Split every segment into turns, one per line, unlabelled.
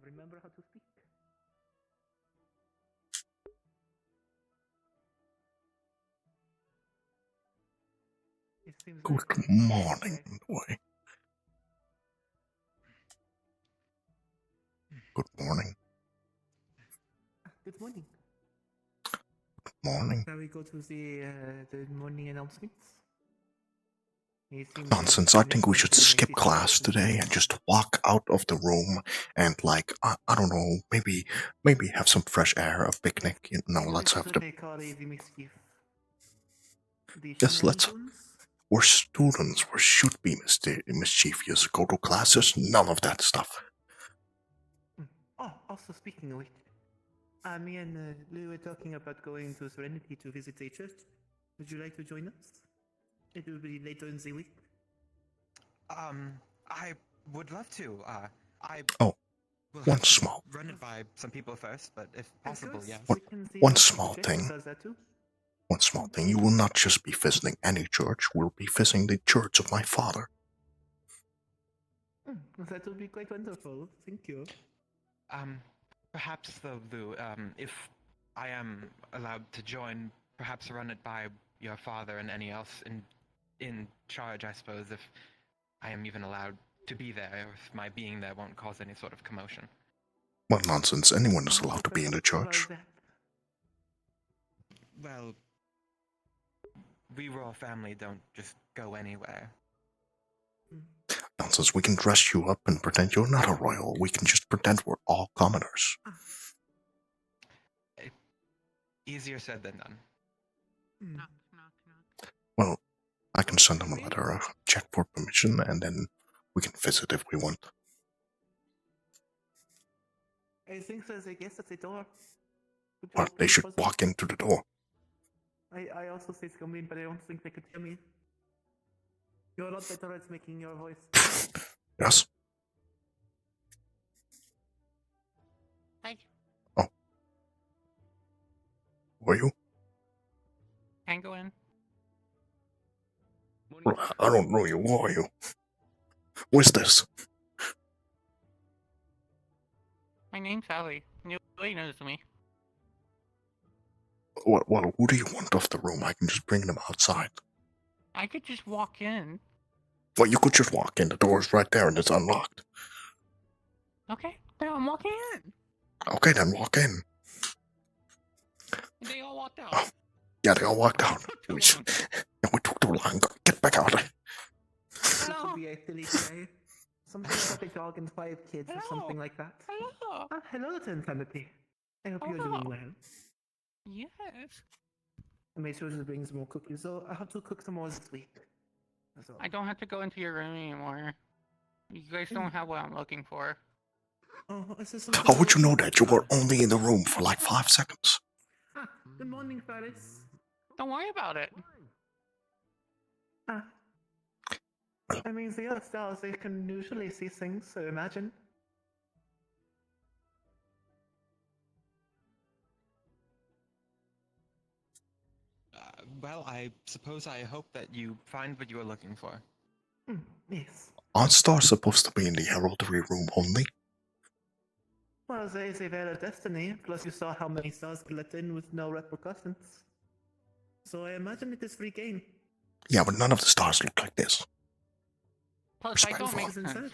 remember how to speak. It seems
Good
very
morning, boy. Good morning.
Good morning.
Morning.
Shall we go to the morning announcements?
Nonsense. I think we should skip class today and just walk out of the room and I don't know, maybe have some fresh air, a picnic. Let's have the yes, let's. We're students. We should be mischievous. Go to classes. None of that stuff.
Oh, also speaking of which, me and Lou were talking about going to Serenity to visit a church. Would you like to join us? It will be later in the week.
I would love to. I
Oh,
will
one
have to
small.
run it by some people first, but if possible, yes.
One small thing. One small thing. You will not just be visiting any church. We'll be visiting the church of my father.
That would be quite wonderful. Thank you.
Perhaps though, Lou, if I am allowed to join, perhaps run it by your father and any else in charge, I suppose, if I am even allowed to be there, or if my being there won't cause any sort of commotion.
What nonsense. Anyone is allowed to be in the church.
Well, we royal family don't just go anywhere.
Nonsense. We can dress you up and pretend you're not a royal. We can just pretend we're all commoners.
Easier said than done.
Well, I can send them a letter, check for permission, and then we can visit if we want.
I think there's a guest at the door.
Well, they should walk into the door.
I also say come in, but I don't think they could hear me. You're a lot better at making your voice.
Yes?
Hi.
Oh. Who are you?
Can go in.
I don't know you. Who are you? Who is this?
My name's Allie. Nobody knows me.
Well, who do you want off the room? I can just bring them outside.
I could just walk in.
Well, you could just walk in. The door's right there and it's unlocked.
Okay, now I'm walking in.
Okay, then walk in.
They all walked out.
Oh, yeah, they all walked out. We took too long. Get back out.
Hello. Be a silly guy. Something about a dog and 5 kids or something like that.
Hello.
Hello, Timothy. I hope you're doing well.
Yes.
I made sure to bring some more cookies, so I have to cook some more this week.
I don't have to go into your room anymore. You guys don't have what I'm looking for.
How would you know that? You were only in the room for like 5 seconds.
Good morning, Faris.
Don't worry about it.
I mean, the other stars, they can usually see things, so imagine.
Well, I suppose I hope that you find what you are looking for.
Yes.
Aren't stars supposed to be in the heraldry room only?
Well, there is a veil of destiny, plus you saw how many stars could let in with no repercussions. So I imagine it is free game.
Yeah, but none of the stars look like this.
Plus, I don't make
sense.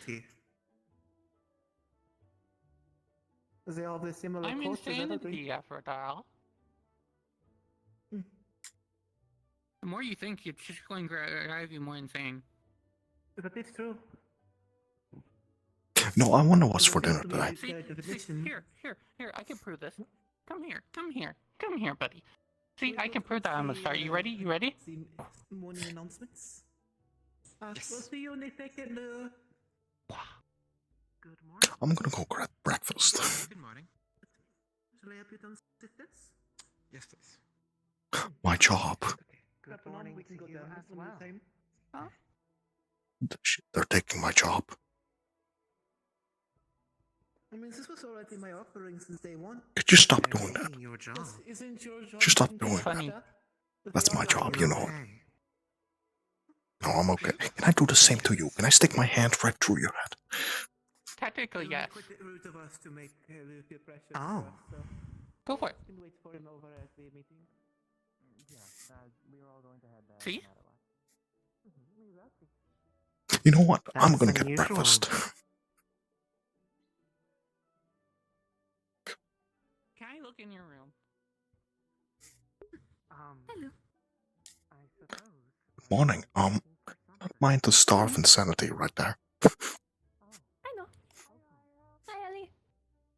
They all have a similar
I'm
course.
insanity after all. The more you think, it's just going to drive you more insane.
But it's true.
No, I wonder what's for dinner tonight.
See, here, I can prove this. Come here, buddy. See, I can prove that I'm a star. You ready? You ready?
Morning announcements. We'll see you in a second. Good morning.
I'm gonna go grab breakfast.
Good morning.
Shall I help you downstairs?
Yes, please.
My job.
Good morning. We can go down as well.
Huh?
They're taking my job.
I mean, this was already my offering since day one.
Could you stop doing that?
Your job.
Isn't your job?
Just stop doing
Funny.
that. That's my job, you know. No, I'm okay. Can I do the same to you? Can I stick my hand right through your head?
Technically,
It'll
yes.
be quite rude of us to make Lugh feel pressure.
Oh.
So
Go for it.
we can wait for him over at the meeting.
Yeah, we were all going to head there.
See?
No matter what.
You know what? I'm
That's
gonna get
unusual.
breakfast.
Can I look in your room?
Hello. I suppose.
Good morning. Not mind the star of insanity right there.
I know. Hi, Ellie.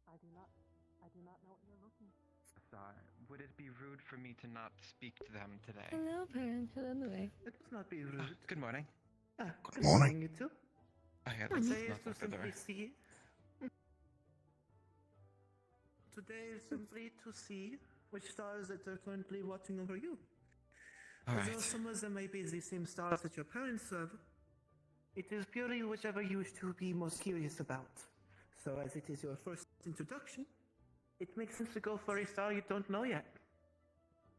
I do not know what you're looking for.
Sorry. Would it be rude for me to not speak to them today?
Hello, parent. Hello, Louis.
It must not be rude.
Good morning.
Good morning.
You too.
Oh, yeah,
Morning.
that's
Today is
not
to
the door.
simply see. Today is simply to see which stars that are currently watching over you. Although
Alright.
some of them may be the same stars that your parents serve, it is purely whichever you wish to be most curious about. So as it is your first introduction, it makes sense to go for a star you don't know yet.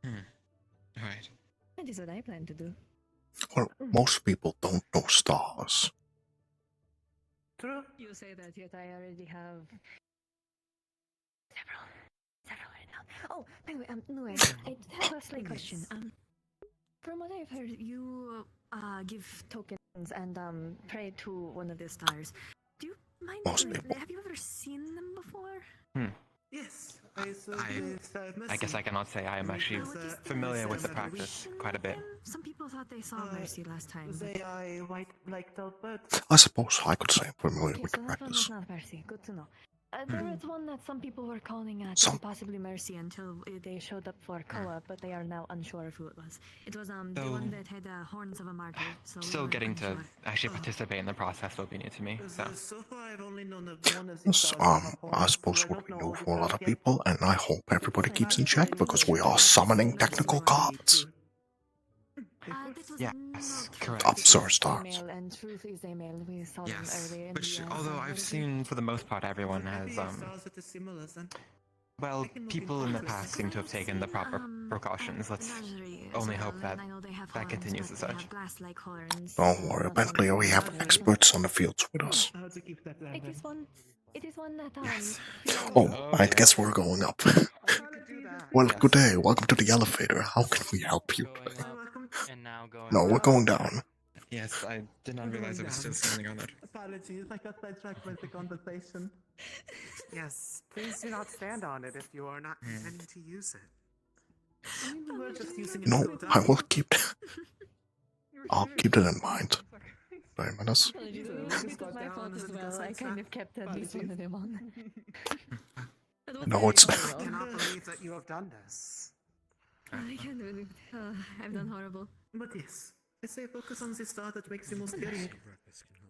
Alright.
That is what I plan to do.
Well, most people don't know stars.
True.
You say that, yet I already have several right now. Oh, by the way, Louis, I have a slight question. From what I've heard, you give tokens and pray to one of the stars. Do you mind?
Most people.
Have you ever seen them before?
Yes. I saw
I-
the star of
I guess
mercy.
I cannot say I am
They
actually
was,
familiar with the
they
practice
Mention
quite a bit.
them? Some people thought they saw
Uh,
Mercy last time.
They are a white black-tailed bird.
I suppose I could say I'm familiar
Okay,
with
so
the
that one was
practice.
not Mercy. Good to know. There was one that some people were calling
Some-
possibly Mercy until they showed up for co-op, but they are now unsure of who it was. It was the
So-
one that had horns of a martyr. So we
Still
were
getting to
unsure.
actually participate in the process will be new to me, so.
So far, I've only known of one of the
Yes,
stars that have
I
horns,
suppose
so
would
don't
be
know
new
all the
for a lot
stars
of
yet.
people, and I hope everybody keeps in
That's
check
why
because
we
we are summoning technical gods.
That was
Yes,
not
correct.
Officer
Truth
stars.
Email and Truth is email. We saw them
Yes,
earlier in
which
the
although I've
Saturday.
seen for the most part everyone has
Maybe stars that are similar then.
well,
I can look
people in the
into it.
past seem to have taken the proper precautions. Let's only hope that that continues as such.
Don't worry, apparently we have experts on the fields with us.
How to keep that
It
level.
is one. It is one that
Yes.
Oh, I guess we're going up. Well,
Yes.
good day. Welcome to the elevator. How can we help you?
Going up
Welcome.
and now going
No, we're
down.
going down.
Yes, I did not
We're
realize
going
it was still
down.
standing on that.
Apologies, I got sidetracked with the conversation.
Yes, please do not stand on it if you are not intending to use it.
I mean, we were just using it
No,
to go
I
down.
will keep. I'll keep that in mind. Very minutes.
Apologies,
So,
it
we
was
just got
my
down
fault
and
as
then got
well. I kind
sidetracked.
of kept at least one of them on. That was
No,
very
it's-
horrible.
I cannot believe that you have done this.
I can't believe it. I've done horrible.
But yes, I say focus on the star that makes you most curious.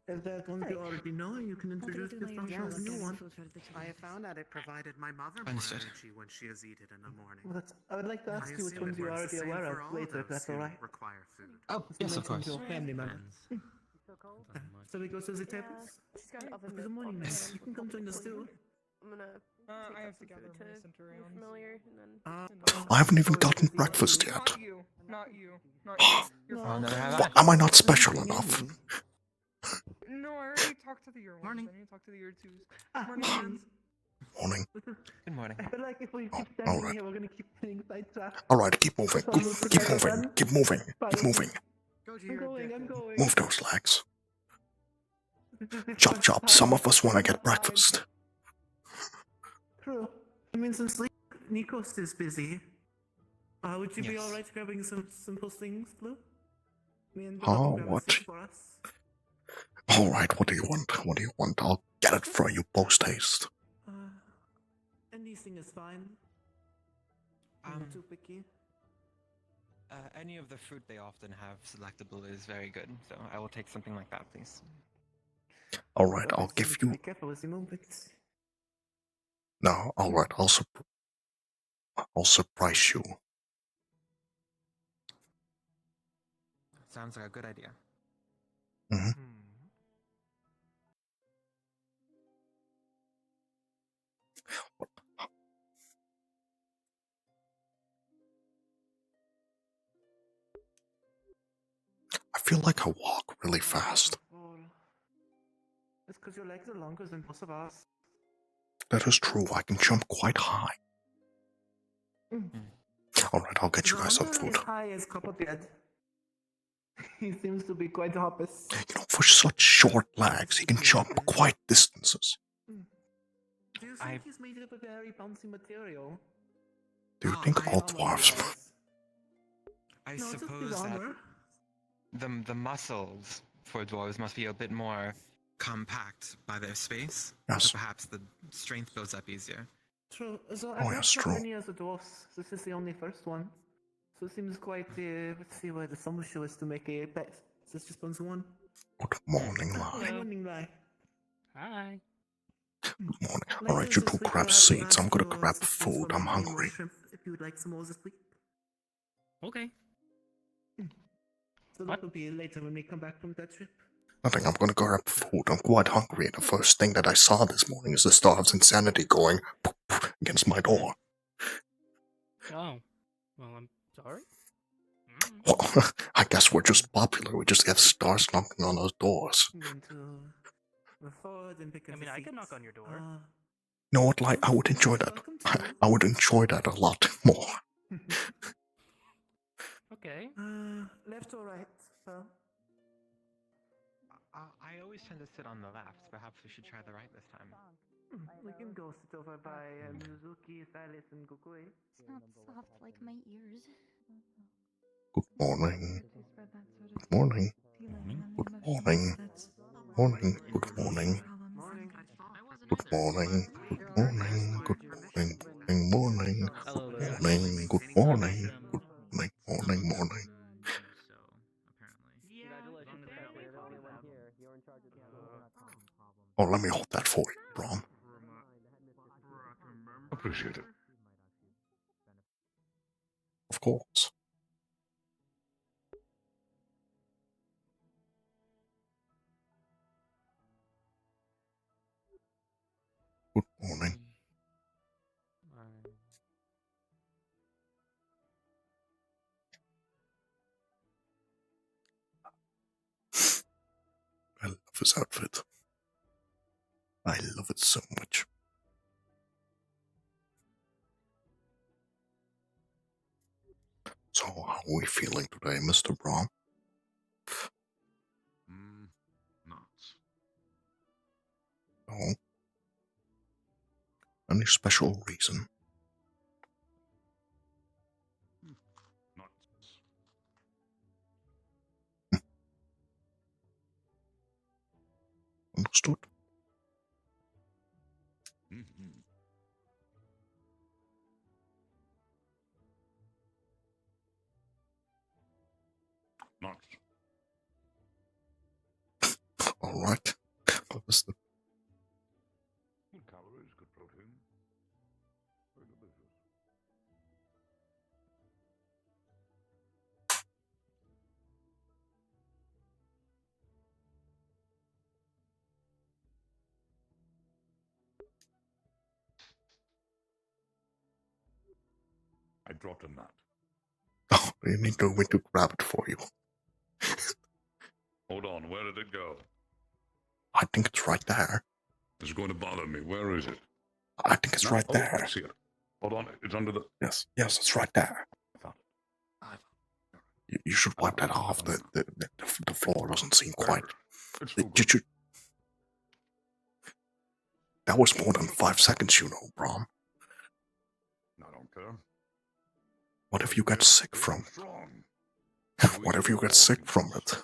If that one you already know, you can introduce the star to the new one.
I have found that it provided my mother more
Understood.
energy when she is eaten in the morning.
Well, I would like to ask
I
you which
assume
ones
it
you're
works
already
the same
aware
for
of
all
later, if
those
that's
who
alright.
require food.
Oh,
You
yes, of
mentioned
course.
your family members. So we go to the tables?
She's got an oven
Good
mitt
morning,
on
man.
there.
You can come join us too.
I'm gonna take
I
up
have to
some
gather
food
my
to get
centurions.
familiar, and then
I haven't even gotten breakfast yet.
Not you. Not you. Not you. You're
Oh,
fine.
never have
What,
that.
am I not special enough?
No, I already talked to the year ones.
Morning.
I need to talk to the year twos.
Morning.
Morning.
Good morning.
I feel like if we
Oh,
keep standing
alright.
here, we're gonna keep getting sidetracked.
Alright, keep moving. Keep moving. Keep moving. Keep moving.
Go to
I'm
your
going, I'm
objective.
going.
Move those legs. Chop chop. Some of us want to get breakfast.
True. I mean, since Nikos is busy, would you be
Yes.
alright grabbing some simple things, Lou? Me and
Oh,
Bob will grab a
what?
seat for us.
Alright, what do you want? What do you want? I'll get it for you post haste.
Anything is fine. I'm not too picky.
Any of the fruit they often have selectable is very good, so I will take something like that, please.
Alright, I'll
Always
give
need to
you.
Be careful with the movements.
No, alright, I'll surprise you.
Sounds like a good idea.
Hmm. I feel like I walk really fast.
It's because your legs are longer than both of us.
That is true. I can jump quite high. Alright, I'll get you guys some
Not
food.
as high as Copperhead. He seems to be quite hoppus.
You know, for such short legs, he can jump quite distances.
Do you think he's made of a very bouncy material?
Do you think all
Armor
dwarves?
wise.
I
No, just his
suppose that
armor.
the muscles for dwarves must be a bit more compact by their space.
Yes.
So perhaps the strength builds up easier.
True. So
Oh,
I've not
yes,
fought
true.
many as a dwarf. This is the only first one. So it seems quite, let's see where the summer show is to make a bet. Is this just one?
Good morning, Lugh.
Good morning, Lai.
Hi.
Good morning.
Later
Alright, you
this
two
week
grab
we'll have to
seats. I'm
ask
gonna
your
grab
assistance
food.
for
I'm
making more
hungry.
shrimp, if you would like some more this week.
Okay.
So that will be later when we come back from that trip.
Nothing, I'm gonna grab food. I'm quite hungry, and the first thing that I saw this morning is the Star of Insanity going poof, poof, against my door.
Oh. Well, I'm sorry.
Well, I guess we're just popular. We just have stars knocking on our doors.
I'm going to move forward and pick up
I mean,
the
I can
seats.
knock on your door.
You know what, like, I would enjoy that.
Welcome to.
I would enjoy that a lot more.
Okay.
Left or right, Pearl?
I always tend to sit on the left. Perhaps we should try the right this time.
We can go sit over by Mizuki, Silas, and Gokoi.
It's not soft like my ears.
Good morning. Good morning. Good morning. Morning. Good morning.
Morning.
Good morning. Good morning. Good morning. Good morning. Morning. Good morning. Good morning. Morning. Oh, let me hold that for you, Brom.
Appreciate it.
Of course. Good morning. I love his outfit. I love it so much. So, how are we feeling today, Mr. Brom?
Nuts.
No. Any special reason?
Nuts.
Understood.
Nuts.
All right. What was the...
Good calories, good protein. Very delicious. I dropped a nut.
Oh, you need me to grab it for you.
Hold on, where did it go?
I think it's right there.
It's going to bother me. Where is it?
I think it's
No,
right
oh,
there.
I see it. Hold on, it's under the...
Yes, it's right there.
I found it.
You should wipe that off. The floor doesn't seem quite...
It's too
Did you... That was more than 5 seconds, you know, Brom.
I don't care.
What if you get sick from...
Strong.
What if you get sick from it?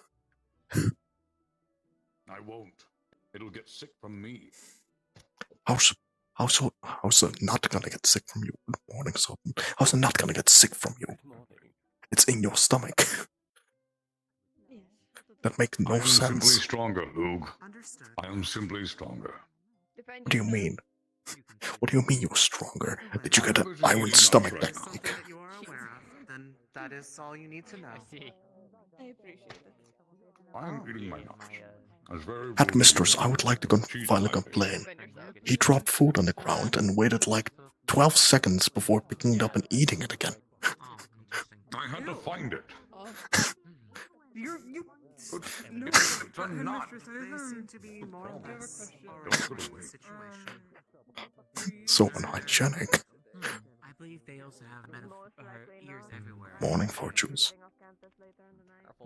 I won't. It'll get sick from me.
How's it not gonna get sick from you? Good morning, Sultan. How's it not gonna get sick from you? It's in your stomach. That makes no
I am simply
sense.
stronger, Lugh.
Understood.
I am simply stronger.
What do you mean? What do you mean you're stronger? Did you get an
I'm busy
iron
eating
stomach
nuts right
Something
technique?
that you are aware of, then that is all you need to know.
I appreciate it.
I am eating my nuts. As very
At
rudely
Mistress, I would like to
cheese
file a
my face.
complaint.
Defend yourself.
He dropped food on the ground and waited like 12 seconds before picking it up and eating it again.
I had to find it.
Oh,
You. No,
They're not.
Headmistress,
They seem to be more or
I have a
less
question.
already in the situation.
So unhygienic.
I believe they also have ears everywhere.
Morning fortunes.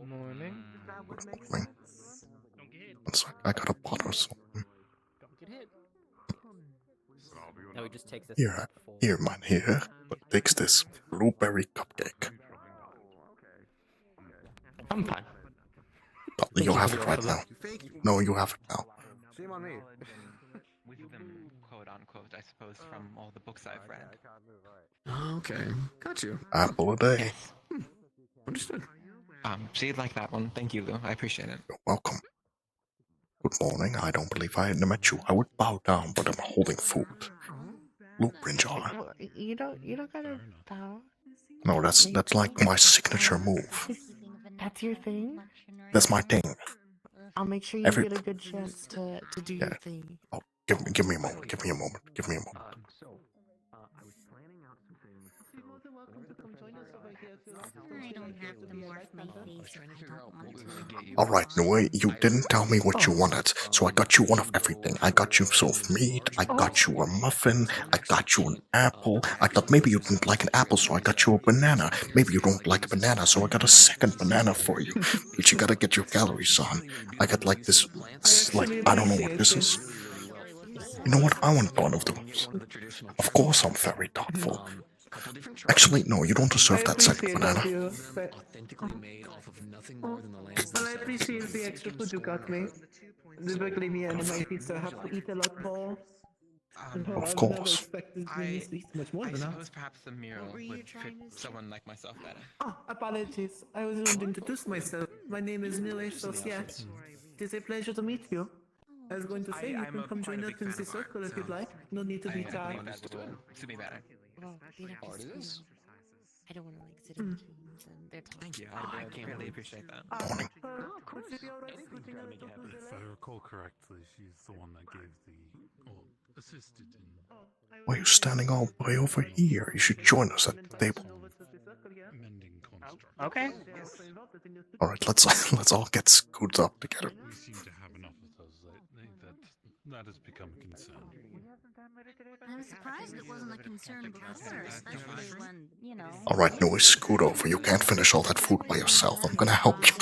Morning.
That would make
Morning.
sense.
It's like I got a pot or something.
No, he just takes this.
Here, man, here. But takes this blueberry cupcake.
I'm fine.
Oh, you have it right now. No, you have it now.
Shame on me. Wisdom, quote unquote, I suppose, from all the books I've read.
Okay, got you.
Apple a day.
Understood.
See, like that one. Thank you, Lou. I appreciate it.
You're welcome. Good morning. I don't believe I had met you. I would bow down, but I'm holding food. Blueprint jar.
You don't gotta bow.
No, that's like my signature move.
That's your thing?
That's my thing.
I'll make sure you
Every-
get a good chance to do your thing.
Oh, give me a moment. Give me a moment. Give me a moment.
I don't have to morph my face if I don't want to.
All right, Noe, you didn't tell me what you wanted, so I got you one of everything. I got you some meat, I got you a muffin, I got you an apple. I thought maybe you didn't like an apple, so I got you a banana. Maybe you don't like a banana, so I got a second banana for you. But you gotta get your calories on. I got like this, I don't know what this is. You know what? I want one of those. Of course I'm very thoughtful. Actually, no, you don't deserve that second banana.
Well, I appreciate the extra food you got me. The bulimia and my pizza have to eat a lot more.
Of course.
I
Much more than that.
suppose perhaps the mural would fit someone like myself better.
Oh, apologies. I was going to introduce myself. My name is Nue Societ. It is a pleasure to meet you. I was going to say, you
I'm
can come
quite
join
a
us
big
in
fan
the
of art,
circle if you'd
so
like. No need to be
I
shy.
think that would suit me better.
Well, you don't have to scream. I don't want to sit in between them. They're talking.
Thank you. I really appreciate that.
Morning.
Would you be alright scooting a little to the
If I
left?
recall correctly, she's the one that gave the, or assisted in.
Why are you standing all the way over here? You should join us at the table.
Mending construct.
Okay.
All right, let's all get scooted up together.
We seem to have enough of those lately that has become a concern.
I'm surprised it wasn't a concern before, especially when, you know.
All right, Noe, scoot over. You can't finish all that food by yourself. I'm gonna help you.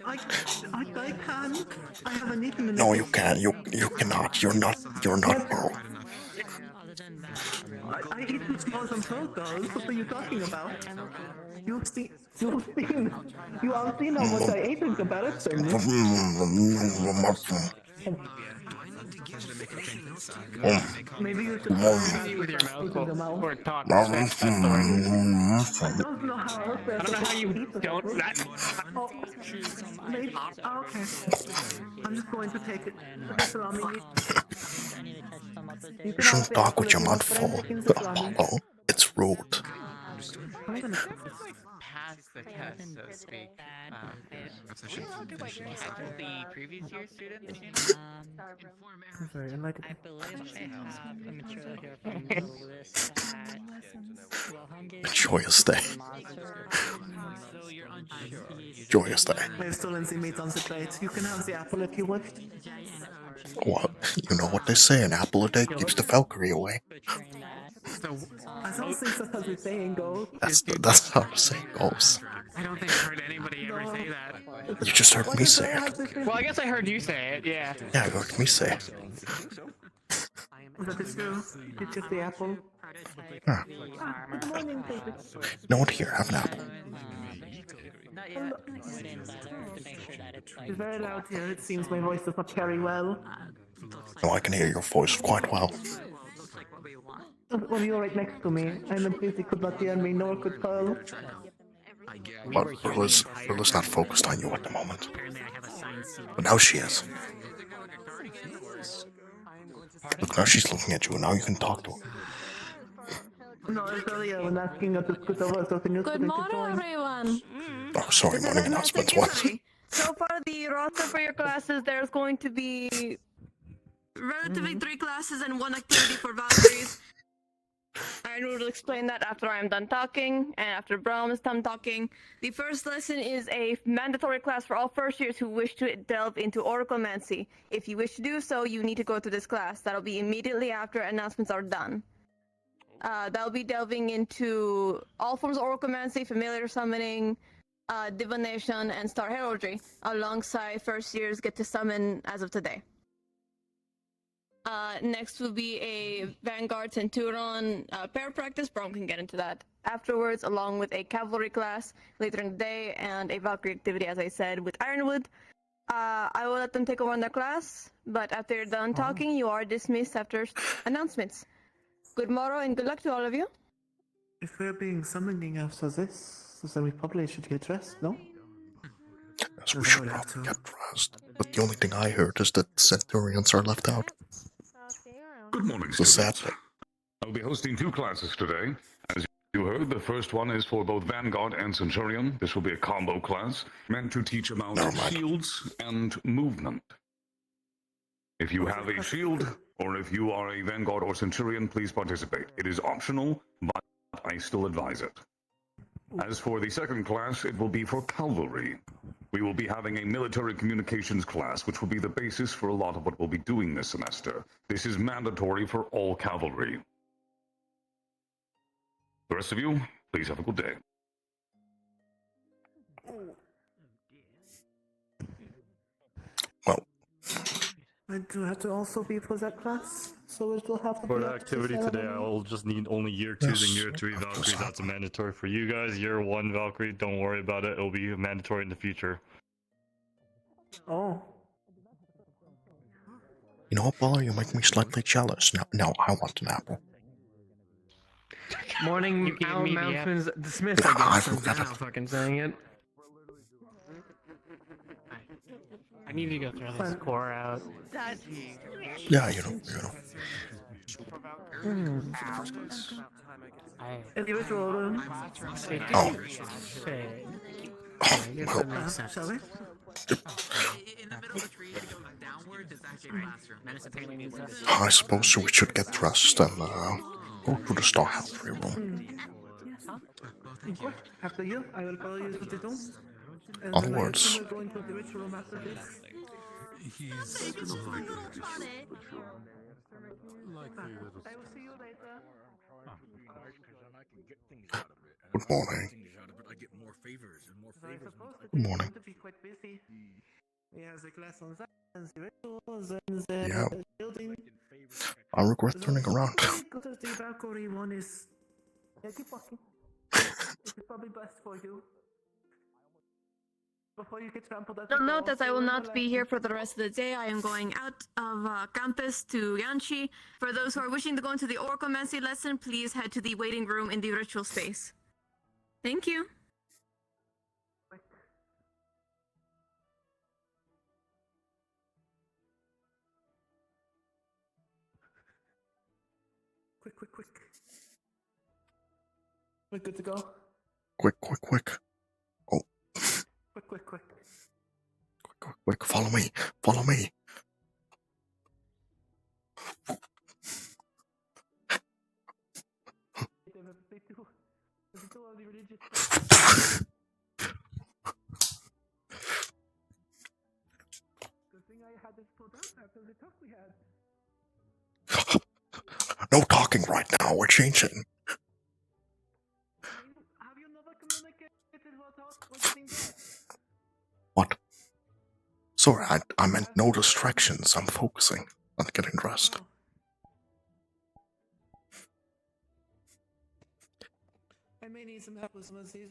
I can. I haven't eaten in
No, you can't. You cannot. You're not Burl.
I eat with small and girls. What are you talking about? You have seen how much I ate in comparison. Maybe you should
Eat with your mouth or talk. That's the word.
I don't know how else
I don't know how you don't.
Maybe. Okay. I'm just going to take it. Just allow me.
You shouldn't talk with your mouth full, Apollo. It's rude.
I'm gonna
Pass the test, so to speak. The previous year students.
sorry, I'm like
I believe I have a material here from the list that
Joyous day.
So you're unsure.
Joyous day.
I have stolen the meat on the plate. You can have the apple if you wish.
Well, you know what they say, an apple a day keeps the Valkyrie away.
I don't think that's how the saying goes.
That's how the saying goes.
I don't think I've heard anybody ever say that.
You just heard me say it.
Well, I guess I heard you say it, yeah.
Yeah, you heard me say it.
That is true. It's just the apple.
Huh.
Good morning, David.
You know what? Here, have an apple.
It's very loud here. It seems my voice does not carry well.
No, I can hear your voice quite well.
Well, you're right next to me. I'm afraid he could not hear me, nor could Pearl.
But Brilla's not focused on you at the moment. But now she is. Look, now she's looking at you, and now you can talk to her.
No, sorry, I was asking her to scoot over so can you
Good morning, everyone.
Oh, sorry, morning announcements. What?
So far, the roster for your classes, there's going to be relatively 3 classes and 1 activity for Valkyries. Ironwood will explain that after I am done talking, and after Braum is done talking. The first lesson is a mandatory class for all first years who wish to delve into oraclemancy. If you wish to do so, you need to go to this class. That'll be immediately after announcements are done. That'll be delving into all forms of oraclemancy, familiar summoning, divination, and star heraldry, alongside first years get to summon as of today. Next will be a Vanguard Centurion pair practice. Braum can get into that afterwards, along with a cavalry class later in the day and a Valkyrie activity, as I said, with Ironwood. I will let them take over on their class, but after you're done talking, you are dismissed after announcements. Good morrow and good luck to all of you.
If we're being summoning after this, then we probably should get dressed, no?
Yes, we should probably get dressed. But the only thing I heard is that Centurions are left out.
Good morning,
So
students.
sadly.
I'll be hosting 2 classes today. As you heard, the first one is for both Vanguard and Centurion. This will be a combo class, meant to teach about shields and movement. If you have a shield, or if you are a Vanguard or Centurion, please participate. It is optional, but I still advise it. As for the second class, it will be for cavalry. We will be having a military communications class, which will be the basis for a lot of what we'll be doing this semester. This is mandatory for all cavalry. The rest of you, please have a good day.
Well,
I do have to also be for that class, so it will have to
For
be
the
after
activity
the
today,
ceremony.
I'll just need only year 2s and
Yes,
year 3
of course.
Valkyries. That's a mandatory for you guys. Year 1 Valkyrie, don't worry about it. It'll be mandatory in the future.
Oh.
you know what, Baller? You make me slightly jealous. Now I want an apple.
Morning,
You gave
Al
me the
Mountain's dismissed,
Yeah,
I
I
guess, since
forgot
they're not
it.
fucking saying it.
I need to go throw this core out.
Yeah, you know.
Individual room.
Oh.
I guess that makes sense. Shall we?
I suppose we should get dressed and go to the Star Heraldry room.
After you, I will follow you to the room. And
Onwards.
then I assume we're going to the ritual room after this.
He's
I will see you later.
Good morning. Good morning.
To be quite busy. He has a class on that, and the rituals, and the
Yeah.
building.
I regret turning around.
Because the Valkyrie one is... Yeah, keep walking. This is probably best for you. Before you get trampled at
You'll note that I will not be here for the rest of the day. I am going out of campus to Yanchi. For those who are wishing to go into the oraclemancy lesson, please head to the waiting room in the ritual space. Thank you.
Quick. We're good to go.
Quick. Oh,
Quick.
Follow me.
They do all the religious Good thing I had this pulled up after the talk we had.
No talking right now. We're changing.
Have you never communicated what's being done?
What? Sorry, I meant no distractions. I'm focusing on getting dressed.
I may need some help with some of these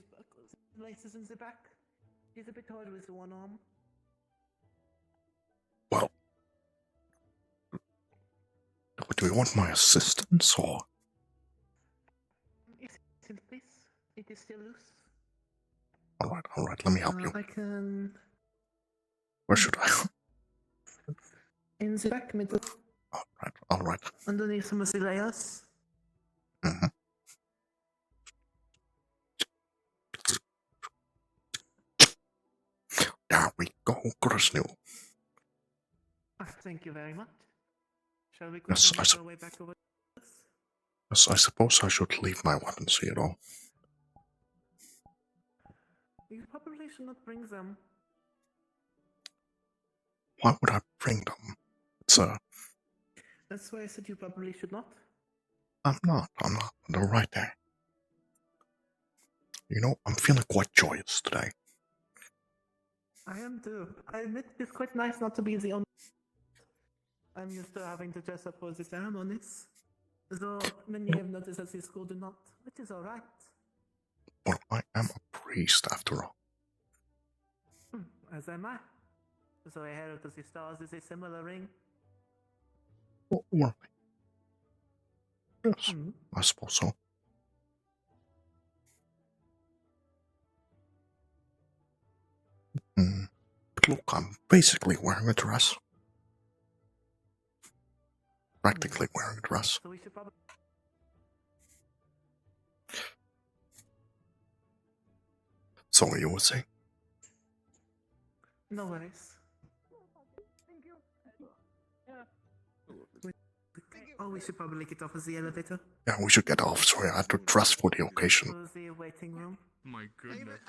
laces in the back. He's a bit hard with the one arm.
Well, do we want my assistance or?
Please. It is still loose.
All right. Let me help you.
I can.
Where should I?
In the back middle.
All right.
Underneath some of the layers.
Mm-hmm. There we go, Grusnu.
Thank you very much. Shall we
Yes,
quickly make our way back over this?
Yes, I suppose I should leave my weapons here, though.
You probably should not bring them.
Why would I bring them?
That's why I said you probably should not.
I'm not. They're right there. You know, I'm feeling quite joyous today.
I am too. I admit it's quite nice not to be the only. I'm used to having to dress up for the ceremonies. Though many have noticed that the school do not, which is alright.
But I am a priest, after all.
As am I. So a herald of the stars is a similar ring.
Oh, were we? Yes, I suppose so. But look, I'm basically wearing a dress. Practically wearing a dress.
So we should probably.
So you would say?
No worries. Oh, we should probably get off of the elevator.
Yeah, we should get off. Sorry, I had to dress for the occasion.
Close the waiting room.
My goodness.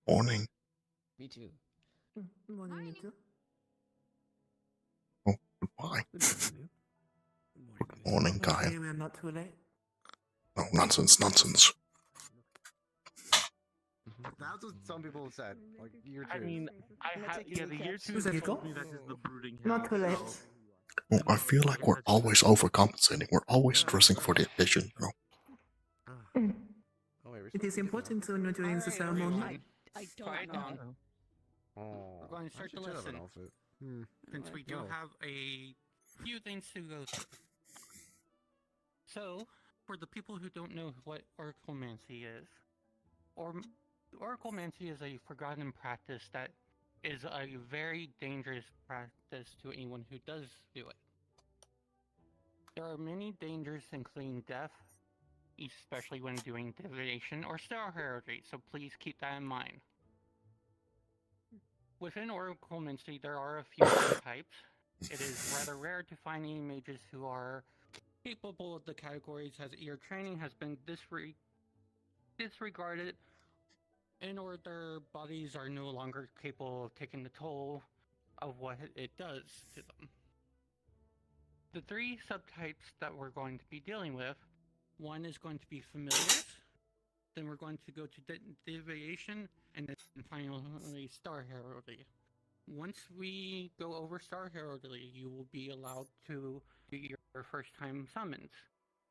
Morning.
Me too.
Morning, you too.
Oh, goodbye. Good morning, Kyle.
Okay, we're not too late.
No, nonsense.
That's what some people have said. Like year 2.
I mean, the year 2
Who's that
told
go?
me this is the brooding
Not too late.
Well, I feel like we're always overcompensating. We're always dressing for the occasion, you know.
It is important when we're doing the ceremony.
I don't know. We're going to start to listen. Since we do have a few things to go through. So, for the people who don't know what oraclemancy is, oraclemancy is a forgotten practice that is a very dangerous practice to anyone who does do it. There are many dangers, including death, especially when doing divination or star heraldry, so please keep that in mind. Within oraclemancy, there are a few types. It is rather rare to find any mages who are capable of the categories, as your training has been disregarded, and or their bodies are no longer capable of taking the toll of what it does to them. The 3 subtypes that we're going to be dealing with, one is going to be familiars, then we're going to go to divination, and then finally star heraldry. Once we go over star heraldry, you will be allowed to do your first time summons.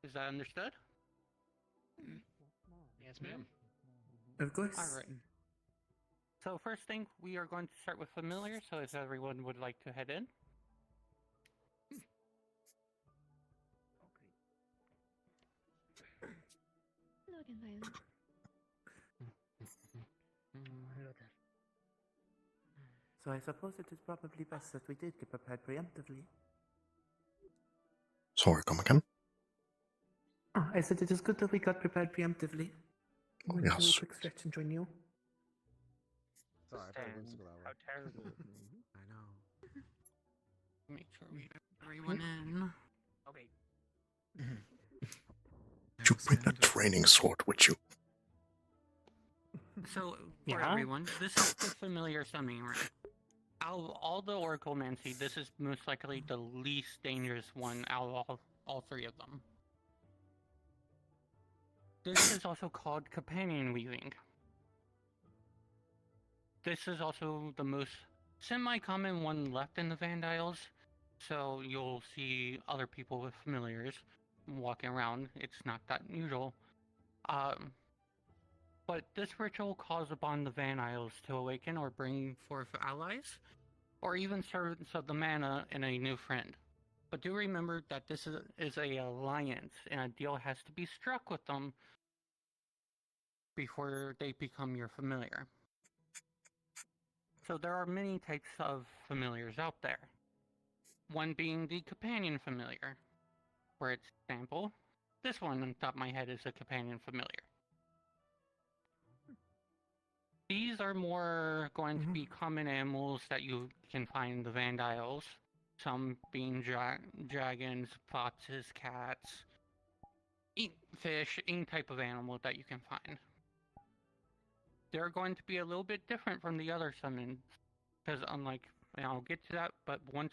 Is that understood?
Yes, ma'am.
Of course.
Alright. So first thing, we are going to start with familiar, so if everyone would like to head in.
So I suppose it is probably best that we did get prepared preemptively.
Sorry, come again?
Oh, I said it is good that we got prepared preemptively. I'm going to do a quick stretch and join you.
Sorry, I thought it was
How terrible.
I know.
Make sure we get everyone in. Okay.
Did you bring a training sword with you?
So, for everyone, this is the familiar summoning room. Out of all the oraclemancy, this is most likely the least dangerous one out of all 3 of them. This is also called companion weaving. This is also the most semi-common one left in the Vandiles, so you'll see other people with familiars walking around. It's not that usual. But this ritual calls upon the Van Isles to awaken or bring forth allies, or even servants of the mana and a new friend. But do remember that this is a alliance, and a deal has to be struck with them before they become your familiar. So there are many types of familiars out there. One being the companion familiar. For its example, this one on top of my head is a companion familiar. These are more going to be common animals that you can find in the Van Isles. Some being dragons, foxes, cats, fish, any type of animal that you can find. They're going to be a little bit different from the other summons, because unlike, and I'll get to that, but once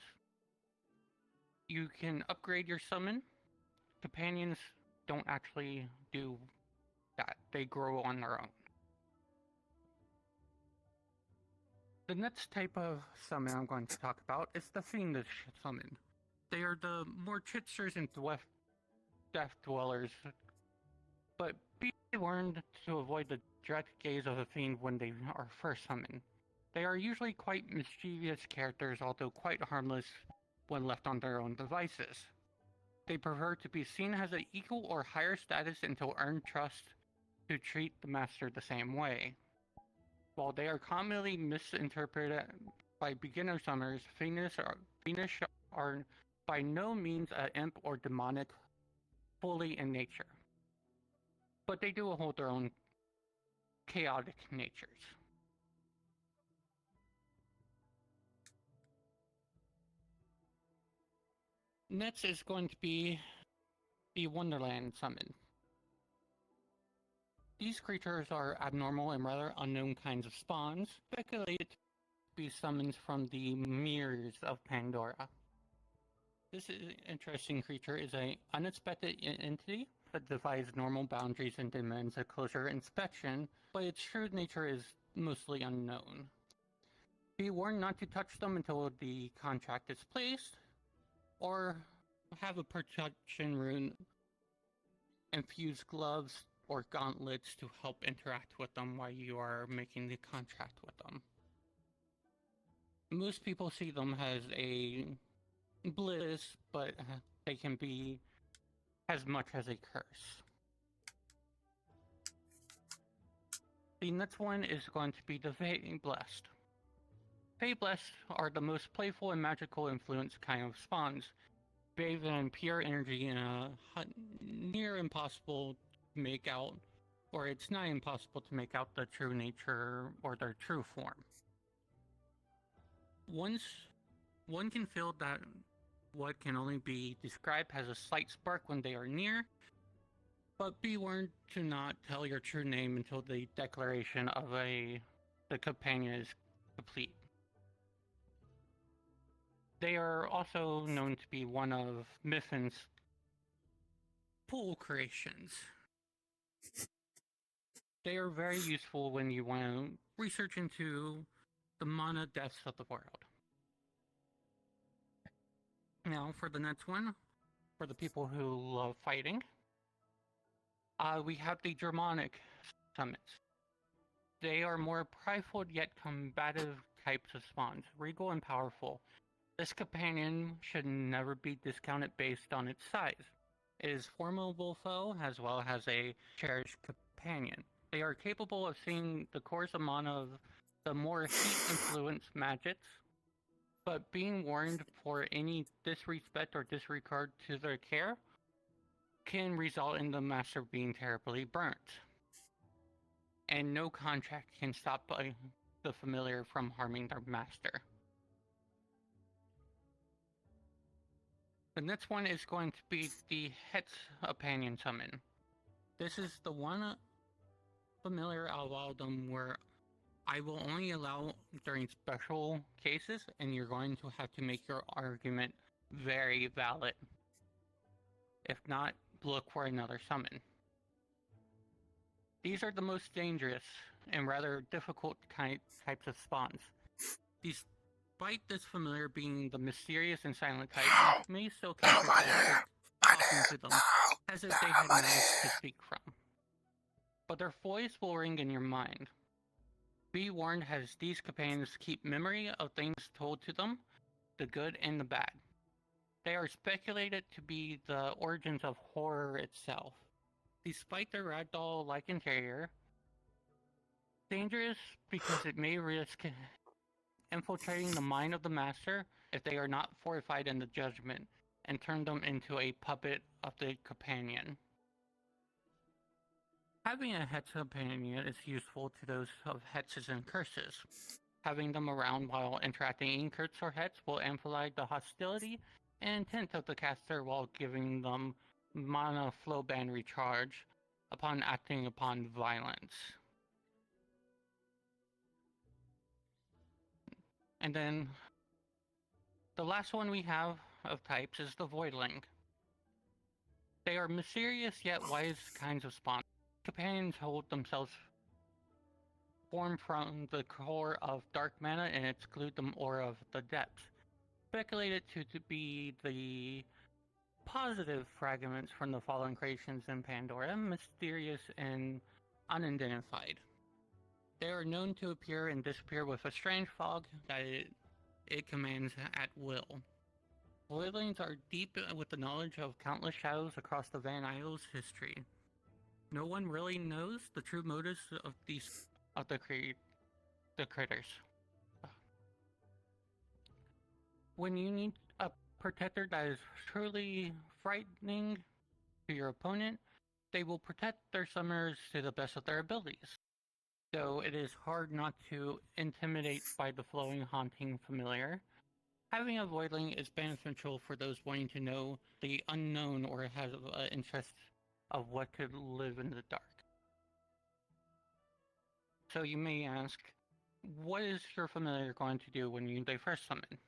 you can upgrade your summon, companions don't actually do that. They grow on their own. The next type of summon I'm going to talk about is the Fiendish summon. They are the more tricksters and death dwellers, but be warned to avoid the direct gaze of the fiend when they are first summoned. They are usually quite mischievous characters, although quite harmless when left on their own devices. They prefer to be seen as an equal or higher status and to earn trust to treat the master the same way. While they are commonly misinterpreted by beginner summoners, Fiendish are by no means an imp or demonic fully in nature, but they do hold their own chaotic natures. Next is going to be the Wonderland summon. These creatures are abnormal and rather unknown kinds of spawns, speculated to be summons from the mirrors of Pandora. This interesting creature is an unexpected entity that defies normal boundaries and demands a closer inspection, but its true nature is mostly unknown. Be warned not to touch them until the contract is placed, or have a protection rune, infuse gloves, or gauntlets to help interact with them while you are making the contract with them. Most people see them as a bliss, but they can be as much as a curse. The next one is going to be the Fey Blessed. Fey Blessed are the most playful and magical influence kind of spawns, bathed in pure energy in a near impossible to make out, or it's not impossible to make out the true nature or their true form. Once one can feel that what can only be described as a slight spark when they are near, but be warned to not tell your true name until the declaration of the companion is complete. They are also known to be one of Miffin's pool creations. They are very useful when you want to research into the mana depths of the world. Now for the next one, for the people who love fighting, we have the Germanic summons. They are more prideful yet combative types of spawns, regal and powerful. This companion should never be discounted based on its size. It is a formidable foe as well as a cherished companion. They are capable of seeing the course of mana of the more heat-influenced magics, but being warned for any disrespect or disregard to their care can result in the master being terribly burnt. And no contract can stop the familiar from harming their master. The next one is going to be the Het's Opinion Summon. This is the one familiar out of all of them where I will only allow during special cases, and you're going to have to make your argument very valid. If not, look for another summon. These are the most dangerous and rather difficult types of spawns. Despite this familiar being the mysterious and silent type, you may still catch yourself talking to them as if they had mouths to speak from. But their voice will ring in your mind. Be warned as these companions keep memory of things told to them, the good and the bad. They are speculated to be the origins of horror itself. Despite their ragdoll-like interior, dangerous because it may risk infiltrating the mind of the master if they are not fortified in the judgment and turn them into a puppet of the companion. Having a hex companion is useful to those of hexes and curses. Having them around while interacting in curse or hex will amplify the hostility and intent of the caster while giving them mana flow band recharge upon acting upon violence. And then the last one we have of types is the Voidling. They are mysterious yet wise kinds of spawn. Companions hold themselves formed from the core of dark mana and exclude the aura of the depths. Speculated to be the positive fragments from the fallen creations in Pandora, mysterious and unidentified. They are known to appear and disappear with a strange fog that it commands at will. Voidlings are deep with the knowledge of countless shadows across the Van Isles history. No one really knows the true motives of the critters. When you need a protector that is truly frightening to your opponent, they will protect their summoners to the best of their abilities. So it is hard not to intimidate by the flowing, haunting familiar. Having a Voidling is beneficial for those wanting to know the unknown or have an interest of what could live in the dark. So you may ask, what is your familiar going to do when they first summon?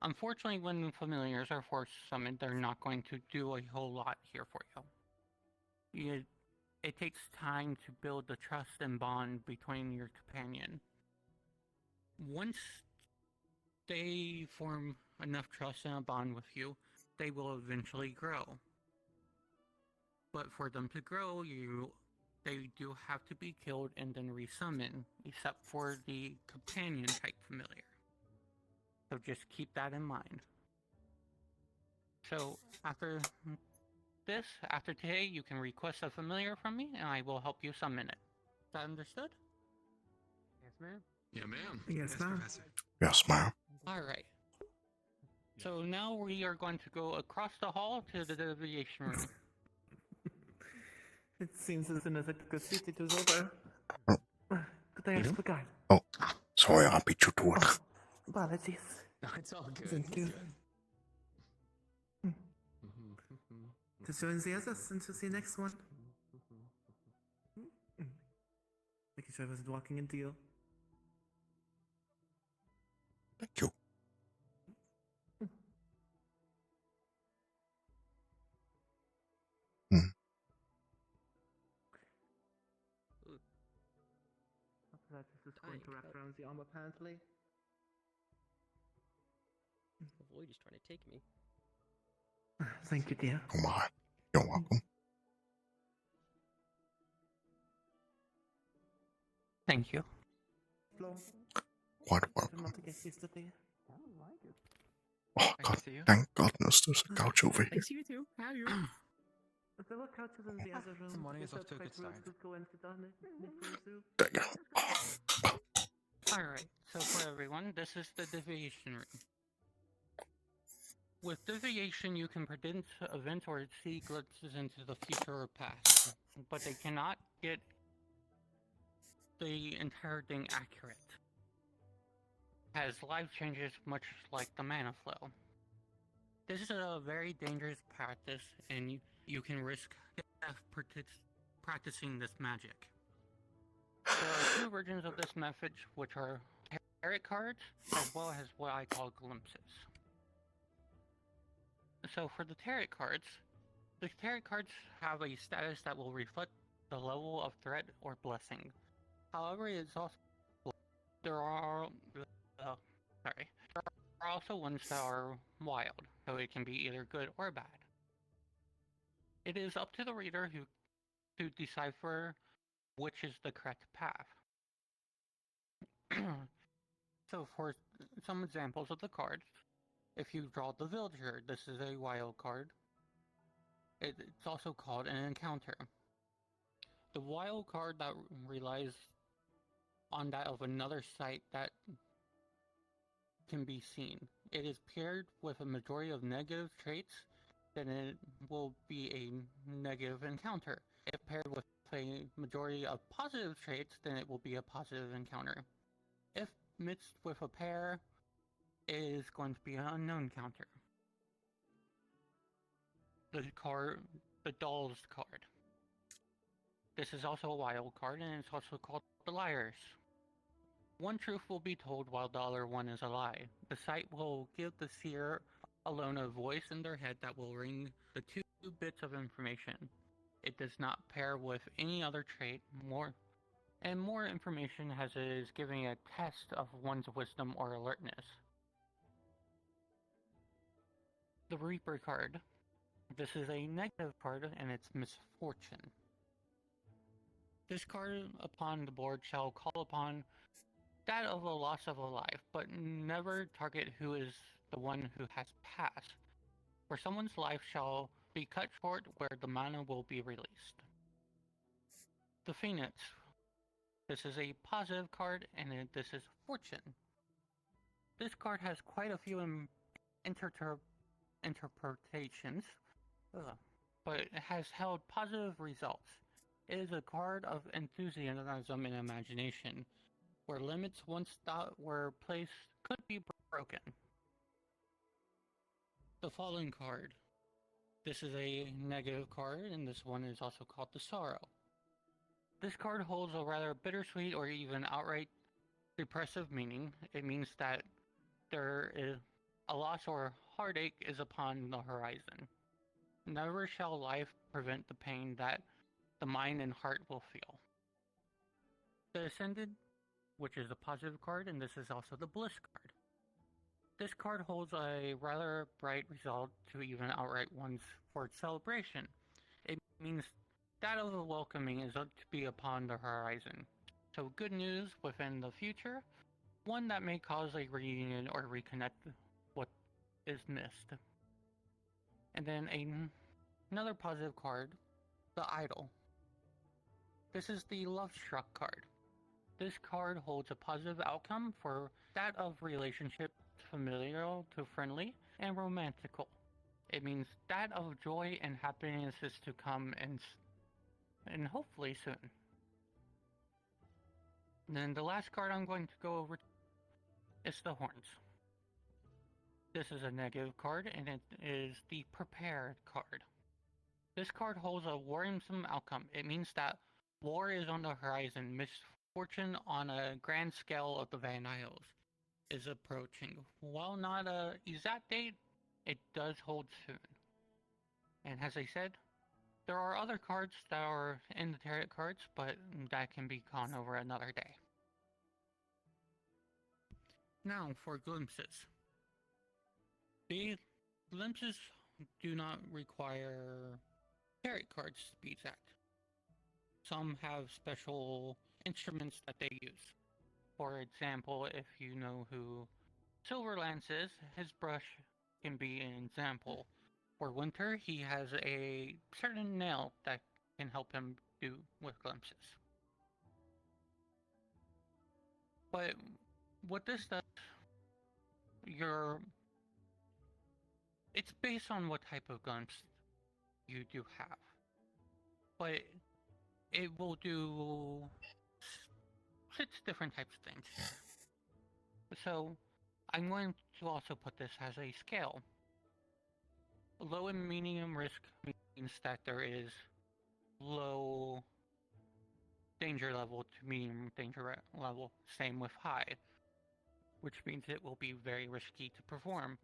Unfortunately, when familiars are force summoned, they're not going to do a whole lot here for you. It takes time to build the trust and bond between your companion. Once they form enough trust and a bond with you, they will eventually grow. But for them to grow, they do have to be killed and then resummon, except for the companion type familiar. So just keep that in mind. So after today, you can request a familiar from me, and I will help you summon it. Is that understood?
Yes, ma'am.
Yeah, ma'am.
Yes, ma'am.
Professor.
Yes, ma'am.
Alright. So now we are going to go across the hall to the deviation room.
It seems as soon as I took a seat, it was over. Could I ask for guide?
Oh, sorry, I beat you to it.
Apologies.
No, it's all good.
Thank you. To join the others and to see the next one. Making sure I wasn't walking into you.
Thank you.
After that, this is going to wrap around the arm apparently.
The void is trying to take me.
Thank you, dear.
Oh my. You're welcome.
Thank you.
Flo,
Quite
I
welcome.
don't want to get yesterday.
Oh, God, thank goodness there's a couch over here.
I see you too. How are you?
If there were couches in the other room,
The morning
I
is off
felt
to a
quite
good
rude
start.
to go and sit on it.
There you go.
Alright, so for everyone, this is the deviation room. With deviation, you can predict events or see glimpses into the future or past, but they cannot get the entire thing accurate, as life changes much like the mana flow. This is a very dangerous practice, and you can risk death practicing this magic. There are two versions of this method, which are tarot cards, as well as what I call glimpses. So for the tarot cards have a status that will reflect the level of threat or blessing. However, it's also there are also ones that are wild, so it can be either good or bad. It is up to the reader to decipher which is the correct path. So for some examples of the cards, if you draw the Villager, this is a wild card. It's also called an encounter. The wild card that relies on that of another site that can be seen. It is paired with a majority of negative traits, then it will be a negative encounter. If paired with a majority of positive traits, then it will be a positive encounter. If mixed with a pair, it is going to be an unknown counter. The Dolls card. This is also a wild card, and it's also called the Liars. One truth will be told while the other one is a lie. The site will give the seer alone a voice in their head that will ring the two bits of information. It does not pair with any other trait. More information as it is giving a test of one's wisdom or alertness. The Reaper card. This is a negative card, and it's misfortune. This card upon the board shall call upon that of a loss of a life, but never target who is the one who has passed, for someone's life shall be cut short where the mana will be released. The Phoenix. This is a positive card, and this is Fortune. This card has quite a few interpretations, but it has held positive results. It is a card of enthusiasm and imagination, where limits once thought were placed could be broken. The Fallen card. This is a negative card, and this one is also called the Sorrow. This card holds a rather bittersweet or even outright depressive meaning. It means that there is a loss or heartache is upon the horizon. Never shall life prevent the pain that the mind and heart will feel. The Ascended, which is a positive card, and this is also the Bliss card. This card holds a rather bright result to even outright ones for its celebration. It means that of the welcoming is to be upon the horizon. So good news within the future, one that may cause a reunion or reconnect what is missed. And then another positive card, the Idol. This is the Love Struck card. This card holds a positive outcome for that of relationship familial to friendly and romantical. It means that of joy and happiness is to come and hopefully soon. And then the last card I'm going to go over is the Horns. This is a negative card, and it is the Prepared card. This card holds a worrisome outcome. It means that war is on the horizon. Misfortune on a grand scale of the Van Isles is approaching. While not an exact date, it does hold soon. And as I said, there are other cards that are in the tarot cards, but that can be gone over another day. Now for glimpses. The glimpses do not require tarot cards to be exact. Some have special instruments that they use. For example, if you know who Silverlance is, his brush can be an example. For Winter, he has a certain nail that can help him do with glimpses. But what this does, it's based on what type of glimpse you do have. But it will do 6 different types of things. So I'm going to also put this as a scale. Low and medium risk means that there is low danger level to medium danger level. Same with high, which means it will be very risky to perform.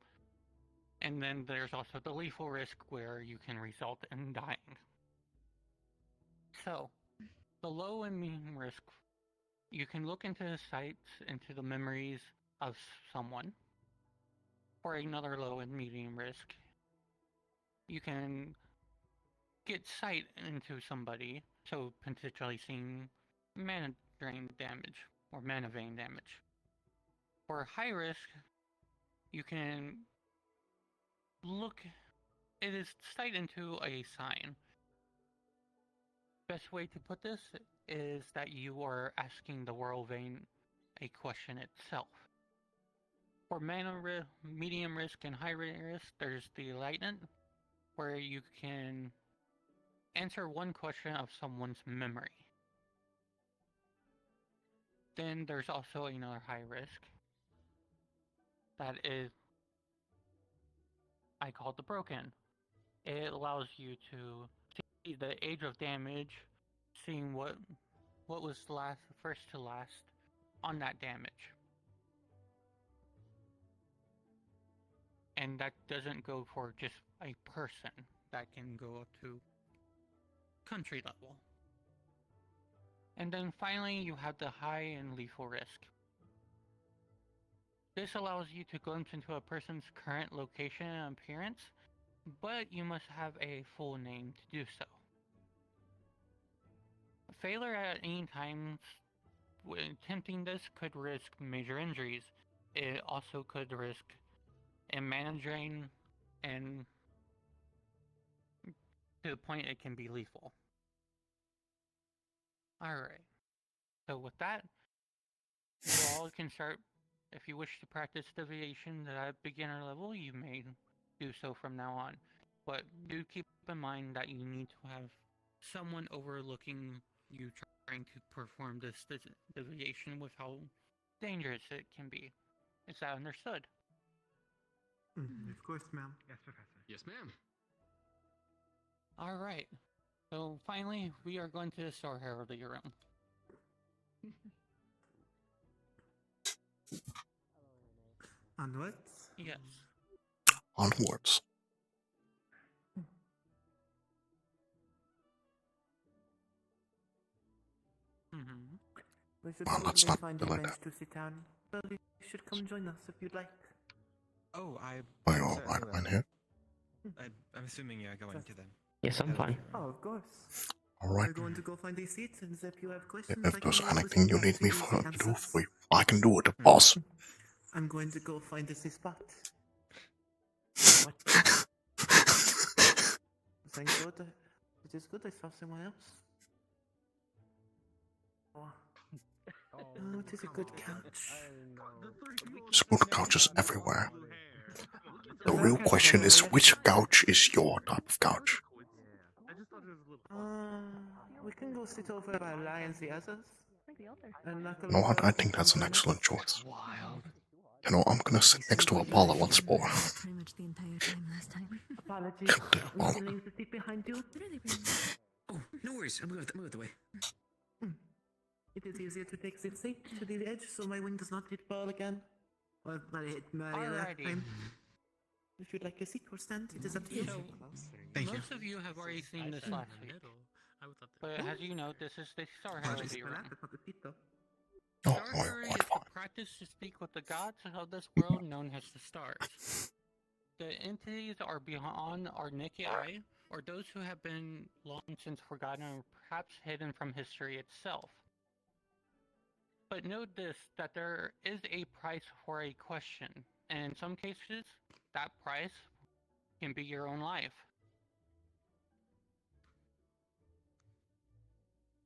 And then there's also the lethal risk where you can result in dying. So, the low and medium risk, you can look into the sites, into the memories of someone. For another low and medium risk, you can get sight into somebody, so potentially seeing mana drain damage or mana vein damage. For high risk, you can it is sight into a sign. Best way to put this is that you are asking the Whirl Vein a question itself. For medium risk and high risk, there's the Lightning, where you can answer one question of someone's memory. Then there's also another high risk. That is, I call it the broken. It allows you to see the age of damage, seeing what was first to last on that damage. And that doesn't go for just a person. That can go up to country level. And then finally, you have the high and lethal risk. This allows you to glimpse into a person's current location and appearance, but you must have a full name to do so. Failure at any time when attempting this could risk major injuries. It also could risk a mana drain, and to the point it can be lethal. Alright, so with that, you all can start. If you wish to practice deviation at beginner level, you may do so from now on. But do keep in mind that you need to have someone overlooking you trying to perform this deviation with how dangerous it can be. Is that understood?
Of course, ma'am.
Yes, Professor. Yes, ma'am.
Alright, so finally, we are going to the Star Heraldry room.
Onwards?
Yes.
Onwards.
We should
Well, let's
probably
not
find
do
a
like
bench
that.
to sit down. Well, you should come join us if you'd like.
Oh,
Are you alright, man, here?
I'm assuming you're going to them.
Yes, I'm fine.
Oh, of course.
Alright.
We're going to go find a seat, and if you have questions,
If
I
there's
can always
anything you
get
need
back
me
to you
for
with
to
the
do
answers.
for you, I can do it, boss.
I'm going to go find us a spot. What? Thank God. It is good I saw someone else. Oh, it is a good couch.
Smooth couches everywhere. The real question is, which couch is your type of couch?
We can go sit over by Lions the others.
You know what? I think that's an excellent choice. You know, I'm gonna sit next to Apollo once more.
Pretty much the entire time last time.
Apologies.
Apollo.
We can leave the seat behind you.
Oh, no worries. I'm out the way.
It is easier to take the seat to the edge so my wing does not hit ball again. Or not hit my left
Alrighty.
time. If you'd like a seat or stand, it is up to you.
So,
Thank you.
most of you have already seen this last week. But as you know, this is the Star Heraldry room.
Oh,
Star
alright,
Heraldry is
alright,
the
fine.
practice to speak with the gods of this world known as the stars. The entities are beyond our naked eye, or those who have been long since forgotten or perhaps hidden from history itself. But note this, that there is a price for a question, and in some cases, that price can be your own life.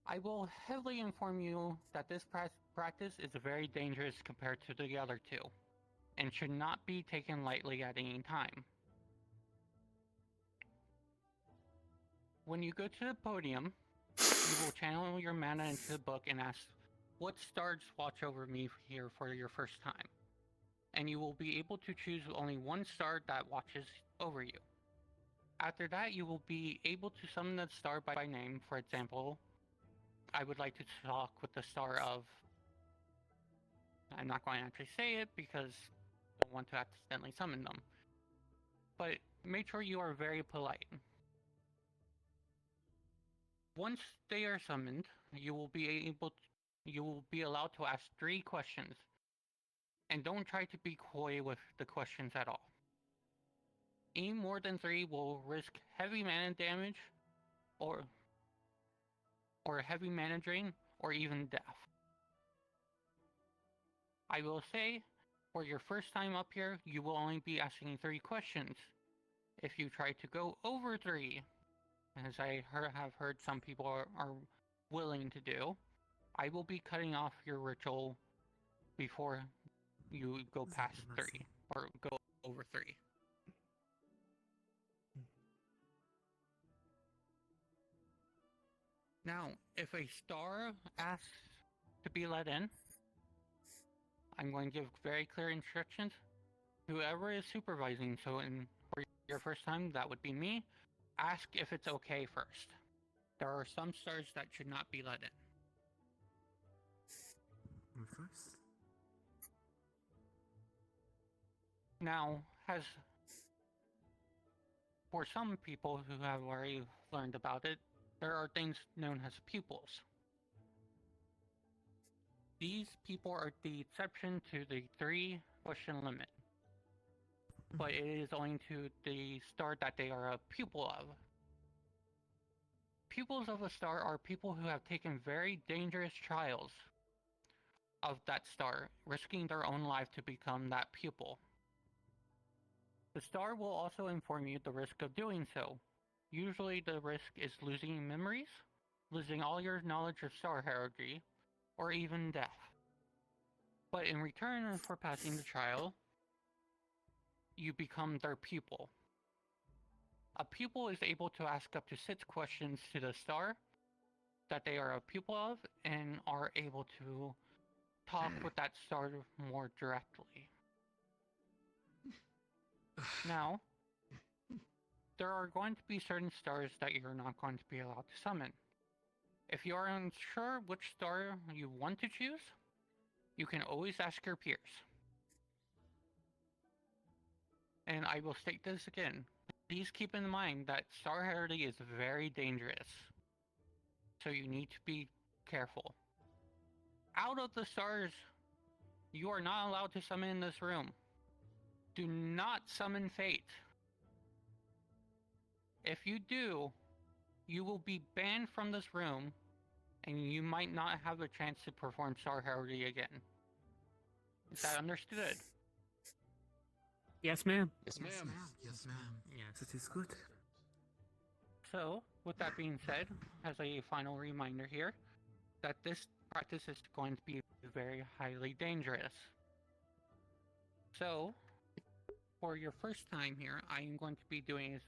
I will heavily inform you that this practice is very dangerous compared to the other two, and should not be taken lightly at any time. When you go to the podium, you will channel your mana into the book and ask, what stars watch over me here for your first time? And you will be able to choose only one star that watches over you. After that, you will be able to summon that star by name. For example, I would like to talk with the star of... I'm not going to actually say it because I don't want to accidentally summon them. But make sure you are very polite. Once they are summoned, you will be allowed to ask 3 questions. And don't try to be coy with the questions at all. Any more than 3 will risk heavy mana damage, or heavy mana drain, or even death. I will say, for your first time up here, you will only be asking 3 questions. If you try to go over 3, as I have heard some people are willing to do, I will be cutting off your ritual before you go past 3, or go over 3. Now, if a star asks to be let in, I'm going to give very clear instructions. Whoever is supervising, so for your first time, that would be me, ask if it's okay first. There are some stars that should not be let in.
First?
Now, for some people who have already learned about it, there are things known as pupils. These people are the exception to the 3-question limit, but it is owing to the star that they are a pupil of. Pupils of a star are people who have taken very dangerous trials of that star, risking their own life to become that pupil. The star will also inform you the risk of doing so. Usually the risk is losing memories, losing all your knowledge of star heraldry, or even death. But in return for passing the trial, you become their pupil. A pupil is able to ask up to 6 questions to the star that they are a pupil of and are able to talk with that star more directly. Now, there are going to be certain stars that you're not going to be allowed to summon. If you are unsure which star you want to choose, you can always ask your peers. And I will state this again. Please keep in mind that star heraldry is very dangerous. So you need to be careful. Out of the stars you are not allowed to summon in this room, do not summon fate. If you do, you will be banned from this room, and you might not have a chance to perform star heraldry again. Is that understood?
Yes, ma'am.
Yes, ma'am.
Yes, ma'am.
Yes.
It is good.
So, with that being said, as a final reminder here, that this practice is going to be very highly dangerous. So, for your first time here, I am going to be doing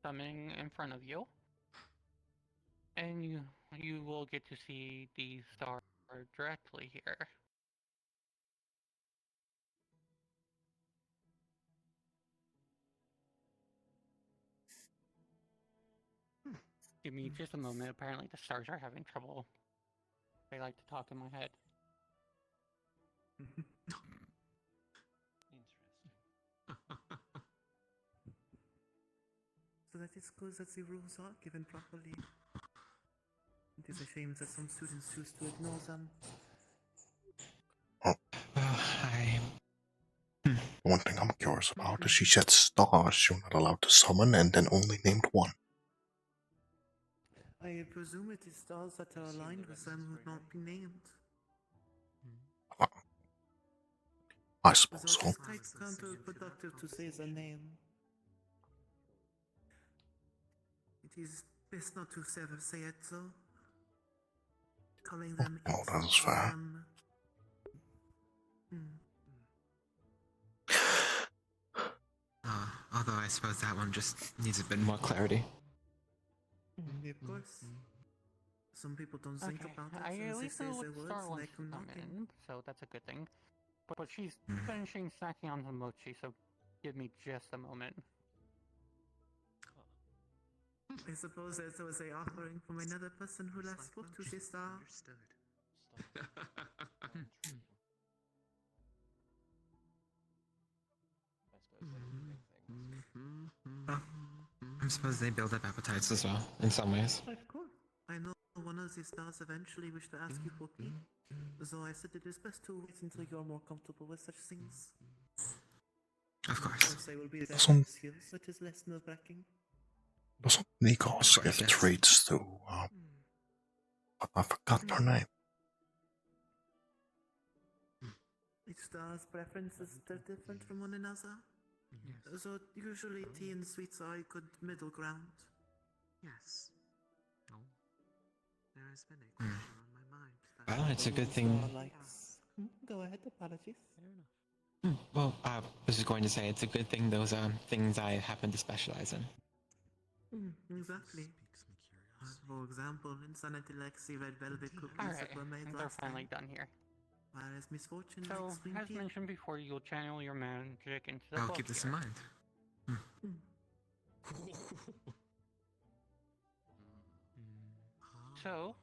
summoning in front of you, and you will get to see the star directly here. Give me just a moment. Apparently the stars are having trouble. They like to talk in my head.
So that is good that the rules are given properly. It is a shame that some students choose to ignore them.
One thing I'm curious about is she said stars you're not allowed to summon and then only named one.
I presume it is stars that are aligned with them would not be named.
I suppose
So
so.
it is quite counterproductive to say the name. It is best not to ever say it, though. Calling them
Oh, that is fair.
Although I suppose that one just needs a bit more clarity.
Of course. Some people don't think about it.
I
As
at
they
least
say
know
their
what
words
star
and they
wants to
come
come
knocking.
in, so that's a good thing. But she's finishing snacking on the mochi, so give me just a moment.
I suppose that was a offering from another person who last spoke to this star.
Understood. I suppose they build up appetites as well, in some ways.
Of course. I know one of these stars eventually wished to ask you for tea. So I said it is best to wait until you are more comfortable with such things.
Of course.
I will be there
Doesn't-
next year, so it is less nerve-wracking.
Doesn't Nikos give
Yes.
traits to, I forgot her name.
Each star's preferences are different from one another. So usually tea and sweets are a good middle ground.
Yes. Oh. There has been a question on my mind.
Well, it's a good thing.
Go ahead, apologies.
Well, I was just going to say it's a good thing those things I happen to specialize in.
Exactly. For example, Insanity likes the red velvet cookies
Alright,
that were made
they're
last
finally
time.
done here.
Whereas Misfortune
So,
likes green
as
tea.
mentioned before, you'll channel your magic into the
I'll
book
keep this
here.
in mind.
So,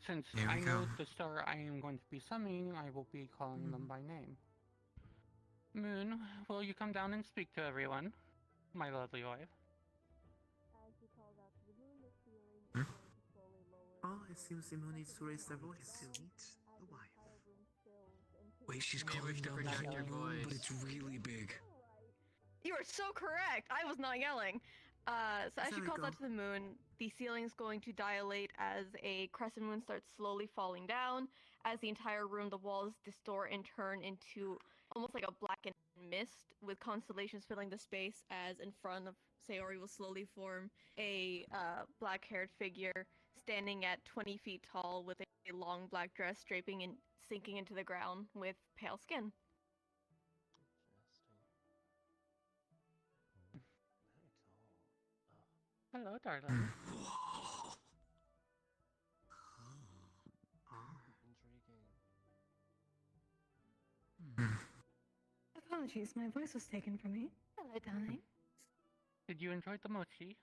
since
Here we
I know
go.
the star I am going to be summoning, I will be calling them by name. Moon, will you come down and speak to everyone, my lovely wife?
Oh, it seems the moon needs to raise their voice.
To meet the wife. Wait, she's calling
to
down
project
the
your
whole room, but
voice.
it's really big.
You are so correct. I was not yelling. So as she
There we
calls
go.
out to the moon, the ceiling is going to dilate as a crescent moon starts slowly falling down. As the entire room, the walls distort and turn into almost like a blackened mist, with constellations filling the space. As in front of Sayori will slowly form a black-haired figure standing at 20 feet tall, with a long black dress draping and sinking into the ground with pale skin.
Hello, darling.
Apologies, my voice was taken from me. Hello, darling.
Did you enjoy the mochi?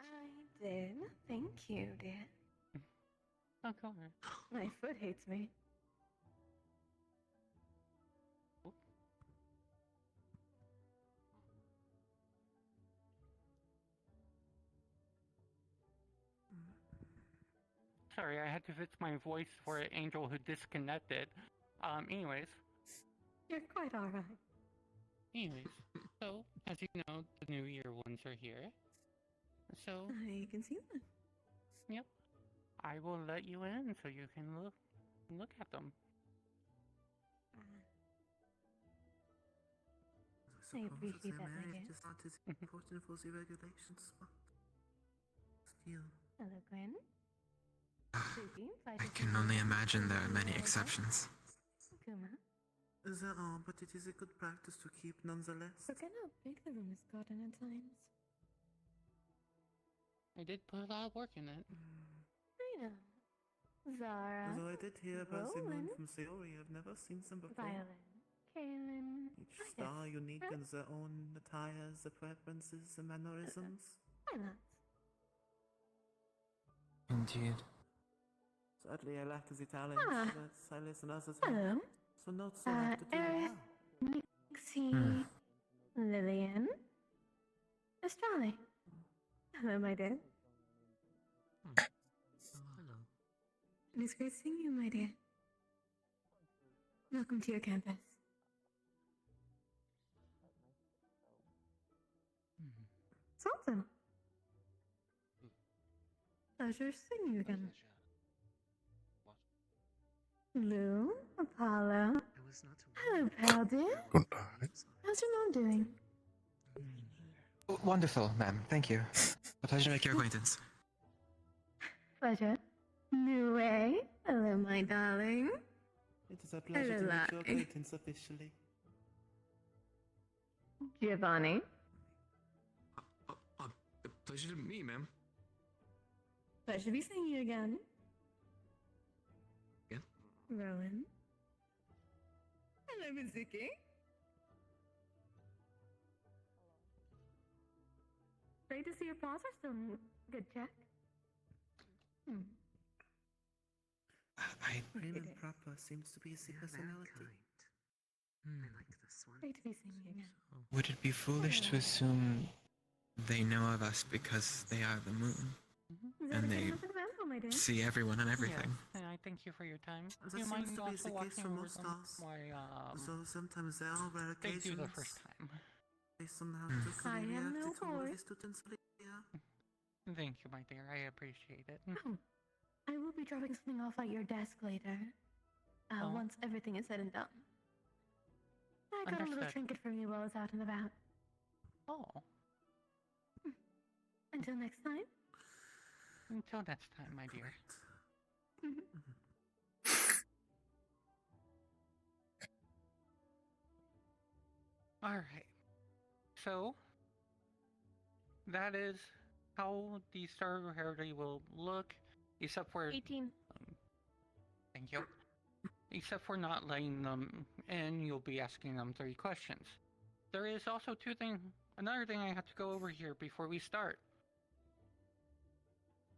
I did. Thank you, dear.
Oh, God.
My foot hates me.
Sorry, I had to fix my voice for an angel who disconnected. Anyways.
You're quite alright.
Anyways, so, as you know, the New Year ones are here. So,
I can see that.
yep. I will let you in so you can look at them.
I appreciate that, my dear.
Just not as important for the regulations, but still.
Hello, Gwen.
I can only imagine there are many exceptions.
Kuma.
There are, but it is a good practice to keep nonetheless.
Look at how big the room has gotten at times.
I did put a lot of work in it.
I know. Zara.
Although I did hear about the moon
Roland.
from Sayori, I've never seen them before.
Violet. Kaylin.
Each star unique in their own attires, the preferences, the mannerisms.
Why not?
Indeed.
Sadly, I lack the talent
Ah.
that Silas and others have.
Hello.
So notes will have to do
Eris,
now.
Nixie, Lillian, Estrali. Hello, my dear.
Hello.
It is great seeing you, my dear. Welcome to your campus. Sultan. Pleasure seeing you again. Lou, Apollo. Hello, pal dear.
Good night.
How's your mom doing?
Wonderful, ma'am. Thank you. A pleasure to make your acquaintance.
Pleasure. Nue. Hello, my darling.
It is a pleasure to
Hello,
meet your
Lugh.
acquaintance officially.
Giovanni.
Pleasure to meet me, ma'am.
Pleasure to be seeing you again.
Again?
Rowan. Hello, Mizuki. Great to see your paws are still in good check.
Raymond proper seems to be the personality.
I like this one.
Great to be seeing you again.
Would it be foolish to assume
They know of us because they are the moon. And they see everyone and everything.
Yes, and I thank you for your time.
That
you
seems
mind
to be
also
the case
watching
for
over
most
them
stars.
while
So sometimes there are rare
they
occasions.
do the first time.
Based on how
Hmm.
quickly
I
we
am
reacted
no
to all
boy.
the students here.
Thank you, my dear. I appreciate it.
Oh, I will be dropping something off at your desk later.
Oh.
Once everything is said and done. I got a little
Understood.
trinket from you while I was out and about.
Oh,
Until next time.
until next time, my dear. All right. So that is how the Star Heritage will look, except for
18.
Thank you. Except for not letting them in, you'll be asking them 3 questions. There is also another thing I have to go over here before we start.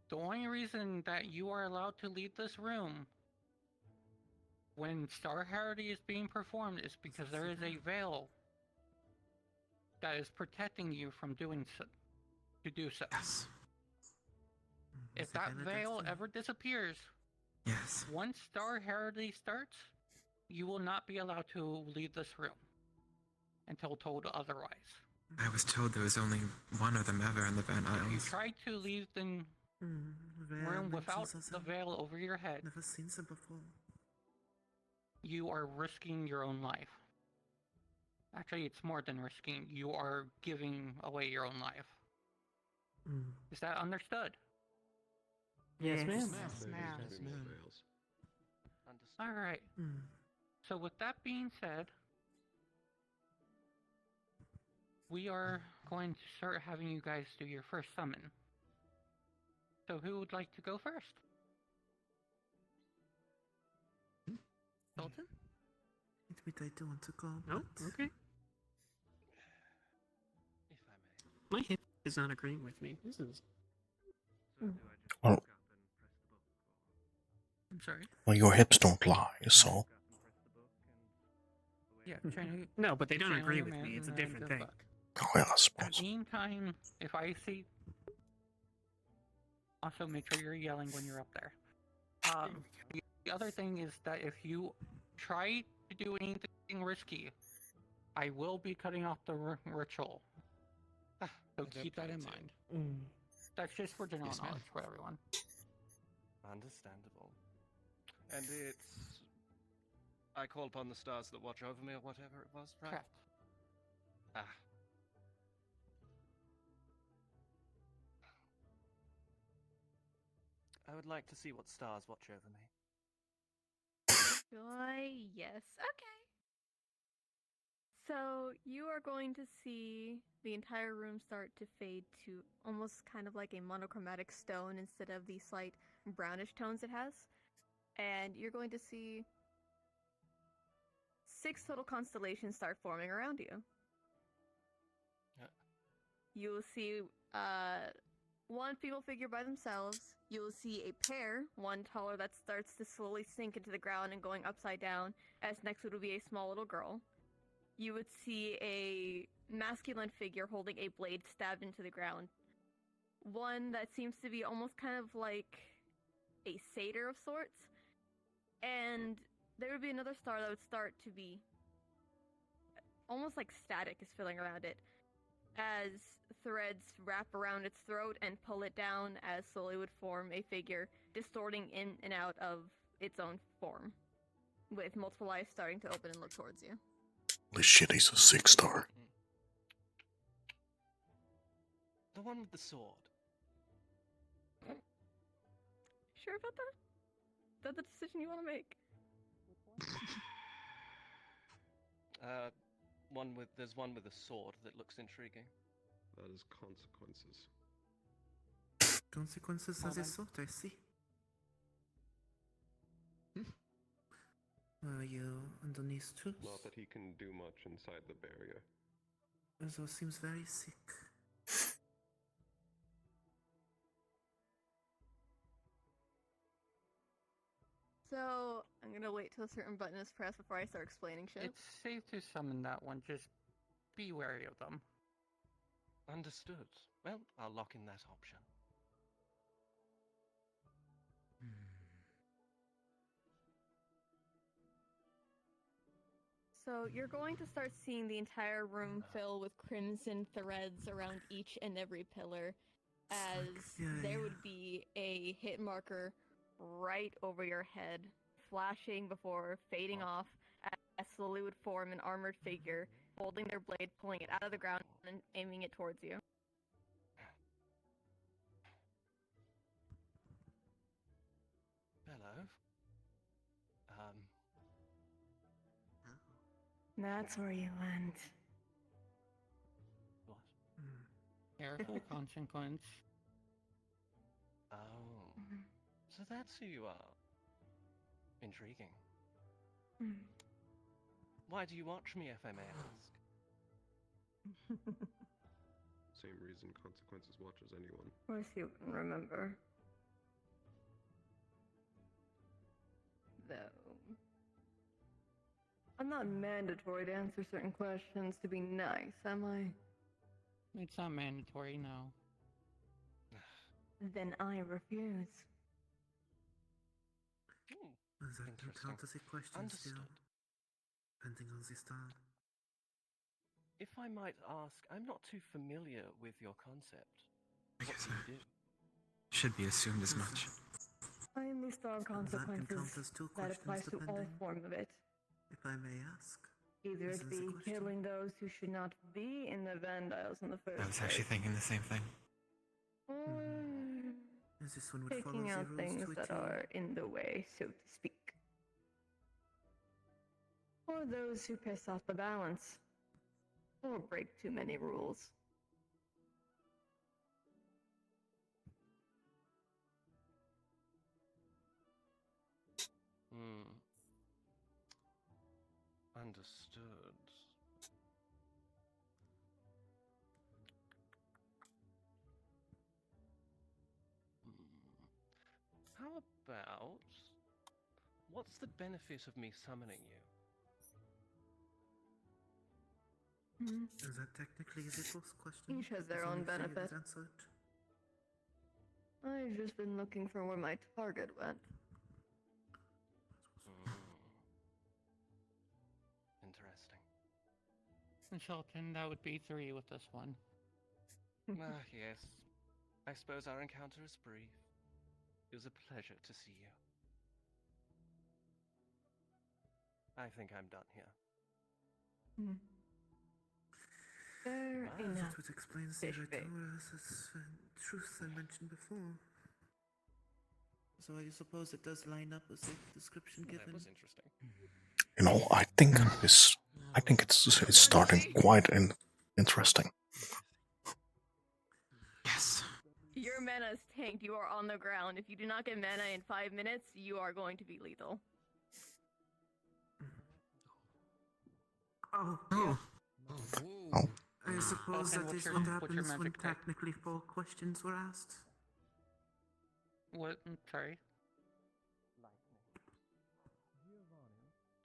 The only reason that you are allowed to leave this room when Star Heritage is being performed is because there is a veil that is protecting you from doing so. To do so.
Yes.
If that veil ever disappears,
Yes.
once Star Heritage starts, you will not be allowed to leave this room until told otherwise.
I was told there was only one of them ever in the Van
If you
Isles.
try to leave the room without the veil over your head,
Never seen them before.
you are risking your own life. Actually, it's more than risking. You are giving away your own life. Is that understood?
Yes, ma'am.
Alright. So with that being said, we are going to start having you guys do your first summon. So who would like to go first? Dalton?
Admit I don't want to go.
Oh,
but-
okay. My hip is not agreeing with me. This is.
Well,
I'm sorry?
well, your hips don't lie, so.
Yeah, trying to...
No, but they don't
channel
agree
your
with
man
me. It's a
and
different
go
thing.
fuck.
Oh, yeah, I
In the
suppose.
meantime, if I see... Also, make sure you're yelling when you're up there. The other thing is that if you try to do anything risky, I will be cutting off the ritual. So keep that in mind. That's just for general
Yes, ma'am.
knowledge for everyone.
Understandable. And it's... I call upon the stars that watch over me, or whatever it was, right?
Correct.
Ah. I would like to see what stars watch over me.
Joy, yes. Okay. So you are going to see the entire room start to fade to almost kind of like a monochromatic stone instead of the slight brownish tones it has. And you're going to see 6 total constellations start forming around you. You will see one female figure by themselves. You will see a pair, one taller that starts to slowly sink into the ground and going upside down, as next would be a small little girl. You would see a masculine figure holding a blade stabbed into the ground. One that seems to be almost kind of like a satyr of sorts. And there would be another star that would start to be almost like static is filling around it, as threads wrap around its throat and pull it down, as slowly would form a figure distorting in and out of its own form, with multiple eyes starting to open and look towards you.
Holy shit, he's a 6-star.
The one with the sword.
Sure about that? Is that the decision you want to make?
There's one with a sword that looks intriguing.
That is consequences.
Consequences as a sort, I see. Are you underneath too?
Not that he can do much inside the barrier.
Enzo seems very sick.
So, I'm gonna wait till a certain button is pressed before I start explaining shit.
It's safe to summon that one, just be wary of them.
Understood. Well, I'll lock in that option.
So you're going to start seeing the entire room fill with crimson threads around each and every pillar, as there would be a hit marker right over your head, flashing before fading off, as slowly would form an armored figure, holding their blade, pulling it out of the ground, and aiming it towards you.
Hello.
That's where you went.
What?
Careful, consequence.
So that's who you are. Intriguing. Why do you watch me, if I may ask?
Same reason Consequences watches anyone.
Of course you can remember. Though, I'm not mandatory to answer certain questions to be nice, am I?
It's not mandatory, no.
Then I refuse.
That can count as a question still, depending on the style.
If I might ask, I'm not too familiar with your concept.
I
What
guess
do you do?
should be assumed as much.
I am the star of consequences.
count as two
That
questions,
applies to all
depending.
form of it.
If I may ask.
Either
This
it
is
be
a question.
killing those who should not be in the Vandiles in the first
I was actually
place,
thinking the same thing.
or
This one would follow
taking
the
out
rules
things
to a
that
T.
are in the way, so to speak. Or those who piss off the balance, or break too many rules.
Understood. How about... What's the benefit of me summoning you?
Is that technically the first question?
Each has their
As long
own
as they
benefit.
get answered.
I've just been looking for where my target went.
Interesting.
And Shelton, that would be 3 with this one.
Yes. I suppose our encounter is brief. It was a pleasure to see you. I think I'm done here.
Fair enough.
That would explain the
Fish bait.
truth I mentioned before. So I suppose it does line up with the description given.
That was interesting.
You know, I think it's starting quite interesting.
Yes.
Your mana is tanked. You are on the ground. If you do not get mana in 5 minutes, you are going to be lethal.
Oh.
Oh.
I suppose
Shelton,
that is
what's
what
your
happens when
magic type?
technically 4 questions were asked.
What? Sorry?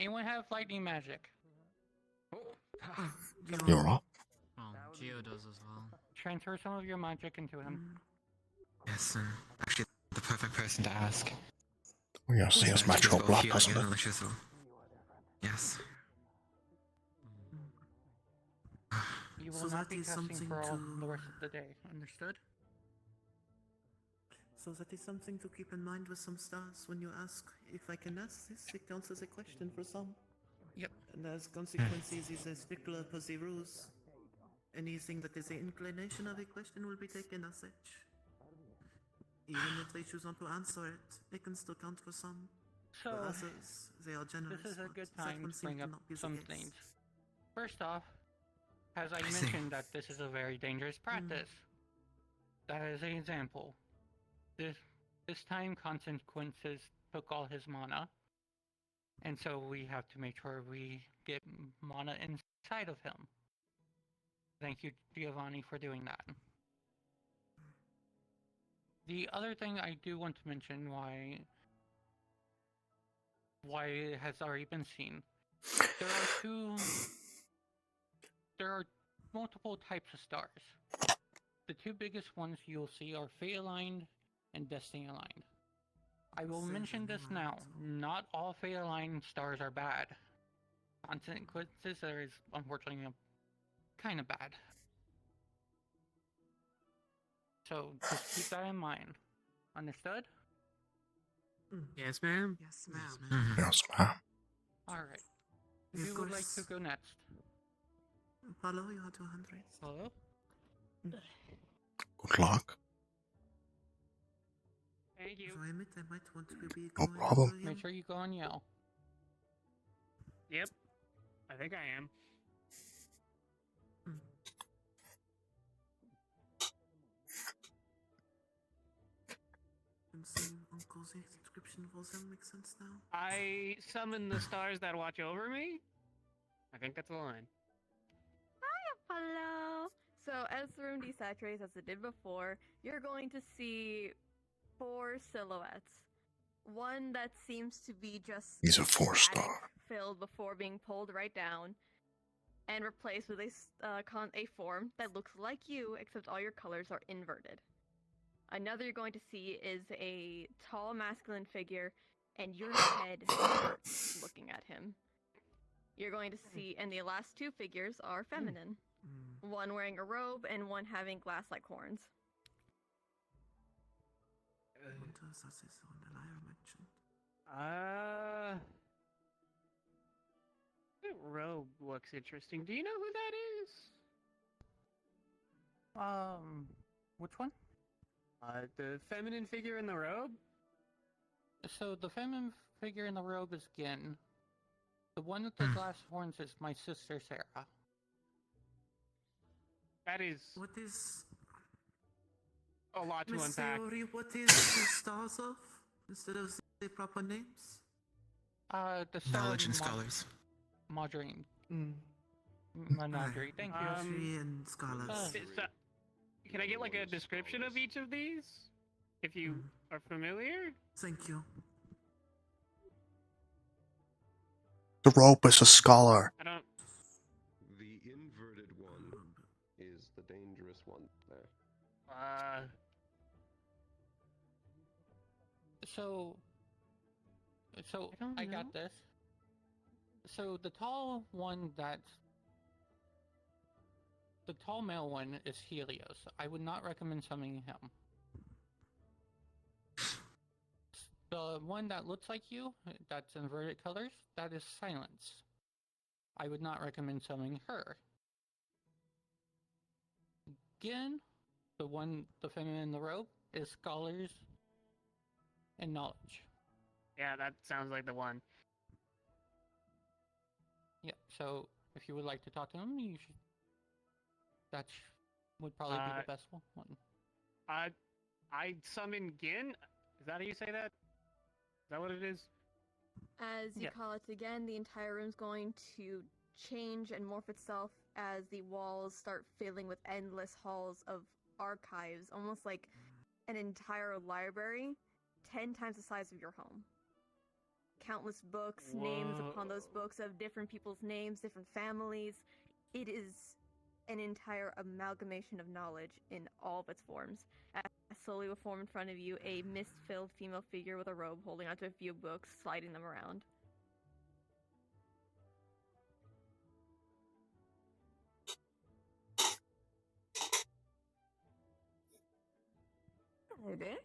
Anyone have lightning magic?
You're up.
Oh, Geo does as well.
Transfer some of your magic into him.
Yes, and actually the perfect person to ask.
Oh, yes, he has natural
Chisel,
blood,
healing
doesn't
and
it?
another chisel. Yes.
You will
So
not
that
be
is
testing
something
for all
to-
the rest of the day. Understood?
So that is something to keep in mind with some stars when you ask if I can ask this. It counts as a question for some.
Yep.
And as consequences is a stickler per the rules. Anything that is the inclination of a question will be taken as such. Even if they choose not to answer it, it can still count for some.
So,
for others, they are generous.
this is a
but
good
that
time
one
to
seems
bring up
not be the
some
case.
things. First off, as I
see.
mentioned that this is a very dangerous practice. That is an example. This time Consequences took all his mana. And so we have to make sure we get mana inside of him. Thank you, Giovanni, for doing that. The other thing I do want to mention why it has already been seen. There are multiple types of stars. The 2 biggest ones you'll see are Fate Aligned and Destiny Aligned. I will mention this now. Not all Fate Aligned stars are bad. Consequences is unfortunately kind of bad. So just keep that in mind. Understood?
Yes, ma'am.
Yes, ma'am.
Yes, ma'am.
Alright.
Of
Who would like
course.
to go next?
Paulo, you are 200.
Hello?
Good luck.
Thank you.
So I admit I might want to be
No
going
problem.
after him.
Make sure you go and yell.
Yep. I think I am.
And seeing Uncle the description of all them makes sense now.
I summon the stars that watch over me. I think that's the line.
Hello. So as the room desaturates, as it did before, you're going to see 4 silhouettes. One that seems to be just
He's a 4-star.
static filled before being pulled right down, and replaced with a form that looks like you, except all your colors are inverted. Another you're going to see is a tall masculine figure, and your head hurts looking at him. You're going to see, and the last 2 figures are feminine. One wearing a robe and one having glass-like horns.
What does that say on the liar mentioned?
The robe looks interesting. Do you know who that is?
Which one?
The feminine figure in the robe?
So the feminine figure in the robe is Gin. The one with the glass horns is my sister Sarah.
That is
What is...
a lot to
Miss
unpack.
Sayori, what is the stars of? Instead of the proper names?
The star
Knowledge and scholars.
Margarine.
Mm.
Marjorie, thank you.
Marjorie and scholars.
Can I get like a description of each of these? If you are familiar?
Thank you.
The rope is a scholar.
I don't...
The inverted one is the dangerous one there.
So I got this. So the tall male one is Helios. I would not recommend summoning him. The one that looks like you, that's inverted colors, that is Silence. I would not recommend summoning her. Again, the feminine in the robe, is Scholars and Knowledge.
Yeah, that sounds like the one.
Yeah, so if you would like to talk to him, you should. That would probably be the best one.
I summon Gin? Is that how you say that? Is that what it is?
As you call it again, the entire room's going to change and morph itself as the walls start filling with endless halls of archives, almost like an entire library, 10 times the size of your home. Countless books, names upon those books of different people's names, different families. It is an entire amalgamation of knowledge in all of its forms. As slowly will form in front of you a mist-filled female figure with a robe holding onto a few books, sliding them around. Hello there.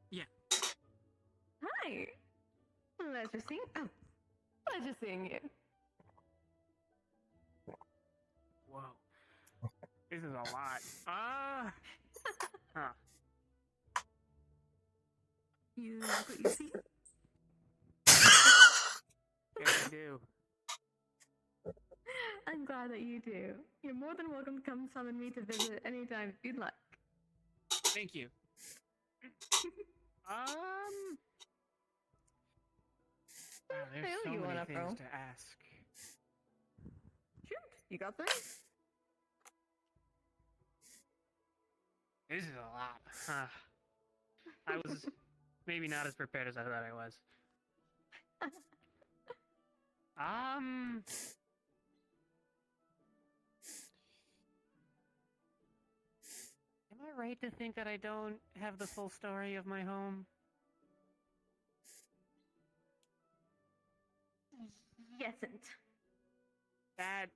Yeah.
Hi. Pleasure seeing you.
Whoa. This is a lot. Huh.
You like what you see?
Yes, I do.
I'm glad that you do. You're more than welcome to come summon me to visit anytime if you'd like.
Thank you. Wow, there's so
you
many
wanna
things
throw?
to ask.
Shoot, you got them?
This is a lot. I was maybe not as prepared as I thought I was. Am I right to think that I don't have the full story of my home?
Yesn't.
That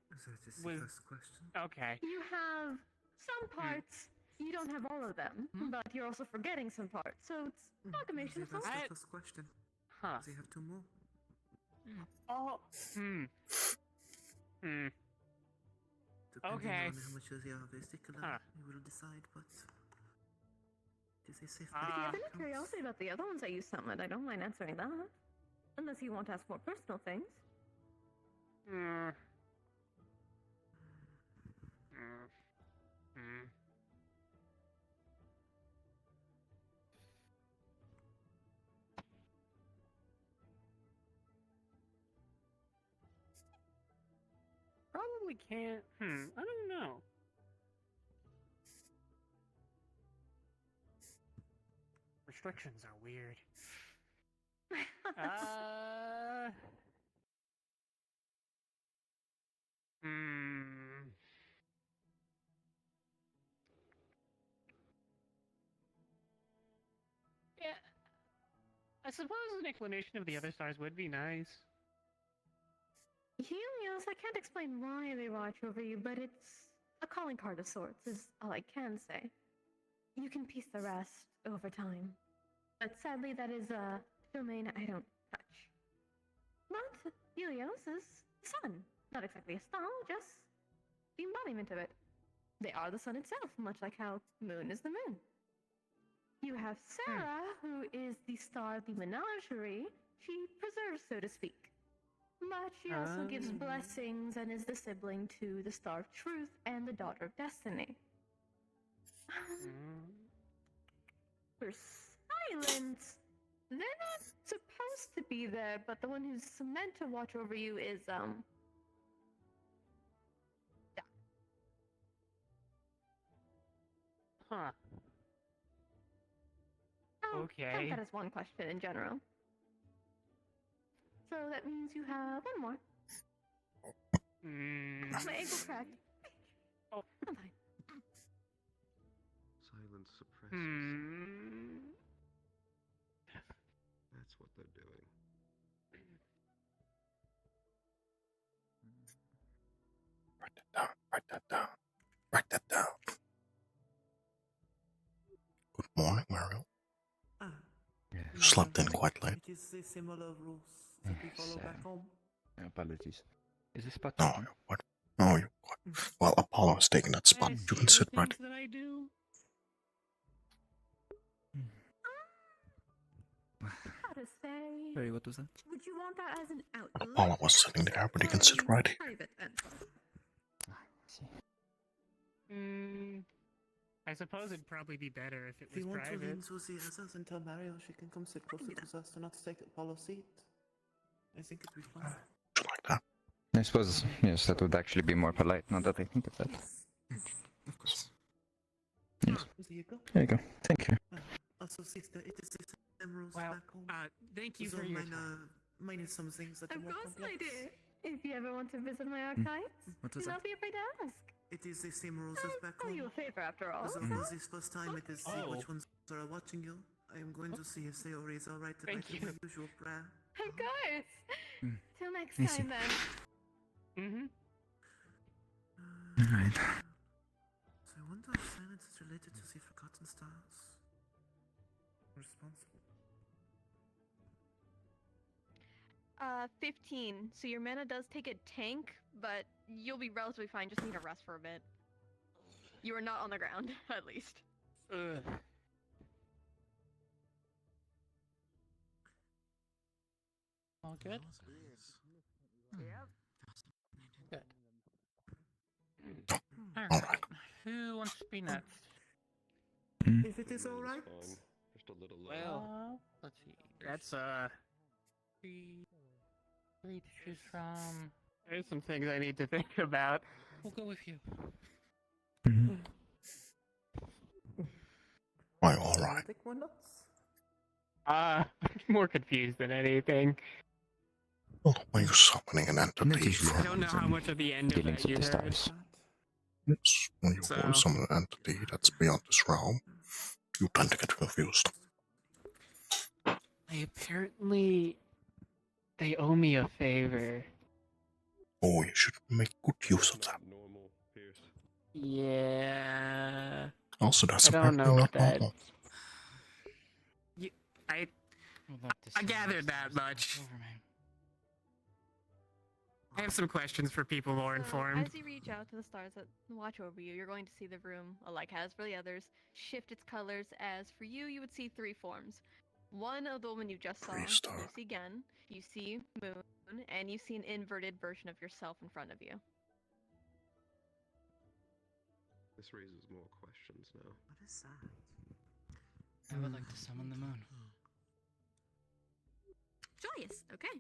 Is the
was
first question?
okay.
You have some parts. You don't have all of them, but you're also forgetting some parts. So it's amalgamation of
That's
some.
the first question.
Huh.
They have 2 more.
Oh.
Depending
Okay.
on how much they are vesicular, we will decide, but... It is a safe
If you have any
bet.
curiosity about the other ones that you summoned, I don't mind answering that. Unless you want to ask more personal things.
probably can't. I don't know. Restrictions are weird. Yeah, I suppose an explanation of the other stars would be nice.
Helios, I can't explain why they watch over you, but it's a calling card of sorts, is all I can say. You can piece the rest over time. But sadly, that is a domain I don't touch. But Helios is the sun. Not exactly a star, just the embodiment of it. They are the sun itself, much like how moon is the moon. You have Sarah, who is the star of the menagerie. She preserves, so to speak. But she also gives blessings and is the sibling to the Star of Truth and the Daughter of Destiny. For silence, they're not supposed to be there, but the one who's meant to watch over you is,
Huh. Okay.
Count that as one question in general. So that means you have one more. My ankle cracked.
Oh.
I'm fine.
Silence suppresses. That's what they're doing.
Write that down. Write that down. Write that down. Good morning, Mario. You slept in quite late.
It is the similar rules that we follow back home.
Apologies.
Is this spot
No,
taken?
you what? No, you what? Well, Apollo has taken that spot. You can sit right.
That I do.
How to say?
Sorry, what was that?
Would you want that as an outlet?
Apollo was sitting there, but he can sit right here.
Private entrance.
I suppose it'd probably be better if it
If
was
you want to
private.
lean Susie others and tell Mario she can come sit closer to us to not take Apollo's seat. I think it'd be fun.
I suppose, yes, that would actually be more polite now that I think of that.
Of course.
Yes.
There you go.
There you go. Thank you.
Also, sister, it is the same rules
Well,
back home.
thank you
So
for your
minus some things that are
Of
more
course I
complex.
do. If you ever want to visit my archives,
What was
do
that?
not be afraid to ask.
It is the same rules as back
Oh,
home.
you a favor after all.
As
so?
long as this first time it is see which ones are watching you, I am going to see if Sayori is alright to
Thank
write
you.
my usual prayer.
Of course. Till next
I see.
time then.
Alright.
So I wonder if silence is related to the Forgotten Stars. Responsible.
15. So your mana does take a tank, but you'll be relatively fine. Just need to rest for a bit. You are not on the ground, at least.
All good? Good. Alright. Who wants to be next?
If it is alright.
Just a little low.
Well, let's see. That's three to choose from. There's some things I need to think about. We'll go with you.
Why, alright.
Take more notes.
I'm more confused than anything.
Well, why are you summoning an entity
I
from...
don't know how much of the end of
Dealings
that you
with the
heard.
stars.
Yes, when you
So-
summon an entity that's beyond this realm, you tend to get confused.
They owe me a favor.
Oh, you should make good use of that.
Normal, Pierce.
Yeah.
Also, that's
I don't
apparently
know
not
what that.
normal.
I gathered that much. I have some questions for people more informed.
As you reach out to the stars that watch over you, you're going to see the room, like as for the others, shift its colors. As for you, you would see three forms. One of the woman you just saw,
Three-star.
you see Gen, you see Moon, and you see an inverted version of yourself in front of you.
This raises more questions now.
What is that?
I would like to summon the moon.
Joyous. Okay.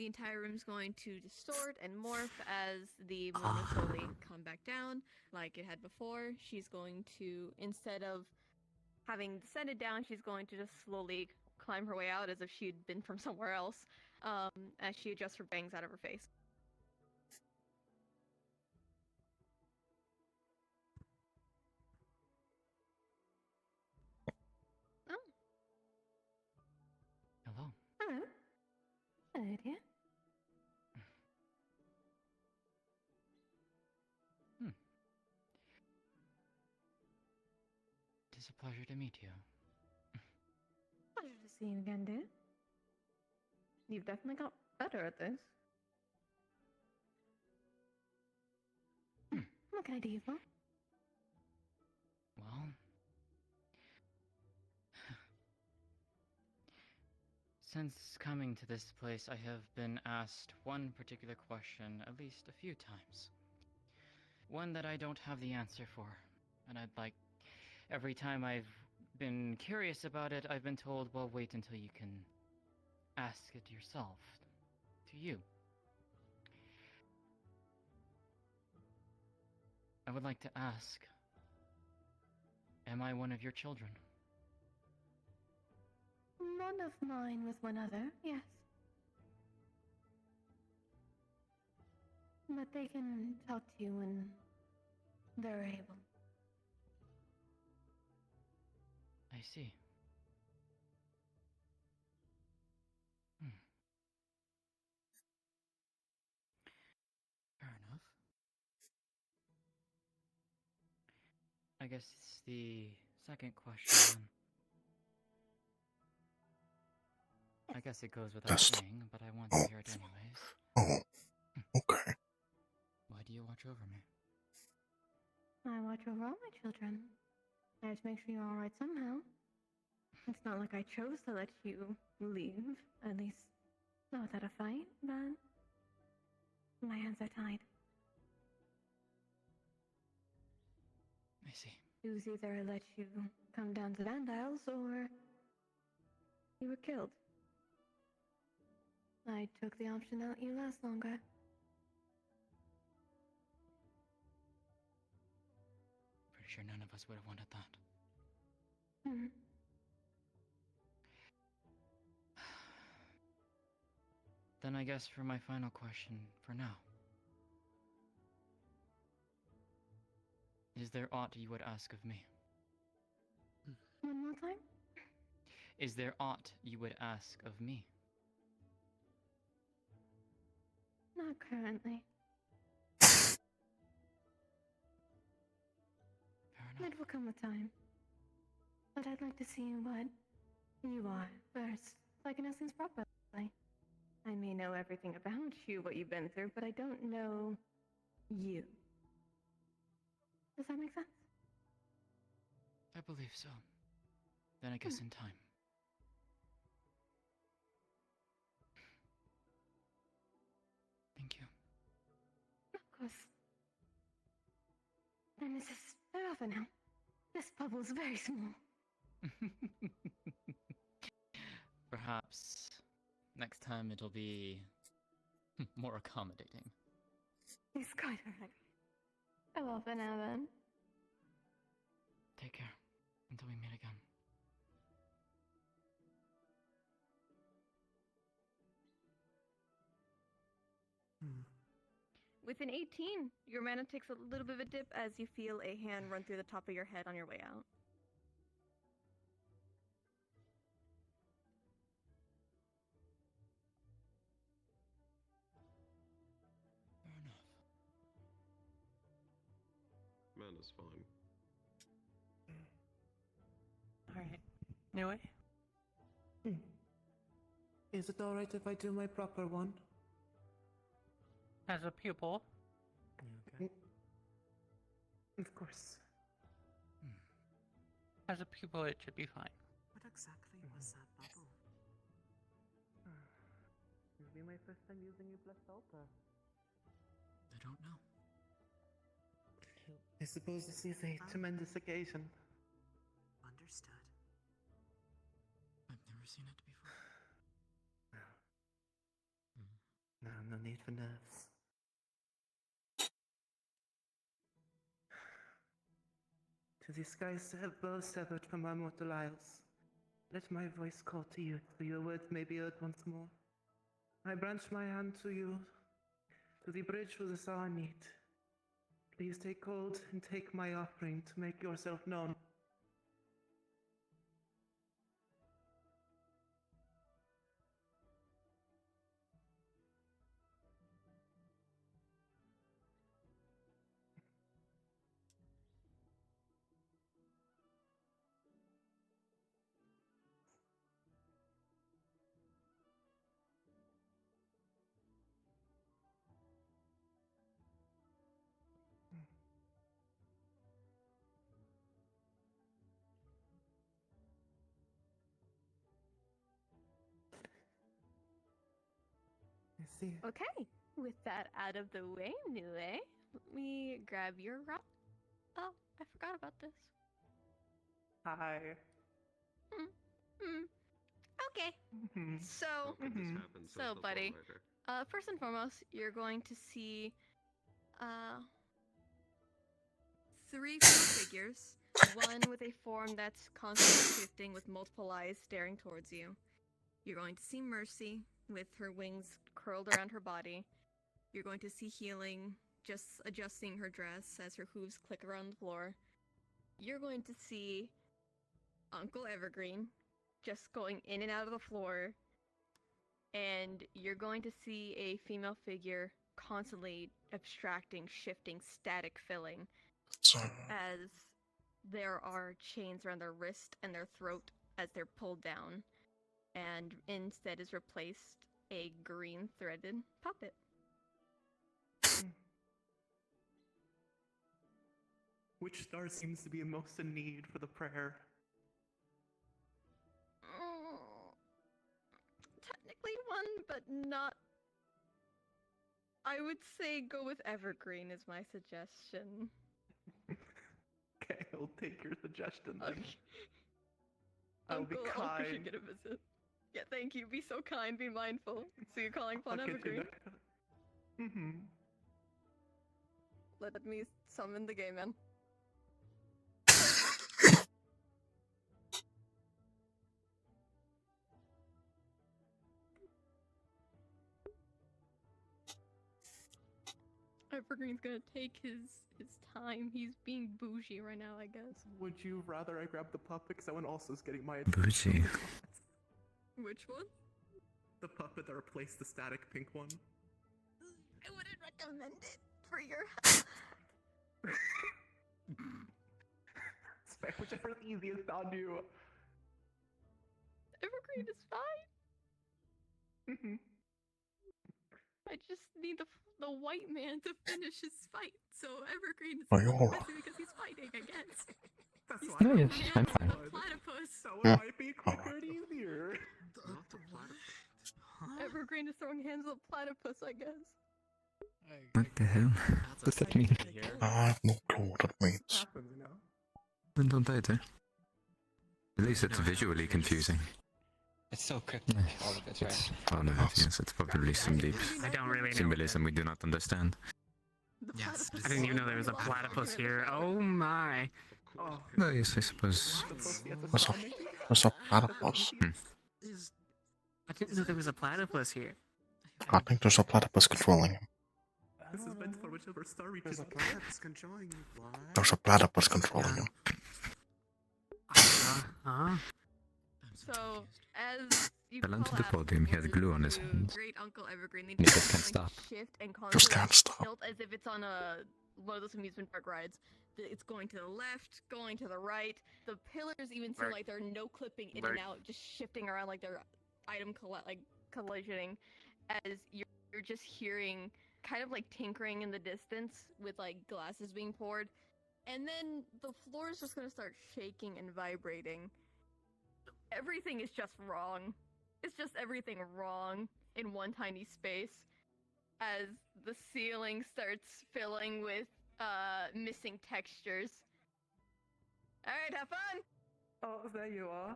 The entire room is going to distort and morph as the moon will slowly come back down like it had before. She's going to, instead of having descended down, she's going to just slowly climb her way out as if she'd been from somewhere else, as she adjusts her bangs out of her face. Oh.
Hello.
Hello. Hello, dear.
It is a pleasure to meet you.
Pleasure to see you again, dear. You've definitely got better at this. What can I do you for?
Well, since coming to this place, I have been asked one particular question at least a few times. One that I don't have the answer for, and I'd like, every time I've been curious about it, I've been told, well, wait until you can ask it yourself, to you. I would like to ask, am I one of your children?
One of mine with one other, yes. But they can talk to you when they're able.
I see. Fair enough. I guess the second question then. I guess it goes without saying, but I want to hear it anyways.
Okay.
Why do you watch over me?
I watch over all my children. I have to make sure you're alright somehow. It's not like I chose to let you leave, at least not without a fight, but my hands are tied.
I see.
It was either let you come down to Vandiles or you were killed. I took the option that let you last longer.
Pretty sure none of us would have wanted that. Then I guess for my final question for now. Is there aught you would ask of me?
One more time?
Is there aught you would ask of me?
Not currently. It will come with time. But I'd like to see what you are first, so I can ask things properly. I may know everything about you, what you've been through, but I don't know you. Does that make sense?
I believe so. Then I guess in time. Thank you.
Of course. Then this is over now. This bubble's very small.
Perhaps next time it'll be more accommodating.
It's quite alright. I will for now then.
Take care until we meet again.
With an 18, your mana takes a little bit of a dip as you feel a hand run through the top of your head on your way out.
Fair enough.
Amanda's fine.
Alright. Anyway.
Is it alright if I do my proper one?
As a pupil.
Okay. Of course.
As a pupil, it should be fine.
What exactly was that bubble?
It'll be my first time using your blessed altar.
I don't know.
I suppose this is a tremendous occasion.
Understood.
I've never seen it before.
no need for nerves. To the skies have bow severed from our mortal isles, let my voice call to you, so your words may be heard once more. I branch my hand to you, to the bridge where the saw meet. Please take hold and take my offering to make yourself known. I see.
Okay, with that out of the way, Lugh, let me grab your rock. Oh, I forgot about this.
Hi.
Okay. So, buddy, first and foremost, you're going to see three figures. One with a form that's constantly shifting with multiple eyes staring towards you. You're going to see Mercy with her wings curled around her body. You're going to see Healing just adjusting her dress as her hooves click around the floor. You're going to see Uncle Evergreen just going in and out of the floor. And you're going to see a female figure constantly abstracting, shifting, static filling as there are chains around their wrist and their throat as they're pulled down. And instead is replaced a green threaded puppet.
Which star seems to be most in need for the prayer?
Technically one, but not. I would say go with Evergreen is my suggestion.
Okay, I'll take your suggestion then.
Okay.
I'll be
Uncle
kind.
should get a visit. Yeah, thank you. Be so kind, be mindful. So you're calling upon
I'll get you
Evergreen?
Mm-hmm.
Let me summon the gay man. Evergreen's gonna take his time. He's being bougie right now, I guess.
Would you rather I grab the puppet? Because that one also is getting my
Bougie.
Which one?
The puppet that replaced the static pink one.
I wouldn't recommend it for your health.
Whichever's easiest on you.
Evergreen is fine.
Mm-hmm.
I just need the white man to finish his fight. So Evergreen is busy because he's fighting, I guess.
That's why
No, yes, I'm fine.
Platypus.
That one might be quicker and easier.
Not the platypus.
Evergreen is throwing hands at platypus, I guess.
What the hell? What's that mean?
I have no clue what it means.
Happens, you know?
Then don't I do? At least it's visually confusing.
It's so cryptic, all of it, right?
All of it, yes, it's probably some deep
I don't really know.
symbolism we do not understand.
Yes.
I didn't even know there was a platypus here. Oh my.
Oh.
No, yes, I suppose.
What's up, platypus?
I didn't know there was a platypus here.
I think there's a platypus controlling him.
This is meant for whichever star reaches.
There's a platypus controlling you, Lugh.
There's a platypus controlling him.
Huh?
So, as you
Fell onto
call
the
out
podium, he had glue on his
to
hands.
Great Uncle Evergreen, they
And he just can't
like,
stop.
shift and
Just
constantly
can't stop.
tilt as if it's on one of those amusement park rides. It's going to the left, going to the right. The pillars even seem like they're no clipping in and out, just shifting around like they're item collisioning. As you're just hearing kind of like tinkering in the distance with like glasses being poured. And then the floor is just going to start shaking and vibrating. Everything is just wrong. It's just everything wrong in one tiny space. As the ceiling starts filling with missing textures. Alright, have fun!
Oh, there you are.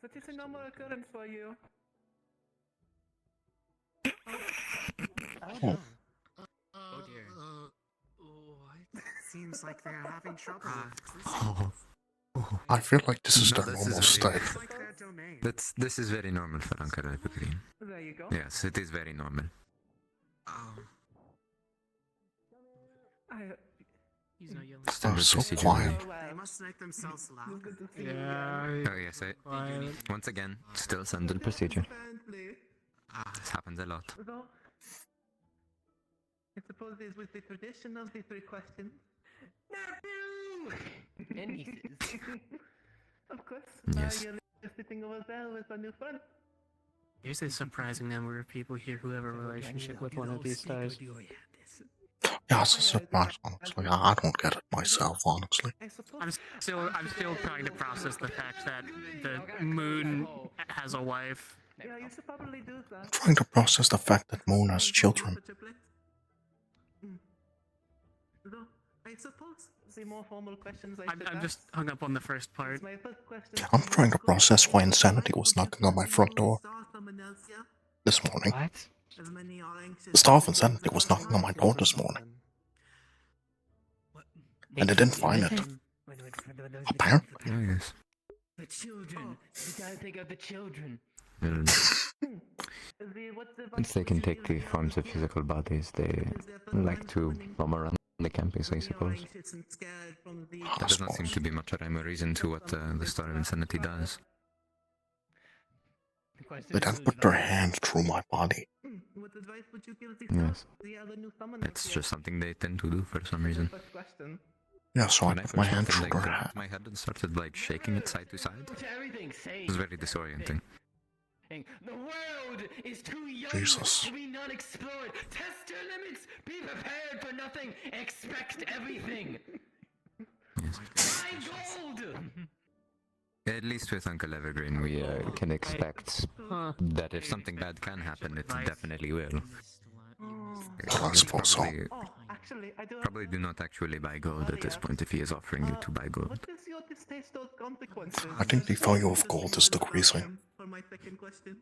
Such is a normal occurrence for you.
Oh.
Oh dear.
What? Seems like they're having trouble.
Oh. I feel like this is
No,
their
this
normal
is very-
state.
It's like their domain.
This is very normal for Ankara Green.
There you go.
Yes, it is very normal.
He's not yelling.
They're
Standard
so
procedure,
quiet.
really.
They must make themselves loud.
Yeah.
Oh yes, once again, still standard procedure. This happens a lot.
Though, I suppose it was the tradition of the 3 questions.
And nieces.
Of course.
Yes.
You're sitting over there with a new friend.
There's a surprising number of people here who have a relationship with one of these stars.
Yeah, it's a surprise, honestly. I don't get it myself, honestly.
I'm still trying to process the fact that the moon has a wife.
Yeah, you should probably do that.
I'm trying to process the fact that Moon has children.
Though, I suppose the more formal questions
I'm just hung up on the first part.
My first question.
I'm trying to process why Insanity was knocking on my front door this morning.
What?
The Star of Insanity was knocking on my door this morning. And they didn't find it. Apparently.
Oh yes.
The children. You gotta think of the children.
Since they can take the forms of physical bodies, they like to roam around the campus, I suppose. There does not seem to be much rhyme or reason to what the Star of Insanity does.
They then put their hand through my body.
What advice would you give
Yes.
the other new summoner?
It's just something they tend to do for some reason.
First question.
Yeah, so I
When I
put my
first
hand
looked
through
at
their
it, I
hand.
grabbed my head and started like shaking it side to side. It was very disorienting.
The world is too young
Jesus.
to be non-explored. Test your limits. Be prepared for nothing. Expect everything. Find gold.
At least with Uncle Evergreen, we can expect that if something bad can happen, it definitely will.
I suppose so.
Actually, I do.
Probably do not actually buy gold at this point if he is offering you to buy gold.
What is your distaste of consequences?
I think the value of gold is decreasing.
For my second question.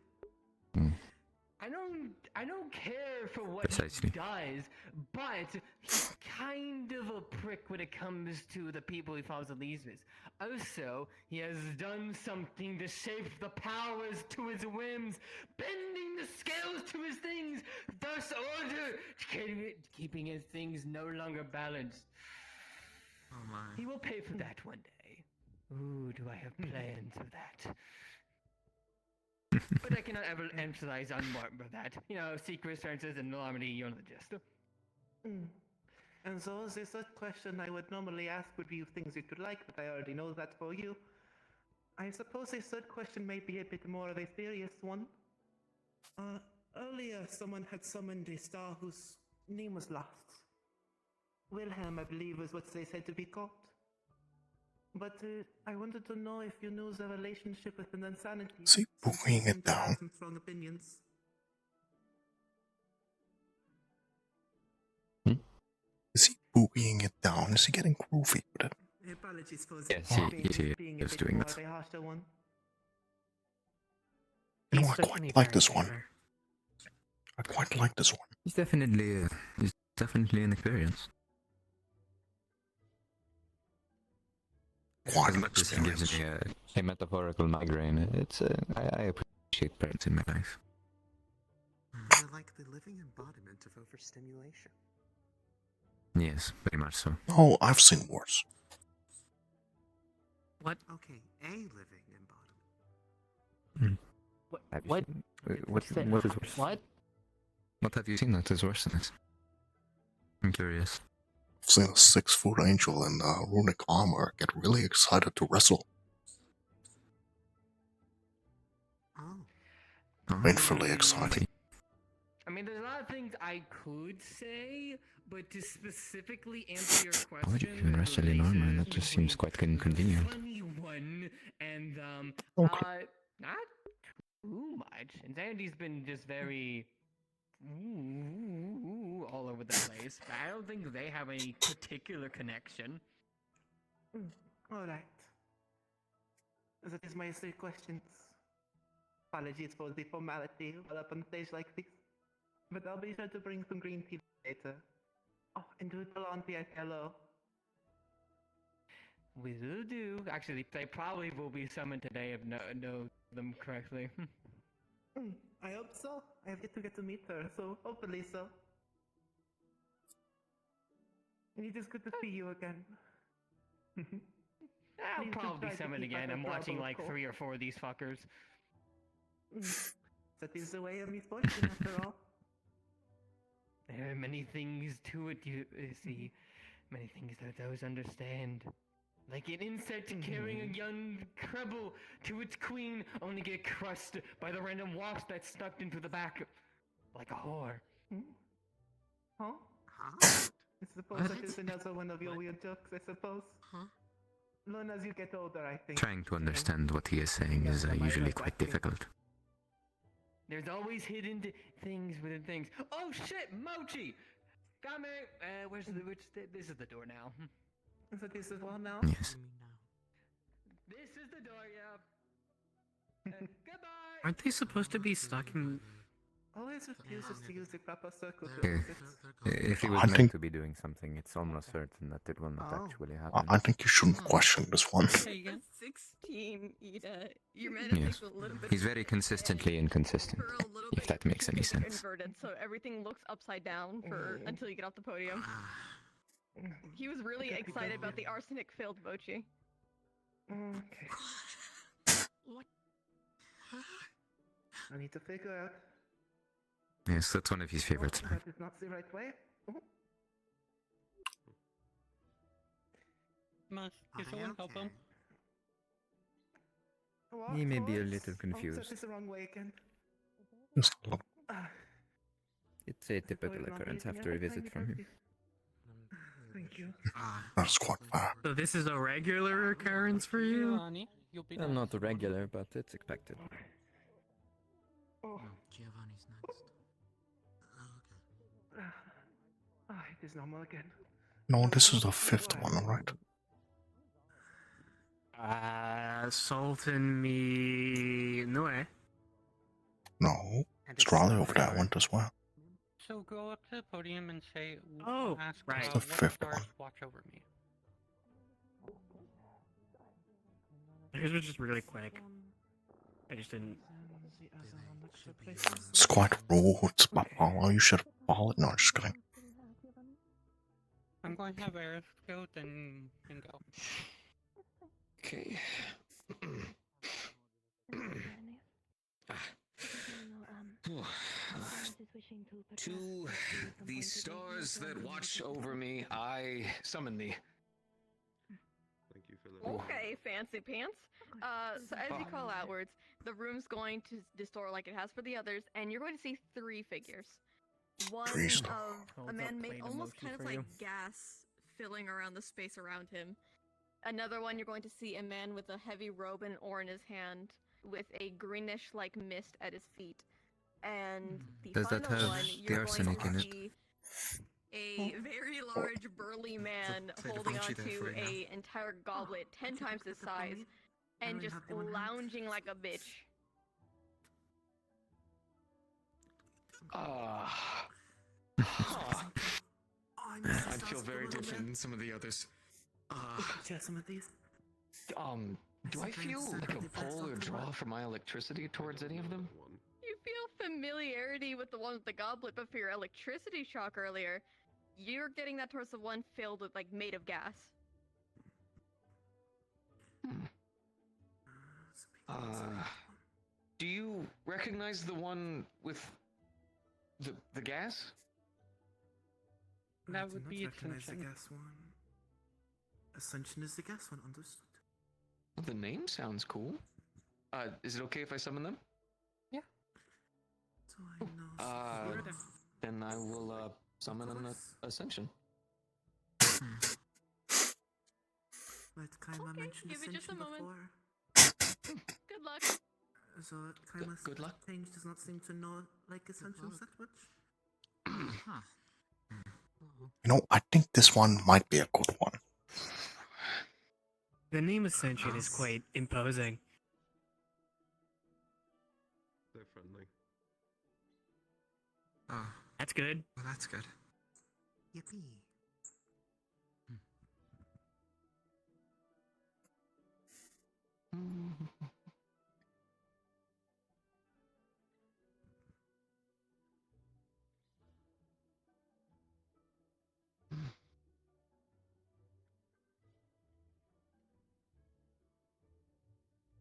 I don't care for what
Precisely.
he does, but he's kind of a prick when it comes to the people he follows allegiance. Also, he has done something to shape the powers to his whims, bending the scales to his things, thus order, keeping his things no longer balanced.
Oh my.
He will pay for that one day. Ooh, do I have plans for that? But I cannot ever emphasize on more about that. You know, secret assurances and alarmity, you know the gist.
And so the third question I would normally ask would be things you could like, but I already know that for you. I suppose the third question may be a bit more of a serious one. Earlier someone had summoned a star whose name was lost. Wilhelm, I believe, was what they said to be called. But I wanted to know if you knew the relationship with an insanity.
Is he booing it down?
Some strong opinions.
Is he boogieing it down? Is he getting groovy with it?
Apologies for
Yes, he is doing that.
You know, I quite like this one. I quite like this one.
He's definitely an experience.
Quite
As
an
much as he gives me a metaphorical migraine, it's I appreciate parents in my life.
They're like the living embodiment of overstimulation.
Yes, very much so.
Oh, I've seen worse.
What?
Okay, a living embodiment.
What is worse?
What?
What have you seen that is worse than this? I'm curious.
I've seen a 6-foot angel in runic armor get really excited to wrestle. Painfully excited.
I mean, there's a lot of things I could say, but to specifically answer your
Why would you
question,
even wrestle in armor? That just seems quite inconvenient.
funny one, and
Okay.
not too much. Insanity's been just very all over the place. But I don't think they have any particular connection.
Alright. That is my 3 questions. Apologies for the formality while up on stage like this. But I'll be sure to bring some green tea later. Oh, and do tell Auntie I say hello.
Will do. Actually, they probably will be summoned today if know them correctly.
I hope so. I have yet to get to meet her, so hopefully so. And it is good to see you again.
I'll
Please
probably
try
be
to
summoned
keep
again.
up
I'm
the
watching
trouble,
like
of course.
3 or 4 of these fuckers.
That is the way of misfortune, after all.
There are many things to it, you see. Many things that those understand. Like an insect carrying a young cribble to its queen, only get crushed by the random wasp that snuck into the back. Like a whore.
Huh? I suppose that is another one of your weird jokes, I suppose. Learn as you get older, I think.
Trying to understand what he is saying is usually quite difficult.
There's always hidden things within things. Oh shit, Mochi! Come here! This is the door now.
So this is one now?
Yes.
This is the door, yeah. Goodbye!
Aren't they supposed to be stuck in...
Always refuses to use the proper circle to
If,
visit.
if he was
I
meant
think-
to be doing something, it's almost certain that it will not actually
I
happen.
I think you shouldn't question this one.
16, Ida. Your mana
Yes.
takes a little bit.
He's very consistently inconsistent, if that makes any
You're
sense.
inverted, so everything looks upside down for until you get off the podium. He was really excited about the arsenic-filled mochi.
Okay.
What?
I need to figure out.
Yes, that's one of his favorites.
That is not the right way.
Must someone help him?
He may be a little
Oh, that
confused.
is the wrong way again.
Just a little.
It's a typical occurrence after a visit from him.
Thank you.
That's quite fair.
So this is a regular occurrence for you?
You'll be
Well, not a regular, but it's expected.
Oh.
Giovanni's next.
It is normal again.
No, this is the 5th one, right?
Sultan me... Nue.
No. It's Raleigh over that one as well.
So go up to the podium and say,
Oh,
ask,
right.
It's the
what
5th
stars
one.
watch over me.
His was just really quick. I just didn't...
It's quite rude, but oh, you should follow it. No, just kidding.
I'm going to have Aerith go, then go.
Okay. To the stars that watch over me, I summon thee.
Thank you for the.
Okay, fancy pants. So as you call outwards, the room's going to distort like it has for the others, and you're going to see 3 figures. One
Priest.
of
Hold
a
up,
man made
plate
almost
emoji
kind of
for
like
you.
gas filling around the space around him. Another one, you're going to see a man with a heavy robe and ore in his hand, with a greenish like mist at his feet. And the
Does that
final
have
one,
the
you're going
arsenic
to
in it?
see a very large burly man
plate of
holding
mochi there
onto
for you now.
a entire goblet 10 times his size and just lounging like a bitch.
I feel very different than some of the others.
Share some of these.
Do I feel like a pull or draw from my electricity towards any of them?
You feel familiarity with the one with the goblet, but for your electricity shock earlier, you're getting that towards the one filled with, like, made of gas.
Do you recognize the one with the gas?
That would be
recognize the
Ascension.
gas one. Ascension is the gas one, understood.
Well, the name sounds cool. Is it okay if I summon them?
So I know.
Then I will summon an Ascension.
Like Kaima mentioned
give it just a
Ascension
moment.
before.
Good luck.
So Kaima's
Good luck.
change does not seem to know like Ascensions that much.
You know, I think this one might be a good one.
The name Ascension is quite imposing.
Oh,
That's good.
well, that's good.
Yippee.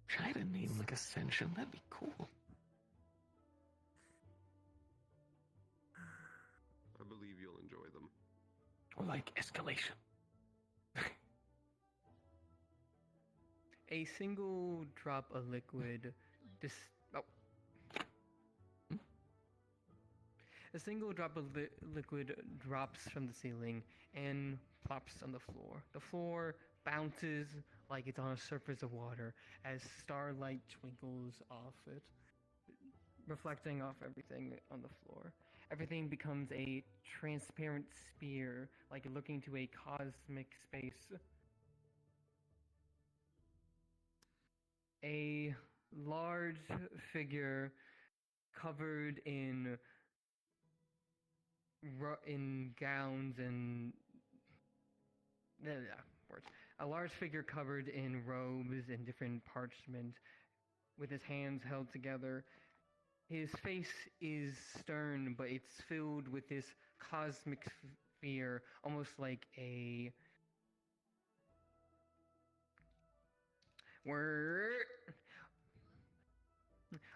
Should I have a name like Ascension? That'd be cool.
I believe you'll enjoy them.
Or like Escalation.
A single drop of liquid A single drop of liquid drops from the ceiling and plops on the floor. The floor bounces like it's on a surface of water as starlight twinkles off it, reflecting off everything on the floor. Everything becomes a transparent sphere, like looking to a cosmic space. A large figure covered in gowns and words. A large figure covered in robes and different parchment, with his hands held together. His face is stern, but it's filled with this cosmic fear, almost like a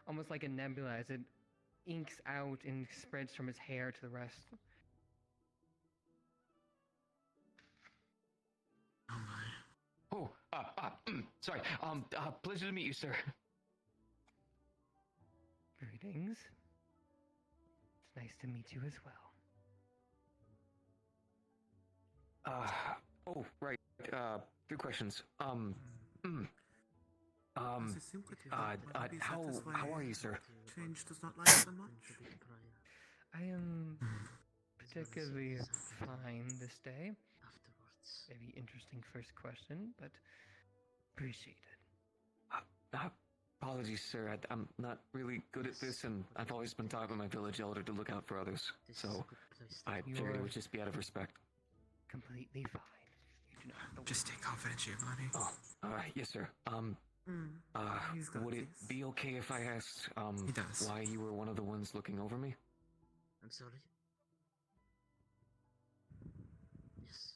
almost like a nebula as it inks out and spreads from his hair to the rest.
Oh my.
Oh, sorry. Pleasure to meet you, sir.
Greetings. It's nice to meet you as well.
Oh, right. 3 questions. How are you, sir?
Change does not like so much.
I am particularly fine this day. Very interesting first question, but appreciate it.
Apologies, sir. I'm not really good at this, and I've always been taught by my village elder to look out for others. So I figured it would just be out of respect.
Completely fine. You do not have to
Just stay confident, Giovanni.
Oh, yes, sir. Would it be okay if I asked
He does.
why you were one of the ones looking over me?
I'm sorry. Yes.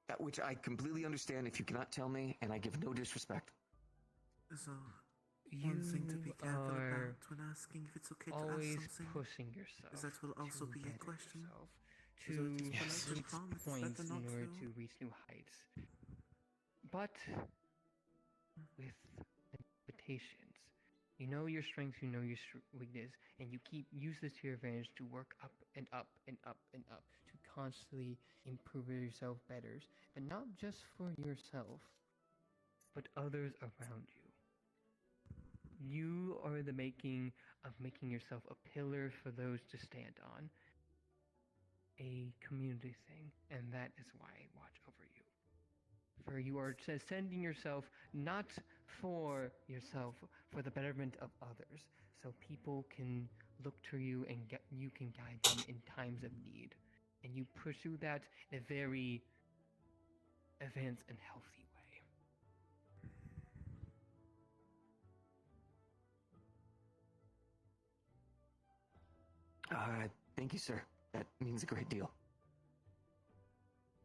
That which I completely understand if you cannot tell me, and I give no disrespect.
So, one thing to be careful about when asking if it's okay to
always
ask something,
pushing yourself.
is that will also
to
be a
better
question.
yourself,
So
to
it is polite
reach
to inform if it's
points
better not
in order
to.
to reach new heights. But with limitations, you know your strengths, you know your weakness, and you use this to your advantage to work up and up and up and up to constantly improve yourself better, but not just for yourself, but others around you. You are the making of making yourself a pillar for those to stand on. A community thing, and that is why I watch over you. For you are sending yourself not for yourself, for the betterment of others, so people can look to you and you can guide them in times of need. And you pursue that in a very advanced and healthy way.
Thank you, sir. That means a great deal.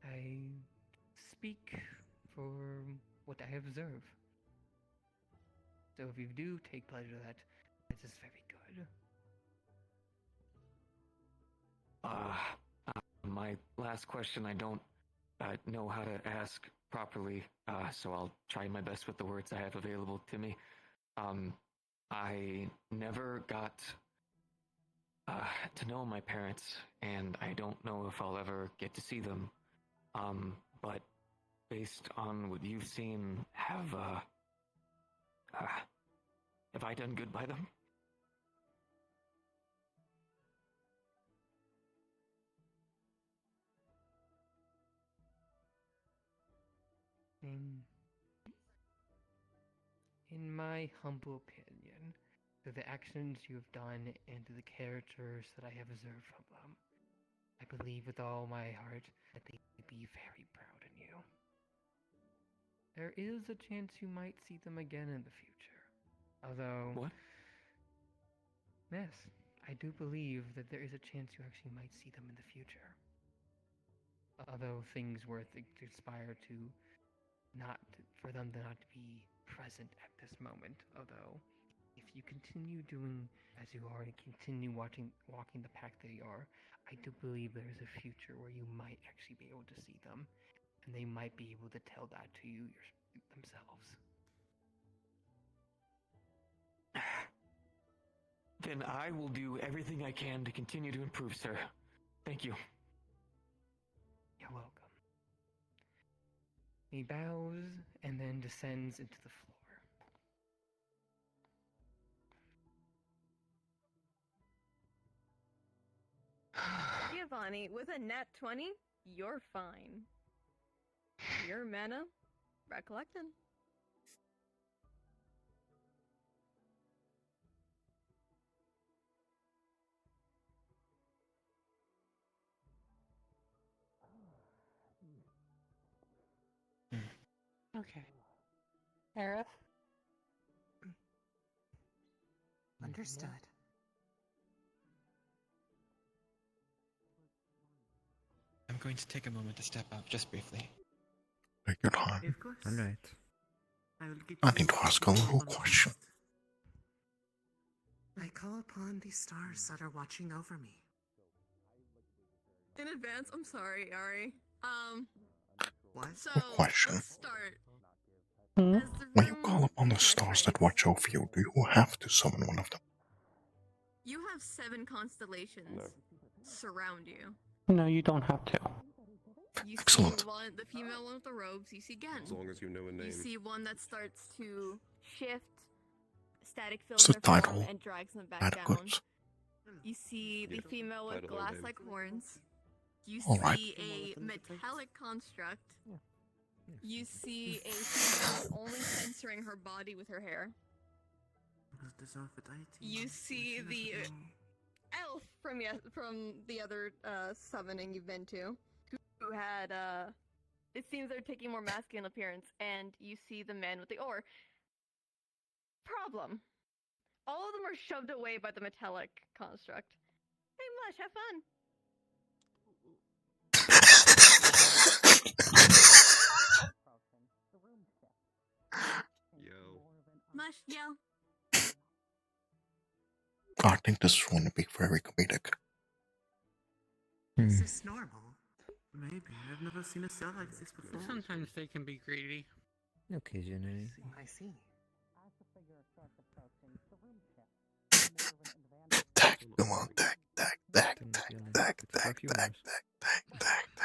I speak for what I observe. So if you do take pleasure in that, this is very good.
My last question, I don't know how to ask properly, so I'll try my best with the words I have available to me. I never got to know my parents, and I don't know if I'll ever get to see them. But based on what you've seen, have I done good by them?
In my humble opinion, to the actions you have done and to the characters that I have observed from them. I believe with all my heart that they will be very proud in you. There is a chance you might see them again in the future. Although...
What?
Yes, I do believe that there is a chance you actually might see them in the future. Although things were to conspire to for them to not be present at this moment. Although, if you continue doing as you are and continue walking the path that you are, I do believe there is a future where you might actually be able to see them, and they might be able to tell that to you themselves.
Then I will do everything I can to continue to improve, sir. Thank you.
You're welcome. He bows and then descends into the floor.
Giovanni, with a nat 20, you're fine. Your mana, recollecting.
Okay. Aerith?
Understood.
I'm going to take a moment to step up, just briefly.
Take your time.
Of course.
Alright.
I will get
I
you
need to ask a little
on
question.
I call upon the stars that are watching over me.
In advance, I'm sorry, Ari.
What?
So,
Question.
let's start.
When you call upon the stars that watch over you, do you have to summon one of them?
You have 7 constellations surround you.
No, you don't have to.
You
Excellent.
see the female one with the robes, you see again.
As long as you know a name.
You see one that starts to shift, static
It's
fills
the
their form
title.
and drags them back
Bad
down.
goods.
You see the female with
Title or name.
glass-like horns. You
All right.
see a metallic construct. You see a female only censoring her body with her hair. You see the elf from the other summoning you've been to, who had it seems they're taking more masculine appearance, and you see the man with the oar. Problem. All of them are shoved away by the metallic construct. Hey Mush, have fun.
Yo.
Mush, yo.
I think this is going to be very comedic.
Is this normal? Maybe. I've never seen a cell like this before.
Sometimes they can be greedy.
Occasionally.
I see.
Come on, tag.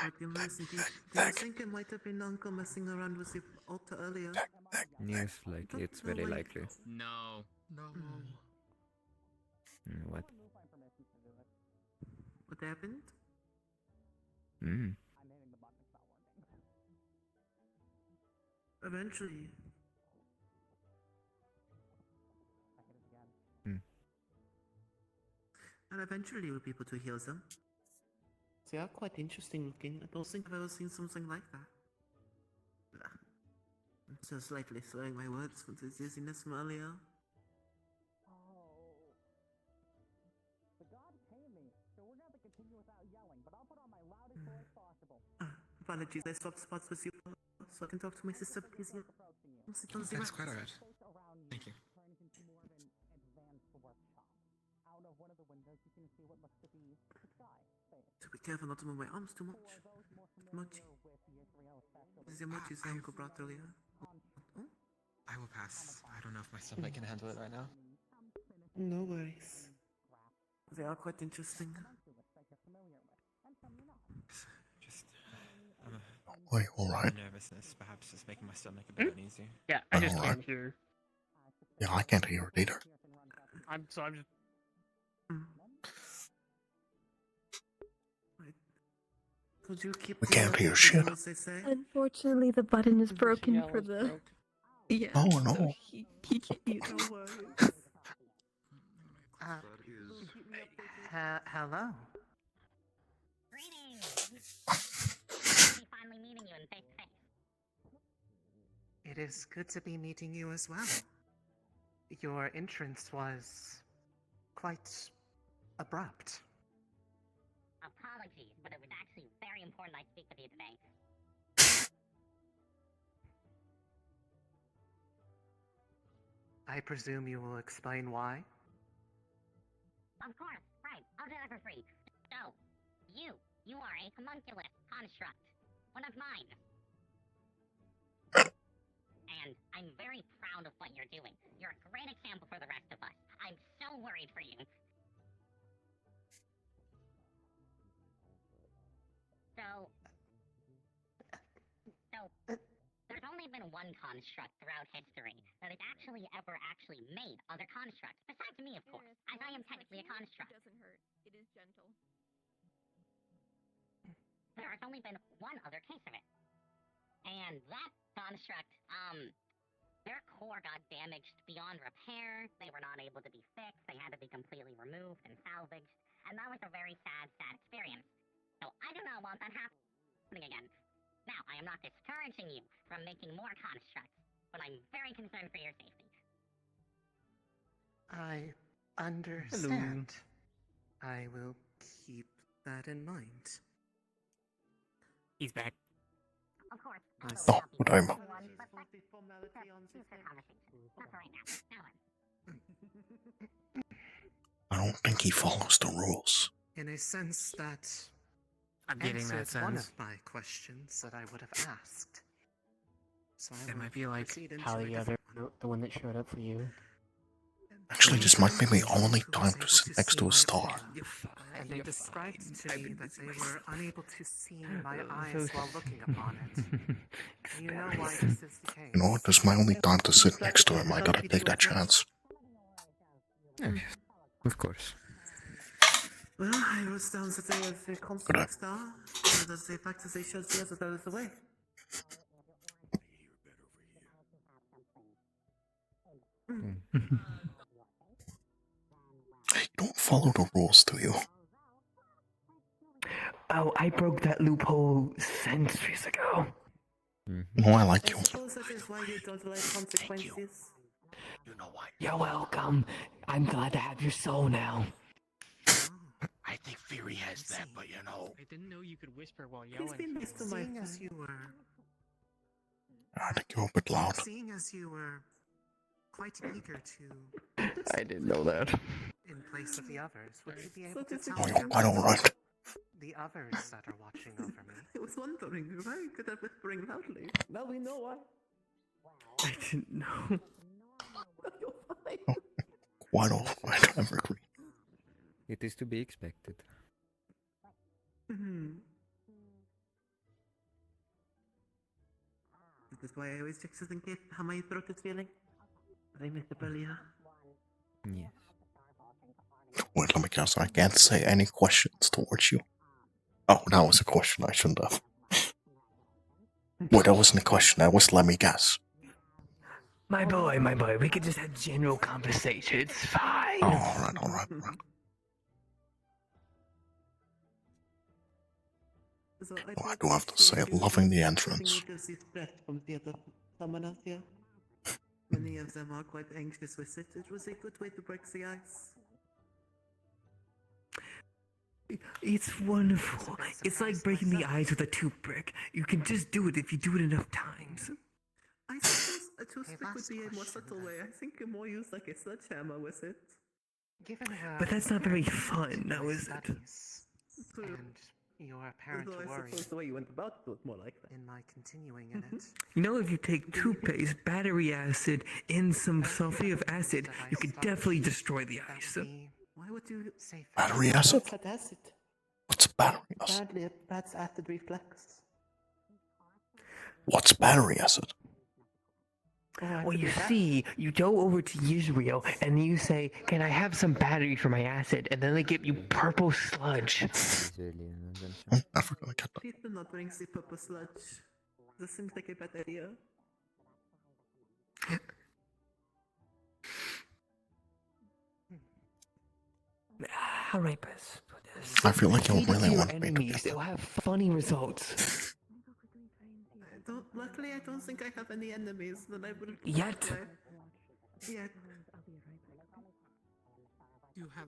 I've been listening. Do you think it might have been Uncle messing around with the altar earlier?
Yes, likely. It's very likely.
No.
What?
What happened? Eventually. And eventually we'll be able to heal them. They are quite interesting looking. I don't think I've ever seen something like that. I'm so slightly slurring my words from the dizziness from earlier. Apologies, I swapped spots with you so I can talk to my sister because you
That's quite alright. Thank you.
To be careful not to move my arms too much. Mochi. This is the mochi Uncle brought earlier. Oh?
I will pass. I don't know if my stomach can handle it right now.
No worries. They are quite interesting.
Just,
Wait, alright.
nervousness perhaps is making my stomach a bit uneasy.
Yeah, I just
Alright.
can't hear.
Yeah, I can't hear it either.
I'm just.
Could you keep
We can't hear shit.
Unfortunately, the button is broken for the. Yeah.
Oh, no.
So he can't use it.
That is.
Hello.
Finally meeting you in face to face.
It is good to be meeting you as well. Your entrance was quite abrupt.
Apologies, but it was actually very important I speak with you today.
I presume you will explain why?
Of course, right. I'll do that for free. So, you are a homunculus construct. One of mine. And I'm very proud of what you're doing. You're a great example for the rest of us. I'm so worried for you. So, there's only been one construct throughout history that has actually made other constructs, besides me, of course, as I am technically a construct.
It doesn't hurt. It is gentle.
There has only been one other case of it. And that construct, their core got damaged beyond repair. They were not able to be fixed. They had to be completely removed and salvaged. And that was a very sad, sad experience. So I do not want that happening again. Now, I am not discouraging you from making more constructs, but I'm very concerned for your safety.
I understand. I will keep that in mind.
He's back.
Of course.
Oh, what I'm.
But let's future conversation. Not for right now.
I don't think he follows the rules.
In a sense that
I'm getting that
answered one
sense.
of my questions that I would have asked. So I
It
will
might be like
proceed into
How
a
the other,
different
the one that showed up for you.
Actually, this might be my only time to sit next to a star.
And they described to me that they were unable to see my
So
eyes while looking upon it. Do you know why this is the case?
You know what? This is my only time to sit next to him. I gotta take that chance.
Of course.
Well, I wrote down that they have a constant star, and that they practice they should see as it goes away.
Hey, don't follow the rules, do you?
Oh, I broke that loophole centuries ago.
No, I like you.
I suppose that is why you don't like consequences.
You know why? You're welcome. I'm glad to have your soul now.
I think Fury has that, but you know.
I didn't know you could whisper while
Please be nice to my
Seeing
as you were.
I think you're a bit loud.
Seeing as you were quite eager to.
I didn't know that.
In place of the others, would you be able to tell
Oh,
me
you're quite alright.
the others that are watching over me?
I was wondering why could I whispering loudly. Now we know why.
I didn't know.
You're fine.
Quite alright, I'm agree.
It is to be expected.
This is why I always check just in case how my throat is feeling. I missed it earlier.
Yes.
Wait, let me guess. I can't say any questions towards you. Oh, that was a question I shouldn't have. Wait, that wasn't a question. That was let me guess.
My boy, we could just have general conversation. It's fine.
Oh, alright.
So
Oh, I do have to say, loving the entrance.
From the other someone else here. Many of them are quite anxious with it. It was a good way to break the ice.
It's wonderful. It's like breaking the ice with a toothpick. You can just do it if you do it enough times.
I suppose a toothpick would be a more subtle way. I think you more use like a sledgehammer with it.
But that's not very fun, now is it?
And your apparent
Although I
worry
suppose the way you went about it was more like that.
in my continuing in it.
You know, if you take toothpaste, battery acid, and some sulfuric acid, you can definitely destroy the ice.
Why would you
say
Battery acid?
Bad acid.
What's battery acid?
Badly, that's acid reflex.
What's battery acid?
Well, you see, you go over to Israel and you say, "Can I have some battery for my acid?" And then they give you purple sludge.
I'm never gonna get that.
Please do not bring the purple sludge. This seems like a bad idea.
how do I best put this?
I feel like you
Feed it to
really
your
want me to
enemies.
get
They'll have funny results.
Luckily, I don't think I have any enemies that I would.
Yet.
Yet.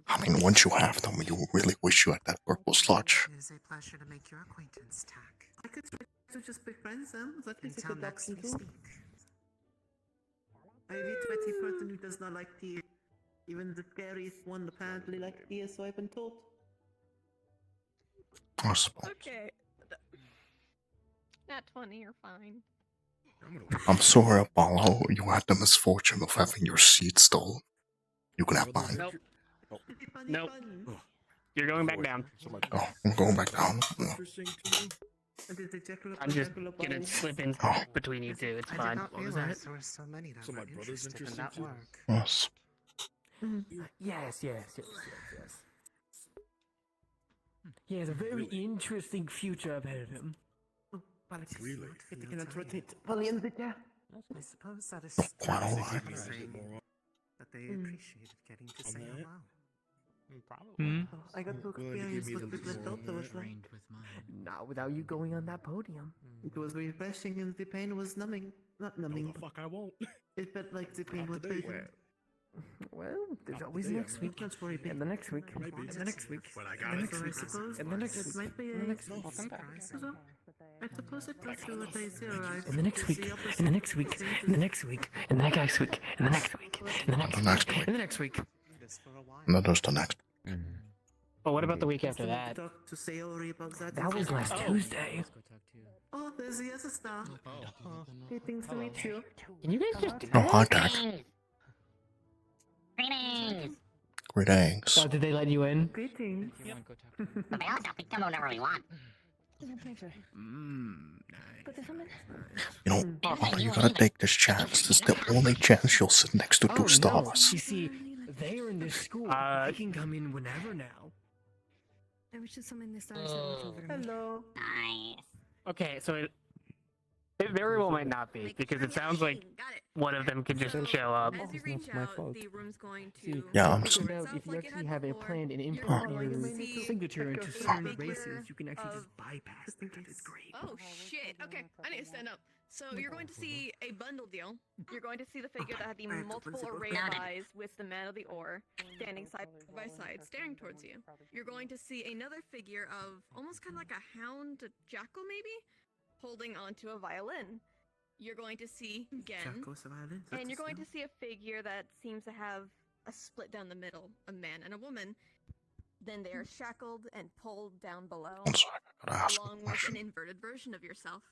I mean, once you have them, you will really wish you had that purple sludge.
It is a pleasure to make your acquaintance, Tack.
I could try to just befriend them. That is a
Until
good
next
option
we
too.
speak.
I meet Betty person who does not like tea. Even the scariest one apparently likes tea, so I've been told.
I suppose.
Okay. Nat 20, you're fine.
I'm sorry, Apollo. You had the misfortune of having your seat stolen. You can have mine.
Nope. Nope. You're going back down.
Oh, I'm going back down.
I'm just gonna slip in between you two. It's
I
fine.
did not realize there were so many that were interested in that work.
Yes.
Yes. He has a very interesting future ahead of him.
Really?
It
cannot rotate. Valiente.
I suppose that is
Quite alright.
saying that they appreciated getting to say hello.
Probably.
I got to experience what we left out though as well.
Not without you going on that podium.
It was refreshing and the pain was numbing. Not numbing.
Fuck, I won't.
It felt like the pain was fading.
Well, there's always next week.
Don't worry,
And the next week. And the next week.
But I
And
got
the
it.
next
So I
week.
suppose
And the next
it
week.
might be
And the
a
next week.
So, I suppose it does do what I theorized.
And the next week. And the next week. And the next week. And the next week. And the next week. And the next week. And the next week.
And then there's the next.
But what about the week after that?
Talk to Sayori about that.
That was last Tuesday.
Oh, there's the other star. Greetings to meet you.
Can you guys just do
Oh,
that?
hi, Dak.
Greetings!
Greetings.
So did they let you in?
Greetings.
But they also can come whenever we want.
You know, Apollo, you gotta take this chance. This is the only chance you'll sit next to two
No.
stars.
You see, they're in this school. They can come in whenever now.
I wish to summon the stars that watch over me.
Hello.
Nice.
Okay, so it very well might not be, because it sounds like one of them could just show up.
As you reach out, the room's going to.
Yeah, I'm
Figured out if you actually have a plan and input your signature into certain races, you can actually just bypass them. That is great.
Oh shit! Okay, I need to stand up. So you're going to see a bundle deal. You're going to see the figure that had the multiple array of eyes with the man of the oar standing side by side, staring towards you. You're going to see another figure of almost kind of like a hound, a jackal maybe, holding onto a violin. You're going to see again, and you're going to see a figure that seems to have a split down the middle, a man and a woman. Then they are shackled and pulled down below,
I'm sorry, I gotta ask
along
a
with
question.
an inverted version of yourself.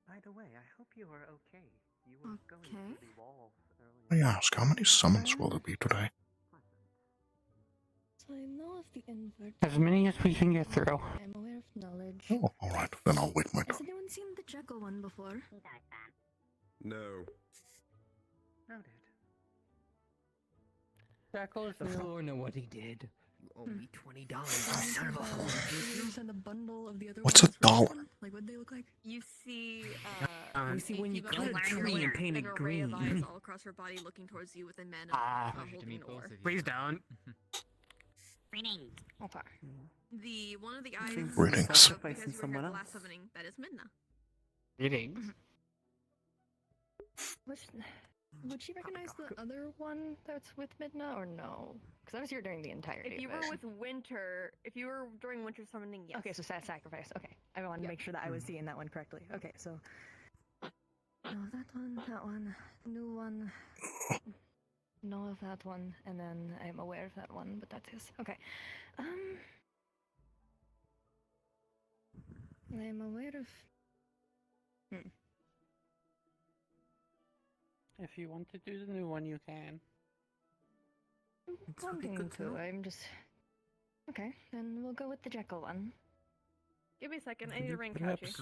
By the way, I hope you are okay. You were going through the walls
Let me
earlier.
ask, how many summons will there be today?
So I know of the invert.
As many as we can get through.
I'm aware of knowledge.
Oh, alright, then I'll wait my
Has
turn.
anyone seen the Jekyll one before?
No.
Noted.
Jackal the floor know what he did. You owe me $20, son of a whore.
You send a bundle of the other
What's a
ones for
dollar?
one? Like what they look like?
You see,
You see, when you
female
cut a
wearing
tree and
an
paint it
array of eyes
green.
all across her body, looking towards you with a man holding an oar.
Please don't.
Greetings.
Okay. The one of the eyes
Greetings.
because you
Sacrificing
were here
someone
the
else.
last summoning. That is Midna.
Greetings.
Would she recognize the other one that's with Midna or no? Because I was here during the entirety
If you
of
were
it.
with Winter, if you were during Winter summoning, yes.
Okay, so sacrifice. Okay, I wanted to make sure that I was seeing that one correctly. Okay, so no, that one, new one, no of that one, and then I'm aware of that one, but that's his. Okay, I'm aware of.
If you want to do the new one, you can.
Wanting to, I'm just. Okay, then we'll go with the Jekyll one.
Give me a second. I need to ring Couchy.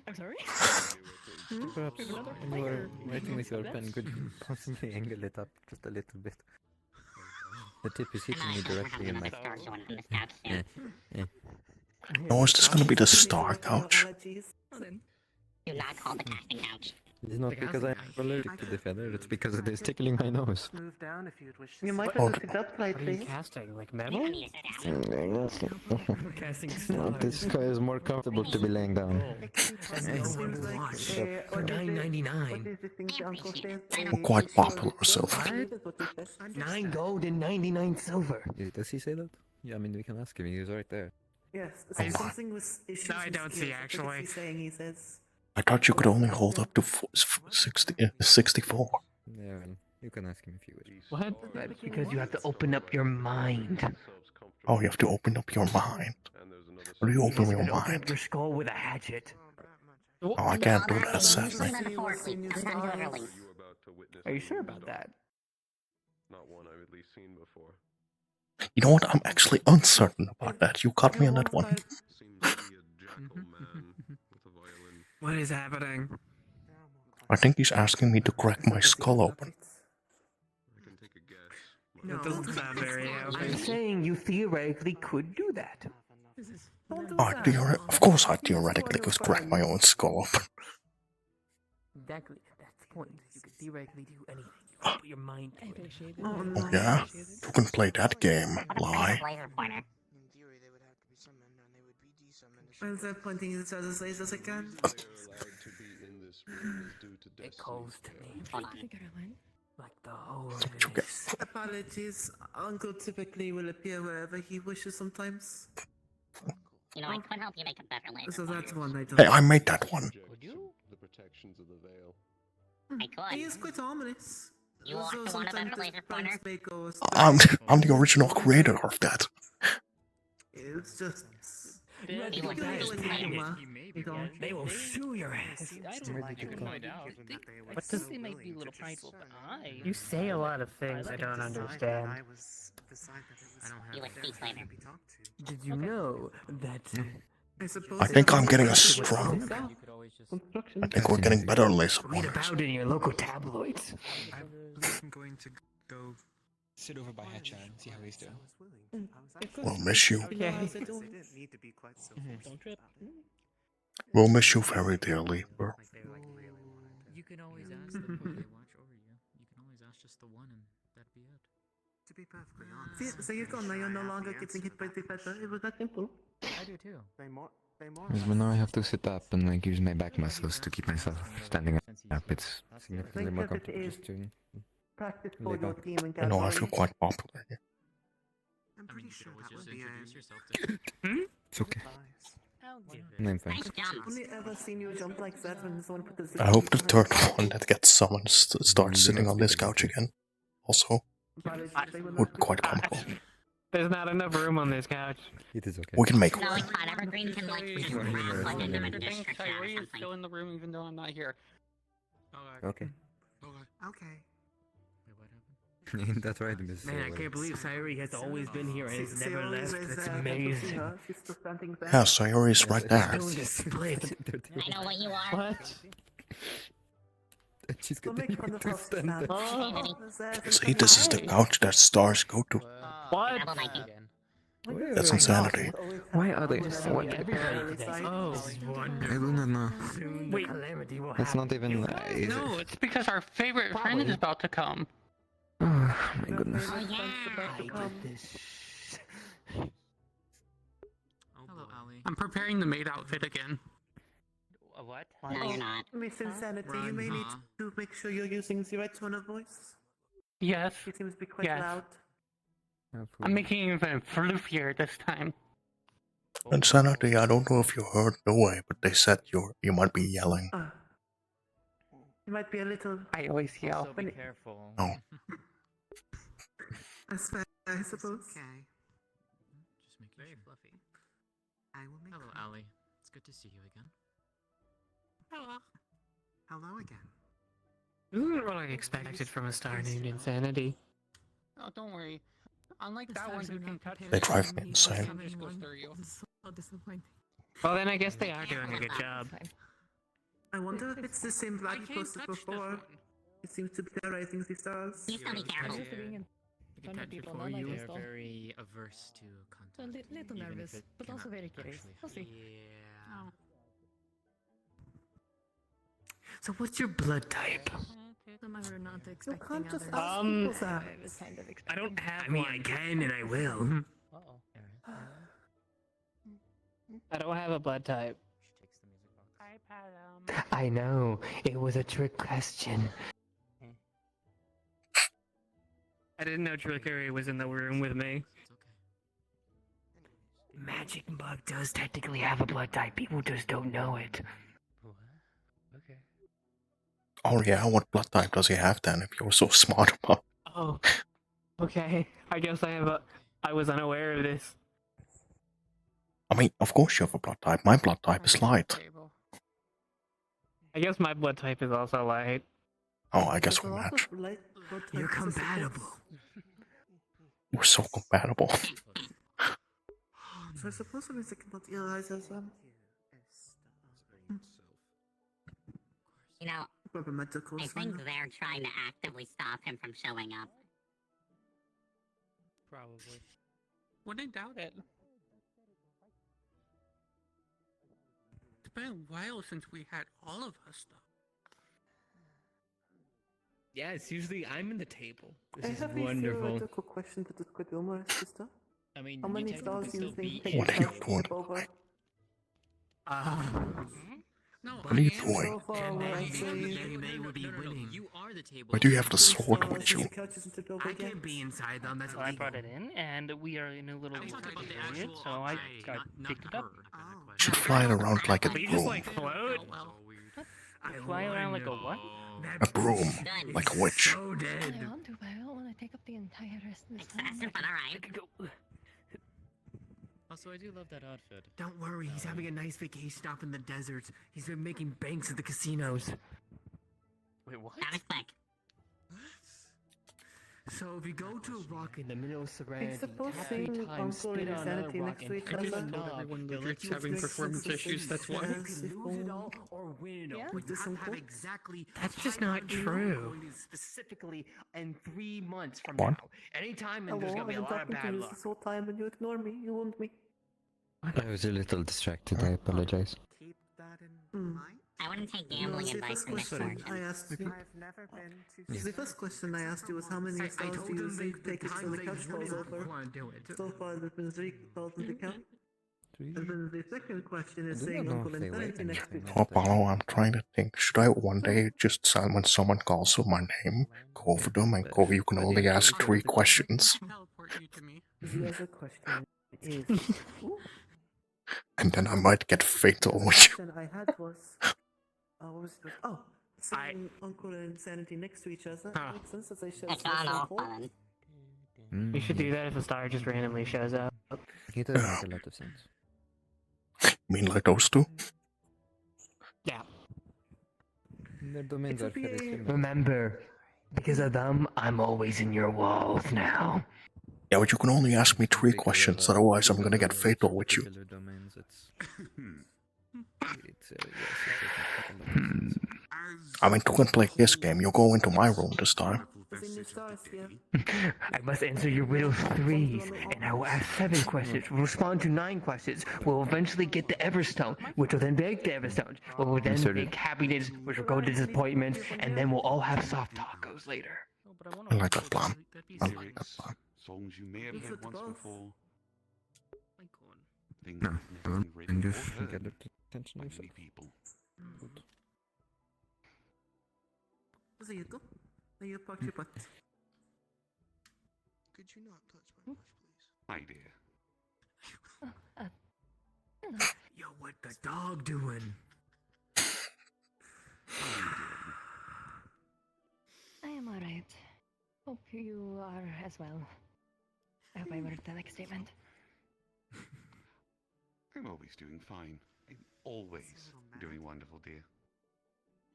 I'm sorry.
Perhaps when you are writing with your pen, could you possibly angle it up just a little bit? The tip is hitting me directly in my.
Oh, is this gonna be the star couch?
Do not call the casting couch.
It's not because I'm allergic to the feather, it's because it is tickling my nose.
Move down if you'd wish to
You
sit.
might
Oh,
have to sit up
What are you
slightly.
casting? Like metal? Casting
This
stars.
guy is more comfortable to be laying down.
And no one will watch. For $9.99.
What is the thing the uncle says?
We're quite popular, so.
What? 9 gold and 99 silver.
Does he say that? Yeah, I mean, we can ask him, he's right there.
Yes,
Oh,
something was issues.
No, I don't see,
What is
actually.
he saying? He says.
I thought you could only hold up to 64.
Yeah, well, you can ask him if you wish.
What? That's because you have to open up your mind.
Oh, you have to open up your mind. How do you open your
Open up
mind?
your skull with a hatchet.
Oh, I can't do that, sadly.
Are you sure about that?
Not one I've at least seen before.
You know what? I'm actually uncertain about that. You caught me on that one.
What is happening?
I think he's asking me to crack my skull open.
That doesn't sound very
I'm
healthy.
saying you theoretically could do that.
Of course I theoretically could crack my own skull open.
Exactly. That's the point. You could theoretically do anything. You can put your mind to it.
Oh yeah? You can play that game, Lie.
When's that pointing at each other's lasers again?
It calls to me. Like the whole
Apologies. Uncle typically will appear wherever he wishes sometimes.
You know, I could help you make a better laser.
So that's one I don't.
Hey, I made that one.
The protections of the veil.
I could.
He is quite ominous.
You also want a better laser pointer?
I'm the original creator of that.
It's just.
He would
They will sue your ass.
What does they might be a little prideful, but
You say a lot of things I don't understand.
You would speak later.
Did you know that?
I think I'm getting a stroke. I think we're getting better laser
Read
pointers.
about it in your local tabloids.
I believe I'm going to go sit over by Hatchan and see how he's doing.
We'll miss you.
They didn't need to be quite so
Don't trip.
We'll miss you very dearly, bro.
You can always ask them who they watch over you. You can always ask just the one, and that'd be it.
To be perfectly honest.
So you're gone now. You're no longer getting hit by the feather. It was that simple.
I do too.
They more.
Yes, but now I have to sit up and like use my back muscles to keep myself standing up. It's significantly more comfortable just to
Practice for your team and
I know I feel quite popular here.
I'm pretty sure that would be
It's okay. No, thanks.
Only ever seen you jump like that when someone put the.
I hope the third one that gets summoned starts sitting on this couch again. Also, would be quite comical.
There's not enough room on this couch.
It is okay.
We can make
No, it's fine. Evergreen can like just pass like a district chat or
Kyrie is
something.
still in the room even though I'm not here.
Okay.
Okay.
That's right, Miss.
Man, I can't believe Sayuri has always been here and has never left. That's amazing.
She's still standing there.
Yeah, Sayori's right there.
Doing a split.
I know what you are.
What?
She's
Don't
getting
make fun of
to
us
stand
now.
there.
See, this is the couch that stars go to.
What?
That's insanity.
Why are they?
What? Everybody today. Oh,
I do not know.
wait. Calamity will
It's not even.
No, it's because our favorite friend is about to come.
Oh my goodness.
Oh yeah.
Hello, Ali.
I'm preparing the maid outfit again.
A what?
No, you're not.
Miss Insanity, you may need to make sure you're using the right tone of voice.
Yes.
She seems to be quite
Yes.
loud.
I'm making it even floofier this time.
Insanity, I don't know if you heard the way, but they said you might be yelling.
You might be a little.
I always yell.
Also, be careful.
No.
That's fair, I suppose.
Okay.
Just make it fluffy.
I will make.
Hello, Ali. It's good to see you again.
Hello again.
This isn't what I expected from a star named Insanity.
Oh, don't worry. Unlike that one who can touch
They drive me insane.
just goes through you.
So disappointing.
Well, then I guess they are doing a good job.
I wonder if it's the same
I
flag you
can't
posted
touch this
before.
one.
It seems to be rising the stars.
Please don't be careful.
They're very averse to contact.
A little
even if
nervous,
it
but also
cannot
very curious.
actually
We'll see.
Yeah.
So what's your blood type?
Some I were not
You
expecting
can't just
others.
ask people that.
I was kind of
I
expecting.
don't have one. I can and I will. I don't have a blood type. I know. It was a trick question. I didn't know Trickery was in the room with me. Magic Bug does technically have a blood type. People just don't know it.
Okay.
Oh yeah, what blood type does he have then, if you're so smart about it?
Oh. Okay. I guess I was unaware of this.
I mean, of course you have a blood type. My blood type is light.
I guess my blood type is also light.
Oh, I guess we
There's a lot
match.
of light blood
You're
types, I suppose.
compatible.
We're so compatible.
So I suppose it means I cannot realize as
You know,
medical
I think they're trying to actively stop him from showing up.
Probably. Wouldn't doubt it. It's been a while since we had all of us stuff.
Yeah, it's usually I'm in the table.
I
This is
have a
wonderful.
theoretical question that is quite humorous, sister.
I mean,
How
you
many
technically
stars do you
still
think
beat
you
What are you
have
doing?
over?
No,
What are you
I am.
doing?
So far, I'd say
They would be winning.
You are the table.
Why do you have the sword
stars
with you?
the couches into double
I
again.
can't be inside them. That's
So I
illegal.
brought it in, and we are in a little period, so I picked it up.
You should fly it around like a
But you just
broom.
like float.
Fly around like a what?
A broom, like a witch.
So
I
dead.
want to, but I don't want to take up the entire rest of this
Excessive, but alright.
Also, I do love that outfit.
Don't worry, he's having a nice vacation stop in the desert. He's been making banks at the casinos.
Wait, what?
That was quick.
So if you go to a rock in the middle of
I
Serenity,
suppose
tap 3
seeing
times,
Uncle
spin
and
on another
Insanity
rock,
next to
and
each
push
other.
the
I told
knob,
everyone
it'll
Lug's
let you
having
make
performance
sense of
issues, that's why.
You
Yes,
can
if
lose it all
only.
or win it all.
Yeah?
But
With
you
this
have to have
uncle?
exactly
That's
just
not true.
Specifically in 3 months from
What?
now. Anytime, and
Hello,
there's
I've
gonna be a
been
lot of
talking to
bad
you
luck.
this whole time and you ignore me. You want me.
I was a little distracted, I apologize.
Keep that in
Hmm.
mind.
I wouldn't take
No,
gambling
the
advice
first
from this
question I
portion.
asked you.
I've never been to.
The first question I asked you was how many
I
stars do
told
you
them
think
the
take it
times
till the
they
couch falls
wouldn't
over?
want to do it.
So far, there's been 3,000 to count. And then the second question is
I do
saying
not know
Uncle
if they weigh
Insanity next to
anything.
Oh, Paulo, I'm trying to think. Should I one day just when someone calls for my name, go over them and go, you can only ask 3 questions?
Teleport you to me.
The other question is. Ooh,
And then I might get fatal
the
with you.
question I had was. What was it? Oh, saying Uncle and Insanity next to each other.
Huh.
Makes sense as I share
It's
the
on
same
off
hole.
button.
You should do that if a star just randomly shows up.
It does make a lot of sense.
You mean like those two?
Yeah.
Their domains
It
are
would be
very
a-
similar.
Remember, because of them, I'm always in your walls now.
Yeah, but you can only ask me 3 questions, otherwise I'm gonna get fatal with you.
Particular domains, it's yes, it does make a lot of sense.
I mean, you can play this game, you go into my room this time.
There's a new stars here.
I must answer your riddles 3s, and I will ask 7 questions, respond to 9 questions. We'll eventually get the Everstone, which will then break the Everstones, which will then
Inserted.
make happiness, which will go to disappointment, and then we'll all have soft tacos later.
I like that plan. I like that plan.
Songs you may have
Is
heard
it
once
both?
before. Things
No,
you've
I
never
won't
been written
just
or heard
get the attention
by
of
many people.
There you go. Now you parked your butt.
Could you not touch my bush, please?
My dear.
Yo, what the dog doing?
I am alright. Hope you are as well. I hope I heard the next statement.
I'm always doing fine. I'm always doing wonderful, dear.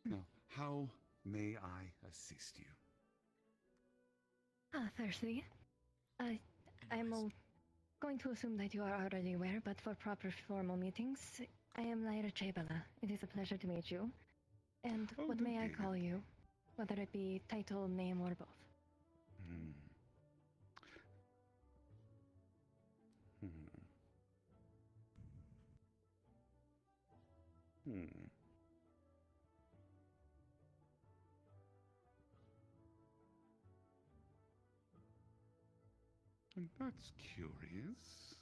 Now, how may I assist you?
Firstly, I'm going to assume that you are already aware, but for proper formal meetings, I am Lyra Chabala. It is a pleasure to meet you. And what may I call you? Whether it be title, name, or both.
Hmm. That's curious.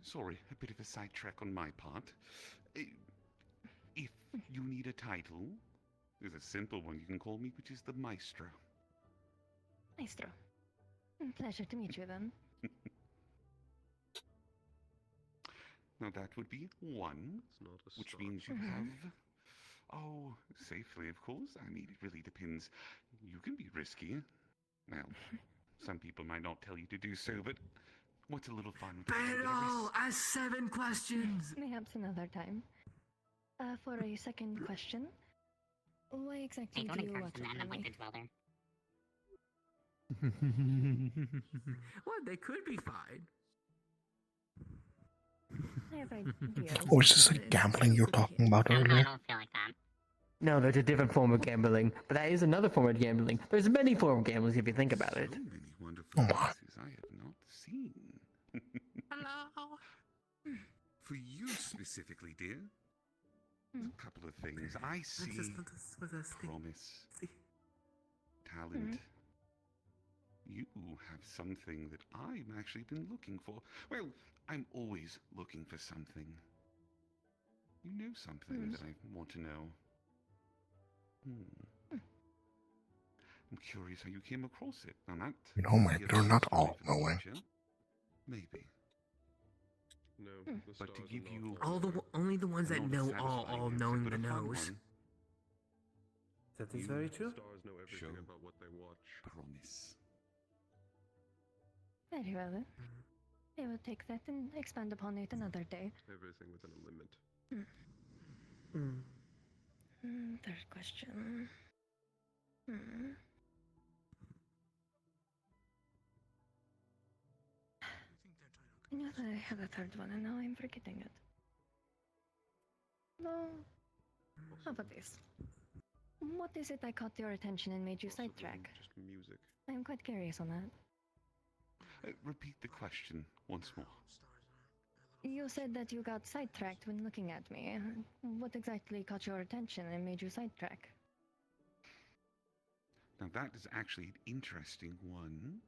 Sorry, a bit of a sidetrack on my part. If you need a title, there's a simple one you can call me, which is the Maestro.
Maestro. Pleasure to meet you then.
Now that would be one, which means you have... Oh, safely, of course. I mean, it really depends. You can be risky. Well, some people might not tell you to do so, but what's a little fun with a little bit of risk?
Ask 7 questions!
Perhaps another time. For a second question, why exactly do you watch anime?
Well, they could be fine.
I have ideas.
Oh, is this like gambling you're talking about earlier?
I don't feel like that.
No, there's a different form of gambling, but that is another form of gambling. There's many forms of gambling if you think about it.
So many wonderful places I have not seen.
Hello.
For you specifically, dear, a couple of things. I see promise, talent. You have something that I've actually been looking for. Well, I'm always looking for something. You know something that I want to know. I'm curious how you came across it. I'm not.
You know, man, you're not all knowing.
Maybe.
No,
but to give you
Only the ones that know all knowing the knows.
That is very true. Stars know everything about what they watch.
Promise.
Very well then. I will take that and expand upon it another day.
Everything within a limit.
Third question. I know that I have a third one and now I'm forgetting it. No. How about this? What is it that caught your attention and made you sidetrack?
Just music.
I'm quite curious on that.
Repeat the question once more.
You said that you got sidetracked when looking at me. What exactly caught your attention and made you sidetrack?
Now that is actually an interesting one.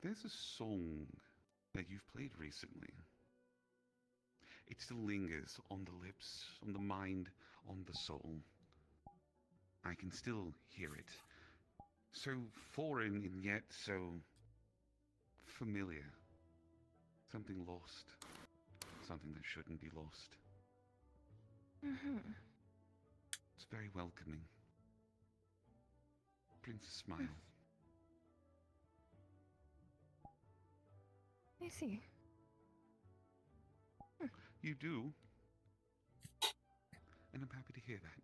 There's a song that you've played recently. It still lingers on the lips, on the mind, on the soul. I can still hear it. So foreign and yet so familiar. Something lost. Something that shouldn't be lost. It's very welcoming. Brings a smile.
I see.
You do? And I'm happy to hear that.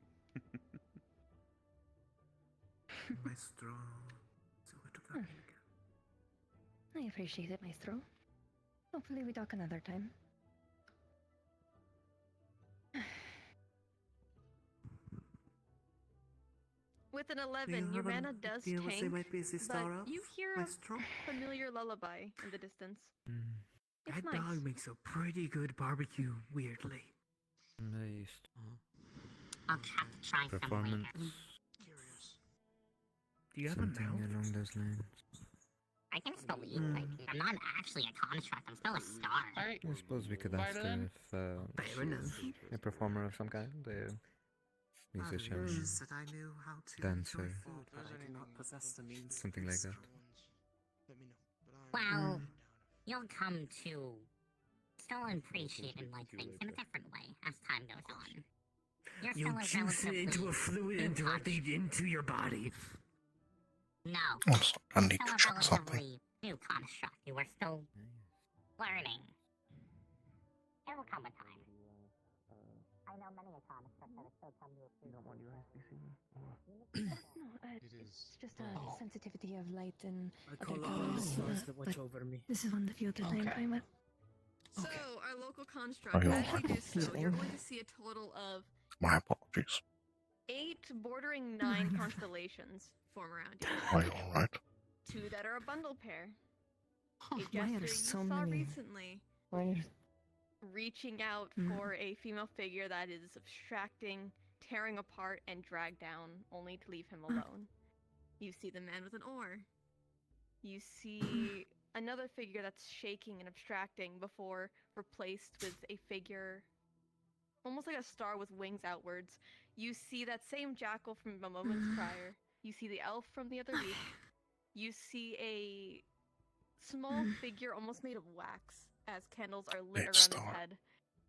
Maestro. So we're talking again.
I appreciate it, Maestro. Hopefully we talk another time.
With an 11, your mana does tank, but you hear a familiar lullaby in the distance. It's
That
nice.
dog makes a pretty good barbecue, weirdly.
Nice.
I'll have to try some
Performance.
later.
Do you have
Something
a mouth?
along those lines.
I can still eat. Like, I'm not actually a construct. I'm still a star.
I suppose we could ask her if a performer of some kind, a musician,
that I knew how to
dancer,
enjoy food, but I do not possess the means to
something
do
like
so.
that.
Well, you'll come to still appreciate and like things in a different way as time goes on. You're
You
still a
juice it into a fluid and directly into your body.
No.
I need
Still
to
a
check something.
relatively new construct. You were still learning. It will come with time. I know many a construct that will still come to a few.
It's just a sensitivity of light and
I
other
call all the
colors.
stars that watch
but
over me.
This is one of the few that I'm at.
So, our local
Are
construct,
you
as you
alright?
do so, you're going to see a total of
My apologies.
8 bordering 9 constellations form around you.
Are you alright?
2 that are a bundle pair. A
Why
gesture
are
you
so
saw
many?
recently.
Why
reaching out for a female figure that is abstracting, tearing apart, and dragged down, only to leave him alone. You see the man with an oar. You see another figure that's shaking and abstracting before replaced with a figure almost like a star with wings outwards. You see that same jackal from a moments prior. You see the elf from the other week. You see a small figure almost made of wax as candles are lit around his head.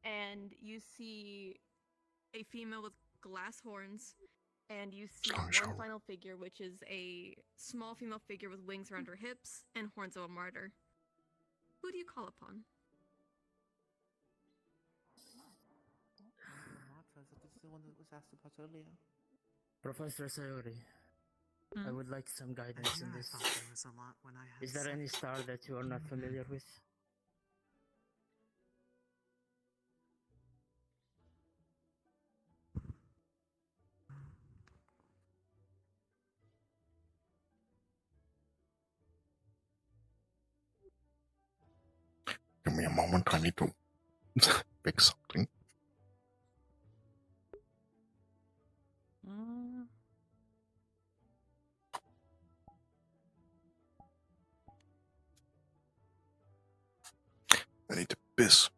And you see a female with glass horns. And you see one final figure, which is a small female figure with wings around her hips and horns of a martyr. Who do you call upon?
Marta, that is the one that was asked about earlier.
Professor Sayori, I would like some guidance in this.
I thought there was a lot when I had
Is there any star that you are not familiar with?
Give me a moment, I need to fix something. I need to piss.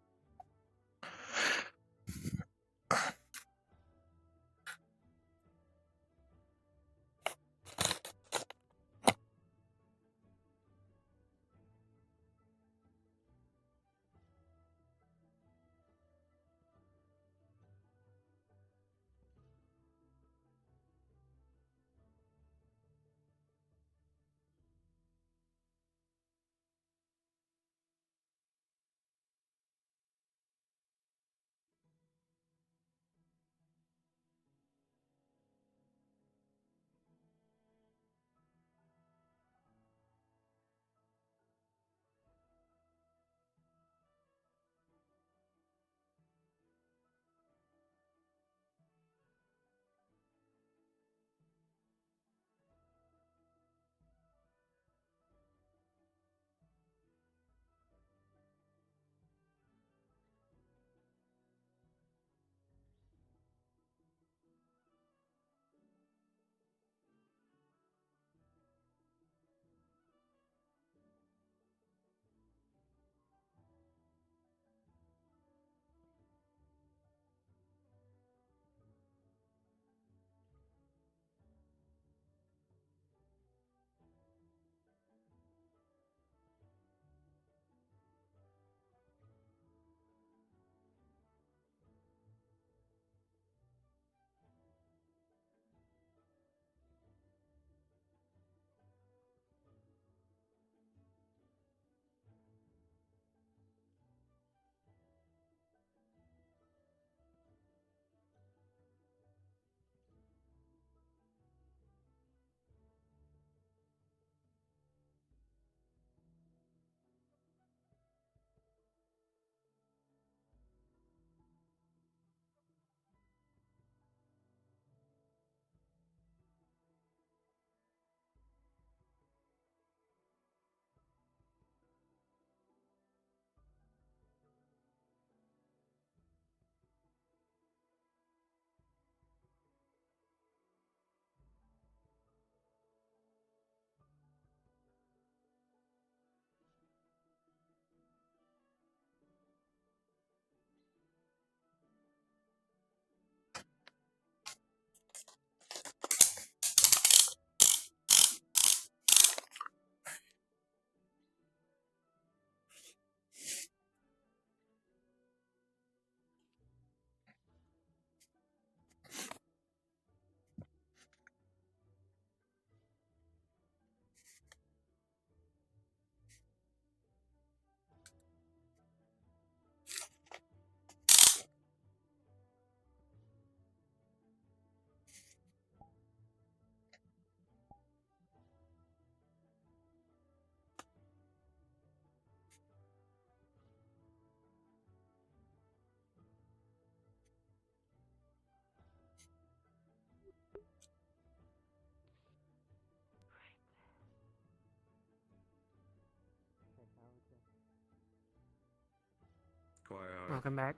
FYI.
Welcome back.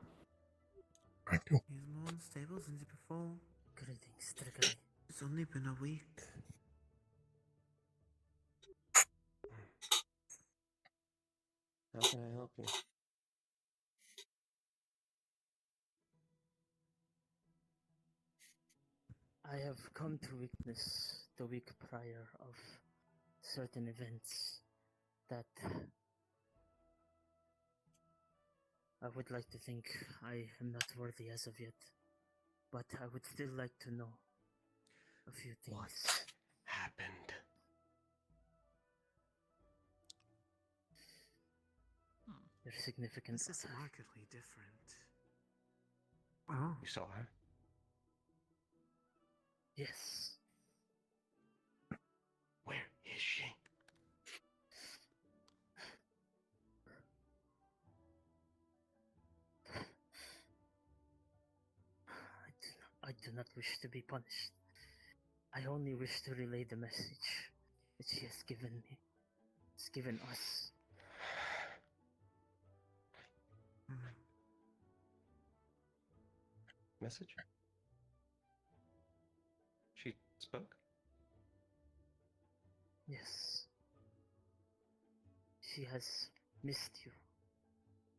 Thank you.
He's more unstable than before.
Greetings, Trickery.
It's only been a week.
How can I help you?
I have come to witness the week prior of certain events that I would like to think I am not worthy as of yet, but I would still like to know a few things.
What happened?
Your significant
This is
other.
markedly different. Oh.
You saw her?
Yes.
Where is she?
I do not wish to be punished. I only wish to relay the message that she has given me. It's given us.
Message? She spoke?
Yes. She has missed you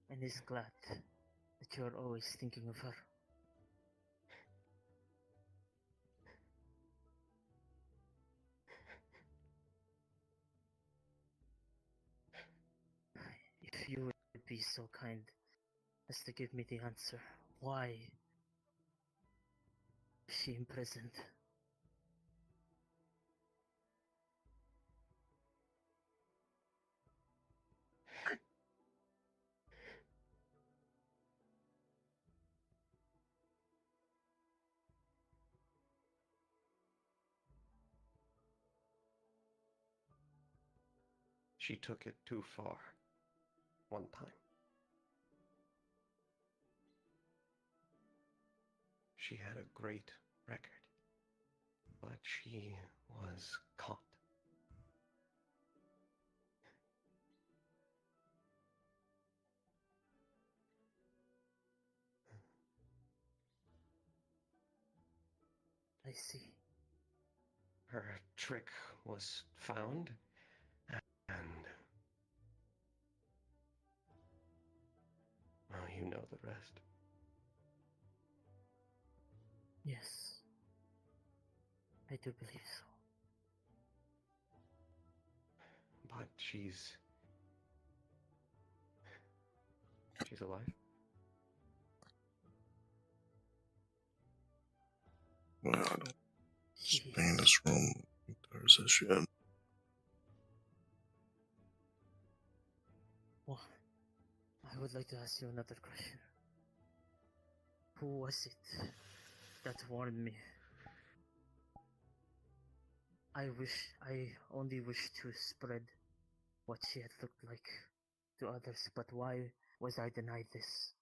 and is glad that you are always thinking of her. If you would be so kind as to give me the answer, why is she imprisoned?
She took it too far. One time. She had a great record, but she was caught.
I see.
Her trick was found, and well, you know the rest.
Yes. I do believe so.
But she's alive?
Well, I don't stay in this room. There's a shit.
Well, I would like to ask you another question. Who was it that warned me? I only wish to spread what she had looked like to others, but why was I denied this?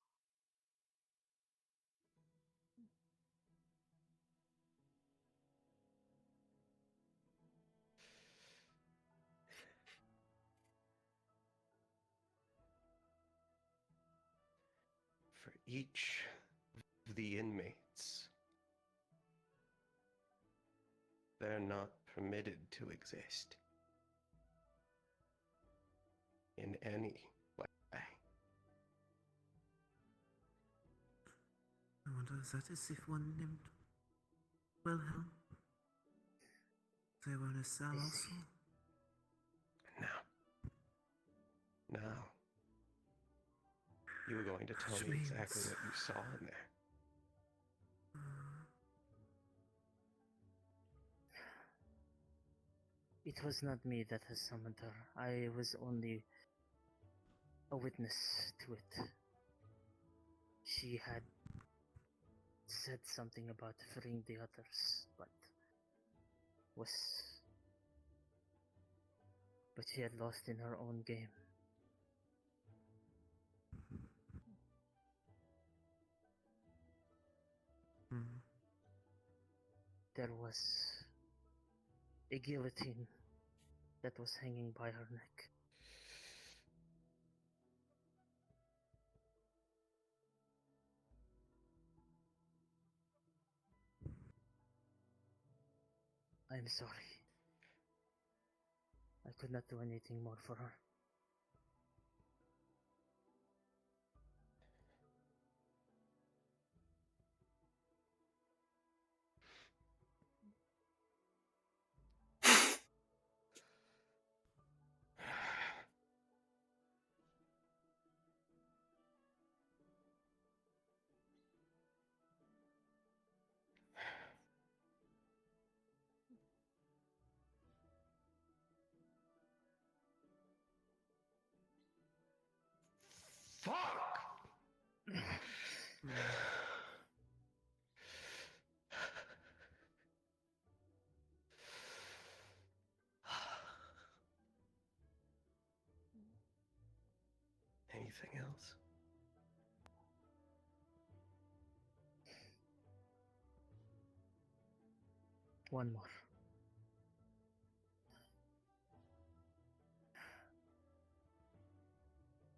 For each of the inmates, they're not permitted to exist in any way.
I wonder if that is if one named Wilhelm. They were in a cell also.
Now, you were going to tell me exactly what you saw in there.
It was not me that has summoned her. I was only a witness to it. She had said something about freeing the others, but she had lost in her own game. There was a guillotine that was hanging by her neck. I'm sorry. I could not do anything more for her.
Anything else?
One more.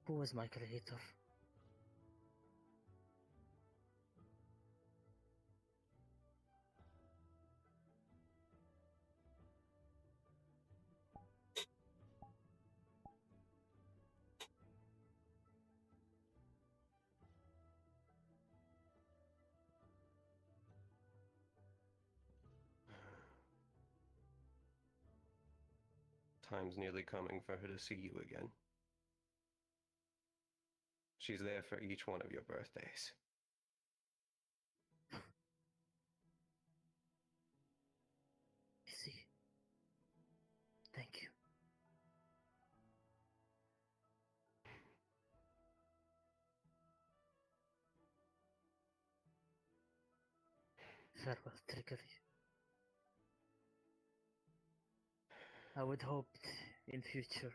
Who was my creator?
Time's nearly coming for her to see you again. She's there for each one of your birthdays.
I see. Thank you. Farewell, trickery. I would hope in the future,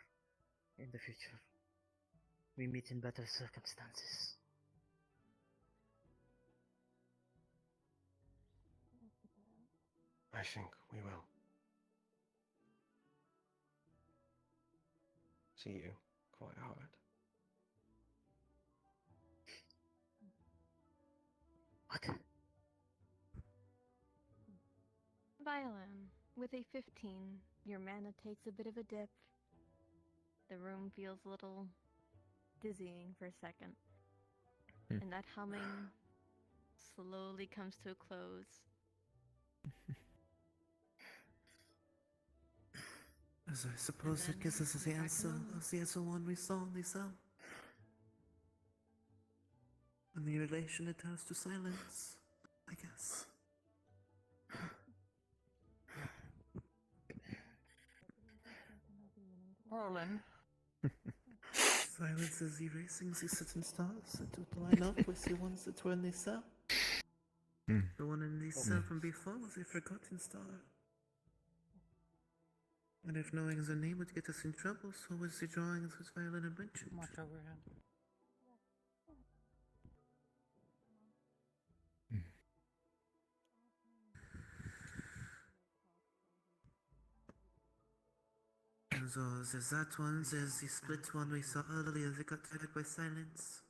we meet in better circumstances.
I think we will. See you quite hard.
What?
Violin, with a 15, your mana takes a bit of a dip. The room feels a little dizzying for a second. And that humming slowly comes to a close.
As I suppose it gives us the answer of the other one we saw, Lisa. And the relation it has to silence, I guess.
Roland.
Silence is erasing the certain stars that would line up with the ones that were in the cell. The one in the cell from before was a forgotten star. And if knowing the name would get us in trouble, so was the drawing that Violin had mentioned.
Watch overhead.
And so there's that one, there's the split one we saw earlier that got targeted by silence.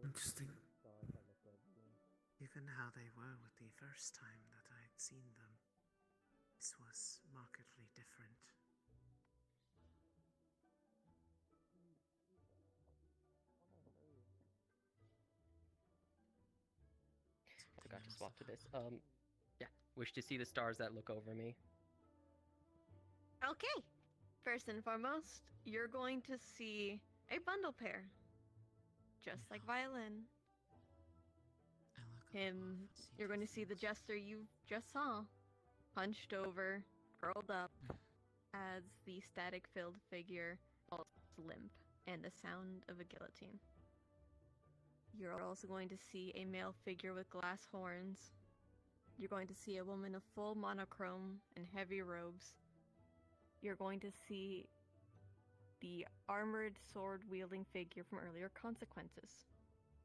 Interesting. Even how they were with the first time that I'd seen them, this was markedly different.
I forgot to swap to this. Yeah. Wish to see the stars that look over me.
Okay. First and foremost, you're going to see a bundle pair. Just like Violin. You're going to see the jester you just saw, hunched over, curled up, as the static-filled figure falls limp and the sound of a guillotine. You're also going to see a male figure with glass horns. You're going to see a woman of full monochrome and heavy robes. You're going to see the armored sword-wielding figure from earlier Consequences.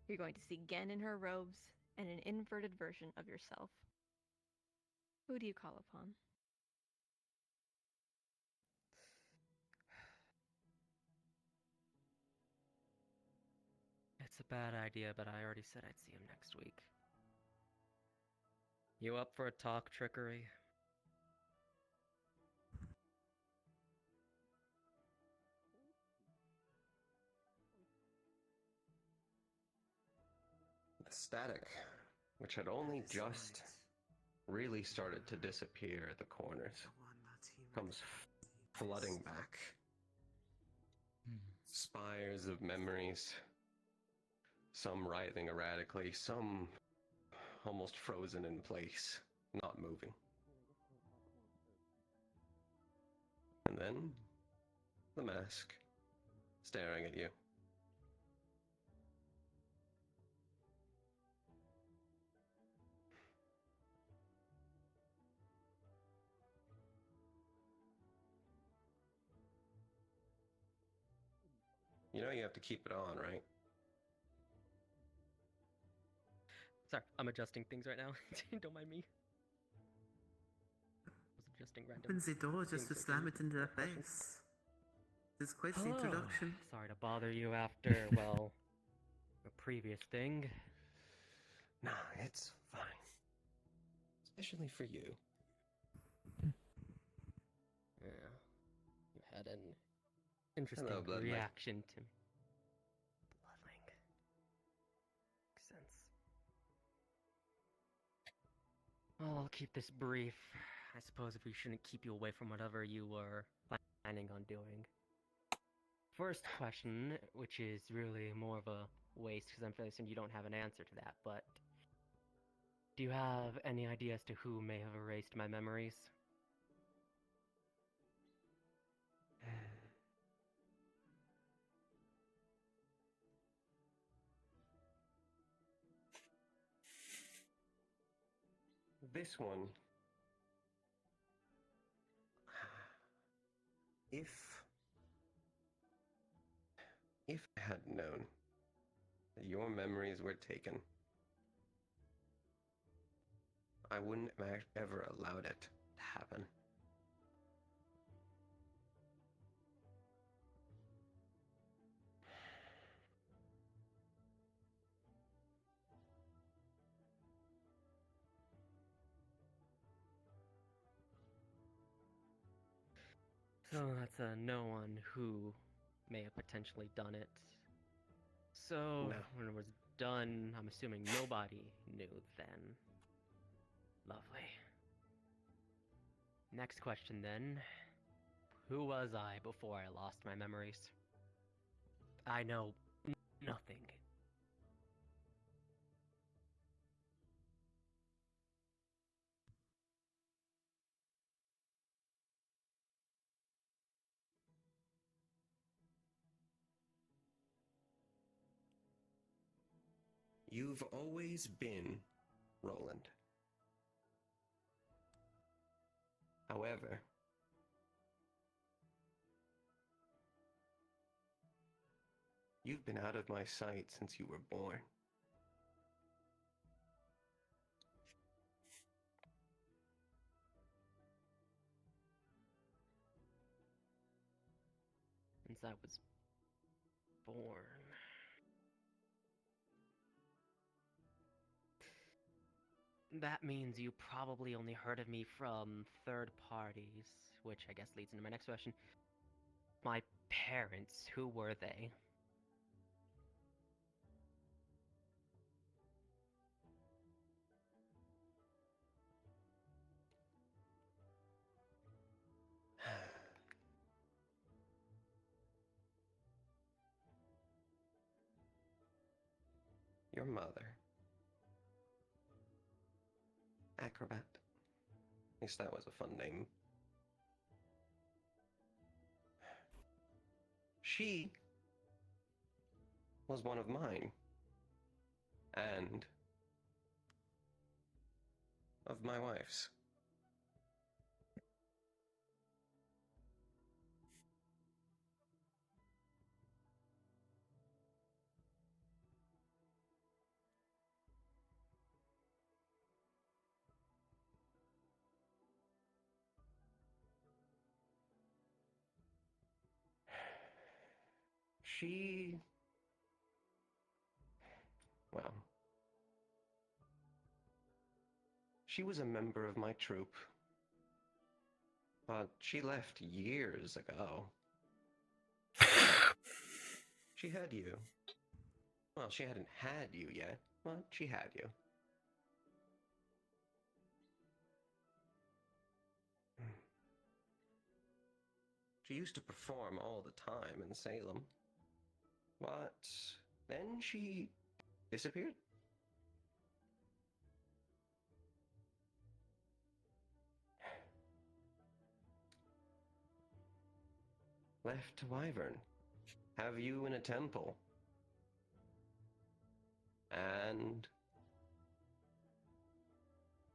You're going to see Gen in her robes and an inverted version of yourself. Who do you call upon?
It's a bad idea, but I already said I'd see him next week. You up for a talk, Trickery?
The static, which had only just really started to disappear at the corners, comes flooding back. Spires of memories, some writhing erratically, some almost frozen in place, not moving. And then, the mask, staring at you. You know you have to keep it on, right?
Sorry, I'm adjusting things right now. Don't mind me. I was adjusting random.
Opens the door just to
things
slam
within
it into their
the question.
face. It's quite the
Hello.
introduction.
Sorry to bother you after, well, a previous thing.
Nah, it's fine. Especially for you.
Yeah. You had an interesting
Hello, Bloodlink.
reaction to me. Bloodlink. Makes sense. Well, I'll keep this brief. I suppose if we shouldn't keep you away from whatever you were planning on doing. First question, which is really more of a waste because I'm fairly certain you don't have an answer to that, but do you have any idea as to who may have erased my memories?
This one, if I had known that your memories were taken, I wouldn't have ever allowed it to happen.
So that's a no on who may have potentially done it. So
No.
when it was done, I'm assuming nobody knew then. Lovely. Next question then. Who was I before I lost my memories? I know nothing.
You've always been Roland. However, you've been out of my sight since you were born.
Since I was born. That means you probably only heard of me from third parties, which I guess leads into my next question. My parents, who were they?
Your mother. Acrobat. At least that was a fun name. She was one of mine. And of my wife's. She Well, she was a member of my troop, but she left years ago. She had you. Well, she hadn't had you yet, but she had you. She used to perform all the time in Salem, but then she disappeared. Left Wyvern. Have you in a temple. And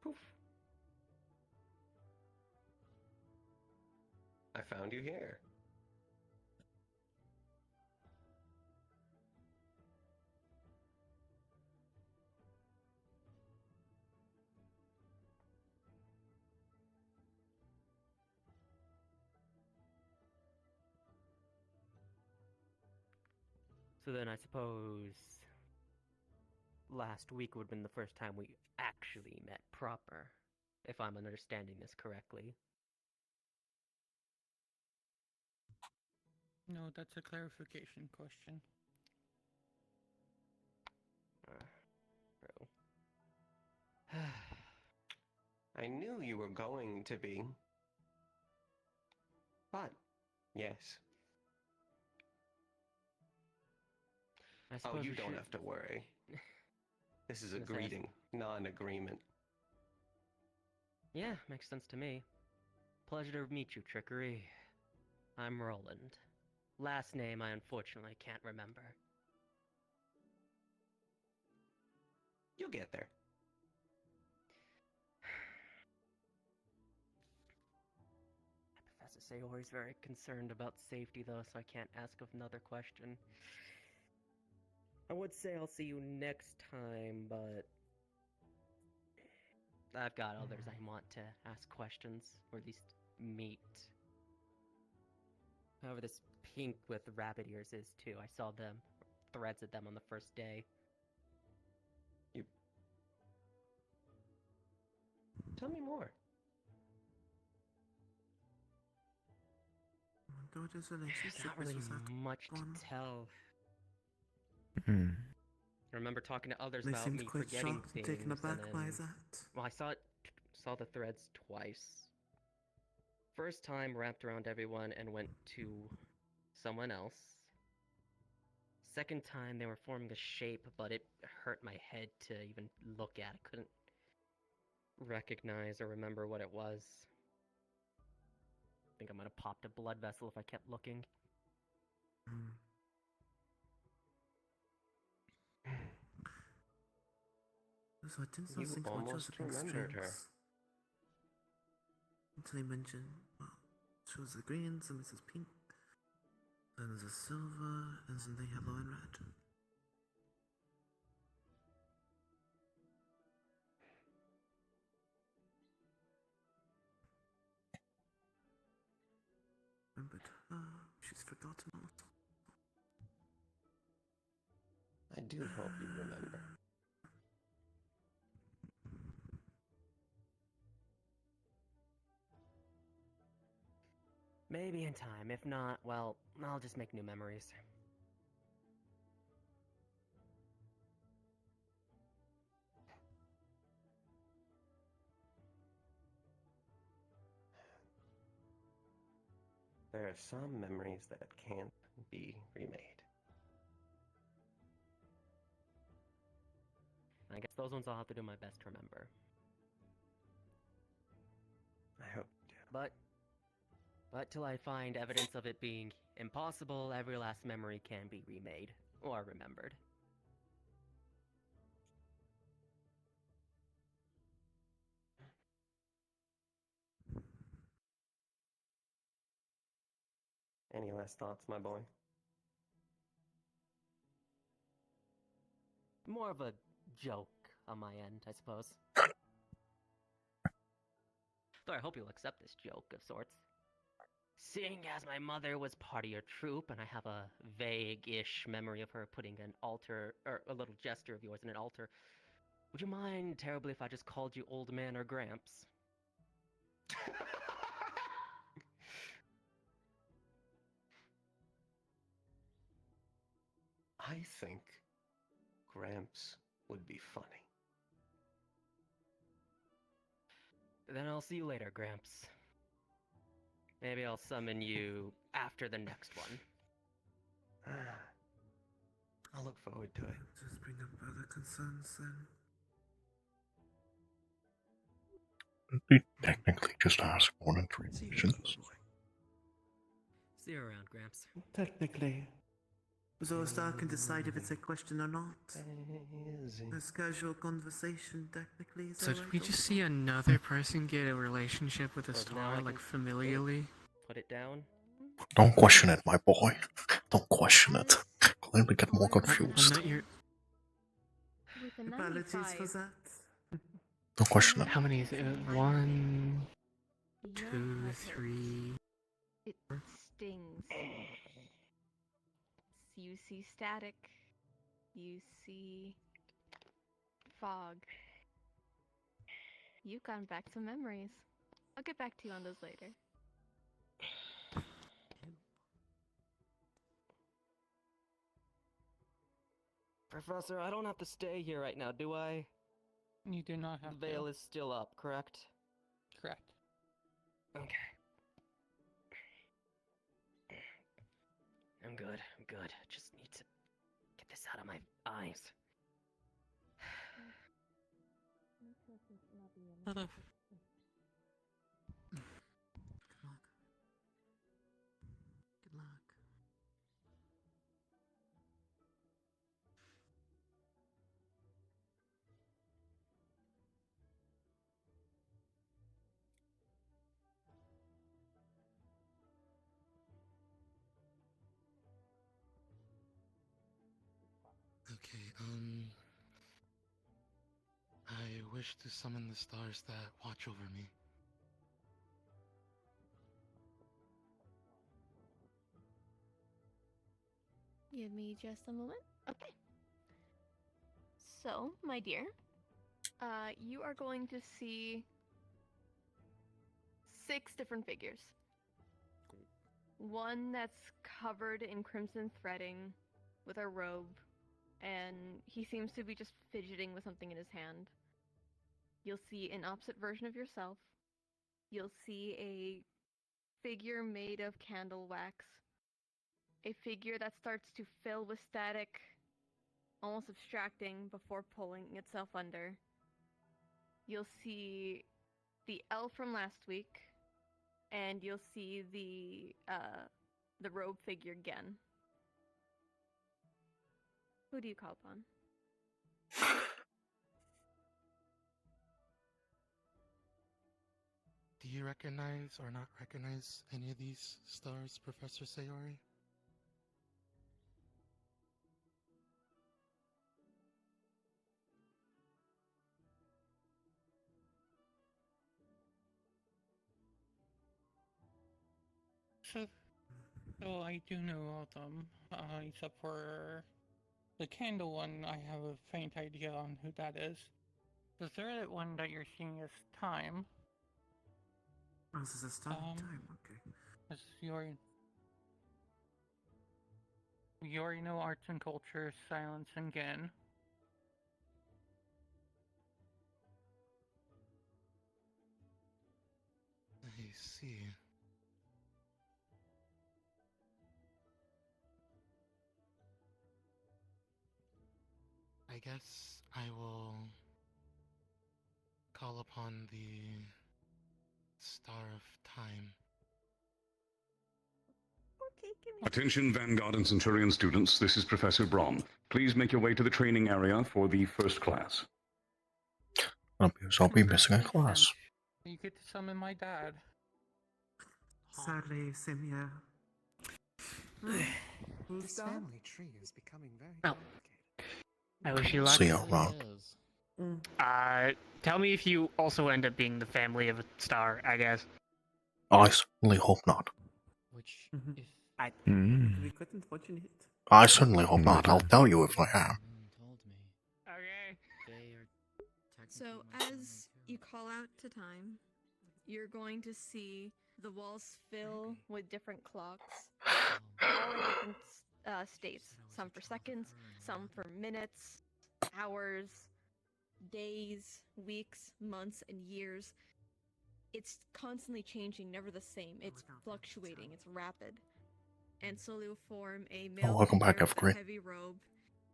poof. I found you here.
So then I suppose last week would have been the first time we actually met proper, if I'm understanding this correctly.
No, that's a clarification question.
I knew you were going to be. But, yes. Oh, you don't have to worry. This is a greeting, not an agreement.
Yeah, makes sense to me. Pleasure to meet you, Trickery. I'm Roland. Last name I unfortunately can't remember.
You'll get there.
Professor Sayori's very concerned about safety, though, so I can't ask another question. I would say I'll see you next time, but I've got others I want to ask questions, or at least meet. However, this pink with rabbit ears is too. I saw them, threads of them on the first day.
Tell me more.
There's not really much to tell.
Hmm.
I remember talking to others
They
about
seemed
me
quite
forgetting
shocked and
things.
taken aback
and
by
then,
that.
Well, I saw the threads twice. First time wrapped around everyone and went to someone else. Second time they were forming a shape, but it hurt my head to even look at. I couldn't recognize or remember what it was. I think I might have popped a blood vessel if I kept looking.
So I didn't
You
think much of
almost
the pink
remembered her.
strings. Until he mentioned, well, she was the greens and Mrs. Pink. Then there's a silver and something yellow and red. Remembered her. She's forgotten also.
I do hope you remember.
Maybe in time. If not, well, I'll just make new memories.
There are some memories that can't be remade.
I guess those ones I'll have to do my best to remember.
I hope you do.
But till I find evidence of it being impossible, every last memory can be remade or remembered.
Any last thoughts, my boy?
More of a joke on my end, I suppose. Though I hope you'll accept this joke of sorts. seeing as my mother was part of your troop, and I have a vague-ish memory of her putting an altar, or a little gesture of yours in an altar, would you mind terribly if I just called you Old Man or Gramps?
I think Gramps would be funny.
Then I'll see you later, Gramps. Maybe I'll summon you after the next one.
I'll look forward to it.
Just bring up other concerns then.
They technically just ask more than 3 questions.
See you around, Gramps.
Technically. So Star can decide if it's a question or not. It's casual conversation, technically. Is
So
that
did
right?
we just see another person get a relationship with a
So now
star,
I
like
can
familially?
Put it down.
Don't question it, my boy. Don't question it. Let me get more
I'm
confused.
not your...
With a
Apologies for
95.
that.
Don't question it.
How many is it? 1, 2, 3...
It stings. You see static. You see fog. You've gone back to memories. I'll get back to you on those later.
Professor, I don't have to stay here right now, do I?
You do not have
The veil
to.
is still up, correct?
Correct.
Okay. I'm good. Just need to get this out of my eyes.
Good luck.
Good luck.
Okay, I wish to summon the stars that watch over me.
Give me just a moment. Okay. So, my dear, you are going to see 6 different figures. One that's covered in crimson threading with a robe, and he seems to be just fidgeting with something in his hand. You'll see an opposite version of yourself. You'll see a figure made of candle wax. A figure that starts to fill with static, almost abstracting before pulling itself under. You'll see the elf from last week, and you'll see the robe figure again. Who do you call upon?
Do you recognize or not recognize any of these stars, Professor Sayori?
So I do know all of them, except for the candle one. I have a faint idea on who that is. The third one that you're seeing is Time.
Oh, this is a start time, okay.
You already know arts and culture, silence, and Gin.
I see. I guess I will call upon the Star of Time.
Okay, give me.
Attention Vanguard and Centurion students, this is Professor Braun. Please make your way to the training area for the first class.
I'll be missing a class.
You get to summon my dad.
Sadly, same here.
This family tree is becoming very
Oh.
complicated.
I wish you luck.
See you around.
Tell me if you also end up being the family of a star, I guess.
I certainly hope not.
Which,
Mhm.
if
To be quite unfortunate.
I certainly hope not. I'll tell you if I am.
told me,
Okay.
they are
So, as you call out to time, you're going to see the walls fill
with different clocks, all in different states. Some for seconds, some for minutes, hours,
days, weeks, months, and years. It's constantly changing, never the same. It's fluctuating, it's rapid. And slowly will form a male
welcome back,
figure with
F3.
a heavy robe,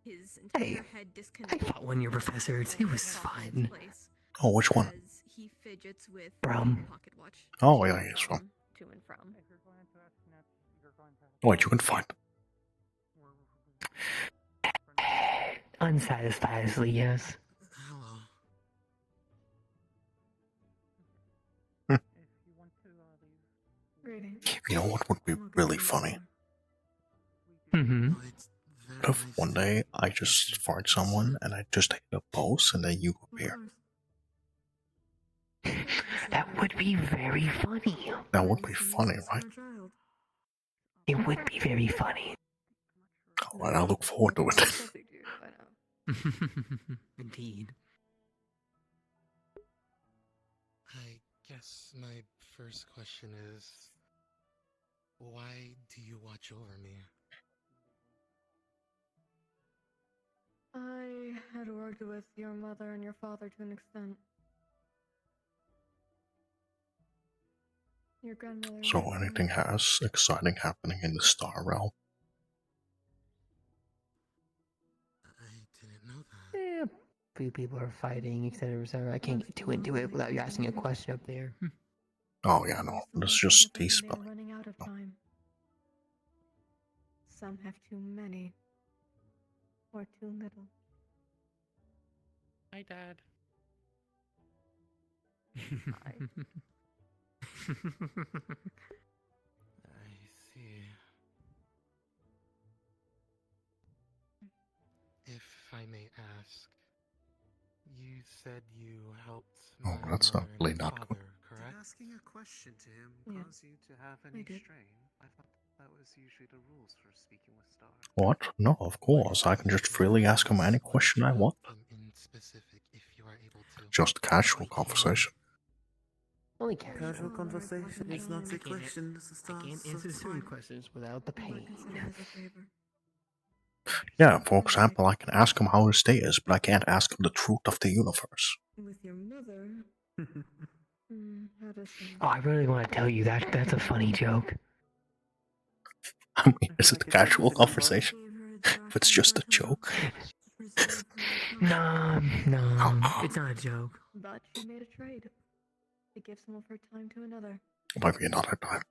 his entire head
I
disconnected.
fought one of your professors. It was fun.
Oh, which one?
As he fidgets with
Brum.
a pocket watch.
Oh, yeah, he's from.
to and from.
Wait, you can fight.
Unsatisfiedly, yes.
Hello.
You know what would be really funny?
Mm-hmm.
What if one day I just find someone and I just hit a pose and then you appear?
That would be very funny.
That would be funny, right?
It would be very funny.
Alright, I look forward to it.
Indeed.
I guess my first question is, why do you watch over me?
I had worked with your mother and your father to an extent. Your grandmother.
So anything has exciting happening in the Star Realm.
Yeah, few people are fighting, etc., etc. I can't get too into it without you asking a question up there.
Oh yeah, no, it's just these
They're running out of time. Some have too many. Or too little.
Hi, Dad.
I see. If I may ask, you said you helped
Oh,
my
that's
mother
really
and
not
father,
good.
correct?
Did asking a question to him
Yeah.
cause you to have any
I did.
strain? I thought that was usually the rules for speaking with stars.
What? No, of course. I can just freely ask him any question I want.
In specific, if you are able to.
Just casual conversation.
Only
Casual conversation is not a question, this is
I can't answer certain questions without the pain.
Yeah, for example, I can ask him how his day is, but I can't ask him the truth of the universe.
With your mother. How does she?
Oh, I really want to tell you that. That's a funny joke.
I mean, is it a casual conversation? If it's just a joke.
No, it's not a joke.
But she made a trade. To give some of her time to another.
Maybe another time.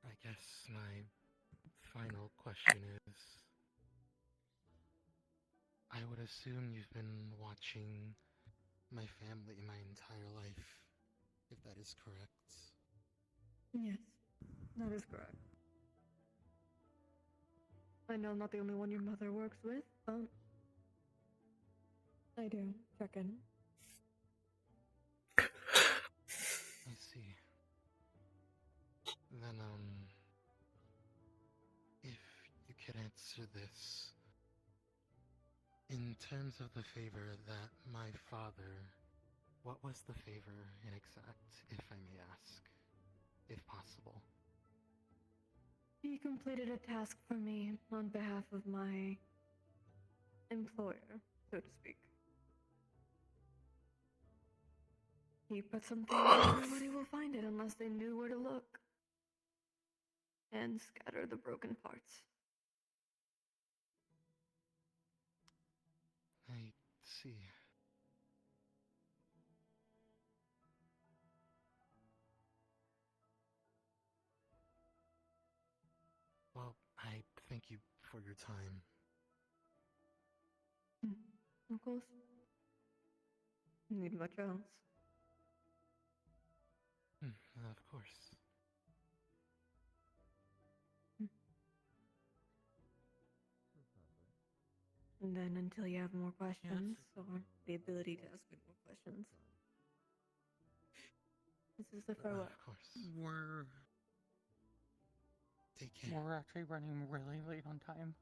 I guess my final question is, I would assume you've been watching my family my entire life, if that is correct.
Yes, that is correct. I know I'm not the only one your mother works with, but I do check in.
I see. Then, if you could answer this. In terms of the favor that my father, what was the favor in exact, if I may ask, if possible?
He completed a task for me on behalf of my employer, so to speak. He put something where nobody will find it unless they knew where to look. And scatter the broken parts.
I see. Well, I thank you for your time.
Of course. Need much else.
Of course.
And then until you have more questions, or the ability to ask me more questions. This is the farewell.
Of course.
We're actually running really late on time.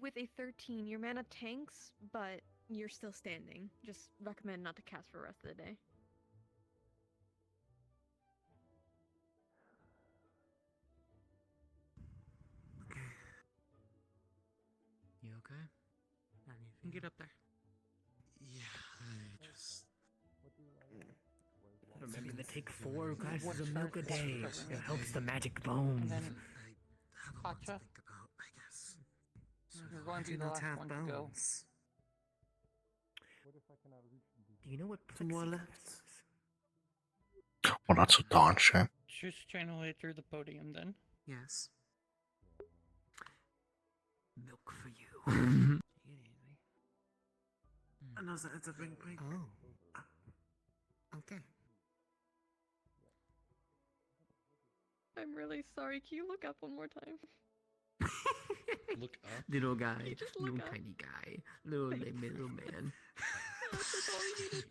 With a 13, your mana tanks, but you're still standing. Just recommend not to cast for the rest of the day.
You okay?
You can get up there.
Yeah, I just.
Remember to take 4 glasses of milk a day. It helps the magic bones.
And then,
I have a lot to
Pacha,
think about, I guess.
you're going to be the last one to go.
Do you know what
More
plexiglass
left.
is?
Well, that's a darn shame.
Just channel it through the podium then.
Yes.
Milk for you.
I know that it's a big break.
Oh. Okay.
I'm really sorry. Can you look up one more time?
Look up.
Little guy.
Just look
Little
up.
tiny guy. Little little man.
That's all we needed.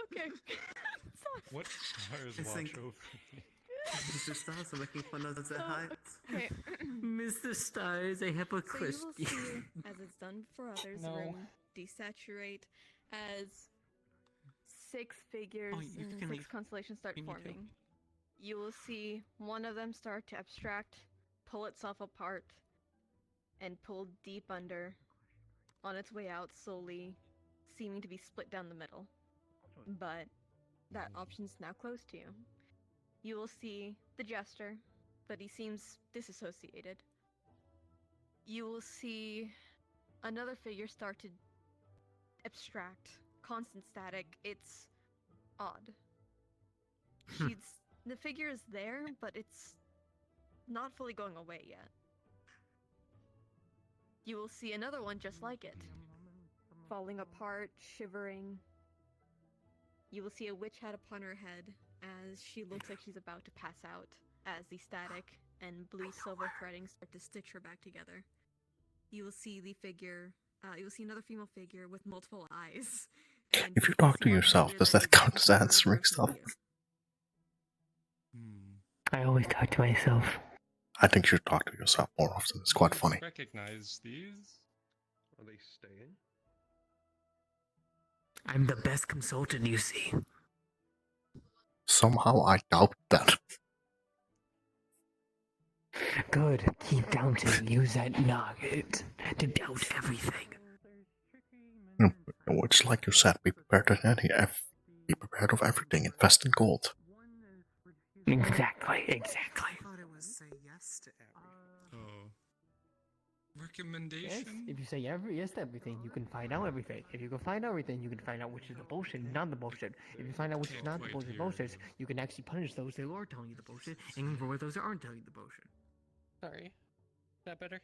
Okay. Sorry.
What stars
I
watch
think-
over me?
Mr. Stars are making fun of their height.
Okay.
Mr. Stars, I have a
So you will
crispy.
see, as it's done for others,
No.
the room desaturate as 6 figures
Oh, you
and
can
6
leave.
constellations start
You need to.
forming. You will see one of them start to abstract, pull itself apart, and pull deep under, on its way out, slowly seeming to be split down the middle. But that option's now closed to you. You will see the jester, but he seems disassociated. You will see another figure start to abstract, constant static. It's odd. The figure is there, but it's not fully going away yet. You will see another one just like it, falling apart, shivering. You will see a witch hat upon her head as she looks like she's about to pass out, as the static and blue silver threading start to stitch her back together. You will see the figure, you will see another female figure with multiple eyes. And
If you talk to
one
yourself,
figure
does
that
that
is
count as answering
closer to
stuff?
you.
I always talk to myself.
I think you should talk to yourself more often. It's quite funny.
Recognize these?
Are they staying?
I'm the best consultant you see.
Somehow I doubt that.
Good. Keep doubting. Use that nugget to doubt everything.
It's like you said, be prepared be prepared of everything. Invest in gold.
Exactly.
I thought it was say yes to everything.
Oh.
Yes,
Recommendation?
if you say yes to everything, you can find out everything. If you can find out everything, you can find out which is the bullshit and not the bullshit. If you find out which is not the
Can't quite
bullshit,
hear
you can actually punish those that are telling you the bullshit and reward those that aren't telling you the bullshit.
Sorry. Is that better?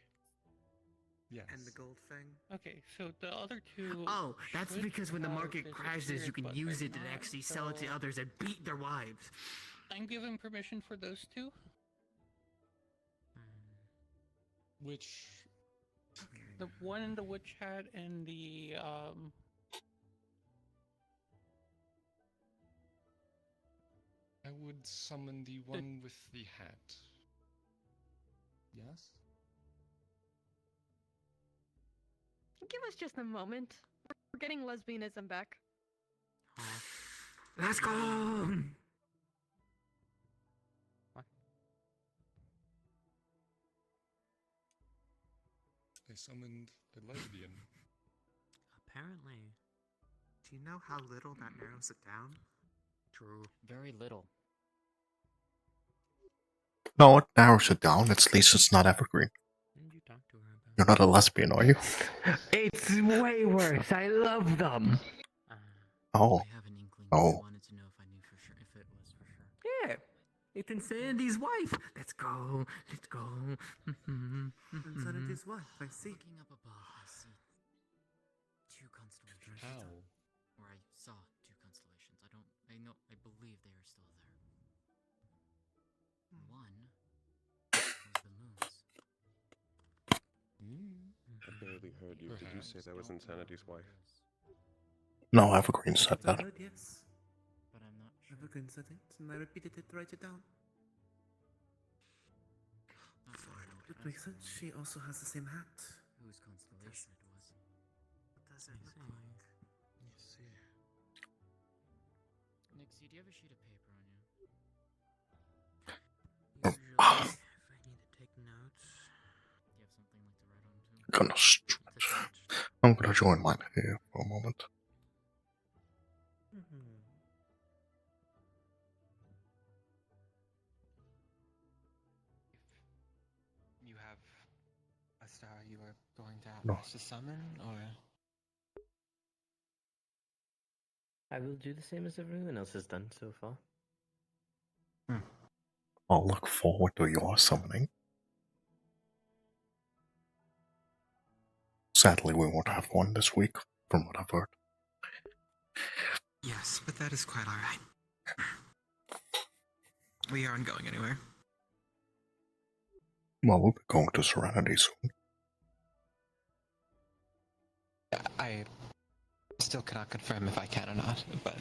Yes.
And the gold thing.
Okay, so the other two.
Oh, that's
should
because when the
have
market crashes, you
disappeared,
can
but
use
they're
it to
not,
actually sell it to
so
others and beat their wives.
I'm given permission for those two.
Which?
The one in the witch hat and the
I would summon the one with the hat. Yes?
Give us just a moment. We're getting lesbianism back.
Let's go!
I summoned a lesbian.
Apparently. Do you know how little that narrows it down?
True. Very little.
No, it narrows it down. At least it's not evergreen.
Didn't you talk to her about?
You're not a lesbian, are you?
It's way worse. I love them.
Oh.
I have an inkling.
Oh.
I wanted to know if I knew for sure, if it was for sure.
Yeah. It's Insanity's wife. Let's go. Let's go.
Insanity's wife, I see.
Looking up above, I see 2 constellations.
How?
Or I saw 2 constellations. I No, I believe they are still there. One was the moon's.
I barely heard you. Did you say that was Insanity's wife?
No, Evergreen said that.
Heard, yes.
But I'm not sure.
Evergreen said it, and I repeated it to write it down. It makes sense. She also has the same hat.
Whose constellation it was.
What does it look like?
Yes, yeah.
Nixie, do you have a sheet of paper on you?
Usually, if I need to take notes.
Do you have something like to write on too?
Gonna stretch. I'm gonna join mine here for a moment.
You have a star you are going to
No.
ask us to summon, or?
I will do the same as everyone else has done so far.
I'll look forward to your summoning. Sadly, we won't have one this week, from what I've heard.
Yes, but that is quite alright. We aren't going anywhere.
Well, we'll be going to Serenity soon.
I still cannot confirm if I can or not, but...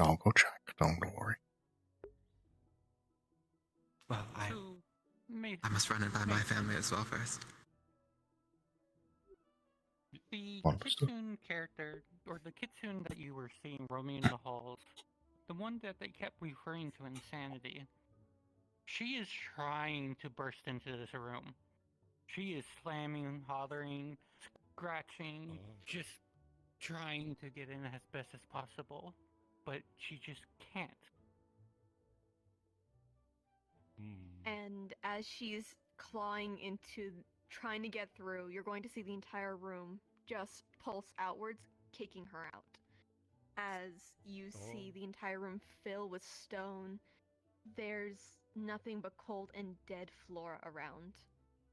I'll go check, don't worry.
Well, I must run it by my family as well first.
The
Understood.
Kitsune character, or the Kitsune that you were seeing roaming in the halls, the one that they kept referring to Insanity, she is trying to burst into this room. She is slamming, hollering, scratching, just trying to get in as best as possible, but she just can't.
And as she's clawing into trying to get through, you're going to see the entire room just pulse outwards, kicking her out. As you see the entire room fill with stone, there's nothing but cold and dead flora around.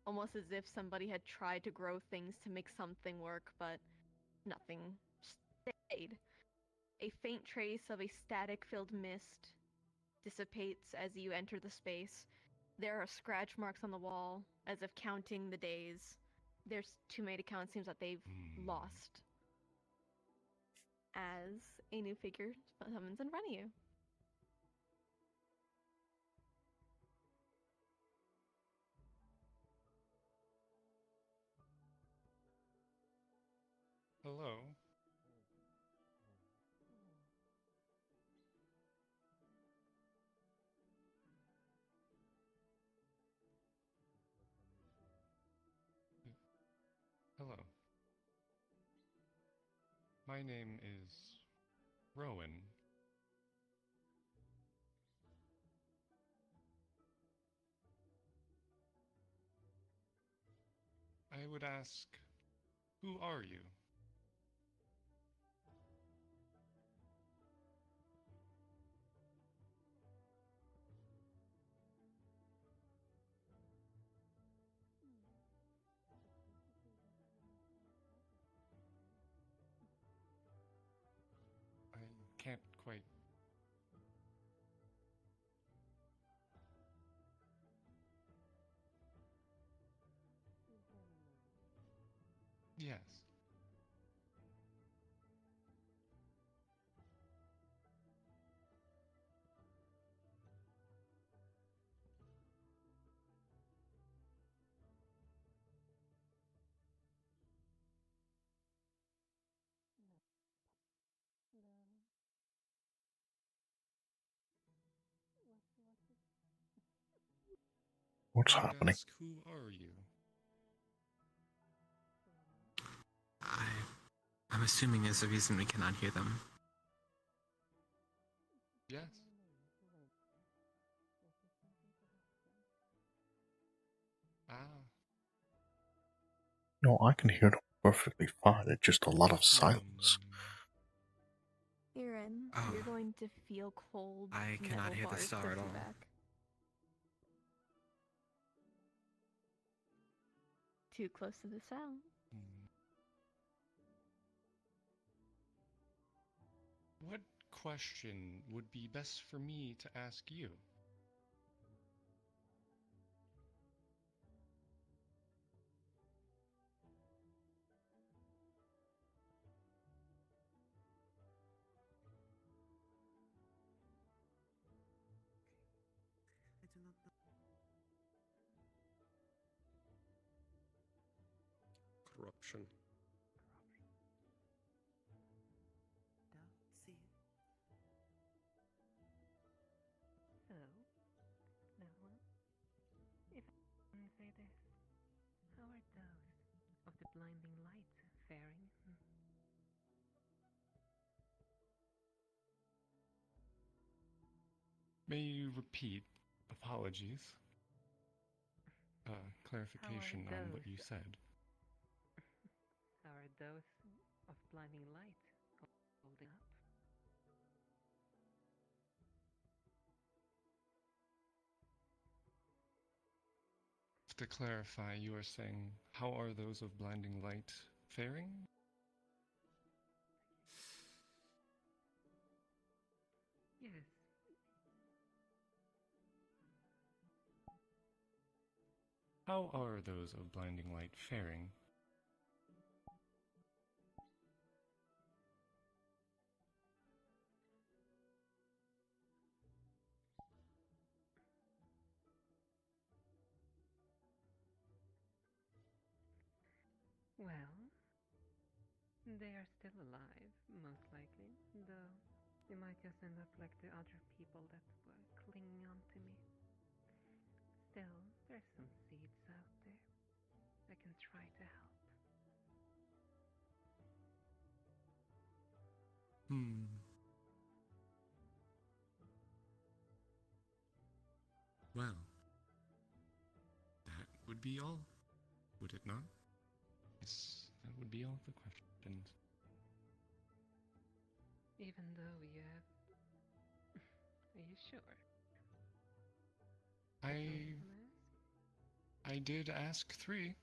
Almost as if somebody had tried to grow things to make something work, but nothing stayed. A faint trace of a static-filled mist dissipates as you enter the space. There are scratch marks on the wall, as if counting the days. There's too many to count. It seems that they've lost. As a new figure summons in front of you.
Hello. Hello. My name is Rowan. I would ask, who are you? I can't quite. Yes.
What's
I would
happening?
ask, who are you?
I'm assuming there's a reason we cannot hear them.
Yes. Ah.
No, I can hear them perfectly fine. It's just a lot of silence.
Aaron, you're going to feel cold.
I cannot
metal
hear the
bars
star
push
at
you
all.
back. Too close to the sound.
What question would be best for me to ask you?
I do not know.
Corruption.
Don't see it.
So, now, if I can say this, how are those of the blinding light faring?
May you repeat? Apologies. Clarification on what you said.
How are those of blinding light holding up?
To clarify, you are saying, how are those of blinding light faring?
Yes.
How are those of blinding light faring?
Well, they are still alive, most likely, though they might just end up like the other people that were clinging on to me. Still, there's some seeds out there. I can try to help.
Well, that would be all, would it not? Yes, that would be all the questions.
Even though we have... Are you sure?
I did ask 3.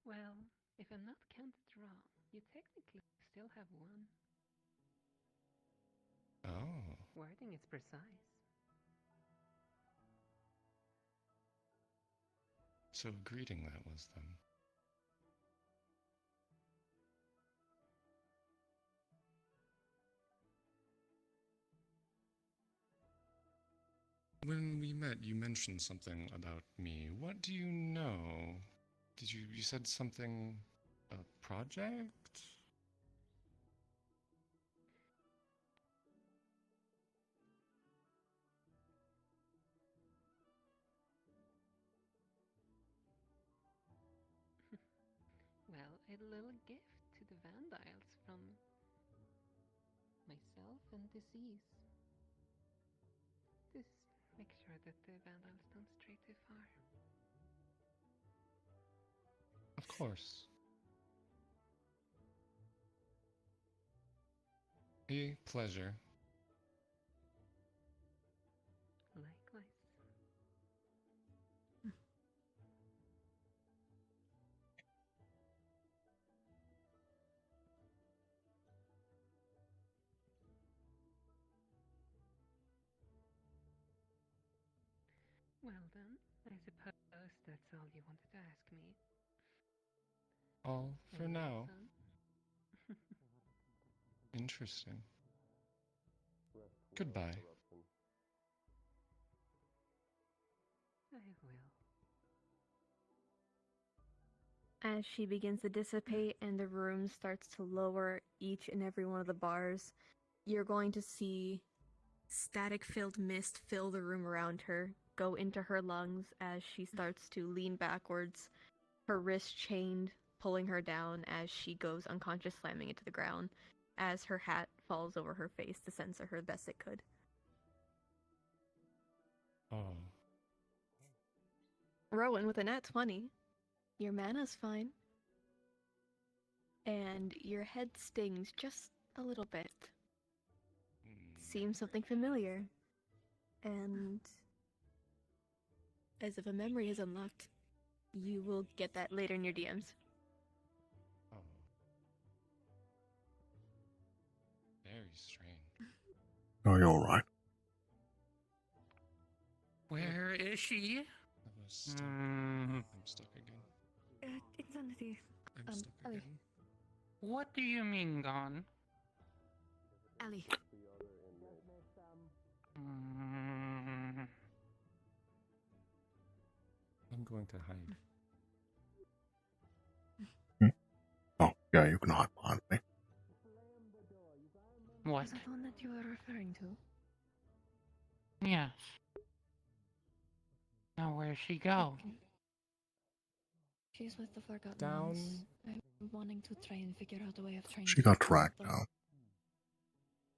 Well, if I'm not counted wrong, you technically still have 1.
Oh.
Wording is precise.
So a greeting that was then. When we met, you mentioned something about me. What do you know? You said something, a project?
Well, a little gift to the Vandiles from myself and Disease. Just make sure that the Vandals don't stray too far.
Of course. A pleasure.
Likewise. Well then, I suppose that's all you wanted to ask me.
All for
And
now.
son?
Interesting. Goodbye.
I will.
As she begins to dissipate and the room starts to lower each and every one of the bars, you're going to see static-filled mist fill the room around her, go into her lungs as she starts to lean backwards, her wrist chained, pulling her down as she goes unconscious, slamming into the ground, as her hat falls over her face to censor her best it could.
Oh.
Rowan with a nat 20. Your mana's fine. And your head stings just a little bit. Seems something familiar. And as if a memory is unlocked,
You will get that later in your DMs.
Oh. Very strange.
Oh, you're alright.
Where is she?
I'm stuck again.
Insanity.
I'm stuck
Ellie.
again.
What do you mean gone?
Ellie.
I'm going to hide.
Oh, yeah, you can hide behind me.
What?
Is that the one that you were referring to?
Yes. Now where'd she go?
She's with the Forgotten
Down.
Ones. I'm wanting to try and figure out a way of trying
She
to
got
get
dragged
them.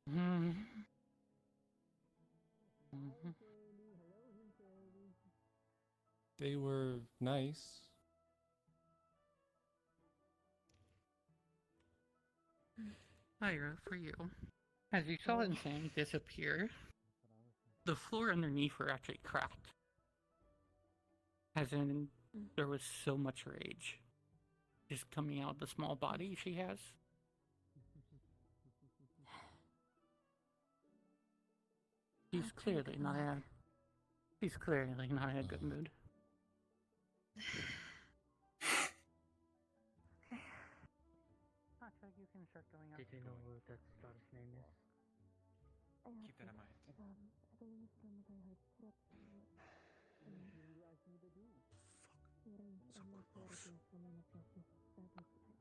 down.
They were nice.
Lyra, for you. As you saw Insane disappear, the floor underneath her actually cracked. As in, there was so much rage just coming out of the small body she has. She's clearly not in a good mood. You can start going up.
Did you know what that star's name is?
Keep that in mind.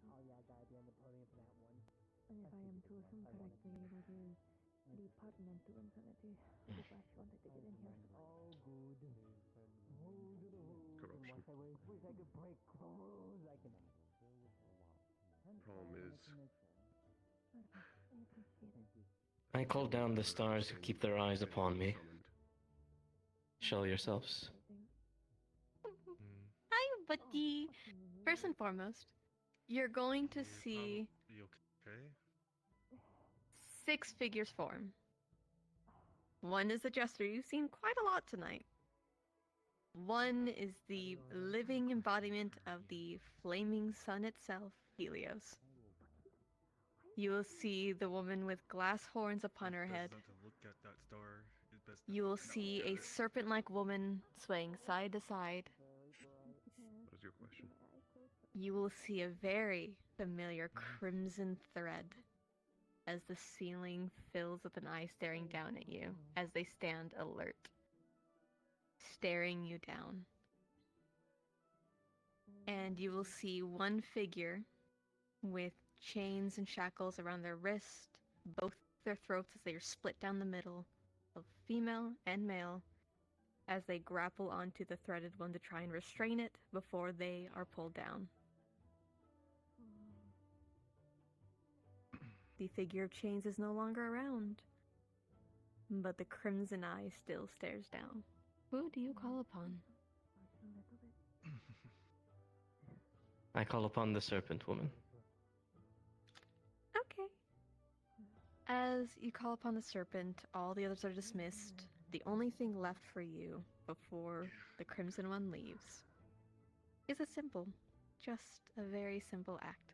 Oh yeah, goddamn the podium for that one. And if I am to assume correctly, that is the apartment to Insanity. That's why she wanted to get in here. Oh, good.
Corruption.
Once I wish I could break clothes, I can.
Problem is,
I call down the stars to keep their eyes upon me. Show yourselves.
Hi, buddy. First and foremost, you're going to see
You okay?
6 figures form. One is the jester. You've seen quite a lot tonight. One is the living embodiment of the flaming sun itself, Helios. You will see the woman with glass horns upon her head.
Best not to look at that star. It's best
You will
not to
see
look at
a
it.
serpent-like woman swaying side to side.
what is your question?
You will see a very familiar crimson thread as the ceiling fills with an eye staring down at you as they stand alert, staring you down. And you will see one figure with chains and shackles around their wrist, both their throats as they are split down the middle, of female and male, as they grapple onto the threaded one to try and restrain it before they are pulled down. The figure of chains is no longer around, but the crimson eye still stares down. Who do you call upon?
I call upon the serpent woman.
Okay. As you call upon the serpent, all the others are dismissed. The only thing left for you before the crimson one leaves is just a very simple act.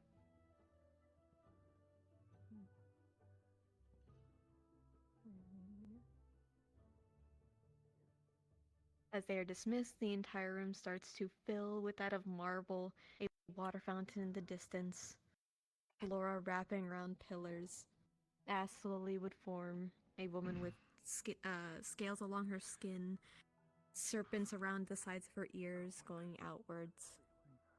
As they are dismissed, the entire room starts to fill with that of marble, a water fountain in the distance, flora wrapping around pillars. As slowly would form a woman with scales along her skin, serpents around the sides of her ears going outwards,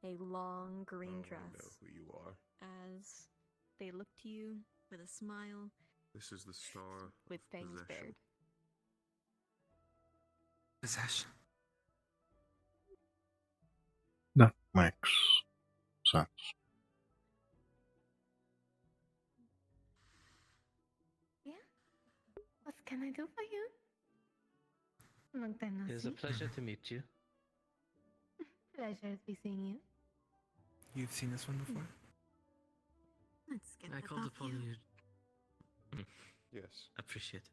a long green
I
dress.
know who you are.
As they look to you with a smile,
This is the star
with
of
fangs
possession.
bared.
Possession.
That makes sense.
Yeah? What can I do for you? Long time no
It is
see.
a pleasure to meet you.
Pleasure to be seeing you.
You've seen this one before?
Let's get
I
that
called
off
upon
you.
you.
Yes.
Appreciate it.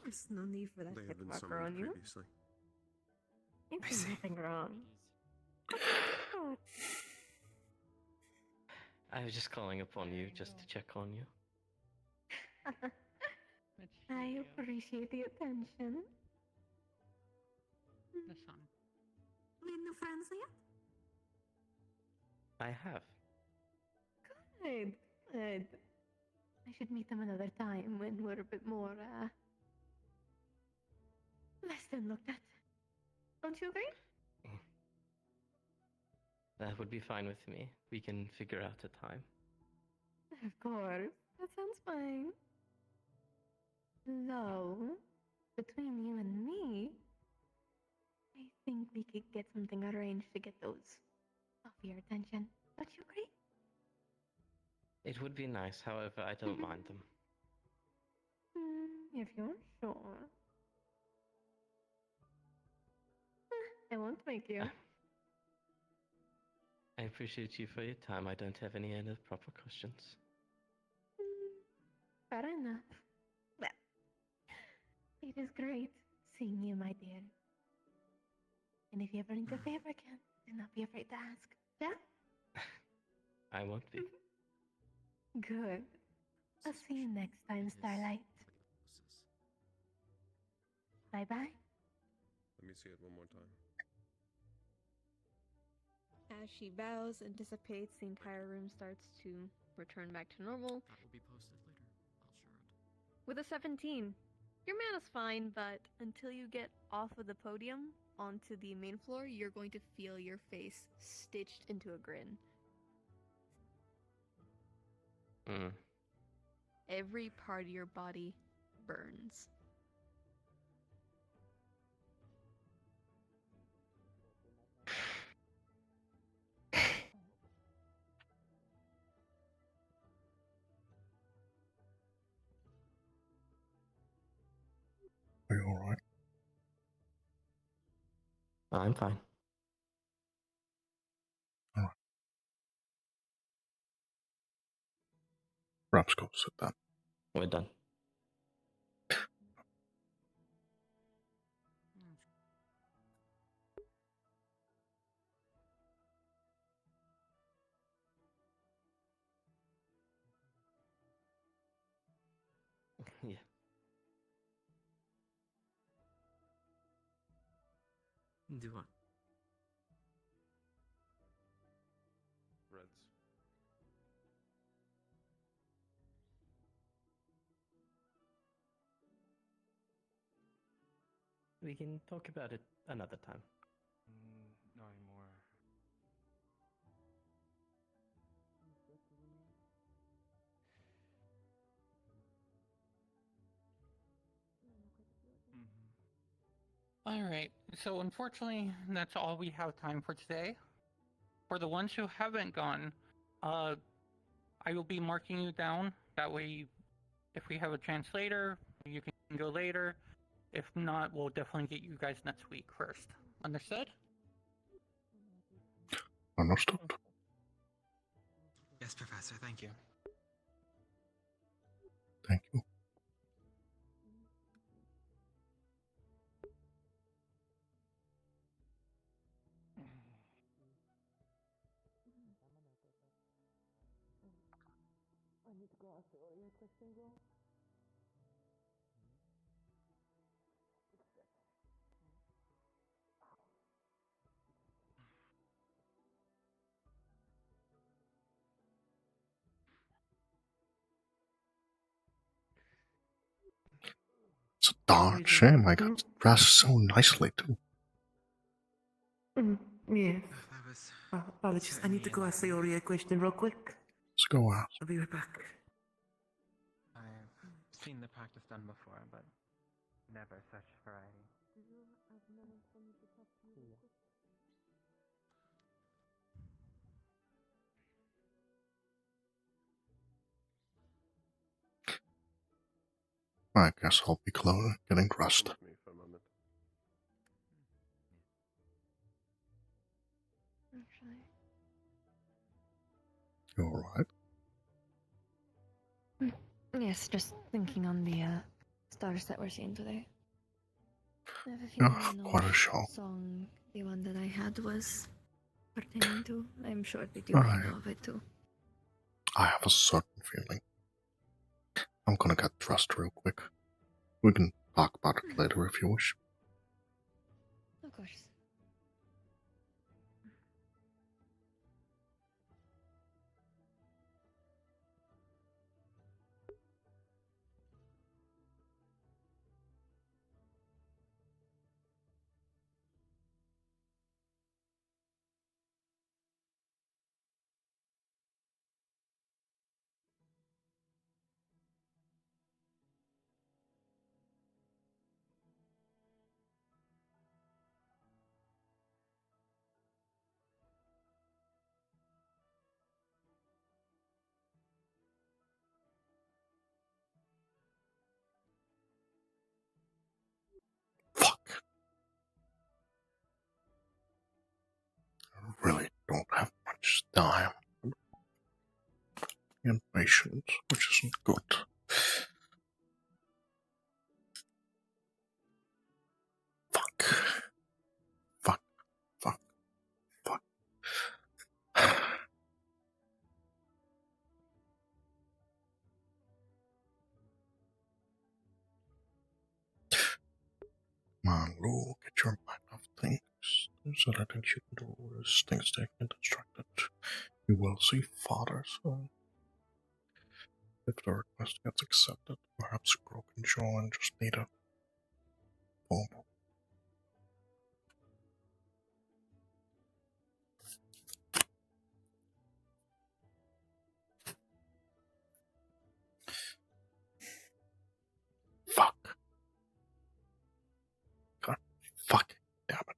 There's no need for that
They have been
walker
summoned
on you.
previously.
You
I
did
see.
nothing wrong.
I was just calling upon you just to check on you.
I appreciate the attention.
The sun.
Made new friends yet?
I have.
Good. Good. I should meet them another time when we're a bit more, less than looked at. Don't you agree?
That would be fine with me. We can figure out a time.
Of course. That sounds fine. Though, between you and me, I think we could get something arranged to get those off your attention. Don't you agree?
It would be nice, however, I don't mind them.
If you're sure. I won't make you.
I appreciate you for your time. I don't have any other proper questions.
Fair enough. Well, it is great seeing you, my dear. And if you ever need a favor again, do not be afraid to ask. Yeah?
I won't be.
Good. I'll see you next time, Starlight. Bye-bye.
Let me see it one more time.
As she bows and dissipates, the entire room starts to return back to normal.
That will be posted later. I'll share it.
With a 17, your mana's fine, but until you get off of the podium onto the main floor, you're going to feel your face stitched into a grin. Every part of your body burns.
Are you alright?
I'm fine.
Alright. Perhaps go sit down.
We're done. Yeah.
Do what?
Reds.
We can talk about it another time.
Not anymore.
Alright, so unfortunately, that's all we have time for today. For the ones who haven't gone, I will be marking you down. That way, if we have a chance later, you can go later. If not, we'll definitely get you guys next week first. Understood?
Understood.
Yes, Professor, thank you.
Thank you.
I need to go ask the audio question, bro.
It's a darn shame I got dressed so nicely, too.
Yes. Apologies, I need to go ask the audio question real quick.
Let's go out.
I'll be right back.
I've seen the practice done before, but never such variety.
I guess I'll be getting dressed.
Come with me for a moment.
Actually.
You alright?
Yes, just thinking on the stars that we're seeing today. I have a
Yeah,
feeling I know
quite a
which
show.
song the one that I had was. pertaining to. I'm sure that you might know of it too.
I have a certain feeling. I'm gonna get dressed real quick. We can talk about it later if you wish.
Of course.
I really don't have much time. Impatient, which isn't good. Fuck. Fuck. Fuck. Fuck. Come on, Lugh, get your mind off things. There's other things you can do. There's things that can distract it. You will see father soon. If the request gets accepted, perhaps a broken jaw and just need a boom. Fuck. God, fuck. Damn it.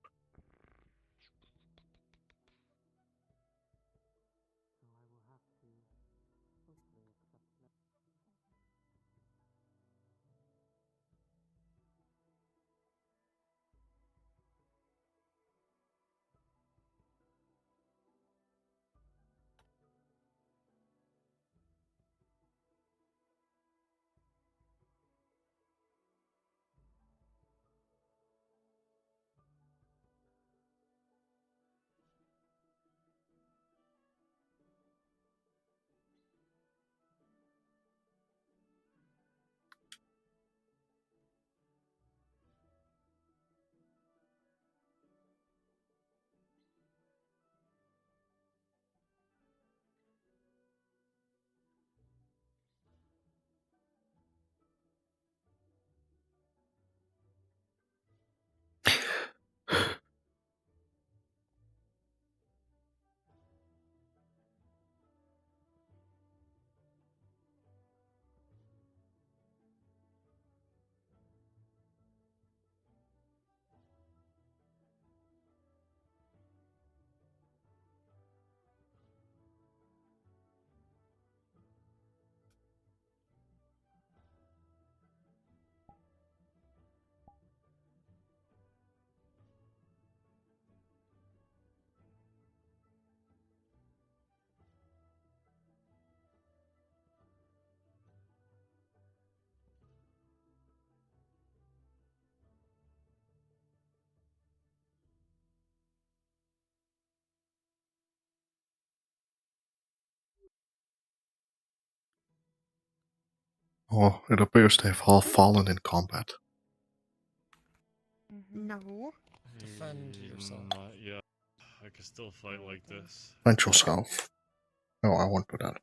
Oh, it appears they've all fallen in combat.
No.
Defend yourself.
Not yet. I can still fight like this.
Defend yourself. No, I won't do that.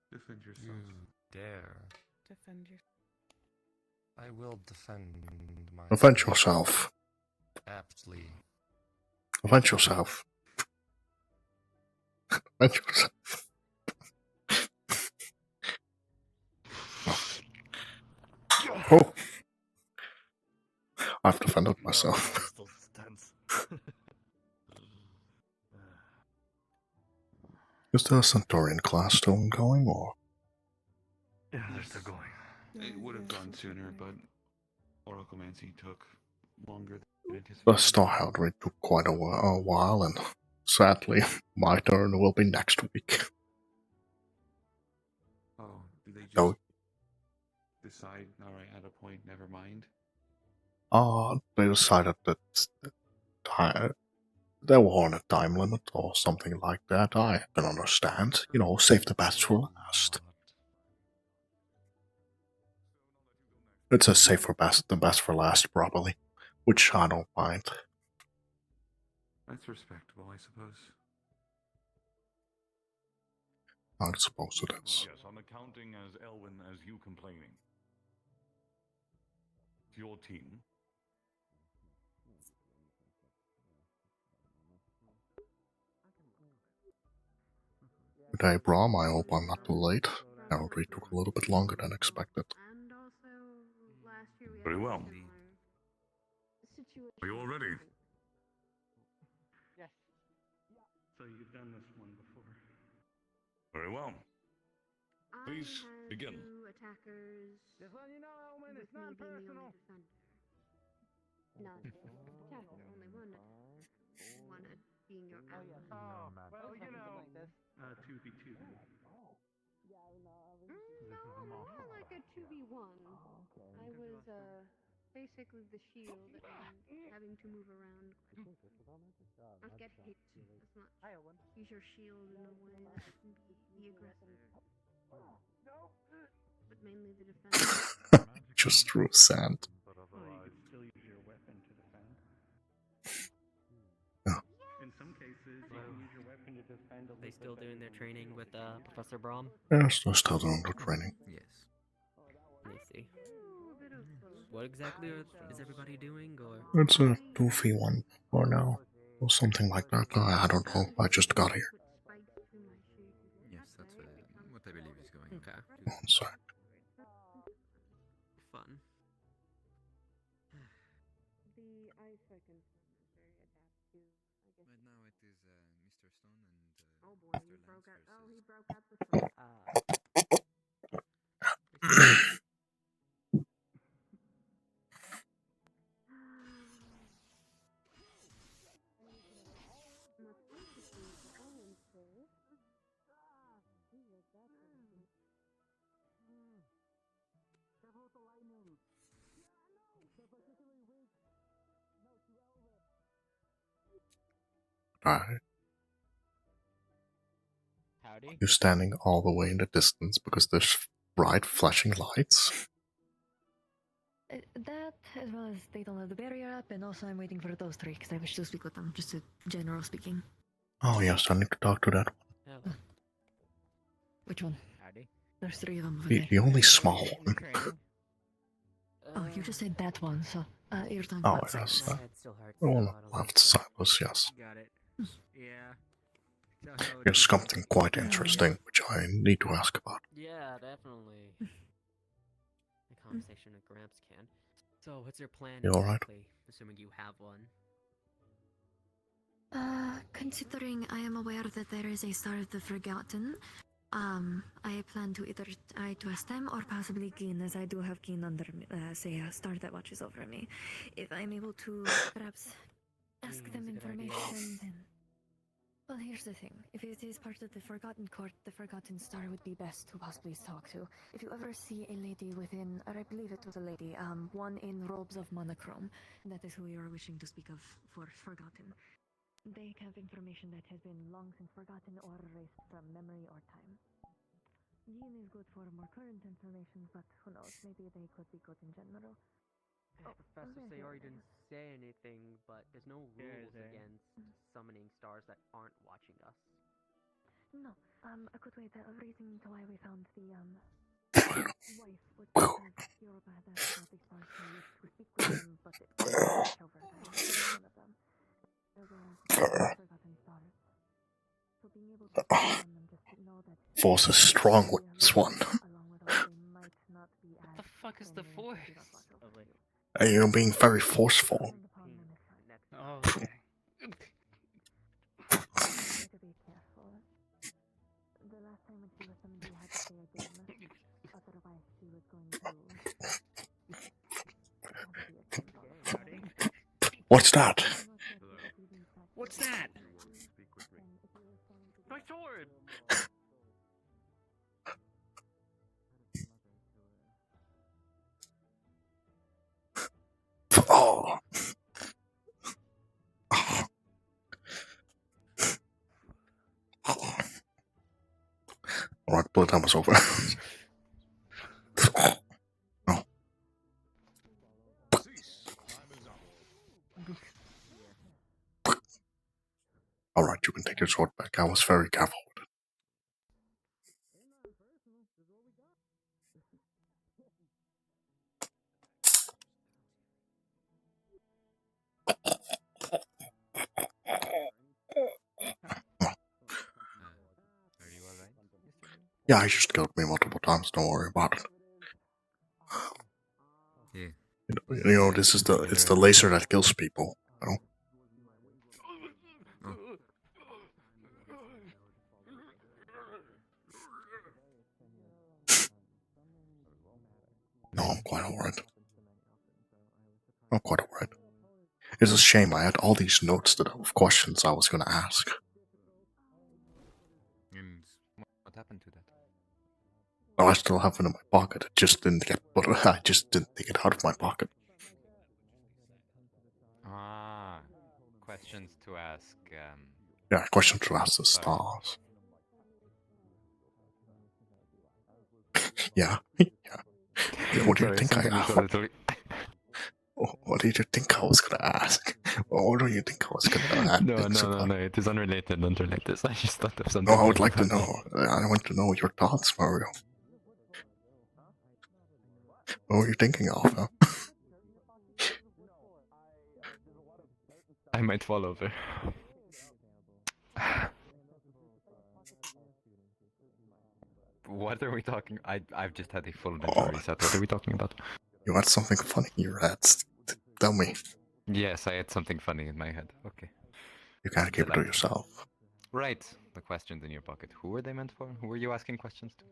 Defend yourself.
You dare.
Defend yourself.
I will defend my.
Defend yourself.
Aptly.
Defend yourself. Defend yourself. Oh. I've defended myself.
Still tense.
Is the Centaurian class still ongoing, or?
Yeah, they're still going. It would have gone sooner, but Oraclemancy took longer than anticipated.
The Starhound raid took quite a while, and sadly, my turn will be next week.
Oh, did they just
No.
decide, alright, at a point, never mind?
They decided that there weren't a time limit or something like that, I can understand. You know, save the best for last. It says save for best, the best for last, probably, which I don't mind.
That's respectable, I suppose.
I suppose it is.
Yes, I'm accounting as Elwyn as you complaining. It's your team.
Good day, Brom. I hope I'm not too late. Heraldry took a little bit longer than expected.
Very well. Are you all ready?
Yes.
So you've done this one before.
Very well. Please begin.
Just letting you know, Elman, it's not personal.
Not attacker, only one being your ally.
Oh, well, you know.
2v2.
More like a 2v1. I was basically the shield and having to move around. Not get hit as much. Use your shield in a way that can be the aggressor. But mainly the defender.
Just threw sand.
Well, you could still use your weapon to defend.
Oh.
In some cases, you can use your weapon to defend a little
They still doing their training with Professor Brom?
Yes, they're still doing the training.
Yes. I see. What exactly is everybody doing, or?
It's a 2v1 for now, or something like that. I don't know. I just got here.
Yes, that's what I believe is going. Okay.
One sec.
Fun.
The ice weapon is very adaptive.
Right now it is Mr. Stone and
oh boy, he broke out. Oh, he broke out the sword. Alright.
Howdy.
You're standing all the way in the distance because there's bright flashing lights.
That, as well as they don't have the barrier up, and also I'm waiting for those three because I wish to speak with them, just a general speaking.
Oh yes, I need to talk to that one.
Which one?
Howdy.
There's three of them over
The,
there.
the only small one.
Oh, you just said that one, so you're talking
Oh
about
yes,
Silas.
the one on the left side was yes.
Got it. Yeah.
There's something quite interesting which I need to ask about.
Yeah, definitely. A conversation with Gramps can. So, what's your plan
You alright?
exactly? Assuming you have one.
Considering I am aware that there is a Star of the Forgotten, I plan to either try to ask them or possibly Gin, as I do have Gin under, say, a star that watches over me. If I'm able to perhaps ask them information, then... Well, here's the thing. If it is part of the Forgotten Court, the Forgotten Star would be best to possibly talk to. If you ever see a lady within, or I believe it was a lady, one in robes of monochrome, that is who you are wishing to speak of for Forgotten. They have information that has been long since forgotten or erased from memory or time. Yin is good for more current information, but who knows, maybe they could be good in general.
Professor Sayori didn't say anything, but there's no rules against summoning stars that aren't watching us.
No, a good way that reason to why we found the, wife would be because Europa had asked about these stars to speak with them, but it was over time, one of them. Forgotten stars. So being able to see them and just know that
Force is strong with this one.
might not be
What the fuck is the force?
Hey, you're being very forceful.
Oh, okay.
to be careful. The last time when she was summoned, we had to say again. Otherwise, she was going to...
What's that?
What's that? My sword!
Oh. Alright, bullet time was over. No. Alright, you can take your sword back. I was very careful with it. Yeah, he just killed me multiple times, don't worry about it.
Yeah.
You know, it's the laser that kills people, you know? No, I'm quite alright. I'm quite alright. It's a shame I had all these notes of questions I was gonna ask.
And what happened to that?
Oh, I still have it in my pocket. It just didn't get put. I just didn't take it out of my pocket.
Ah, questions to ask.
Yeah, question to ask the stars. Yeah. Yeah, what do you think I am? What did you think I was gonna ask? What do you think I was gonna ask?
No. It is unrelated. I just thought of something.
No, I would like to know. I want to know your thoughts, Mario. What were you thinking of, huh?
I might fall over. What are we talking? I've just had a full mental reset. What are we talking about?
You had something funny in your head. Tell me.
Yes, I had something funny in my head. Okay.
You can't keep it to yourself.
Right. The questions in your pocket. Who were they meant for? Who were you asking questions to?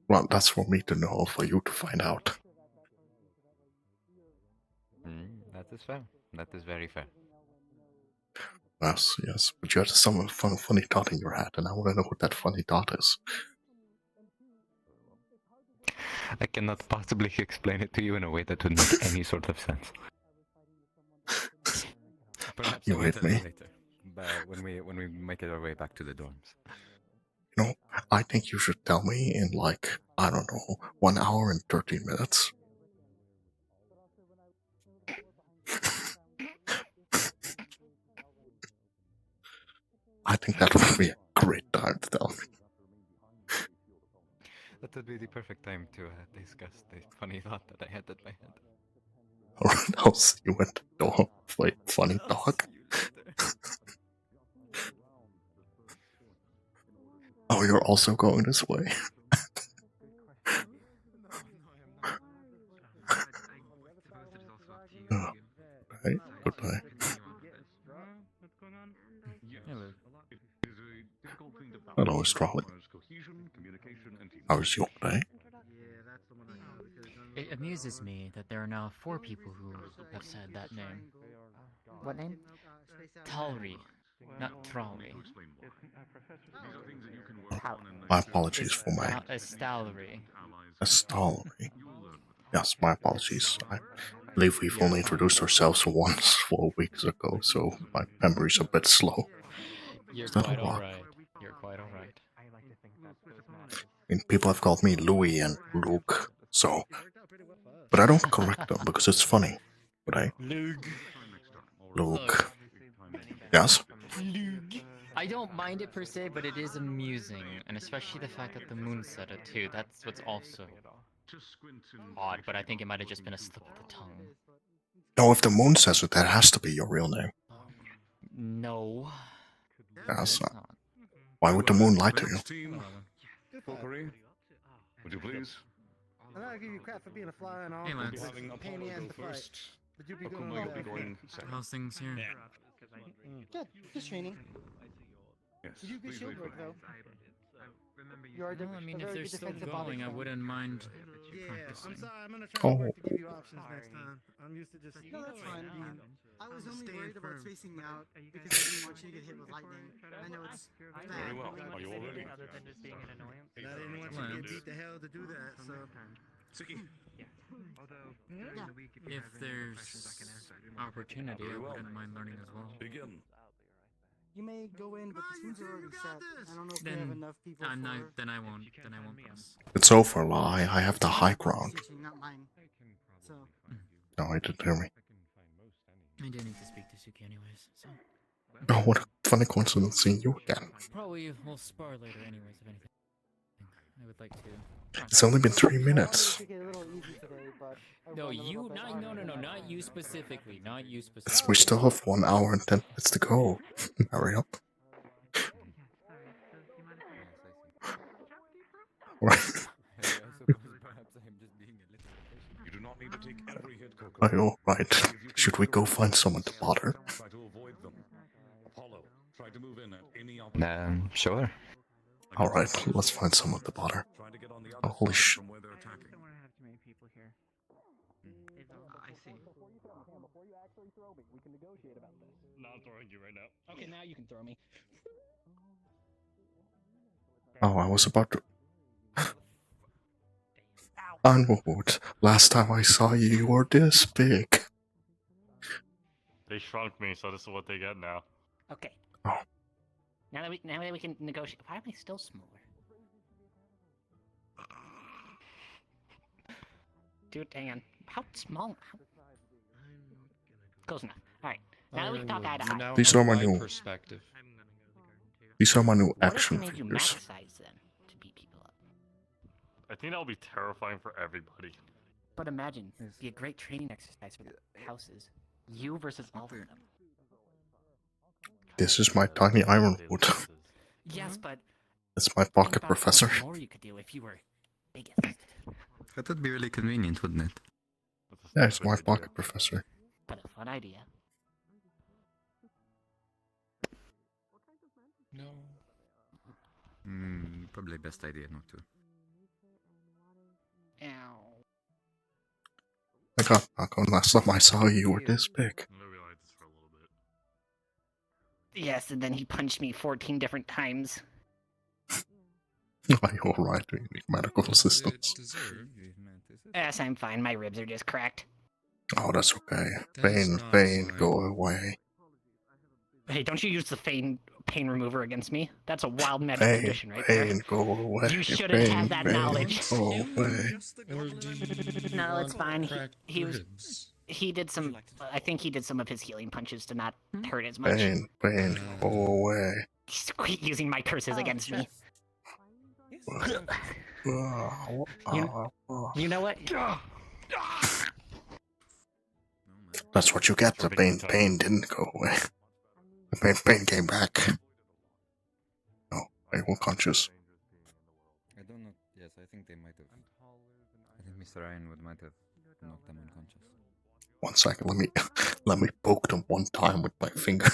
Well, that's for me to know, for you to find out.
That is fair. That is very fair.
Yes. But you had some funny thought in your head, and I want to know what that funny thought is.
I cannot possibly explain it to you in a way that would make any sort of sense. Perhaps
You hate me.
later, but when we make it our way back to the dorms.
You know, I think you should tell me in like, I don't know, 1 hour and 13 minutes. I think that would be a great time to tell me.
That would be the perfect time to discuss the funny thought that I had in my head.
Alright, I'll see you at the door. Wait, funny talk. Oh, you're also going this way? Right, goodbye.
Hello.
Hello, Astrology. How was your day?
It amuses me that there are now 4 people who have said that name.
What name?
Talri, not Tralri.
My apologies for my...
Estalri.
Estalry. Yes, my apologies. I believe we've only introduced ourselves once 4 weeks ago, so my memory's a bit slow.
You're
Is that
quite
a lot?
alright. You're quite alright.
I mean, people have called me Louis and Luke, so... But I don't correct them because it's funny. But I... Luke. Yes?
I don't mind it per se, but it is amusing, and especially the fact that the moon said it too. That's what's also odd, but I think it might have just been a slip of the tongue.
No, if the moon says it, that has to be your real name.
No.
Yes. Why would the moon lie to you?
Team, Valkyrie, would you please?
I'm not gonna give you crap for being a fly and all.
Hey, Lance.
It's
Having
a pain in the ass
Apollo
to
go
fight.
first.
But you'll be
Okuma,
going
you'll be going second.
How's things here?
Good. Just training.
Yes,
You do good
please
shield
wait
work
for me.
though. You are
Well, I mean,
a
if
very
they're
good
still
defensive body
going, I
form.
wouldn't mind
Yeah,
practicing.
I'm sorry. I'm gonna try
Oh.
my best to give you options next time. I'm used to just.
No, that's fine.
I was only worried about spacing out because I didn't want you to get hit with lightning. I know it's bad.
Very well. Are you all ready?
Other than just being an annoyance. And I didn't want you to get beat to hell to do that. So.
Suki.
If there's opportunity, I wouldn't mind learning as well.
Begin.
You may go in, but the tunes are already set. I don't know if we have
Then
enough people
I'm
for...
not. Then I won't. Then I won't press.
It's over, Lie. I have the high ground.
Teaching, not mine. So...
No, he didn't hear me.
I do need to speak to Suki anyways. So
Oh, what a funny coincidence seeing you again.
probably we'll spar later anyways. If anything, I would like to.
It's only been 3 minutes.
No, you. Not. No. Not you specifically. Not you specifically.
We still have 1 hour and 10 minutes to go. Hurry up.
You do not need to take every hit, Coco.
Alright. Should we go find someone to bother?
Try to avoid them. Apollo, try to move in at any
Sure.
Alright, let's find someone to bother. Holy sh...
I don't want to have too many people here.
I see.
Not throwing you right now.
Okay, now you can throw me.
Oh, I was about to... Unwood, last time I saw you, you were this big.
They shrunk me, so this is what they get now.
Okay.
Oh.
Now that we can negotiate. Why am I still smaller? Dude, hang on. How small? Close enough. Alright. Now that we can talk eye to eye.
These are my new...
perspective.
These are my new
What if
action
we made you
figures.
max size then to beat people up?
I think that will be terrifying for everybody.
But imagine, it'd be a great training exercise for the houses. You versus all of them.
This is my tiny ironwood.
Yes, but
It's my
think
pocket
about
professor.
how much more you could do if you were biggest.
That would be really convenient, wouldn't it?
Yeah, it's my pocket professor.
But a fun idea.
No.
Probably best idea not to.
Ow.
I got back on last time I saw you, you were this big.
Yes, and then he punched me 14 different times.
Are you alright? Do you need medical assistance?
Yes, I'm fine. My ribs are just cracked.
Oh, that's okay. Pain, go away.
Hey, don't you use the pain remover against me? That's a wild medical condition right there.
Pain, go away.
You shouldn't have that knowledge.
Go away.
No, it's fine. He did some. I think he did some of his healing punches to not hurt as much.
Pain, go away.
He's quit using my curses against me. You know what?
That's what you get. The pain didn't go away. The pain came back. No, I was conscious.
I don't know. Yes, I think they might have. I think Mr. Ironwood might have knocked them unconscious.
1 second, let me poke them one time with my finger.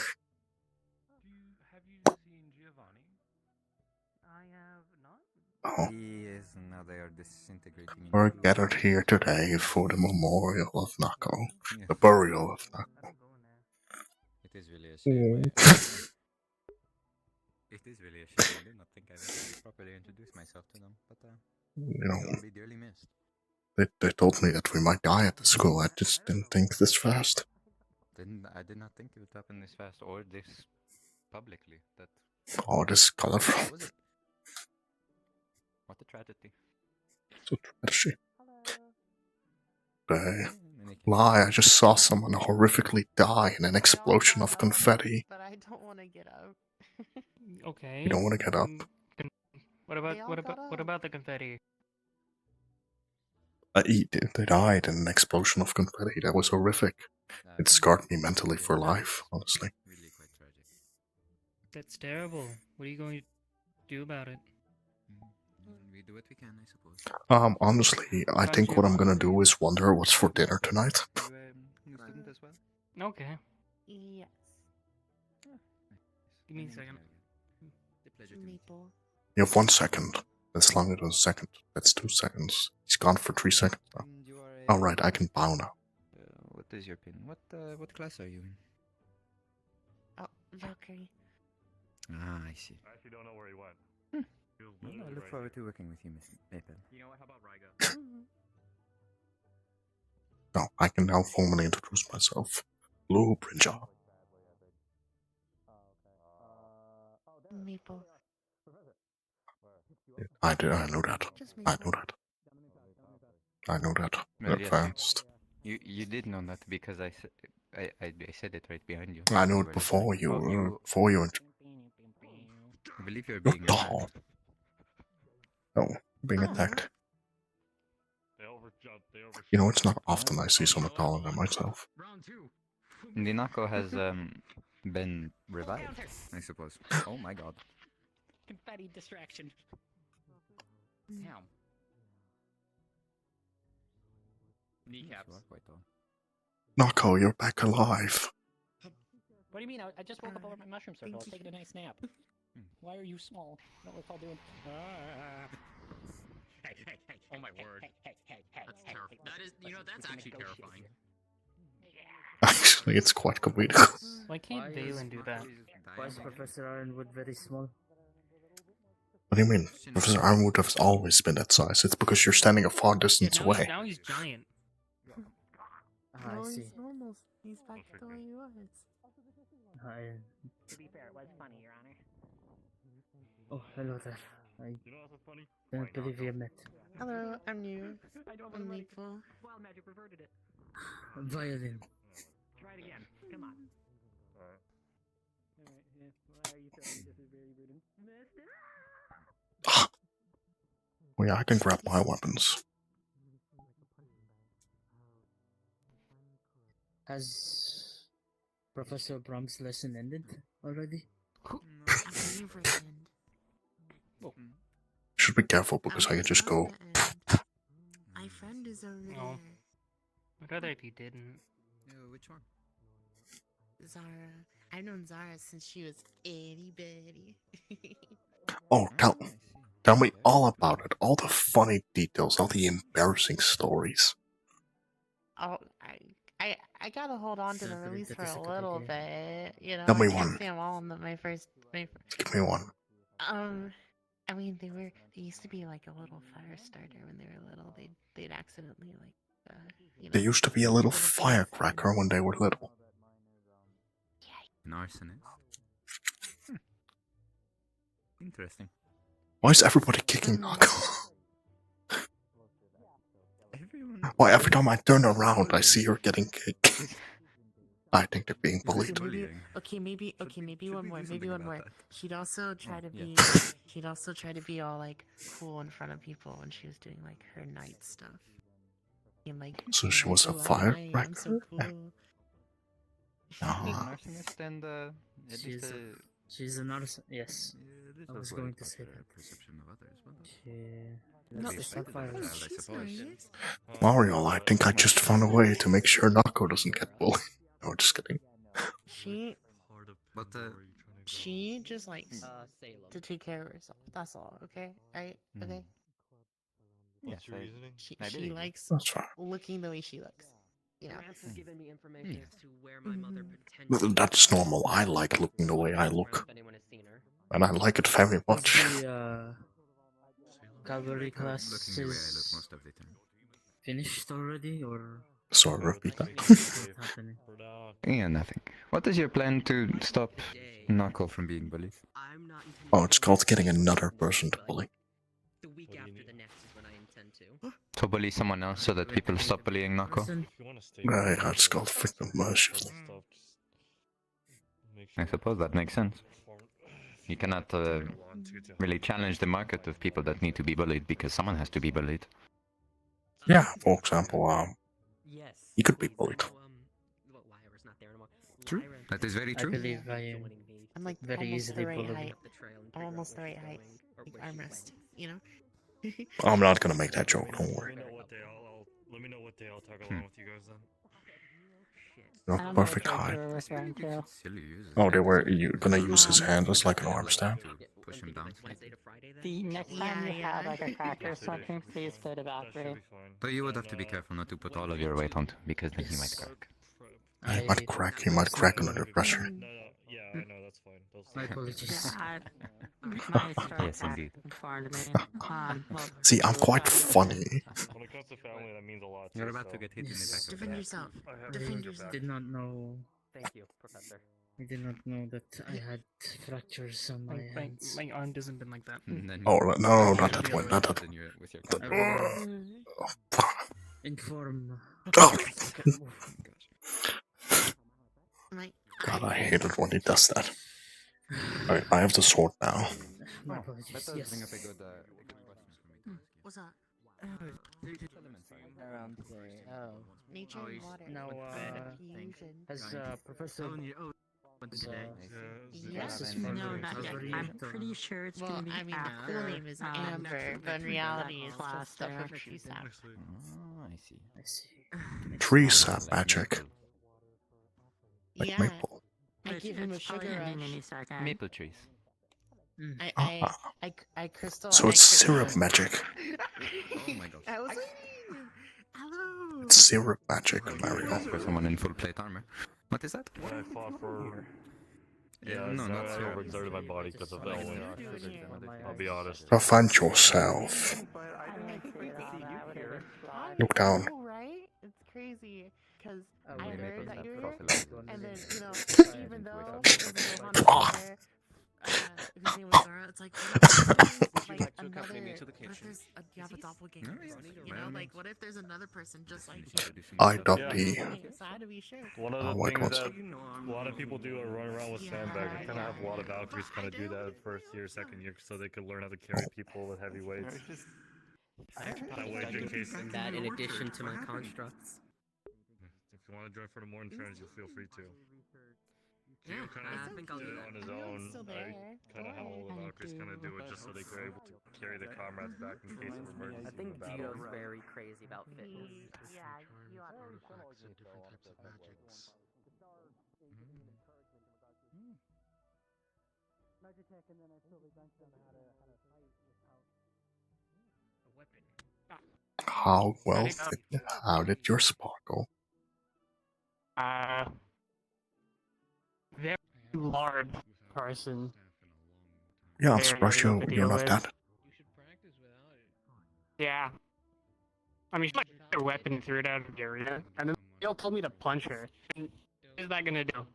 Oh.
Yes, now they are disintegrating.
We're gathered here today for the memorial of Nako. The burial of Nako.
It is really a shame. It is really a shame. I did not think I would actually properly introduce myself to them, but
You know,
they will be dearly missed.
they told me that we might die at the school. I just didn't think this fast.
I did not think it would happen this fast or this publicly. That.
Oh, this is colorful.
What was it? What a tragedy.
So trashy. Lie, I just saw someone horrifically die in an explosion of confetti.
But I don't want to get up.
Okay.
You don't want to get up.
What about the confetti?
They died in an explosion of confetti. That was horrific. It scarred me mentally for life, honestly.
That's terrible. What are you going to do about it?
We do what we can, I suppose.
Honestly, I think what I'm gonna do is wonder what's for dinner tonight.
New student as well?
Okay.
Yes.
Give me a second.
Maple.
You have 1 second. That's longer than a second. That's 2 seconds. He's gone for 3 seconds now. Alright, I can bow now.
What is your pin? What class are you in?
Oh, Valkyrie.
Ah, I see.
I actually don't know where he went.
Well, I look forward to working with you, Miss Maple.
You know what? How about Ryga?
No, I can now formally introduce myself. Blue Brinja.
Maple.
I know that. I know that. I know that.
Well, yes,
Advanced.
you did know that because I said it right behind you.
I know
You
it
were
before
listening. Oh,
you. Before you.
I believe you're
You're
being
tall.
attacked.
No, being attacked. You know, it's not often I see someone taller than myself.
The Nako has been revived, I suppose. Oh my god.
Confetti distraction. Damn. Kneecaps.
You are quite tall.
Nako, you're back alive.
What do you mean? I just woke up over my mushroom circle. I was taking a nice nap. Why are you small? I don't recall doing. Hey, hey, hey! Oh my word! Hey, that's terrifying. That is, that's actually terrifying.
Actually, it's quite comedic.
Why can't Valen do that?
Why is Professor Ironwood very small?
What do you mean? Professor Ironwood has always been that size. It's because you're standing a far distance away.
Now he's giant.
I
No,
see.
he's normal. He's back to the way he was.
To be fair, it was funny, Your Honor.
Oh, hello there. I don't believe we met.
Hello, I'm new.
I don't
I'm
have
Maple.
Wild magic reverted it.
Violin.
Try it again. Come on. Alright, yeah. Why are you throwing this? Is very rude. Missed it.
Oh yeah, I can grab my weapons.
Has Professor Brom's lesson ended already?
Never end.
Should be careful because I can just go.
My friend is over
No.
there.
I'd rather if you didn't.
Which one?
Zara. I've known Zara since she was itty bitty.
Oh, tell me all about it. All the funny details, all the embarrassing stories.
Oh, I gotta hold on to the release for a little bit.
Tell me
I can't
one.
say them all in my first.
Give me one.
I mean, they used to be like a little fire starter when they were little. They'd accidentally
They used to be a little firecracker when they were little.
An arsonist. Interesting.
Why is everybody kicking Nako? Why every time I turn around, I see her getting kicked. I think they're being bullied.
Maybe one more. Maybe one more. She'd also try to be. She'd also try to be all like cool in front of people when she was doing like her night stuff. And, like,
So she was a
"Oh, I'm
firecracker?
so cool."
An arsonist and
She's an arson. Yes. I was going to say that.
Perception of others,
No, it's not fire.
I suppose.
Mario, I think I just found a way to make sure Nako doesn't get bullied. No, just kidding.
But
She just likes to take care of herself. That's all. Okay. Right. Okay.
Yes,
She likes
That's fine.
looking the way she looks.
Grants has given me information as to where my mother potentially.
Well, that's normal. I like looking the way I look. And I like it very much.
The cavalry class
looking the way I look
is
most of the time.
finished already, or
Sorry, repeat that.
what's happening?
Yeah, nothing. What is your plan to stop Nako from being bullied?
Oh, it's called getting another person to bully.
The week after the next is when I intend to.
To bully someone else so that people stop bullying Nako?
Yeah, it's called victim shifting.
I suppose that makes sense. You cannot really challenge the market of people that need to be bullied because someone has to be bullied.
Yeah, for example, you could be bullied.
True. That is very
I
true.
believe I am
I'm like
very
almost
easily
the right
bullied.
height. I'm almost the right height. Like armrest.
I'm not gonna make that joke, don't worry.
Let me know what day I'll tag along with you guys then.
You're perfect height.
Silly
Oh, you're gonna use his hand as like an arm stand?
Push him down.
The next time you have like a crack or something, please go to bathroom.
But you would have to be careful not to put all of your weight onto, because then he might crack.
He might crack. He might crack under pressure.
Yeah, I know, that's fine.
My apologies.
Yes, indeed.
See, I'm quite funny.
When it comes to family, that means a lot.
You're about to get hit in the back of the
Defend
head.
yourself.
I
Defend yourself.
did not know.
Thank you, Professor.
I did not know that I had fractures on my hands.
My arm hasn't been like that.
Oh, no, not that
The
one,
other
not that one.
Continue with your
I will inform.
Oh. God,
I
I hate it when he does that. Alright, I have the sword now.
My apologies.
That does
Yes.
bring up a good question for me to ask you.
What's that?
Around there. Oh.
Nature and water.
Now, has Professor.
Yes, no, not yet. I'm pretty sure it's gonna be I mean, after. the full name is Amber, but in reality, it's just stuff of tree sap.
Oh, I see.
I see.
Tree sap magic. Like
Yeah.
maple.
I give him a sugar rush.
Maple trees.
I crystal.
So it's syrup magic.
Oh my god.
Hello.
It's syrup magic, Mario.
For someone in full plate armor. What is that?
When I fought for... Yeah,
no, not
I
syrup.
overexerted my body because of that one. I'll be honest.
Defend yourself. Look down.
Right? It's crazy because I
we
heard
make
that
it
you're
that
here,
profile.
and then even though there's a Johanna there, whose name was Zara, it's like, what if another, what if there's you have a doppelganger? You know, like what if there's another person just like you?
IWD.
So how do we share?
One of the
white
things
ones.
that a lot of people do are run around with sandbags. I kind of have a lot of Valkyries kind of do that first year, second year, so they could learn how to carry people with heavy weights. That way, in case
That in addition to my constructs.
if you want to join for the morning turns, you feel free to.
Yeah,
Gio kind
I
of
think I'll
did
do
it
that.
on his
I'm
own.
still
I
there.
kind of have all the Valkyries kind of do it just so they could able to carry the comrades back in case of emergency.
I think
in battle.
Gio's very crazy about fitness.
Yeah, you are.
Magitech, and then I still eventually how to fight without a weapon.
How did your sparkle?
Very large person.
Yeah, I'm
Very
surprised
difficult to
you're
deal
not
with.
that.
Yeah. I mean, she might get her weapon threw it out of the area, and then Neil told me to punch her. And what is that gonna do?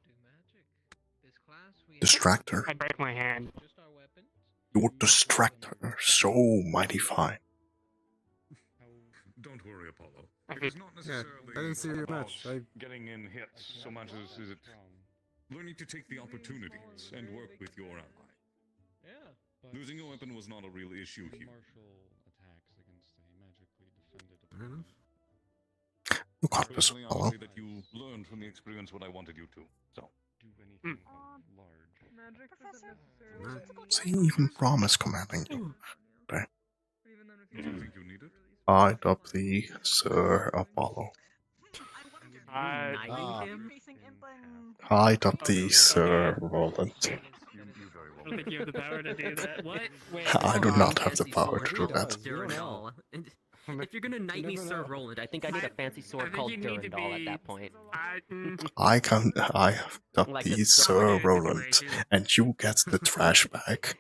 Distract her.
I break my hand.
You would distract her so mighty fine.
Don't worry, Apollo.
I
It's
mean-
not
Yeah,
necessarily
I didn't see your
about
match. I-
getting in hits so much as is it learning to take the opportunities and work with your ally. Losing a weapon was not a real issue here.
You can't miss
Personally, I
Apollo.
would say that you learned from the experience what I wanted you to. So,
See, even Braum is commanding you. Okay.
do you think you need it?
I'd up the Sir Apollo. I'd up the Sir Roland.
I don't think you have the power to do that. What? Wait,
I do not have the power to do that.
Durandal. If you're gonna knight me, Sir Roland, I think I need a fancy sword called Durandal at that point.
I have up
Like
the
a
Sir Roland, and you get the trash bag.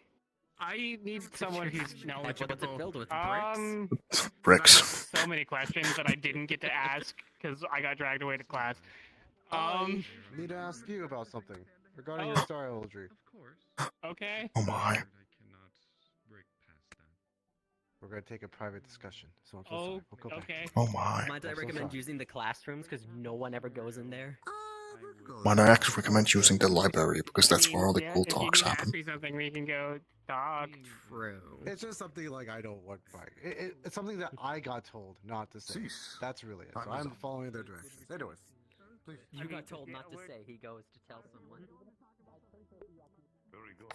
I need someone who's knowledgeable.
What's it filled with? Bricks?
Bricks.
So many questions that I didn't get to ask because I got dragged away to class.
I need to ask you about something regarding your star elegy.
Okay.
Oh my.
We're gonna take a private discussion. So I'm so sorry. We'll go back.
Okay.
Oh my.
Might I
I'm so
recommend
sorry.
using the classrooms because no one ever goes in there?
Might I actually recommend using the library because that's where all the cool
If you
talks
need to ask
happen.
me something, we can go talk.
True.
It's just something like I don't want by. It's something that I got told not to say. That's really it. So I'm following their directions. Anyways, please.
You got told not to say. He goes to tell someone.
Very good.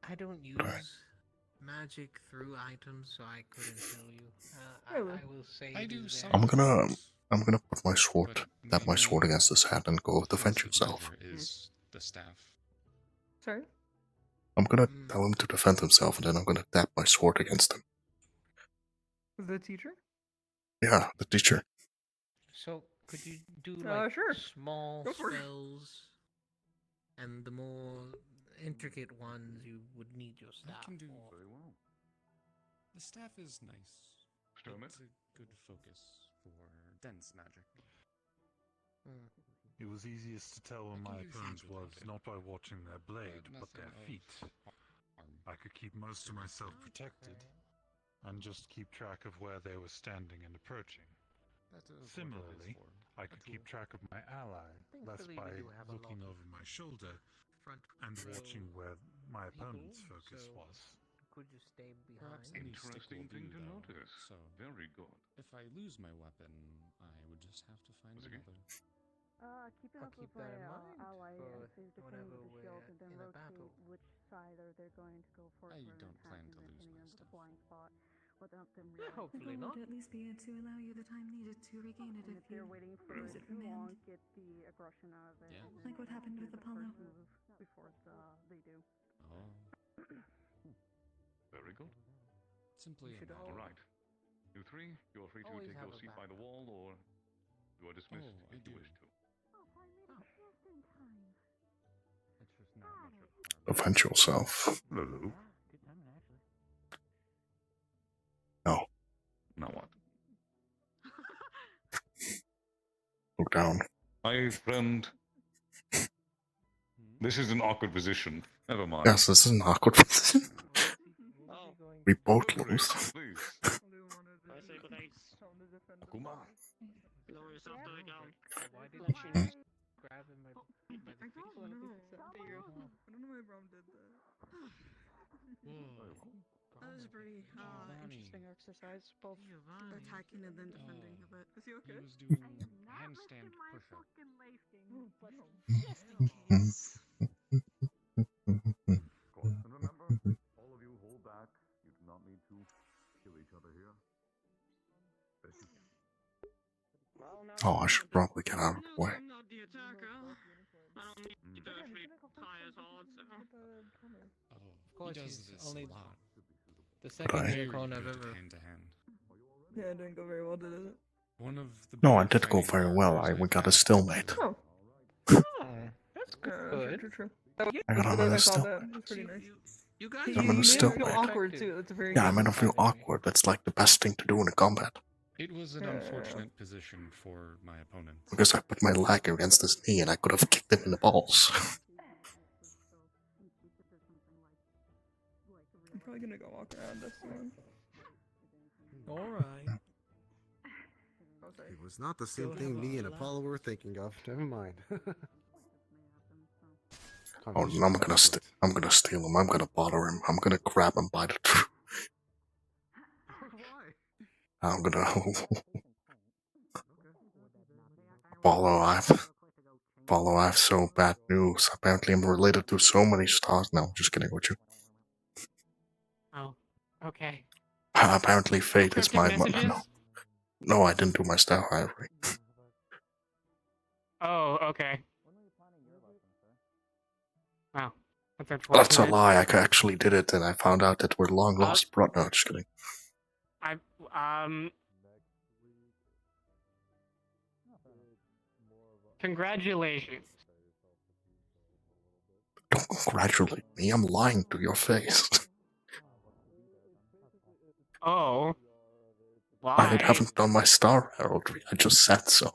I don't use magic through items, so I couldn't tell you. I will say
I do some.
I'm gonna put my sword, tap my sword against his head and go defend yourself.
Is the staff.
Sorry?
I'm gonna tell him to defend himself and then I'm gonna tap my sword against him.
The teacher?
Yeah, the teacher.
So, could you do like
Sure.
small
Go for it.
spells? And the more
intricate ones, you would need your staff.
I can do
for.
very well. The staff is nice.
Sturmit?
It's a good focus for dense magic.
It was easiest to tell where my opponent was, not by watching their blade, but their feet. I could keep most of myself protected, and just keep track of where they were standing and approaching. Similarly, I could keep track of my ally, less by looking over my shoulder and watching where my opponent's focus was.
Could you stay
Perhaps
behind?
any stick
Interesting
will
thing
do,
to
though.
notice.
So,
Very good.
if I lose my weapon, I would just have to find
Okay.
another.
Keeping
I'll
up
keep
with
that in
my
mind
ally
for
as they defend
whenever
the
we're
shield and then
in a
rotate
battle.
which side are they going to go for
I
an
don't
attack
plan
and
to
then
lose
hitting
my
them with a
stuff.
flying spot without them realizing.
Hopefully
The goal
not.
would at least be to allow you the time needed to regain it
And
if
if they're
you
waiting for
lose it
too
from
long,
hand.
get the aggression out of it.
Yeah.
and
Like
then
what happened
do
with
the
Apollo.
first move before they do.
Oh,
Very good.
simply
should
a
All
matter.
right. You three, you're free to
Always
take
have
your
a
seat by the wall, or you are dismissed
Oh, I
if you
do.
wish to.
Oh, I made it just in time.
It's just not much of
Avenge yourself.
Lulu?
Good timing, actually.
No.
Now what?
Look down.
My friend, this is an awkward position. Never mind.
Yes, this is an awkward position. We both lose.
Please.
I say brace.
Akuma.
Lower yourself to the ground.
Why didn't she just grab him by the feet?
I don't know. I don't know why Brom did that. That was a pretty interesting exercise, both attacking and then defending a bit. Is he okay?
He was doing handstand push-up.
And remember, all of you hold back. You do not need to kill each other here. Best you can.
Oh, I should probably get out of the way.
I'm not the attacker. I don't need to actually tie his odds.
Oh, he does
he's
this
only
a lot.
The second
I-
unicorn I've
Good
ever.
hand to hand.
Yeah, it didn't go very well, did it?
One of the
No, I
better
did go
fighting
very well.
partners
We
I've
got a
had.
stalemate.
Oh.
That's
True, true.
I got him in a
I saw
stalemate.
that. It's pretty nice.
You guys.
I'm
You
in a
made it feel
stalemate.
awkward too. That's a very
Yeah, I
good
made him feel
Finally.
awkward. That's like the best thing to do in a combat.
It was an unfortunate position for my opponent.
Because I put my leg against his knee and I could have kicked him in the balls.
I'm probably gonna go walk around this one.
Alright.
It was not the same thing me and Apollo were thinking of. Never mind.
Oh, and I'm gonna steal him. I'm gonna bother him. I'm gonna grab him by the throat. I'm gonna Apollo, I have so bad news. Apparently I'm related to so many stars. No, I'm just kidding with you.
Oh, okay.
Apparently fate is my
Cryptic messages?
No, I didn't do my star hierarchy.
Oh, okay. Wow, that's unfortunate.
That's a lie. I actually did it, and I found out that we're long lost bro. No, just kidding.
Congratulations.
Don't congratulate me. I'm lying to your face.
Oh. Why?
I haven't done my star heraldry. I just said so.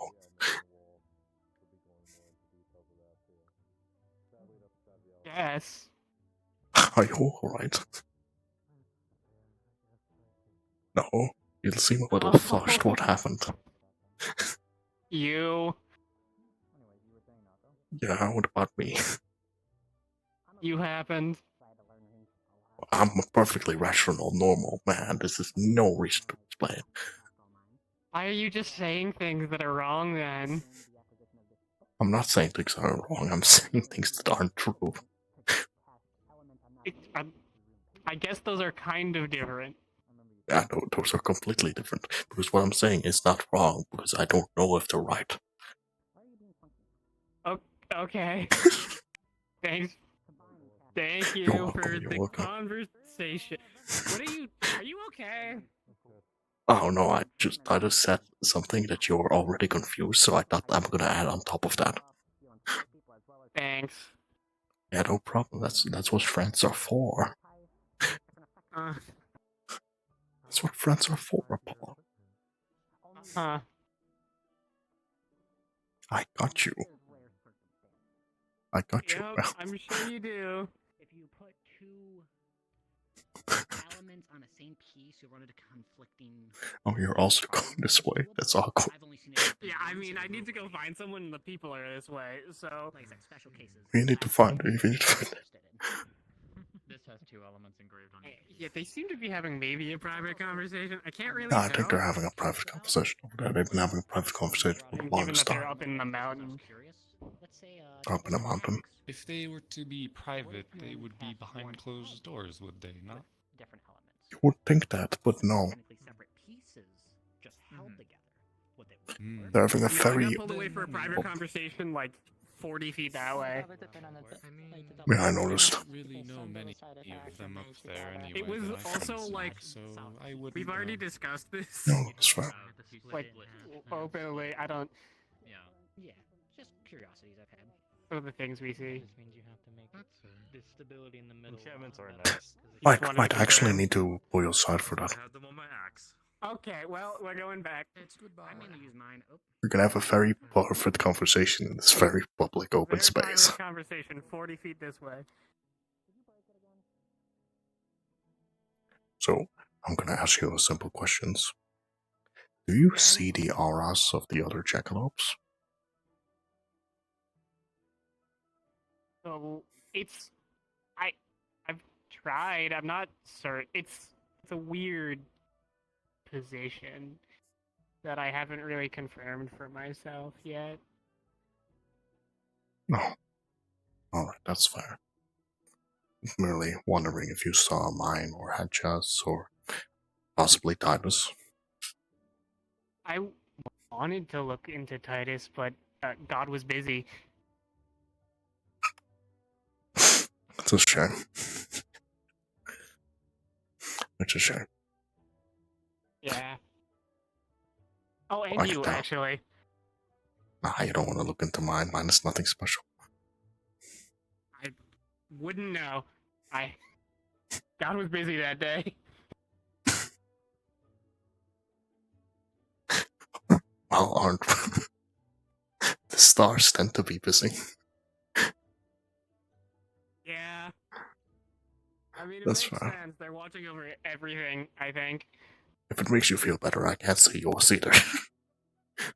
Yes.
Are you alright? No, you seem a little flushed. What happened?
You.
Yeah, what about me?
You happened.
I'm a perfectly rational, normal man. This is no reason to explain.
Why are you just saying things that are wrong then?
I'm not saying things that are wrong. I'm saying things that aren't true.
I guess those are kind of different.
Yeah, no, those are completely different. Because what I'm saying is not wrong, because I don't know if they're right.
Okay. Thanks. Thank you
You're welcome,
for
you're
the
welcome.
conversation. Are you okay?
Oh no, I just said something that you were already confused, so I thought I'm gonna add on top of that.
Thanks.
Yeah, no problem. That's what friends are for. That's what friends are for, Apollo. I got you. I got you.
Yep, I'm sure you do.
If you put two elements on a same piece, you'll run into conflicting.
Oh, you're also going this way. That's awkward.
Yeah, I mean, I need to go find someone, and the people are this way, so.
Like I said, special cases.
You need to find it. You need to find it.
This has two elements engraved on it.
Yeah, they seem to be having maybe a private conversation. I can't really
No, I
tell.
think they're having a private conversation over there. They've been having a private conversation for the
Given
longest
that they're
time.
up in the mountain.
Up in a mountain.
If they were to be private, they would be behind closed doors, would they not?
Different elements.
You would think that, but no.
Technically separate pieces, just held together. What they
They're having a
I
very.
got pulled away for a private conversation like 40 feet that way.
Yeah, I noticed.
Really know many of them up there anyway.
It was
that I
also
can see,
like
so I wouldn't
we've already
know.
discussed this.
No, that's fine.
Like openly, I don't.
Yeah, just curiosities I've had.
What are the things we see?
This means you have to make the stability in the middle.
Enchantments are
nice.
Might actually need to pull your side for that.
I have them on my axe.
Okay, well, we're going back.
I mainly use mine. Oh,
We're gonna have a very perfect conversation in this very public open
very
space.
private conversation 40 feet this way.
So, I'm gonna ask you simple questions. Do you see the auras of the other jackalopes?
So it's, I've tried. I'm not certain. It's a weird position that I haven't really confirmed for myself yet.
No. Alright, that's fair. Merely wondering if you saw mine or Hedjas or possibly Titus.
I wanted to look into Titus, but God was busy.
It's a shame. It's a shame.
Yeah. Oh, and
I
you,
can tell.
actually.
Nah, you don't want to look into mine. Mine is nothing special.
I wouldn't know. God was busy that day.
Well, aren't the stars tend to be busy.
Yeah. I mean, it
That's
makes
fine.
sense. They're watching over everything, I think.
If it makes you feel better, I can't say yours either. I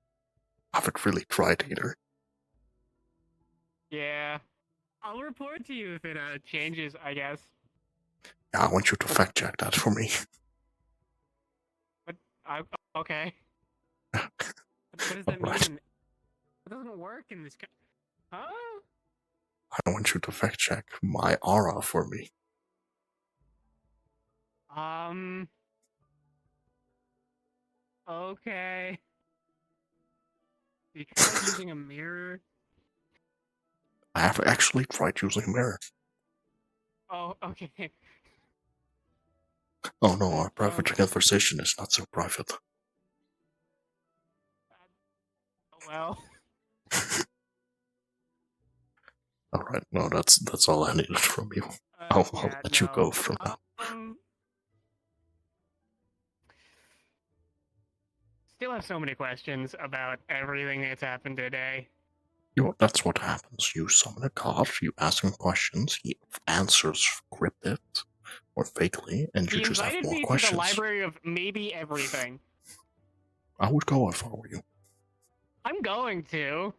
haven't really tried either.
Yeah. I'll report to you if it changes, I guess.
Yeah, I want you to fact check that for me.
Okay. What does that
Alright.
mean? It doesn't work in this. Huh?
I want you to fact check my aura for me.
Okay. You tried using a mirror?
I have actually tried using a mirror.
Oh, okay.
Oh no, our private conversation is not so private.
Well.
Alright, no, that's all I needed from you. I'll let you go from now.
Still have so many questions about everything that's happened today.
That's what happens. You summon a god, you ask him questions, he answers cryptic or vaguely, and you
He
just have
invited
more
me to the
questions.
library of maybe everything.
I would go if I were you.
I'm going to.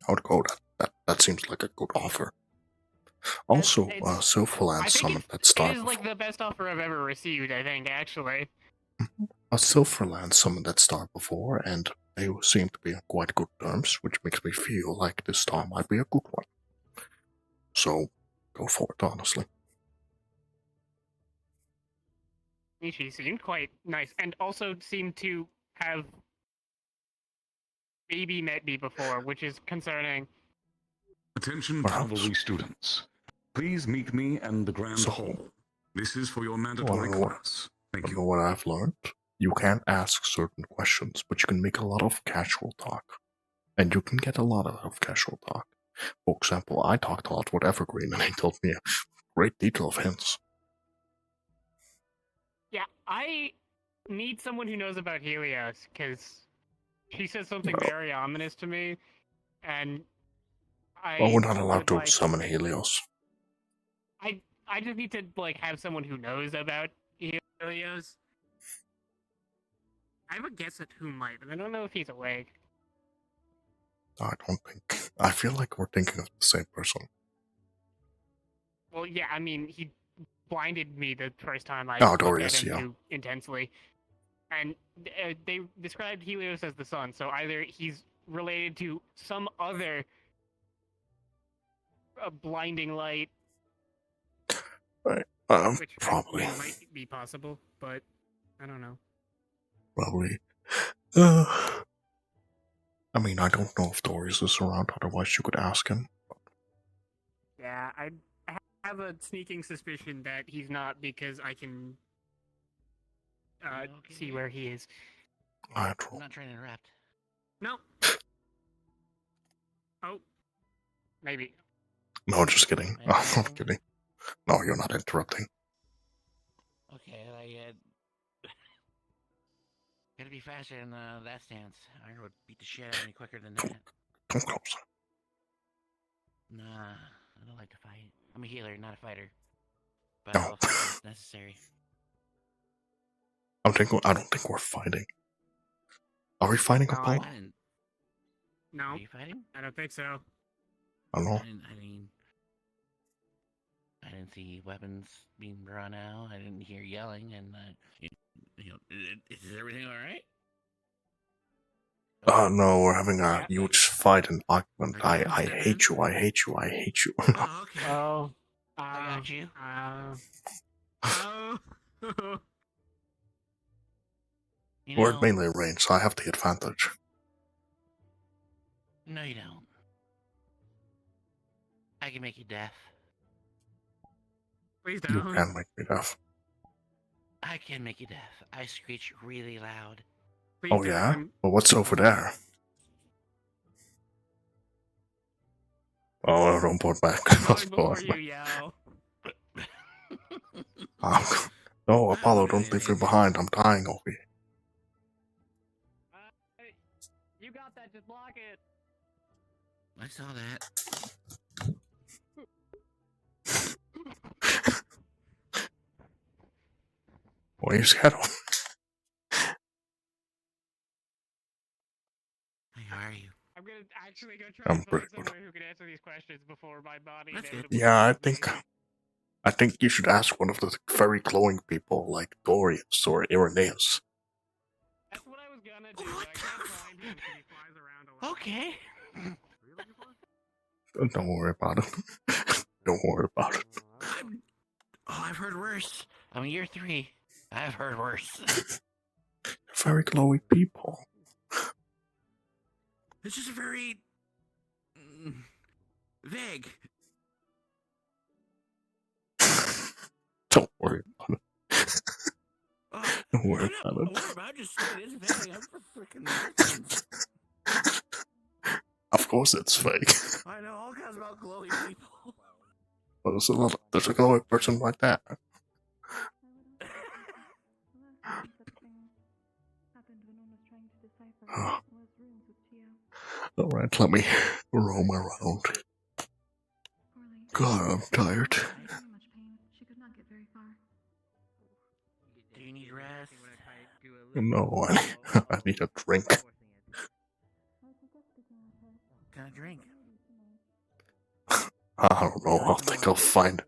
I would go. That seems like a good offer. Also, Silverland
I think
summoned that
it
star
is like the best offer I've ever received, I think, actually.
Silverland summoned that star before, and they seem to be on quite good terms, which makes me feel like this star might be a good one. So, go for it, honestly.
She seemed quite nice, and also seemed to have maybe met me before, which is concerning.
Attention, cavalry students. Please meet me in the Grand Hall. This is for your mandatory class.
Thank you. What I've learned, you can't ask certain questions, but you can make a lot of casual talk. And you can get a lot out of casual talk. For example, I talked a lot with Evergreen, and he told me a great detail of hints.
Yeah, I need someone who knows about Helios, because she said something very ominous to me, and
Well,
I
we're not allowed
would
to
like...
summon Helios.
I just need to, like, have someone who knows about Helios. I have a guess at who might, but I don't know if he's awake.
I don't think. I feel like we're thinking of the same person.
Well, yeah, I mean, he blinded me the first time I
Oh,
looked
Dorius,
at him
yeah.
too intensely. And they described Helios as the sun, so either he's related to some other blinding light,
Right.
which
Probably.
might be possible, but I don't know.
Probably. I mean, I don't know if Dorius is around, otherwise you could ask him.
Yeah, I have a sneaking suspicion that he's not, because I can see where he is.
I'm
not trying to interrupt.
No. Oh. Maybe.
No, just kidding. I'm kidding. No, you're not interrupting.
Okay, gotta be faster than that stance. Iron would beat the shit out of me quicker than that.
Come closer.
Nah, I don't like to fight. I'm a healer, not a fighter. But I will fight when it's necessary.
I don't think we're fighting. Are we fighting, Apollo?
No.
Are you fighting?
I don't think so.
I don't know.
I didn't see weapons being drawn out. I didn't hear yelling, and is everything all right?
No, we're having a huge fight and argument. I hate you, I hate you, I hate you.
Oh, okay.
Oh.
I got you.
We're at melee range, so I have the advantage.
No, you don't. I can make you deaf.
Please
You
don't.
can make me deaf.
I can make you deaf. I screech really loud.
Please
Oh yeah? Well, what's over there? Oh, don't put back.
Before you yell.
No, Apollo, don't leave me behind. I'm dying over here.
You got that, just block it.
I saw that.
Why are you scared of?
How are you?
I'm gonna actually go try
I'm
to find
pretty
someone who can answer these questions before my body.
Yeah, I think you should ask one of the very glowing people like Dorius or Irenaeus.
That's what I was gonna do. But I can't find him because he flies around a lot.
Okay.
Don't worry about it. Don't worry about it.
I've heard worse. I'm in year 3. I've heard worse.
Very glowing people.
It's just very vague.
Don't worry about it. Don't worry about it.
I'm just saying it's vague. I'm freaking.
Of course it's fake.
I know all kinds about glowing people.
But there's a glowing person like that. Alright, let me roam around. God, I'm tired.
Do you need rest?
No, I need a drink.
What kind of drink?
I don't know, I think I'll find...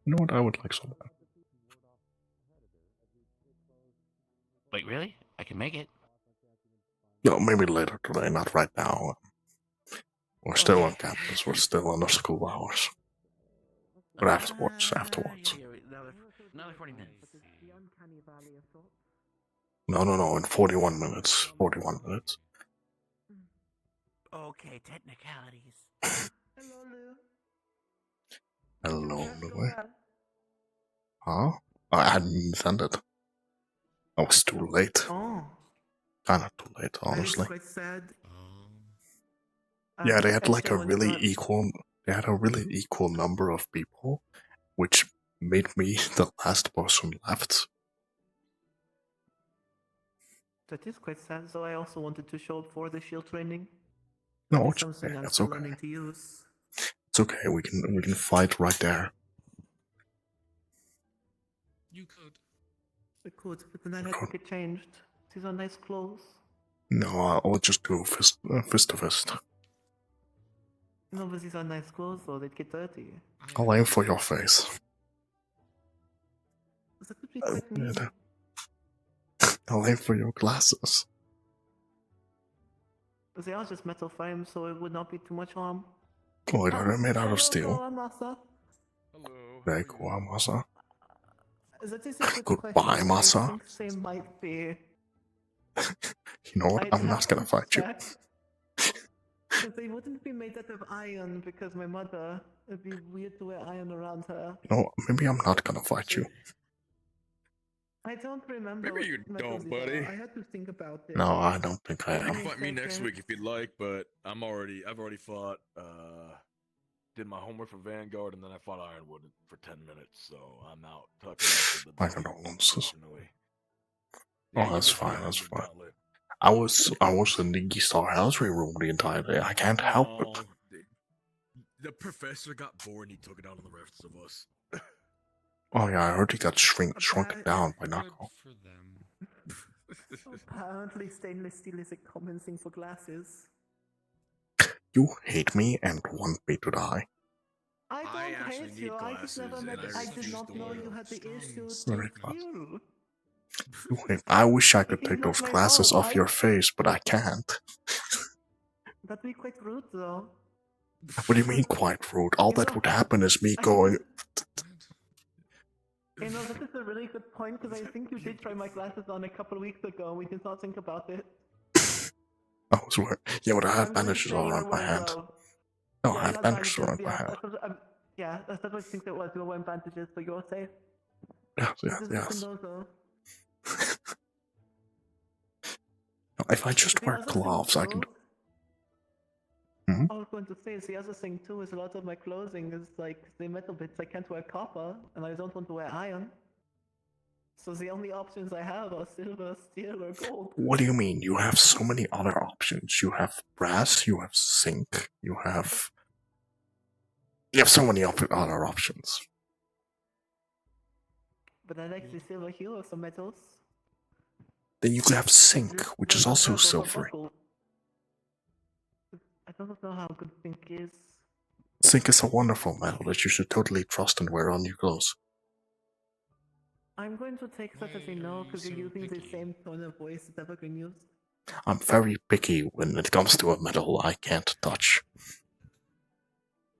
You know what, I would like some of that.
Wait, really? I can make it.
No, maybe later today, not right now. We're still on campus, we're still on the school hours. But afterwards.
Another 40 minutes.
No, in 41 minutes. 41 minutes.
Okay, technicalities.
Hello, Lugh. Huh? I hadn't sent it. I was too late.
Oh.
Kinda too late, honestly.
That is quite sad.
Yeah, they had like a
everyone's
really
gone.
equal. They had a really equal number of people, which made me the last person left.
That is quite sad, so I also wanted to show up for the shield training.
No,
It's
it's
something
okay.
I'm
It's
still
okay.
learning to use.
It's okay. We can fight right there.
You could.
I could, but then I had to get changed. These are nice clothes.
No, I'll just do fist to fist.
No, but these are nice clothes, though. They'd get dirty.
I'll aim for your face.
That would be quite mean.
I'll aim for your glasses.
They are just metal frames, so it would not be too much harm.
Oh, they're made out of steel.
Masa.
Very cool, Masa.
That is a good
Goodbye,
question.
Masa.
I think they might be.
You know what? I'm not gonna fight you.
Because they wouldn't be made out of iron, because my mother, it'd be weird to wear iron around her.
No, maybe I'm not gonna fight you.
I don't remember.
Maybe you
what
don't,
metals these
buddy.
are. I had to think about it.
No, I don't think I
You
am.
can fight me next week if you'd like, but I've already fought, did my homework for Vanguard, and then I fought Ironwood for 10 minutes, so I'm out.
I don't know nonsense.
Yeah,
Oh, that's
you're
fine.
the
That's
Ironwood
fine.
gauntlet.
I was in the Star Housery room the entire day. I can't help it.
No, the professor got bored and he took it out on the rest of us.
Oh yeah, I heard he got shrunk down by Knuckle.
Apparently, stainless steel is a common thing for glasses.
You hate me and want me to die.
I don't
actually
hate
need
you. I just
glasses,
never
and
met.
I
I did
refuse
not
to
know
wear
you
them.
had the issues.
Very
Thank you.
You hate- I wish I could
It's
take
not
those
my
glasses
fault.
off your face, but I can't.
That'd be quite rude, though.
What do you mean quite rude? All that would happen is me going...
You know, that is a really good point, because I think you did try my glasses on a couple of weeks ago, and we did not think about it.
I swear. Yeah, but I have
I'm going to
bandages
say
all
you
around
were
my
wearing
hand.
gloves.
No,
Yeah,
I have
not
bandages
bandages,
around my hand.
Yeah, that's what I think it was. You were wearing bandages, so you're safe.
Yes,
This is
yes.
good to know, though.
No, if I just
The
wear
other thing,
gloves, I can...
too-
Hmm?
I was going to say, is the other thing too is a lot of my clothing is like the metal bits. I can't wear copper, and I don't want to wear iron. So the only options I have are silver, steel, or gold.
What do you mean? You have so many other options. You have brass, you have zinc, you have... You have so many other options.
But I like the silver hue of some metals.
Then you could have zinc, which is also
Purple or
silvery.
buckle. I don't know how good zinc is.
Zinc is a wonderful metal that you should totally trust and wear on your clothes.
I'm going to take that as a no, because you're using the same tone of voice that Evergreen used.
I'm very picky when it comes to a metal I can't touch.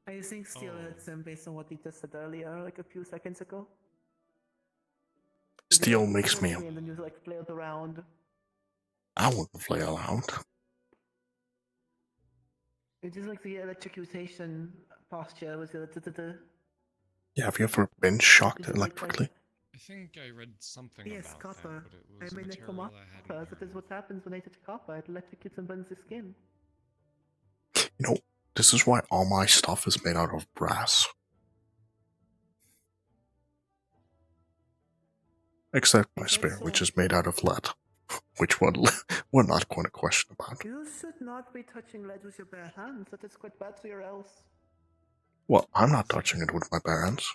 I think steel hurts him based on what he just said earlier, like a few seconds ago.
Steel makes me...
And then you like flailed around.
I wouldn't flail out.
It is like the electrocution posture with the
Yeah, have you ever been shocked electrically?
I think I read something
Yes,
about
copper.
that, but it was
I mean,
material I hadn't
that is what happens when I touch copper. It electrocutes and burns the skin.
You know, this is why all my stuff is made out of brass. Except my spear, which is made out of lead. Which one we're not going to question about.
You should not be touching lead with your bare hands. That is quite bad for your health.
Well, I'm not touching it with my bare hands.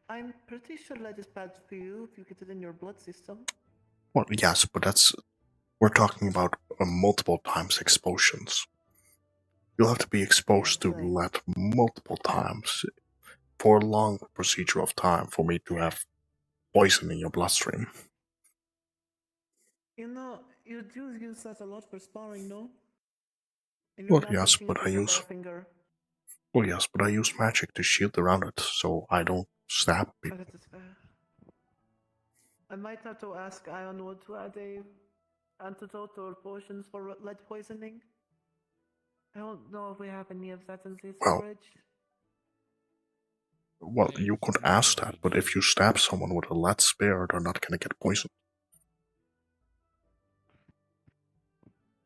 I'm pretty sure lead is bad for you if you get it in your blood system.
Well, yes, but that's... We're talking about multiple times exposures. You'll have to be exposed to lead multiple times for a long procedure of time for me to have poison in your bloodstream.
You know, you do use that a lot for sparring, no?
Well, yes, but I use... Well, yes, but I use magic to shield around it, so I don't stab people.
That is fair. I might have to ask Ironwood to add a antidote or potions for lead poisoning. I don't know if we have any of that in the storage.
Well, you could ask that, but if you stab someone with a lead spear, they're not gonna get poisoned.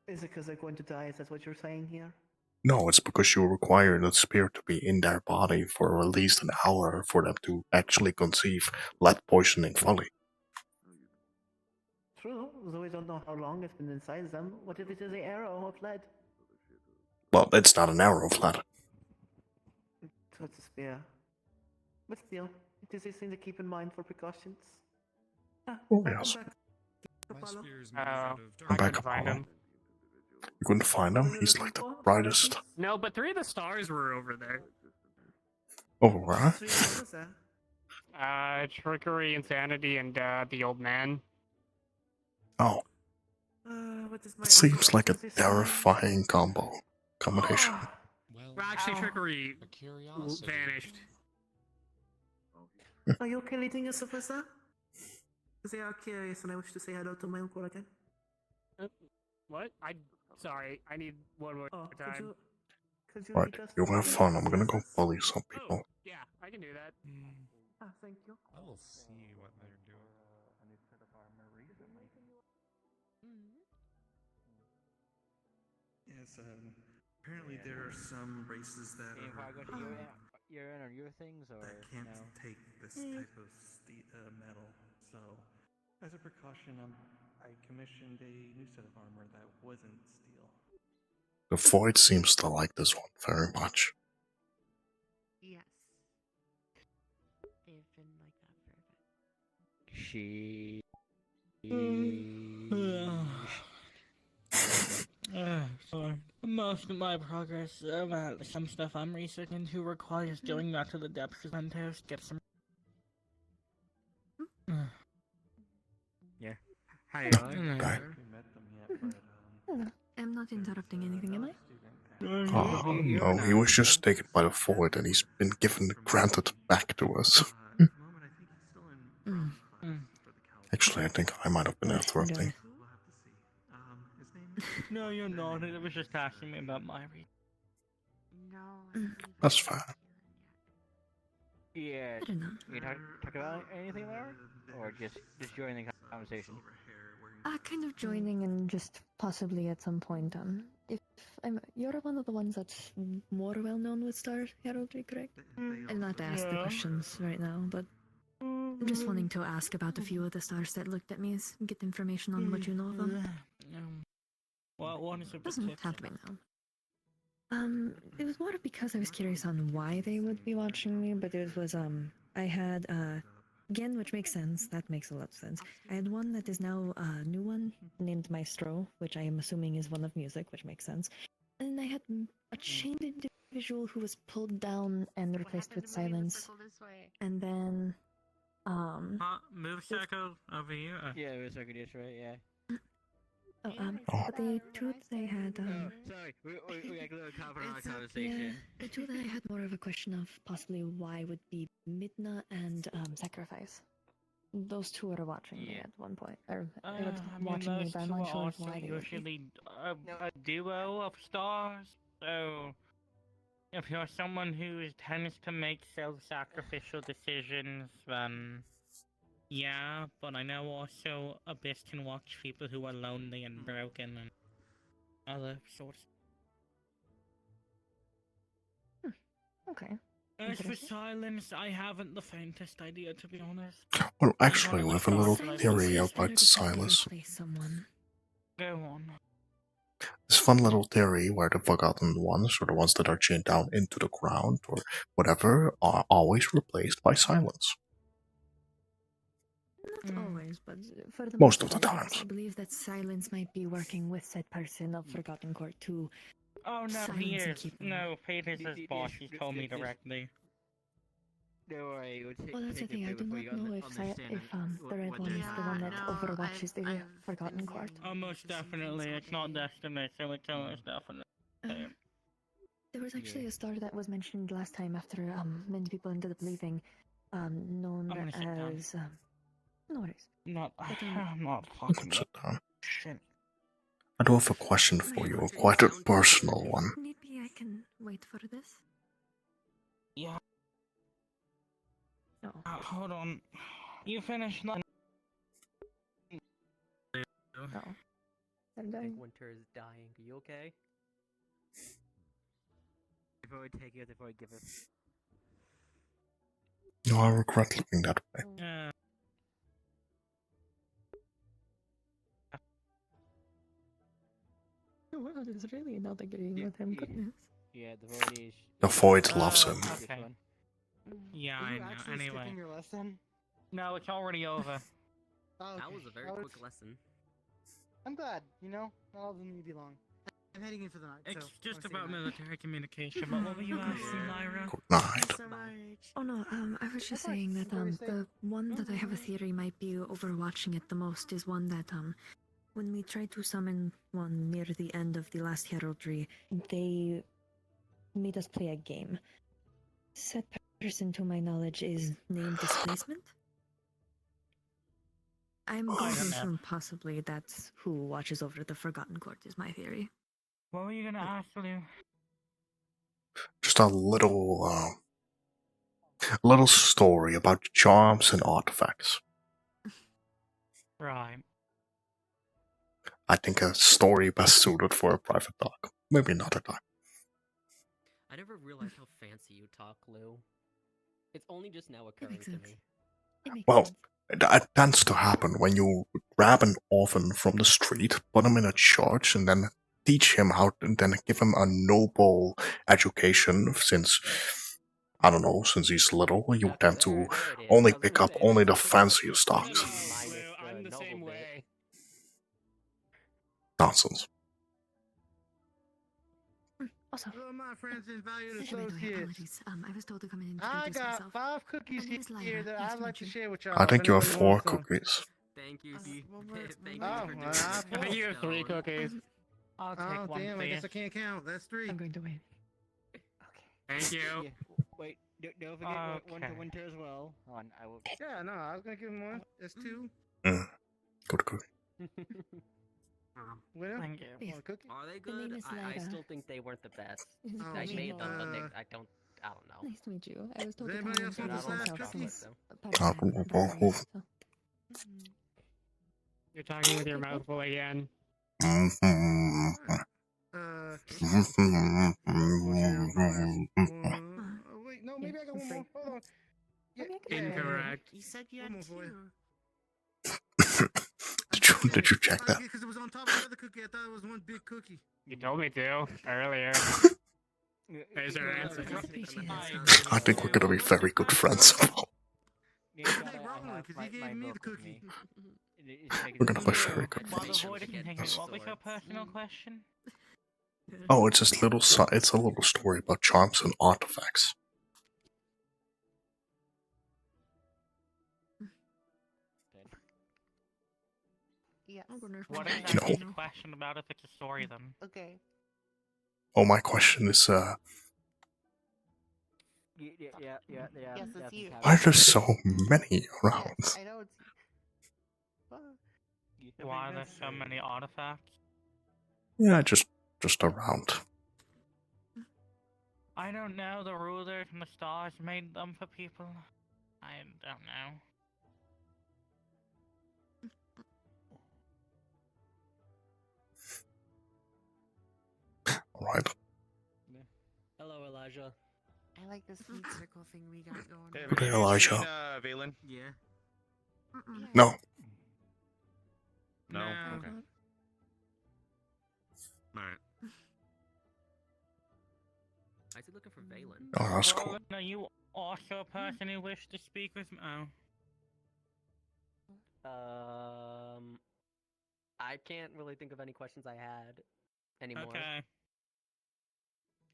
Is it because they're going to die? Is that what you're saying here?
No, it's because you require the spirit to be in their body for at least an hour for them to actually conceive lead poisoning fully.
True, though we don't know how long it's been inside them. What if it is an arrow of lead?
Well, it's not an arrow of lead.
So it's a spear. But still, it is a thing to keep in mind for precautions.
Oh,
welcome
yes.
back. Apollo.
I'm back, Apollo. You couldn't find him? He's like the brightest.
No, but 3 of the stars were over there.
Oh, right?
Trickery, Insanity, and the old man.
Oh. It seems like a terrifying combination.
Well, actually, Trickery vanished.
Are you okay leading us, Professor? Because they are curious and I wish to say hello to my uncle again.
What? Sorry, I need one more time.
Right, you have fun. I'm gonna go bully some people.
Yeah, I can do that.
Thank you.
I will see what they're doing.
Yes, apparently there are some races that
If I go to urine or your things, or
that can't
no?
take this type of metal. So, as a precaution, I commissioned a new set of armor that wasn't steel.
The Void seems to like this one very much.
Yes. They've been like that for a bit.
She. So most of my progress, some stuff I'm researching into requires going back to the depths of Ventos, get some.
Yeah. Hi,
Okay.
Hello. I'm not interrupting anything, am I?
Oh, no, he was just taken by the Void and he's been granted back to us. Actually, I think I might have been interrupting.
No, you're not. It was just asking me about my read.
No.
That's fine.
Yeah.
I don't know.
You talk about anything there, or just join the conversation?
Kind of joining and just possibly at some point, if you're one of the ones that's more well known with star heraldry, correct? I'm not to ask the questions right now, but I'm just wanting to ask about a few of the stars that looked at me, get information on what you know of them.
What is it?
Doesn't have to be now. It was more because I was curious on why they would be watching me, but it was I had again, which makes sense. That makes a lot of sense. I had one that is now a new one named Maestro, which I am assuming is one of music, which makes sense. And I had a chained individual who was pulled down and replaced with silence. And then
Move circle over here.
Yeah, move circle this way. Yeah.
But the two that I had,
Sorry, we got a little conversation.
the two that I had more of a question of possibly why would be Midna and Sacrifice. Those two are watching me at one point, or they were watching me, but I'm not sure why they would be.
Usually a duo of stars. So if you're someone who tends to make self-sacrificial decisions, then yeah. But I know also Abyss can watch people who are lonely and broken and other sorts.
Okay.
As for silence, I haven't the faintest idea, to be honest.
Well, actually, we have a little theory about Silas.
Go on.
This fun little theory where the Forgotten Ones, or the ones that are chained down into the ground, or whatever, are always replaced by silence.
Not always, but for the
Most of the
part,
times.
I believe that silence might be working with said person of Forgotten Court to
Oh no,
silence
he
and
is.
keep
No, Fate is his boss. He told me directly.
Don't worry,
Well, that's the thing. I do not know if the red one is the one that overwatches the Forgotten Court.
Almost definitely. It's not Destiny, so it's almost definitely.
There was actually a star that was mentioned last time after many people ended up leaving, known
I'm gonna sit down.
as no worries.
I'm not
You can sit down. I do have a question for you, quite a personal one.
Maybe I can wait for this.
Yeah.
No.
Hold on. You finished not.
No. I'm
I think
dying.
Winter is dying. Are you okay? Devoid taketh, devoid giveth.
No, I regret looking that way.
The world is really not agreeing with him. Goodness.
Yeah, devoid is.
The void loves him.
Okay. Yeah,
Are
I
you
know.
actually
Anyway.
skipping your lesson?
No, it's already over.
Oh,
That
okay.
was a very
Well,
quick lesson.
I'm glad, not all of them need to be long. I'm heading in for the night.
It's
so
just
I'll see you
about
tonight.
military communication, but what were you asking, Lyra?
Night.
So much.
Oh no, I was just saying that the one that I have a theory might be overwatching it the most is one that when we tried to summon one near the end of the last heraldry, they made us play a game. Said person, to my knowledge, is named Displacement. I'm going to assume possibly that's who watches over the Forgotten Court, is my theory.
What were you gonna ask, Lou?
Just a little story about charms and artifacts.
Right.
I think a story best suited for a private talk. Maybe another time.
I never realized how fancy you talk, Lou. It's only just now occurring to me.
Well, that tends to happen when you grab an orphan from the street, put him in a church, and then teach him how to, then give him a noble education since, I don't know, since he's little, you tend to only pick up only the fanciest stocks.
I'm the same way.
Nonsense.
Also,
hello, my friends and valued
by the way,
associates.
apologies. I was told to come in and
I
introduce
got
myself.
5 cookies
My name is
here
Lyra.
that
Nice
I'd
to
like
meet
to
you.
share with y'all.
I think you have
If
4
anybody wants some.
cookies.
Thank you,
Thank you
I
for doing
think you have 3 cookies. I'll take
Oh,
one,
damn, I
please.
guess I can't count. That's 3.
I'm going to wait.
Thank you.
Yeah. Wait, don't forget one to
Okay.
Winter as well.
Hold on, I will.
Yeah, no, I was gonna give him one. That's 2.
Good cookie.
Winner?
Thank you.
Want a cookie?
Are they
The name
good?
is
I
Lyra.
still think they weren't the best.
Oh,
I
man.
made them, but I don't know.
Nice to meet you. I was told to
Does
come
anybody
in
else
and
want
introduce
the
myself
cookies?
since
You're talking with your mouth full again.
Wait, no, maybe I got one more. Hold on. Yeah,
Incorrect.
You said you had
One more for you.
2.
Did you check that?
Because it was on top of the other cookie. I thought it was one big cookie.
You told me to earlier. There's your answer.
I think we're gonna be very good friends.
Because he gave me the cookie.
We're gonna be very good
While
friends.
the void continues, what was your personal question?
Oh, it's just it's a little story about charms and artifacts.
Yeah.
What exactly is the question about if it's a story then?
Okay.
Oh, my question is,
Yeah.
Yes, it's you.
why are there so many around?
I know it's you.
Why are there so many artifacts?
Yeah, just around.
I don't know. The rulers and the stars made them for people. I don't know.
Alright.
Hello, Elijah.
I like this sweet circle thing we got going.
Hey, Good day, Elijah.
Valen?
Yeah.
No.
No? Okay. Alright.
I see looking for Valen.
Oh, that's cool.
Are you also a person who wished to speak with me? Oh.
I can't really think of any questions I had anymore.
Okay.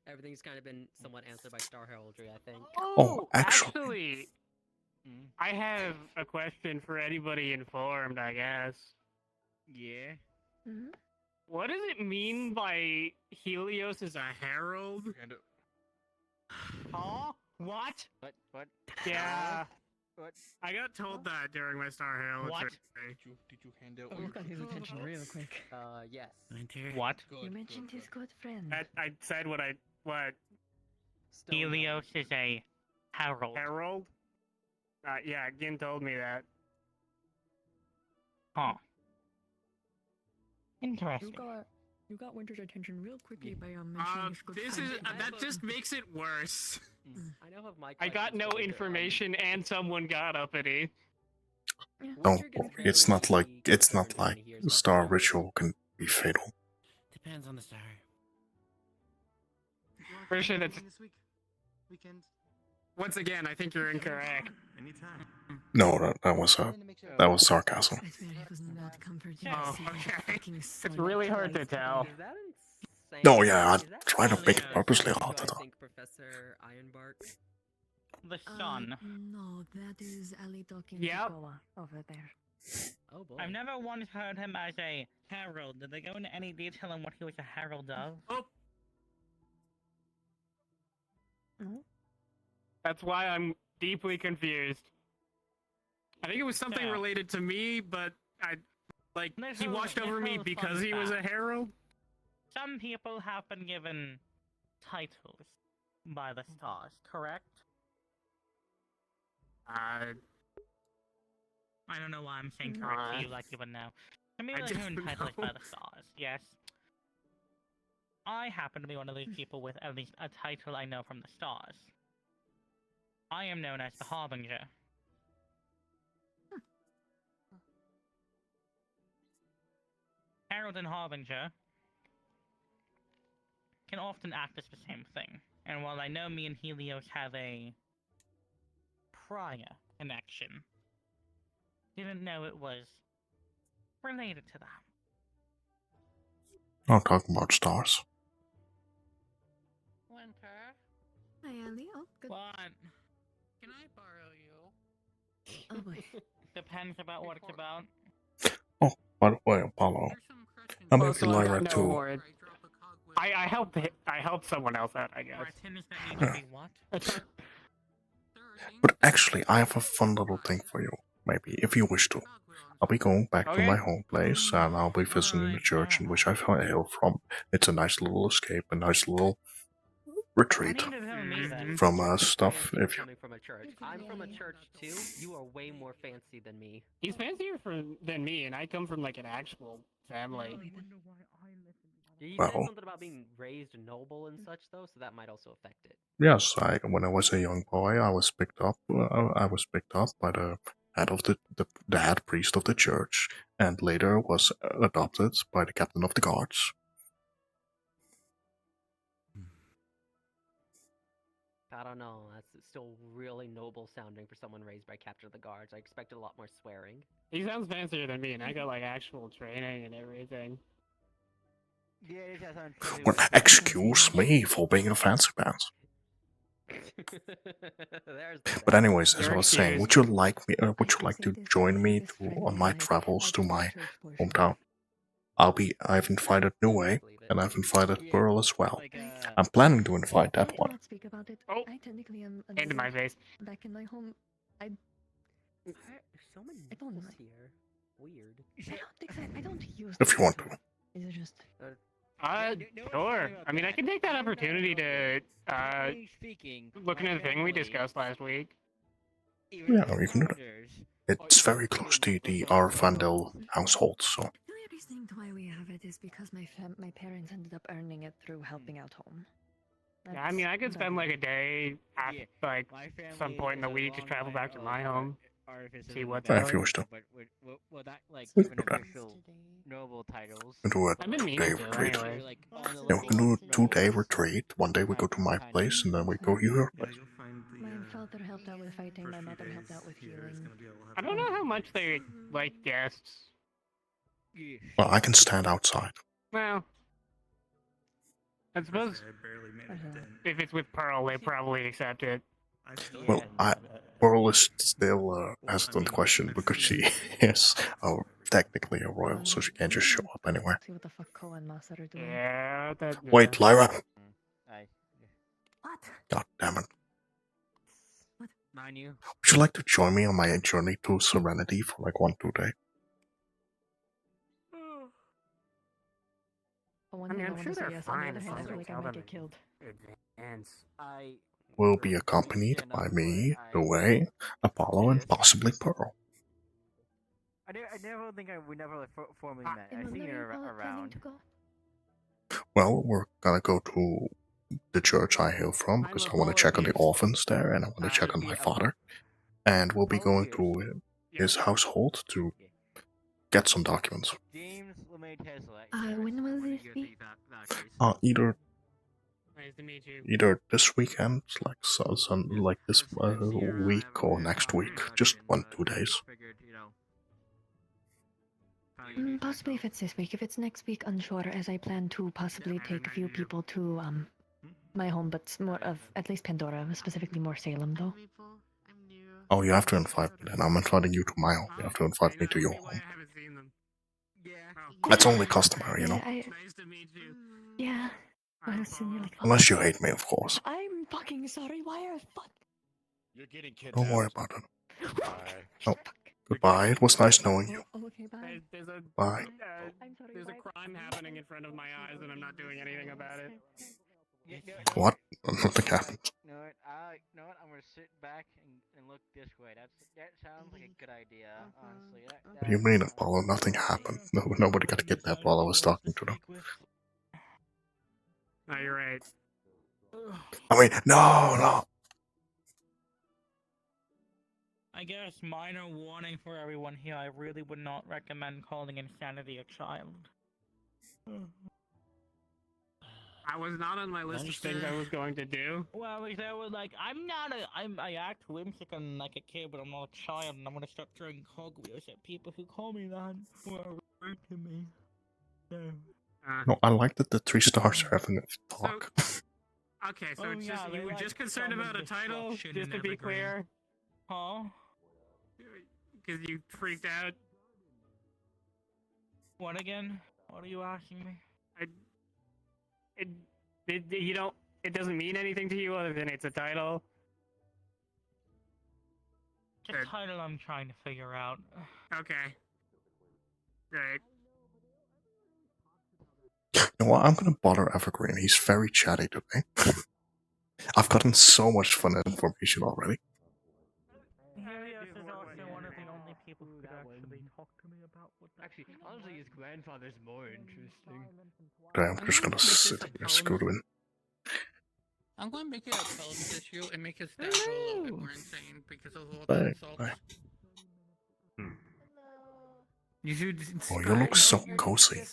Everything's kind of been somewhat answered by Star Heraldry, I think.
Oh,
actually, I have a question for anybody informed, I guess.
Yeah.
What does it mean by Helios is a herald? Huh? What?
What?
Yeah.
What?
I got told that during my Star Herald.
What?
Did you hand out?
Oh, got his attention real quick.
Yes.
What?
You mentioned his good friend.
I said what? Helios is a herald. Herald? Yeah, Gin told me that. Huh. Interesting.
You got Winter's attention real quickly by mentioning his good
This
friend.
is that just makes it worse.
I now have my
I got no information and someone got uppity.
No, it's not like star ritual can be fatal.
Depends on the star.
Pretty sure that's.
This weekend.
Once again, I think you're incorrect.
Anytime.
No, that was sarcasm.
Oh, okay. It's really hard to tell.
No, yeah, I try to make it purposely hard to tell.
Professor Ironbark.
The sun.
No, that is Ali talking
Yep.
to Koa over there.
Oh boy.
I've never once heard him as a herald. Did they go into any detail on what he was a herald of?
Oh.
No?
That's why I'm deeply confused. I think it was something
Yeah.
related to me, but he watched over me
Little
because
fun
he was a
fact.
herald.
Some people have been given titles by the stars, correct? I don't know why I'm saying correct to you like you would know. Some people
I
are given
don't
titles
know.
by the stars, yes. I happen to be one of those people with at least a title I know from the stars. I am known as the Harbinger. Herald and Harbinger can often act as the same thing, and while I know me and Helios have a prior connection, didn't know it was related to that.
Not talking about stars.
Winter?
Hi, Ali. Oh, good.
What?
Can I borrow you?
Oh boy.
Depends about what it's about.
Oh, by the way, Apollo. I may be Lyra too.
I helped someone else out, I guess.
Things that need to be what?
But actually, I have a fun little thing for you. Maybe, if you wish to. I'll be going back to my home place, and I'll be visiting the church in which I hail from. It's a nice little escape, a nice little retreat from stuff. If you
Coming from a church, I'm from a church too. You are way more fancy than me.
He's fancier than me, and I come from like an actual family.
You
Well.
said something about being raised noble and such, though, so that might also affect it.
yes, when I was a young boy, I was picked up. I was picked up by the head of the head priest of the church, and later was adopted by the captain of the guards.
I don't know. That's still really noble sounding for someone raised by Captain of the Guards. I expected a lot more swearing.
He sounds fancier than me, and I got like actual training and everything.
Yeah,
Well, excuse me for being a fancy pants. But anyways, as I was saying, would you like to join me on my travels to my hometown? I've invited Nue, and I've invited Pearl as well. I'm planning to invite that one.
Speak about it.
Oh,
I technically am
into my face.
back in my home.
There's so many
I don't know.
nipples here. Weird.
I don't think so. I don't use.
If you want to.
Is it just?
Sure. I mean, I can take that opportunity to look into the thing we discussed last week.
Yeah, you can do it. It's very close to the Arvandel household, so.
The only reason why we have it is because my parents ended up earning it through helping out home.
Yeah, I mean, I could spend like a day at like some point in the week to travel back to my home, see what's
Yeah,
up.
if you wish to.
But will that like
We
give
can
an
do that.
official noble titles?
We can do a
I've been meaning
2-day
to,
retreat.
anyway.
Yeah, we can do a 2-day retreat. One day we go to my place, and then we go to your place.
My father helped out with fighting. My mother helped out with healing.
I don't know how much they like guests.
Well, I can stand outside.
Well, I suppose if it's with Pearl, they probably accept it.
Well, Pearl is still hesitant question because she is technically a royal, so she can't just show up anywhere.
See what the fuck Koa and Master are doing.
Yeah, that.
Wait, Lyra!
What?
God damn it.
Mind you.
Would you like to join me on my journey to Serenity for like 1-2 days?
On
I mean,
one hand,
I'm
I want
sure
to say
they're
yes. On the
fine
other
as
hand, I
long
feel
as
like
they
I
tell
might
them
get killed.
Will be accompanied by me, Nue, Apollo, and possibly Pearl.
I never think we never like formally met. I
And
see
when
you
are you planning
around.
to go?
Well, we're gonna go to the church I hail from because I want to check on the orphans there and I want to check on my father. And we'll be going to his household to get some documents.
When will this be?
Either
Nice to meet you.
either this weekend, like this week, or next week. Just 1-2 days.
Possibly if it's this week. If it's next week, unsure, as I plan to possibly take a few people to my home, but more of at least Pandora, specifically more Salem though.
Oh, you have to invite me then. I'm inviting you to my home. You have to invite me to your home. That's only customary, you know.
Yeah. Well, so you're like,
Unless you hate me, of course.
I'm fucking sorry. Why are fuck?
You're getting kidnapped.
Don't worry about it.
Bye.
Oh, goodbye. It was nice knowing you.
Okay, bye.
There's a
Bye.
there's a crime happening in front of my eyes, and I'm not doing anything about it.
What? Nothing happened.
You know what? I'm gonna sit back and look this way. That sounds like a good idea, honestly.
What do you mean, Apollo? Nothing happened. Nobody got kidnapped while I was talking to them.
No, you're right.
I mean, no.
I guess minor warning for everyone here. I really would not recommend calling insanity a child.
I was not on my list of things I was going to do.
Well, if they were like, I act whimsical and like a kid, but I'm not a child, and I'm gonna start throwing cogwheels at people who call me that who are rude to me. So.
No, I like that the 3 stars are having a talk.
Okay, so it's just you were just concerned about a title, just to be clear.
Huh?
Because you freaked out.
What again? What are you asking me?
You don't. It doesn't mean anything to you other than it's a title.
It's a title I'm trying to figure out.
Okay. Right.
You know what? I'm gonna bother Evergreen. He's very chatty today. I've gotten so much fun information already.
Helios is also one of the only people who could actually talk to me about what.
Actually, honestly, his grandfather's more interesting.
Okay, I'm just gonna sit here, scoot in.
I'm going to make it a pulse issue and make his stats a little bit more insane because of all the insults.
You should.
Oh, you look so cozy.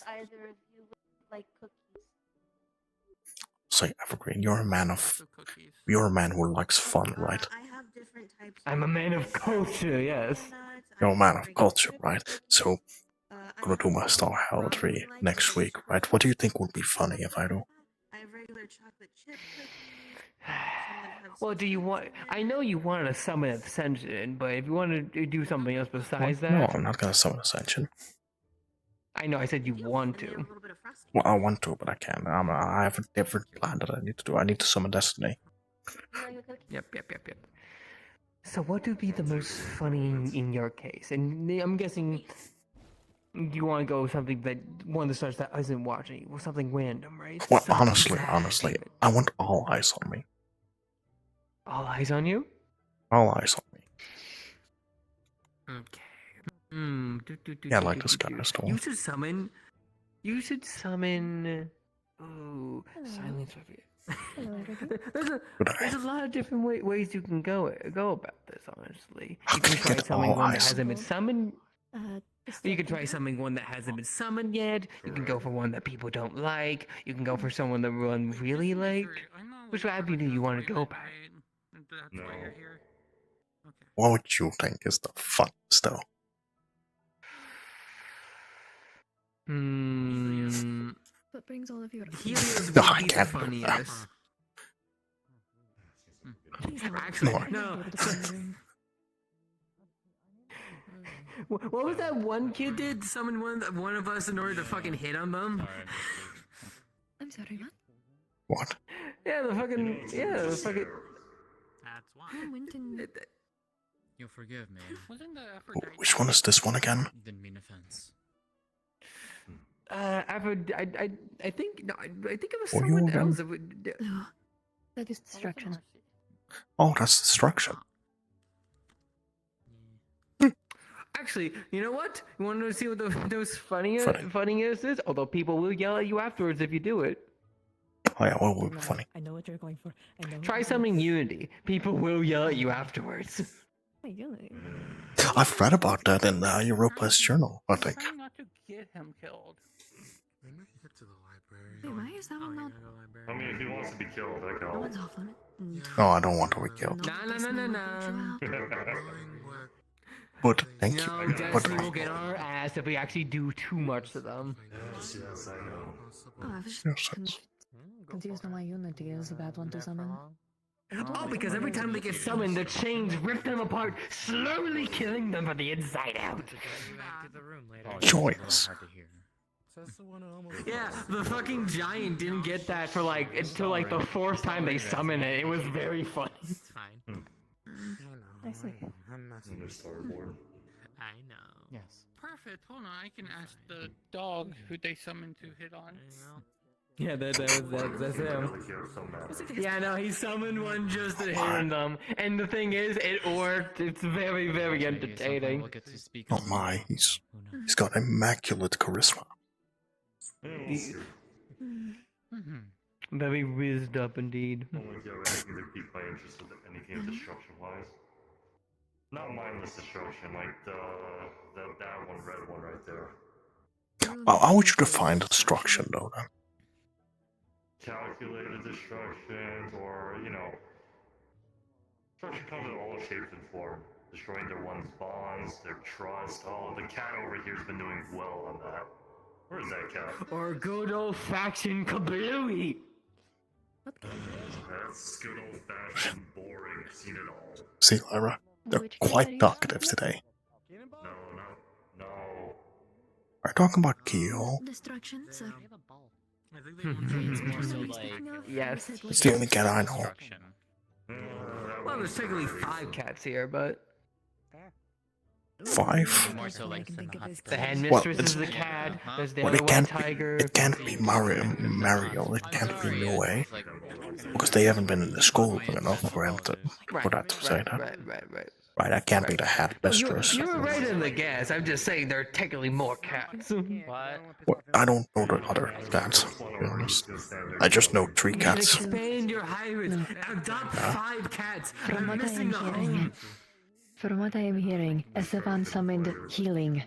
Say, Evergreen, you're a man who likes fun, right?
I'm a man of culture, yes.
You're a man of culture, right? So, I'm gonna do my Star Heraldry next week, right? What do you think would be funny if I do?
Well, do you want? I know you wanted to summon Ascension, but if you want to do something else besides that,
No, I'm not gonna summon Ascension.
I know. I said you want to.
Well, I want to, but I can't. I have a different plan that I need to do. I need to summon Destiny.
Yep. So, what would be the most funny in your case? And I'm guessing you want to go with something that one of the stars that isn't watching, or something random, right?
Well,
Something
honestly, I want all eyes on me.
All eyes on you?
All eyes on me.
Okay.
Yeah, like this guy stole.
You should summon. Oh, silence of it. There's a lot of different ways you can go about this. Honestly, you can try summoning one that hasn't been summoned. You can try summoning one that hasn't been summoned yet. You can go for one that people don't like. You can go for someone that one really like. Which avenue do you want to go by?
No. What would you think is the funnest though?
What brings all of you?
Helios
No,
would
I
be the
can't.
funniest. Actually, no. What was that one kid did? Summon one of us in order to fucking hit on them?
I'm sorry, what?
What?
Yeah, the fucking.
That's why.
I went and...
You'll forgive me.
Wasn't the Aphrodite?
Which one is this one again?
Didn't mean offense.
I think no, I think it was
What are you
someone
again?
else that would.
No, that is destruction.
Oh, that's destruction.
Actually, you know what? You want to see what those funniest is? Although people will yell at you afterwards if you do it.
Oh yeah, what would be funny?
I know what you're going for. I know.
Try summoning Unity. People will yell at you afterwards.
Wait, Unity.
I've read about that in Europa's journal, I think.
Trying not to get him killed.
Wait, why is that one not?
I mean, if he wants to be killed, I can
That
help.
one's off limit.
No, I don't want to be killed.
Nah.
But thank you.
No,
But
Destiny will get on our ass if we actually do too much to them.
Yes, I know.
Oh, I was just confused on why Unity is a bad one to summon.
Oh, because every time they get summoned, the chains rip them apart, slowly killing them from the inside out.
Joyous.
Yeah, the fucking giant didn't get that for like until like the fourth time they summon it. It was very funny.
It's fine.
I see.
In their storyboard.
I know.
Yes.
Perfect. Hold on, I can ask the dog who they summoned to hit on.
Yeah, that's him. Yeah, no, he summoned one just to hit them, and the thing is, it worked. It's very, very entertaining.
Oh my, he's got immaculate charisma.
Very whizzed up indeed.
I don't get anything to pique my interest with anything destruction-wise. Not mindless destruction, like that one red one right there.
How would you define destruction, though? Then?
Calculated destruction, or, you know, destruction comes in all shapes and forms. Destroying their one's bonds, their trust. Oh, the cat over here's been doing well on that. Where is that cat?
Or good old faction kablooey.
That's good old fashioned boring. I've seen it all.
See, Lyra, they're quite talkative today.
No.
Are you talking about Kyo?
Destruction, sir.
Yes.
It's the only cat I know.
Well, there's technically 5 cats here, but
5?
More so like
the headmistress is the cat. There's the other white tiger.
It can't be Mario. It can't be Niue. Because they haven't been in the school long enough for him to, for that to say that. Right, that can't be the headmistress.
You were right in the guess. I'm just saying there are technically more cats.
What?
Well, I don't know the other cats, to be honest. I just know 3 cats.
Expand your hybrids. Adopt 5 cats. I'm missing a home.
From what I am hearing, Esteban summoned healing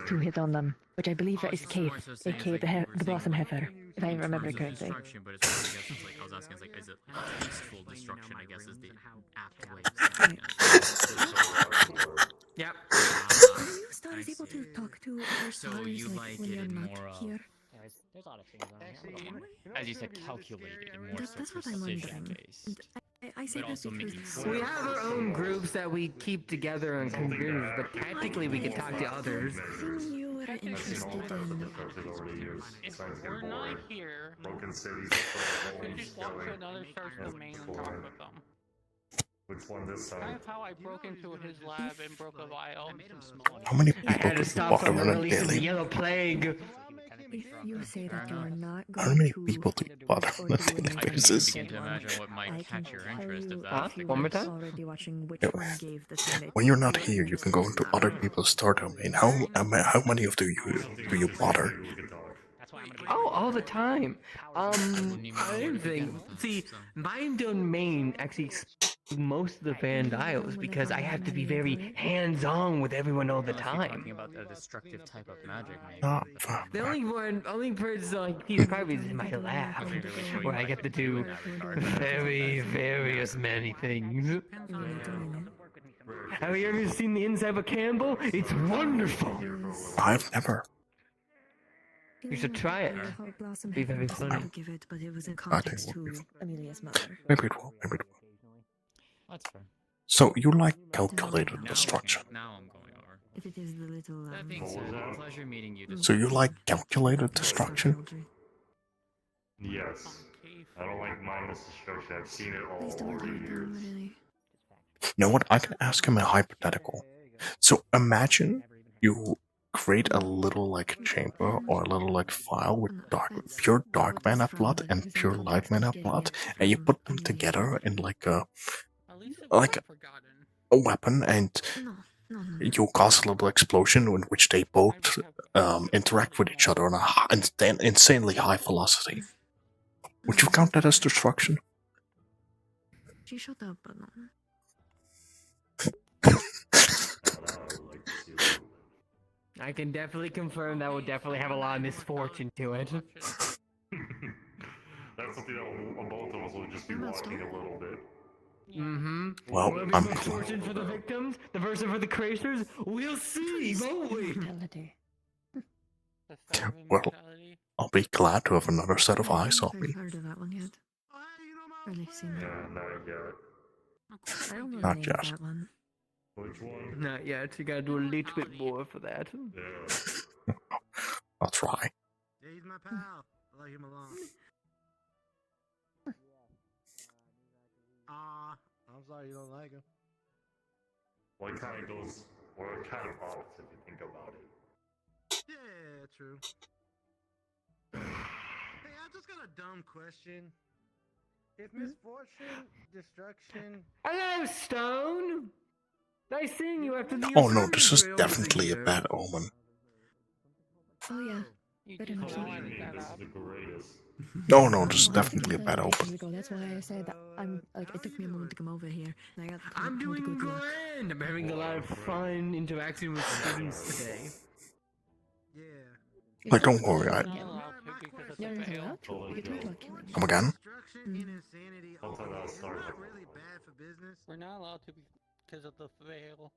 to hit on them, which I believe is Cave, aka the Blossom Heifer, if I remember correctly.
Destruction, but it's I guess it's like I was asking, is it peaceful destruction? I guess is the apt way of saying it.
Yep.
Are you stars able to talk to other stars
So you like
when
it
you're
in
not
more
here?
There's a lot of things on here. As you said, calculated and more
That's
so
what I'm
precision
wondering.
based.
I say
But
that
also making
because
We have our own groups that we keep together in communities, but technically we can talk to others.
you were interested in.
If we're not here,
Broken cities.
we can just walk to another star's domain and talk with them.
Which one this
Kind
time?
of how I broke into his lab and broke a vial.
How many
I
people
had to
do you
stop
bother
someone
on a
releasing the
daily?
yellow plague.
If you say that you are not
How
going
many
to
people do you bother on a daily basis?
Begin to imagine what might
I can
catch your
tell
interest
you
if that's
if
the
you
One more
were
time?
already watching which
Yeah.
one gave the summit.
When you're not here, you can go into other people's star domain. How many of do you bother?
Oh, all the time. I didn't think. See, my domain actually exposed most of the Vandiles because I have to be very hands-on with everyone all the time.
Talking about a destructive type of magic, maybe.
The only person like he's probably in my lab, where I get to do various many things. Have you ever seen the inside of a Campbell? It's wonderful.
I've never.
You should try it. Be very funny.
Give it, but it was in
I think
context
it will
to
be
Amelia's mother.
Maybe it will. Maybe it will.
That's fair.
So you like calculated destruction?
Now I'm going over.
If it is the little.
That being said, pleasure meeting you.
So you like calculated destruction?
Yes. I don't like mindless destruction. I've seen it all over the years.
You know what? I can ask him a hypothetical. So imagine you create a little like chamber or a little like file with pure dark mana blood and pure light mana blood, and you put them together in like a weapon, and you cause a little explosion in which they both interact with each other on an insanely high velocity. Would you count that as destruction?
She shut up, but no.
I can definitely confirm that would definitely have a lot of misfortune to it.
That's something that both of us will just be watching a little bit.
Mm-hmm.
Well,
Will it be misfortune for the victims? The version for the creators? We'll see, won't we?
Well, I'll be glad to have another set of eyes on
I've
me.
heard of that one yet. Really seen that.
Yeah, not yet.
I don't know the
Not
name
yet.
of that one.
Which one?
Not yet. You gotta do a little bit more for that.
Yeah.
I'll try.
Yeah, he's my pal. I like him a lot. I'm sorry you don't like him.
Well, it kind of goes, or kind of opposite if you think about it.
Yeah, true. Hey, I just got a dumb question. If misfortune, destruction...
Hello, Stone! Nice seeing you after the
Oh no, this is definitely a bad omen.
Oh yeah. Better not
This is the greatest.
No, this is definitely a bad omen.
That's why I said that I'm like it took me a moment to come over here. And I got
I'm doing
good luck.
grand! I'm having a lot of fun interacting with students today.
Yeah.
Like, don't worry,
You're not allowed to. You talked about killing.
Come again?
Sometimes that starts.
We're not allowed to because of the veil.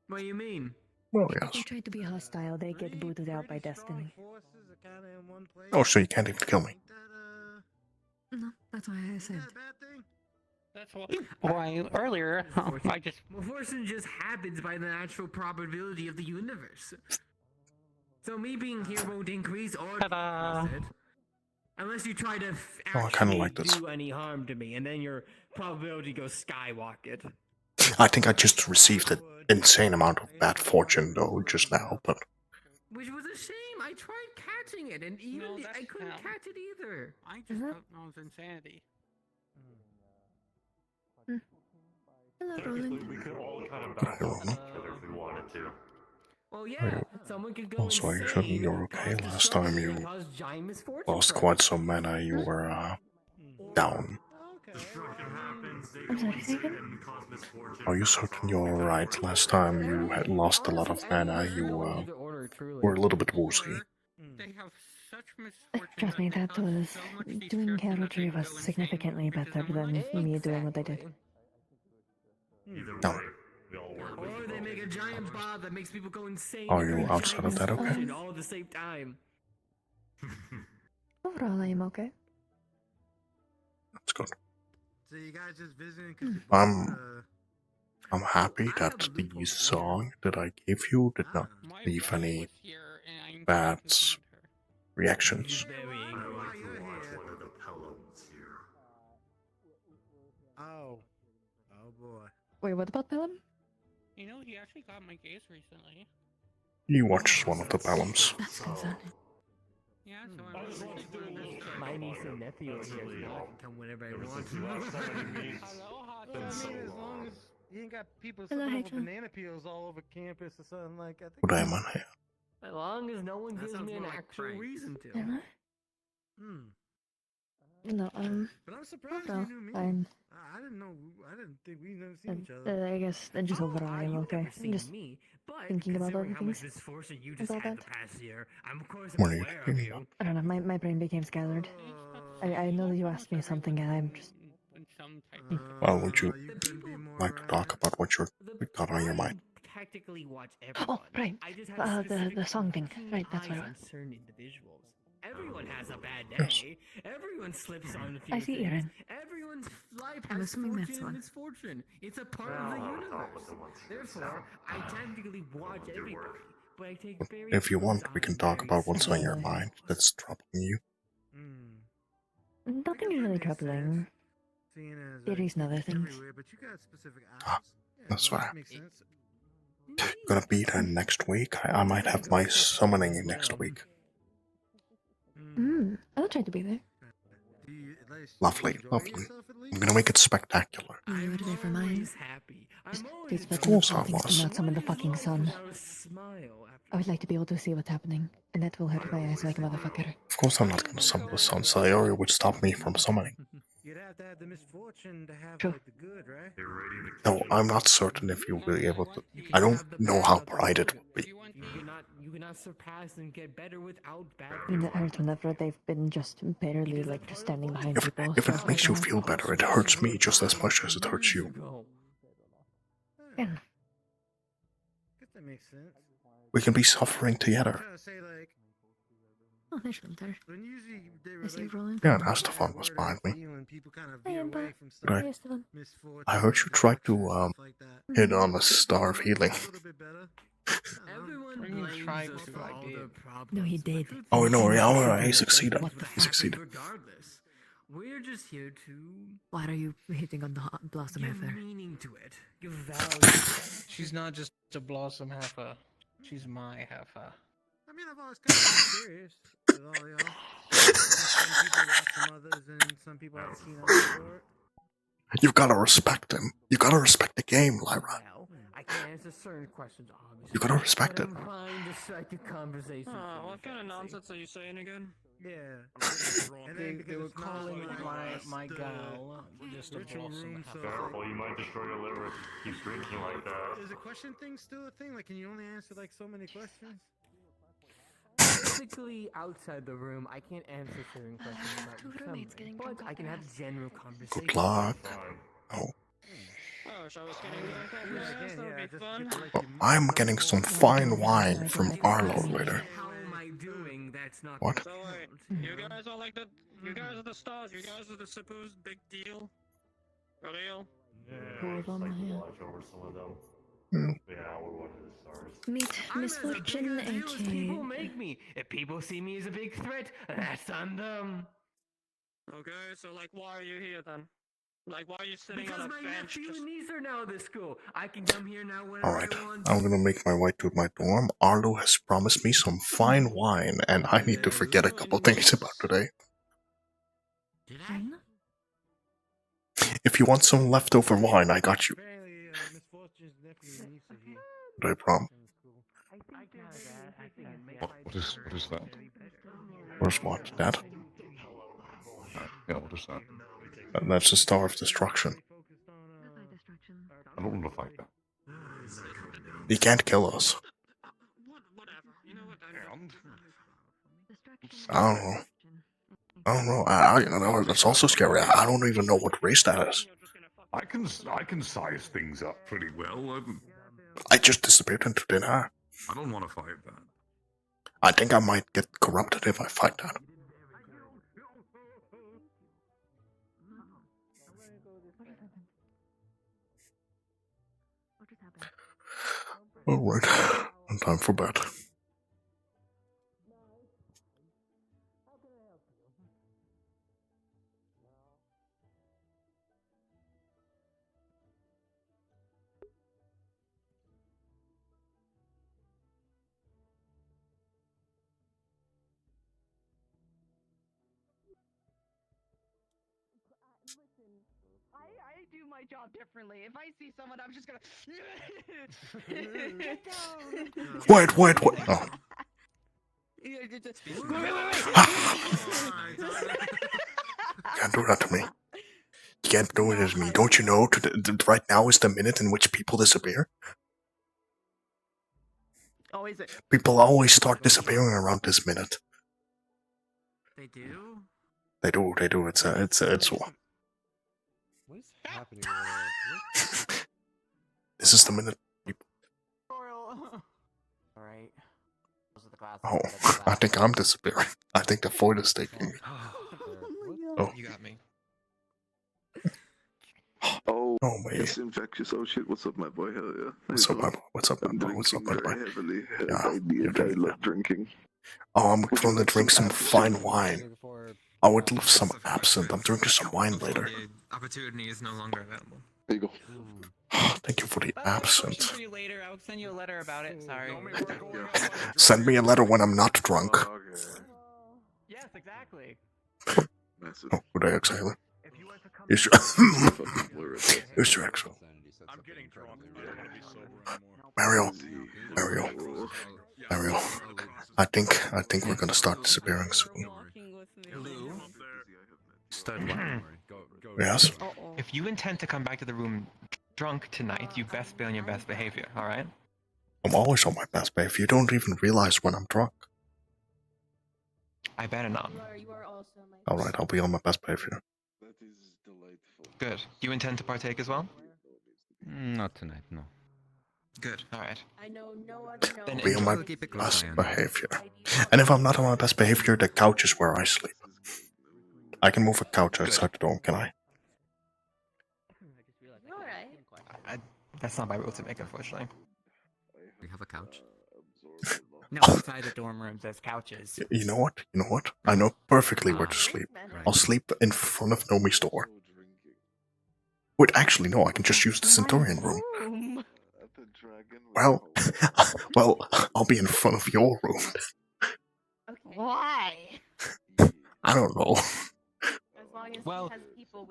What do you mean?
Oh,
If
yes.
they try to be hostile, they get booted out by destiny.
Oh, so you can't even kill me.
No, that's why I said.
That's why earlier I just
Misfortune just happens by the natural probability of the universe. So me being here won't increase or decrease it. Unless you try to
Oh, I kinda
actually
like this.
do any harm to me, and then your probability goes skyrocket.
I think I just received an insane amount of bad fortune, though, just now, but...
Which was a shame. I tried catching it, and even I couldn't catch it either.
I just don't know it's insanity.
Hello,
Technically,
Roland.
we could all kind of back off each other if we wanted to.
Well, yeah, someone could go
Also, you
insane,
said you're okay.
cause
Last time
destruction,
you
and cause giant misfortune
lost
for
quite
us.
some mana, you were, down.
Destruction happens, they
I'm
go
sorry,
insane
second?
and cause misfortune.
Are you certain you're alright? Last time you had lost a lot of mana, you, were a little bit woozy.
They have such misfortune.
Trust me, that was doing heraldry was significantly better than me doing what I did.
Either
No.
way, we all work with
Or they make a giant bomb that makes people go insane.
Are
and
you
create
outside of
giant
that? Okay.
misfortune all at the same time.
Overall, I am okay.
That's good.
So you guys just visiting because you
I'm happy that the song that I gave you did not leave any bad reactions.
Oh boy.
Wait, what about Pelham?
You know, he actually got my gaze recently.
He watches one of the Pelhams.
That's concerning.
Yeah, so I'm really doing this.
My niece and nephew are here, so I can come whenever I want.
Hello, hot
Well, I mean, as long as you ain't got people
Hello,
selling over
Hector.
banana peels all over campus or something like that.
Good day, man.
As long as no one
That
gives
sounds
me an
more like
actual
pranks.
reason to.
Am
Hmm.
I? No,
But I'm surprised
overall,
you knew me.
fine.
I didn't know. I didn't think we'd never seen each other.
I guess just overall I am okay.
Never
I'm
seen
just
me, but
thinking about
considering
other
how much
things.
misfortune you just
about
had
that.
the past year, I'm of course
What are you
aware of
thinking
you.
about?
I don't know. My brain became scattered. I know that you asked me something, and I'm just.
Well, would you like to talk about what you got on your mind?
Tactically watch everyone.
Oh, right.
I just have
The song thing. Right, that's what
eyes
it
on
was.
certain individuals. Everyone has a bad day. Everyone slips on a few
I see,
things.
Aaron.
Everyone's life
I'm
has
assuming
fortune
that's
and
one.
misfortune. It's a part of the universe. Therefore, I technically watch everybody, but I take very
If you
close
want, we can
eyes,
talk
very
about what's on your
seriously.
mind that's troubling you.
Nothing really troubling. Theories and other things.
But you got specific eyes.
That's
that
fine.
makes sense.
Gonna be there next week. I might have my summoning next week.
I'll try to be there.
Lovely, lovely. I'm gonna make it spectacular.
You were there for mine.
Happy.
Please put
Of course I
things
was.
do not summon the fucking sun. I would like to be able to see what's happening, and that will hurt my eyes like a motherfucker.
Of course I'm not gonna summon the sun. Sayori would stop me from summoning.
You'd have to have the misfortune to have
True.
like the good, right?
No, I'm not certain if you'll be able to. I don't know how bright it will be.
You cannot surpass and get better without bad.
I mean, it hurts whenever they've been just barely like just standing behind people.
If
so
it makes you feel better, it hurts me just as much as it hurts you.
Yeah.
Guess that makes sense.
We can be suffering together.
Oh, there's Winter.
When usually they were
I see you
like,
rolling.
Yeah, and Astafan was behind me.
when people kind of
Hey,
veer
Impa.
away from
But
stuff,
Hey, Esteban.
misfortune,
I heard you tried to hit on a star of healing.
Everyone
blames
tries
us
to
for all the
No, he did.
Oh no, yeah, he succeeded. He succeeded.
Regardless, we're just here to
Why are you hitting on the blossom
give
affair?
meaning to it, give value.
She's not just a blossom heifer. She's my heifer.
I mean, I've always kind of been curious with all y'all. Some people watch some others, and some people have seen others before.
You've gotta respect him. You gotta respect the game, Lyra.
Well, I can answer certain questions, obviously.
You gotta respect it.
I'm fine to strike a conversation.
What kind of nonsense are you saying again?
Yeah.
They were calling my gal just a blossom heifer.
Careful, you might destroy your liver if you keep drinking like that.
Is the question thing still a thing? Like, can you only answer like so many questions?
Physically outside the room, I can't answer certain questions about
Two
you
roommates getting
but I can have general conversations.
Good luck. Oh,
Oh, so I was getting that would be fun.
I'm getting some fine wine from Arlo later.
How am I doing? That's not
What?
So wait, you guys are like the, you guys are the stars. You guys are the supposed big deal. For real?
Two of them, yeah.
Watch over some of them.
Hmm.
Yeah, we're one of the stars.
Meet
I'm as big
Misfortune,
a deal as people
aka.
make me. If people see me as a big threat, that's on them.
Okay, so like, why are you here then? Like, why are you sitting
Because
on a
my
bench?
nephew
Just...
and niece are now at this school. I can come here now whenever
Alright,
I want.
I'm gonna make my way to my dorm. Arlo has promised me some fine wine, and I need to forget a couple things about today.
Did I?
If you want some leftover wine, I got you.
Apparently, misfortune's nephew and niece are here.
But I prom.
What is that?
Where's what? That?
Yeah, what is that?
That's the Star of Destruction.
I don't want to fight that.
He can't kill us.
Whatever. You know what?
I don't know. I don't know. I you know, that's also scary. I don't even know what race that is.
I can size things up pretty well.
I just disappeared into thin air.
I don't want to fight that.
I think I might get corrupted if I fight that. Alright, time for bed.
I do my job differently. If I see someone, I'm just gonna.
Get down.
Wait. Oh. Can't do that to me. You can't do it to me. Don't you know right now is the minute in which people disappear?
Oh, is it?
People always start disappearing around this minute.
They do?
They do. It's
What is happening over there?
this is the minute.
Alright. Those are the glasses.
Oh, I think I'm disappearing. I think the void is taking me. Oh.
You got me.
Oh,
mate.
it's infectious. Oh shit, what's up, my boy? Hell yeah.
What's up, my boy? What's up, my boy? What's up, my boy?
Heavily.
Yeah,
I love drinking.
Oh, I'm going to drink some fine wine. I would love some absinthe. I'm drinking some wine later.
The opportunity is no longer available.
There you go.
Thank you for the absinthe.
For you later. I will send you a letter about it. Sorry.
Send me a letter when I'm not drunk.
Yes, exactly.
Oh, good day, exhaler. Is your Exhale.
I'm getting drunk. I don't want to be sober anymore.
Mario. I think we're gonna start disappearing soon.
Lugh, stud one.
Yes?
If you intend to come back to the room drunk tonight, you best be on your best behavior, alright?
I'm always on my best behavior. You don't even realize when I'm drunk.
I better not.
Alright, I'll be on my best behavior.
Good. You intend to partake as well?
Not tonight, no.
Good, alright.
I'll be on my best behavior. And if I'm not on my best behavior, the couch is where I sleep. I can move a couch outside the door, can I?
That's not my rule to make, unfortunately.
We have a couch.
No, outside the dorm rooms, there's couches.
You know what? I know perfectly where to sleep. I'll sleep in front of Nomi's door. Wait, actually, no, I can just use the Centurion room. Well, I'll be in front of your room.
Why?
I don't know.
Well,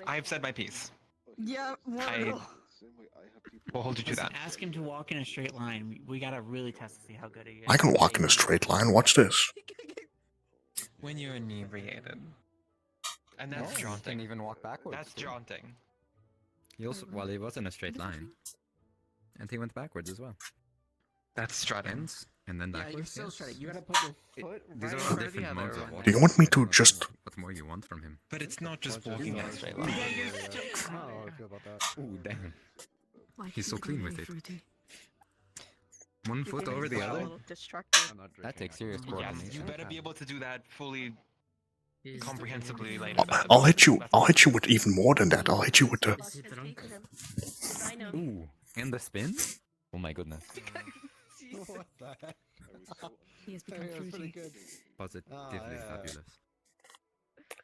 I've said my piece.
Yeah,
I will hold you to that.
Ask him to walk in a straight line. We gotta really test to see how good he is.
I can walk in a straight line. Watch this.
When you're inebriated. And that's
No,
jaunting.
can even walk backwards.
That's jaunting.
He also, well, he was in a straight line. And he went backwards as well.
That's strutting.
And then
Yeah,
backwards.
you're still
yes.
strutting. You gotta put your foot
These
right
are all
over the
different
other
modes of
one.
walking.
Do you want me to just...
What more you want from him?
But it's not just walking in a straight line.
Oh, I feel about that.
Ooh, damn. He's so clean with it. One foot
You're
over the
a
other?
little destructive.
That takes serious
Yes,
coordination.
you better be able to do that fully, comprehensively later.
I'll hit you with even more than that. I'll hit you with the...
Ooh, and the spin? Oh my goodness.
What the heck?
He has become fruity.
Positively fabulous.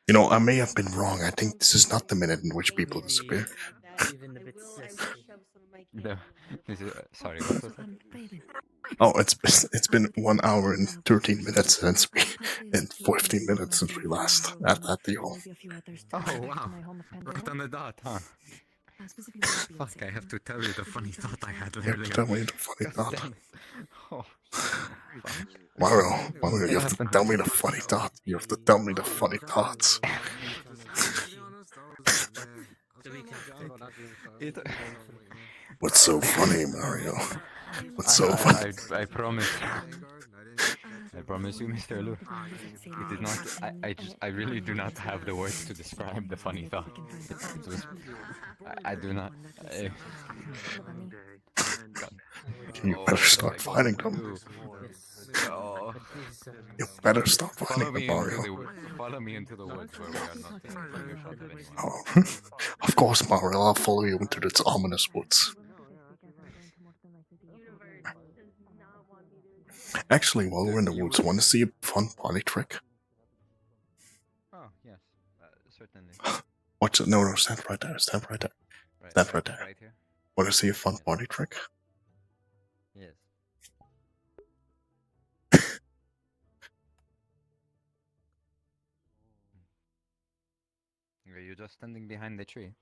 You know, I may have been wrong. I think this is not the minute in which people disappear.
Even if it's
No, this is, sorry, what was that?
Oh, it's been 1 hour and 13 minutes since we... and 15 minutes since we last at the hall.
Oh, wow. Right on the dot, huh? Fuck, I have to tell you the funny thought I had earlier.
Tell me the funny thought.
Oh.
Mario, you have to tell me the funny thought. You have to tell me the funny thoughts. What's so funny, Mario? What's so funny?
I promise. I promise you, Mr. Lugh. It is not. I really do not have the words to describe the funny thought. It was, I do not.
You better start fighting them.
Oh.
You better stop fighting them, Mario.
Follow me into the woods where we are not taking your shot anymore.
Oh, of course, Mario. I'll follow you into its ominous woods. Actually, while we're in the woods, want to see a fun party trick?
Oh, yes. Certainly.
Watch it. No, stand right there. Stand right there. Stand right there.
Right here?
Want to see a fun party trick?
Yes. Are you just standing behind the tree?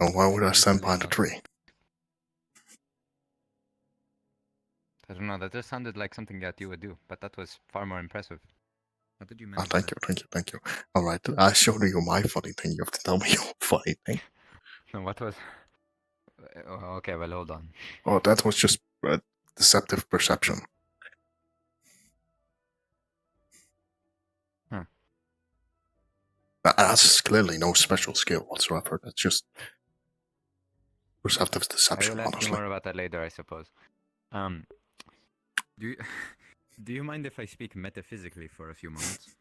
Oh, why would I stand behind the tree?
I don't know, that just sounded like something that you would do, but that was far more impressive. What did you
Oh, thank you. Alright, I showed you my funny thing. You have to tell me your funny thing.
No, what was... Okay, well, hold on.
Oh, that was just deceptive perception.
Huh.
That's clearly no special skill whatsoever. That's just perceptive
I
deception,
will ask you
honestly.
more about that later, I suppose. Do you mind if I speak metaphysically for a few moments?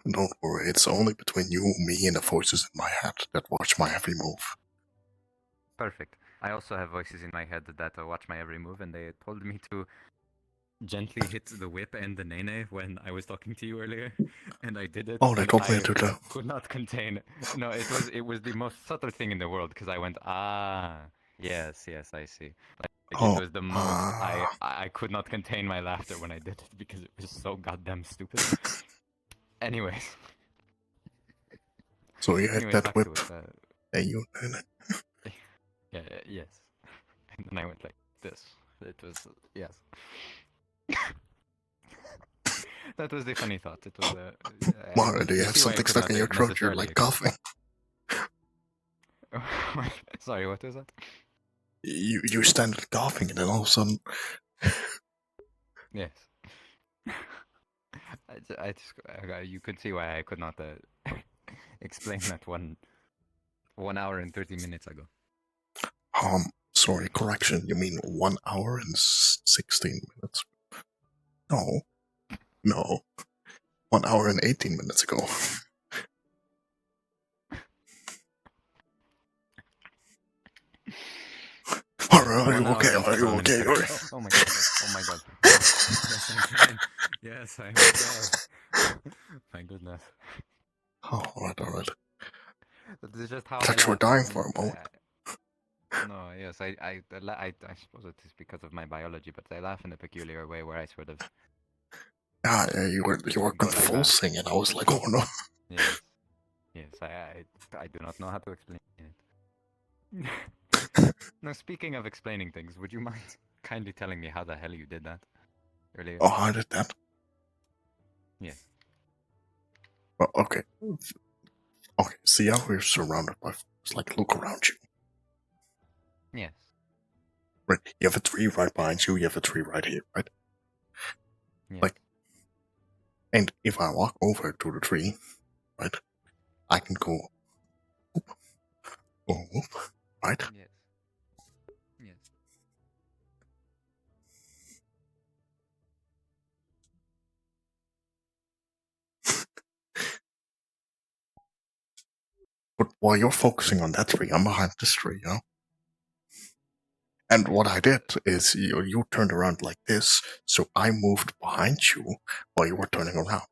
Don't worry, it's only between you, me, and the voices in my head that watch my every move.
Perfect. I also have voices in my head that watch my every move, and they told me to gently hit the whip and the nene when I was talking to you earlier, and I did it.
Oh, they
and
told me
I
to do that.
could not contain. No, it was the most subtle thing in the world because I went, yes, I see. Like, it was the most. I could not contain my laughter when I did it because it was so goddamn stupid. Anyways,
So you hit
Anyways,
that
back
whip.
to it,
Hey, you.
yes. And then I went like this. It was, yes. That was the funny thought. It was,
Mario, do you have something stuck in your throat? You're like coughing.
Sorry, what was that?
You started coughing, and then all of a sudden,
Yes. You could see why I could not explain that 1 hour and 30 minutes ago.
sorry, correction. You mean 1 hour and 16 minutes? No, 1 hour and 18 minutes ago. Are you okay? Are you okay?
Oh my god! Oh my god! Yes, I'm fine. Yes, I'm fine. My goodness.
Oh, alright.
This is just how
Thought you were dying for a moment.
No, yes, I suppose it is because of my biology, but I laugh in a peculiar way where I sort of.
Yeah, you were convulsing, and I was like, oh no.
Yes, I do not know how to explain it. Now, speaking of explaining things, would you mind kindly telling me how the hell you did that earlier?
Oh, I did that?
Yes.
Well, okay. Okay, see how we're surrounded by force, like, look around you.
Yes.
Right, you have a tree right behind you, you have a tree right here, right?
Yes.
Like, and if I walk over to the tree, right, I can go whoop, right?
Yes. Yes.
But while you're focusing on that tree, I'm behind this tree, you know? And what I did is you turned around like this, so I moved behind you while you were turning around.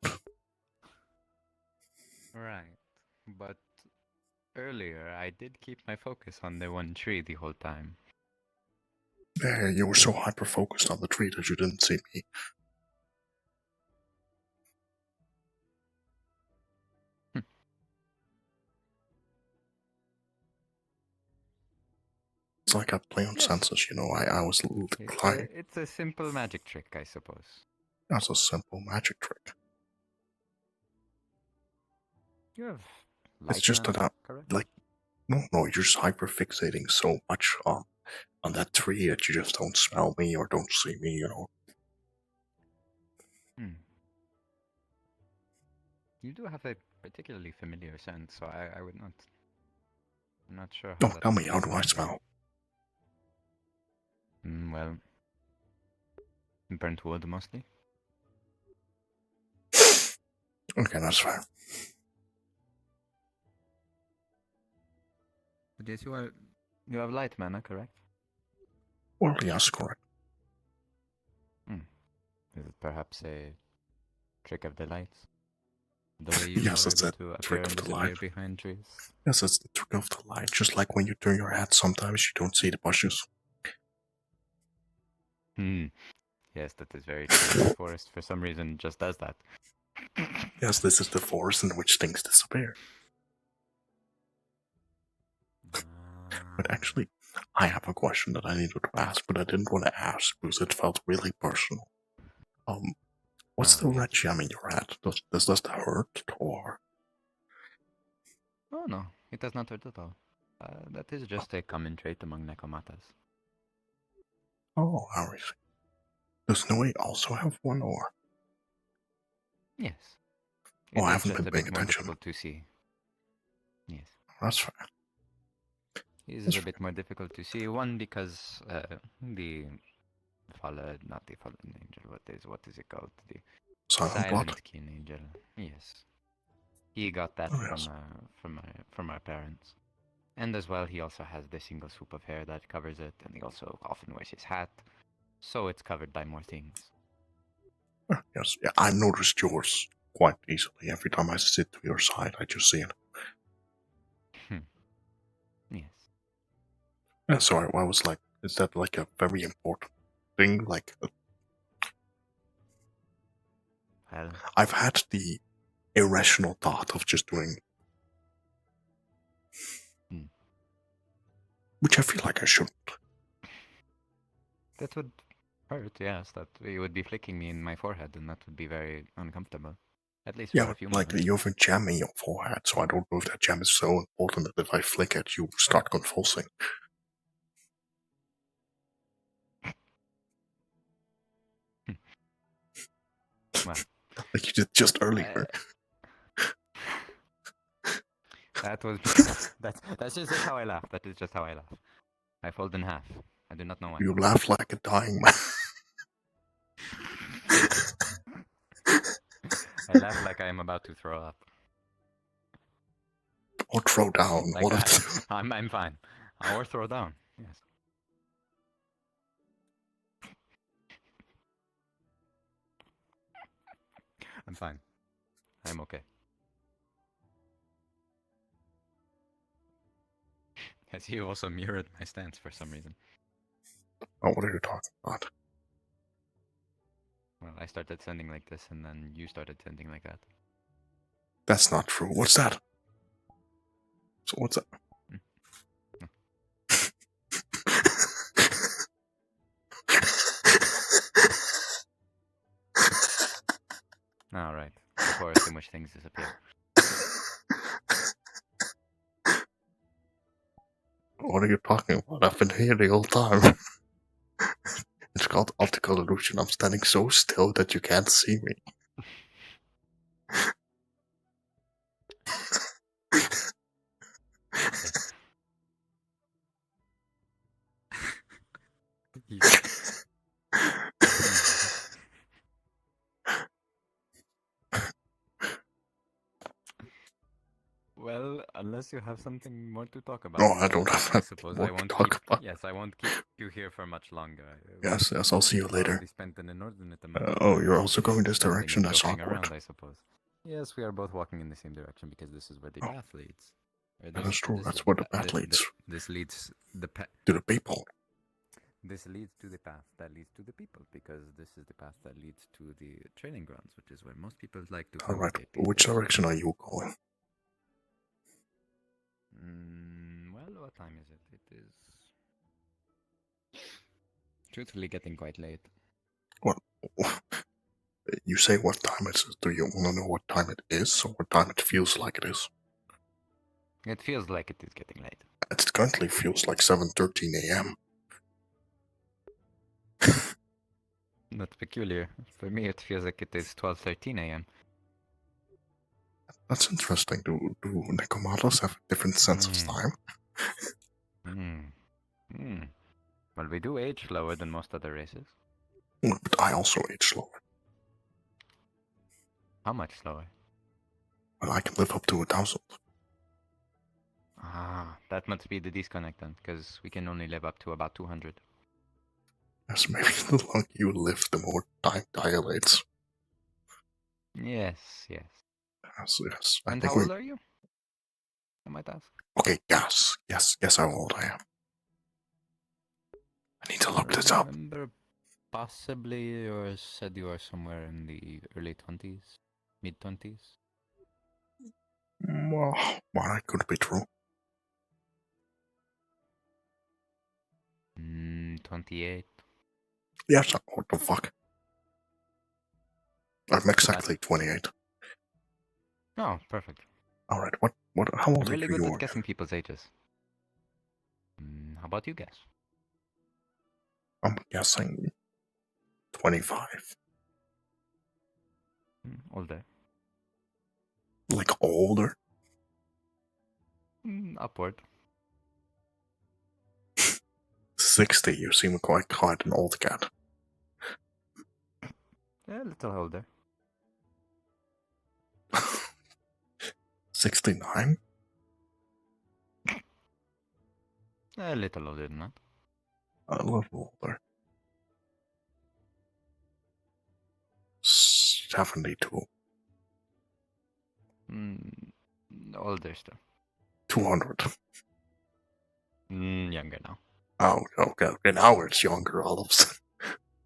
Right. But earlier, I did keep my focus on the one tree the whole time.
Yeah, you were so hyper-focused on the tree that you didn't see me. It's like I play on senses, you know, I was lying.
It's a simple magic trick, I suppose.
That's a simple magic trick.
You have
It's just that I'm,
correct?
like, no, you're just hyper-fixating so much on that tree that you just don't smell me or don't see me, you know.
You do have a particularly familiar scent, so I would not. I'm not sure how
Don't
that
tell me,
would
how
be
do I smell?
Well, burnt wood mostly.
Okay, that's fair.
But yes, you have light mana, correct?
Well, yes, correct.
Is it perhaps a trick of the lights? The way you
Yes,
are
it's
able
a
to appear
trick
and
of the
disappear
light.
behind trees?
Yes, it's the trick of the light. Just like when you turn your head, sometimes you don't see the bushes.
Yes, that is very true. The forest, for some reason, just does that.
Yes, this is the forest in which things disappear. But actually, I have a question that I needed to ask, but I didn't want to ask because it felt really personal. What's the red gem in your head? Does that hurt, or?
Oh no, it does not hurt at all. That is just a common trait among Nekomatas.
Oh, how is it? Does Noe also have one, or?
Yes.
Oh, I
It is
haven't
just
been
a
paying
bit more
attention.
difficult to see. Yes.
That's fair.
It is a bit more difficult to see. One, because the not the fallen angel. What is it called? The
Silent Blood?
Kin angel. Yes. He got that from our parents. And as well, he also has the single swoop of hair that covers it, and he also often wears his hat, so it's covered by more things.
Yes, yeah, I noticed yours quite easily. Every time I sit to your side, I just see it.
Yes.
Yeah, so I was like, is that like a very important thing? Like,
well,
I've had the irrational thought of just doing Which I feel like I shouldn't.
That would hurt, yes. That you would be flicking me in my forehead, and that would be very uncomfortable. At least
Yeah,
for a
but
few
like
moments.
you have a gem in your forehead, so I don't know if that gem is so important that if I flick it, you start convulsing.
Well,
like you did just earlier.
That was that's just how I laugh. That is just how I laugh. I fold in half. I do not know why.
You laugh like a dying man.
I laugh like I am about to throw up.
Or throw down.
Like
One of the...
I'm fine. Or throw down. Yes. I'm fine. I'm okay. Has you also mirrored my stance for some reason?
Oh, what are you talking about?
Well, I started sending like this, and then you started sending like that.
That's not true. What's that? So what's that?
All right. Before too much things disappear.
What are you talking about? I've been here the whole time. It's called optical illusion. I'm standing so still that you can't see me.
Well, unless you have something more to talk about.
No, I don't have
I suppose
more
I
to
won't
talk
keep.
about.
Yes, I won't keep you here for much longer.
Yes, I'll see you later.
Already spent an inordinate amount of
Oh,
time
you're also going this
standing
direction?
and
That's
joking
awkward.
around, I suppose. Yes, we are both walking in the same direction because this is where the path leads. Or
That's true.
this
That's
is
where
the
the path leads.
This leads the
To the people.
This leads to the path that leads to the people, because this is the path that leads to the training grounds, which is where most people like to
Alright,
congregate these
which
days.
direction are you going?
Well, what time is it? It is truthfully getting quite late.
What? You say what time it is. Do you want to know what time it is, or what time it feels like it is?
It feels like it is getting late.
It currently feels like 7:13 a.m.
That's peculiar. For me, it feels like it is 12:13 a.m.
That's interesting. Do Nekomatos have a different sense of time?
Well, we do age slower than most other races.
But I also age slower.
How much slower?
Well, I can live up to 1,000.
Ah, that must be the disconnect then, because we can only live up to about 200.
Yes, maybe the longer you live, the more time dilates.
Yes, yes.
Yes.
And how old are you? I might ask.
Okay, yes, how old I am. I need to look this up.
Remember, possibly you said you are somewhere in the early 20s, mid 20s.
Well, that could be true.
28.
Yes, what the fuck? I'm exactly 28.
Oh, perfect.
Alright, how old
I'm really
are
good
you?
at guessing people's ages. How about you guess?
I'm guessing 25.
Older.
Like older?
Upward.
60, you seem quite an old cat.
Yeah, a little older.
69?
A little older than that.
A little older. 72.
Older still.
200.
Younger now.
Oh, okay. Now it's younger, all of a sudden.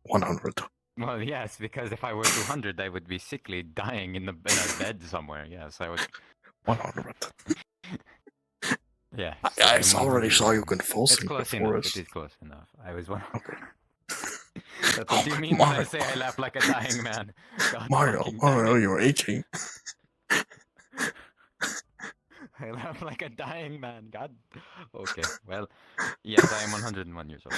100.
Well, yes, because if I were 200, I would be sickly dying in a bed somewhere. Yes, I would.
100.
Yeah.
I already saw you
It's
convulsing
close
before
enough.
us.
It is close enough. I was wondering.
Okay.
That's what you mean when I say I laugh like a dying man. God fucking damn
Mario,
it.
you're aching.
I laugh like a dying man. God. Okay. Well, yes, I am 101 years old.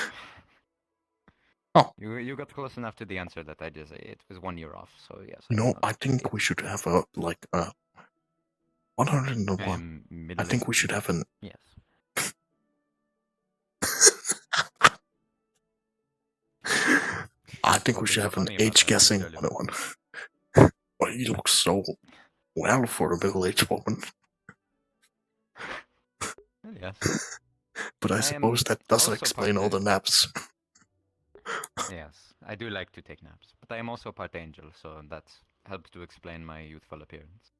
Oh.
You got close enough to the answer that I just. It was 1 year off. So yes.
You know, I think we should have a 101. I think we should have an.
Yes.
I think we should have an age guessing 101. But he looks so well for a middle-aged woman.
Yes.
But I suppose that doesn't
also
explain all the naps.
Yes, I do like to take naps, but I am also part angel, so that helps to explain my youthful appearance.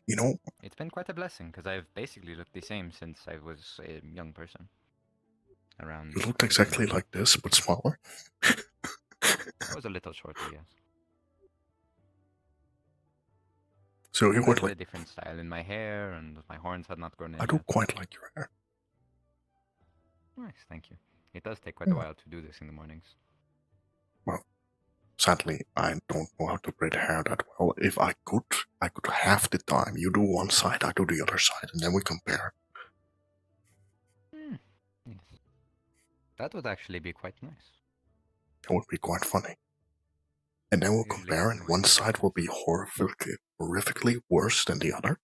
You know,
it's been quite a blessing because I've basically looked the same since I was a young person. Around.
You looked exactly like this, but smaller.
I was a little shorter, yes.
So you
I
would
had a
like.
different style in my hair, and my horns had not grown in.
I do
yet.
quite like your hair.
Nice, thank you. It does take quite a while to do this in the mornings.
Well, sadly, I don't know how to braid hair that well. If I could half the time. You do one side, I do the other side, and then we compare.
Yes. That would actually be quite nice.
That would be quite funny. And then we'll compare, and one side will be horrifically worse than the other.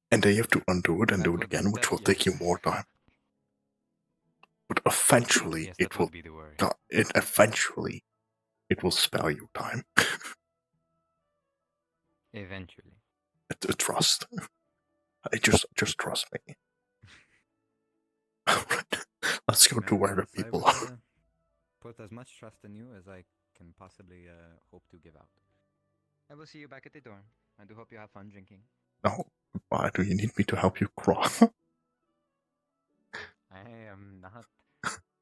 And then you have to undo it and do it again, which will take you more time. But eventually,
Yes,
it
that
will.
would be the worry.
Eventually, it will spare you time.
Eventually.
Trust. Just trust me. Alright, let's go to where the people are.
Put as much trust in you as I can possibly hope to give out. I will see you back at the dorm. I do hope you have fun drinking.
No, why do you need me to help you crawl?
I am not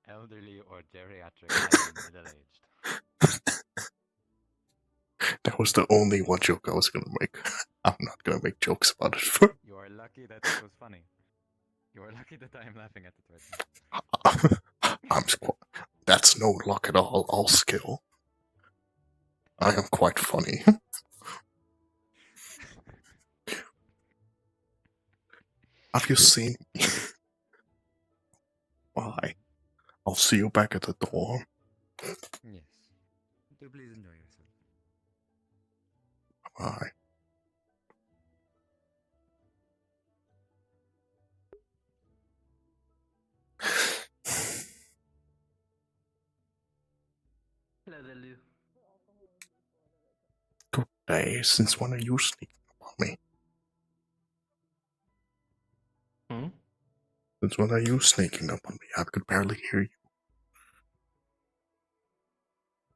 elderly or geriatric. I am middle-aged.
That was the only one joke I was gonna make. I'm not gonna make jokes about it.
You are lucky that it was funny. You are lucky that I am laughing at it right now.
That's no luck at all skill. I am quite funny. Have you seen me? Bye. I'll see you back at the dorm.
Yes. Do please enjoy yourself.
Bye.
Hello there, Lugh.
Good day. Since when are you sneaking up on me? Since when are you sneaking up on me? I could barely hear you.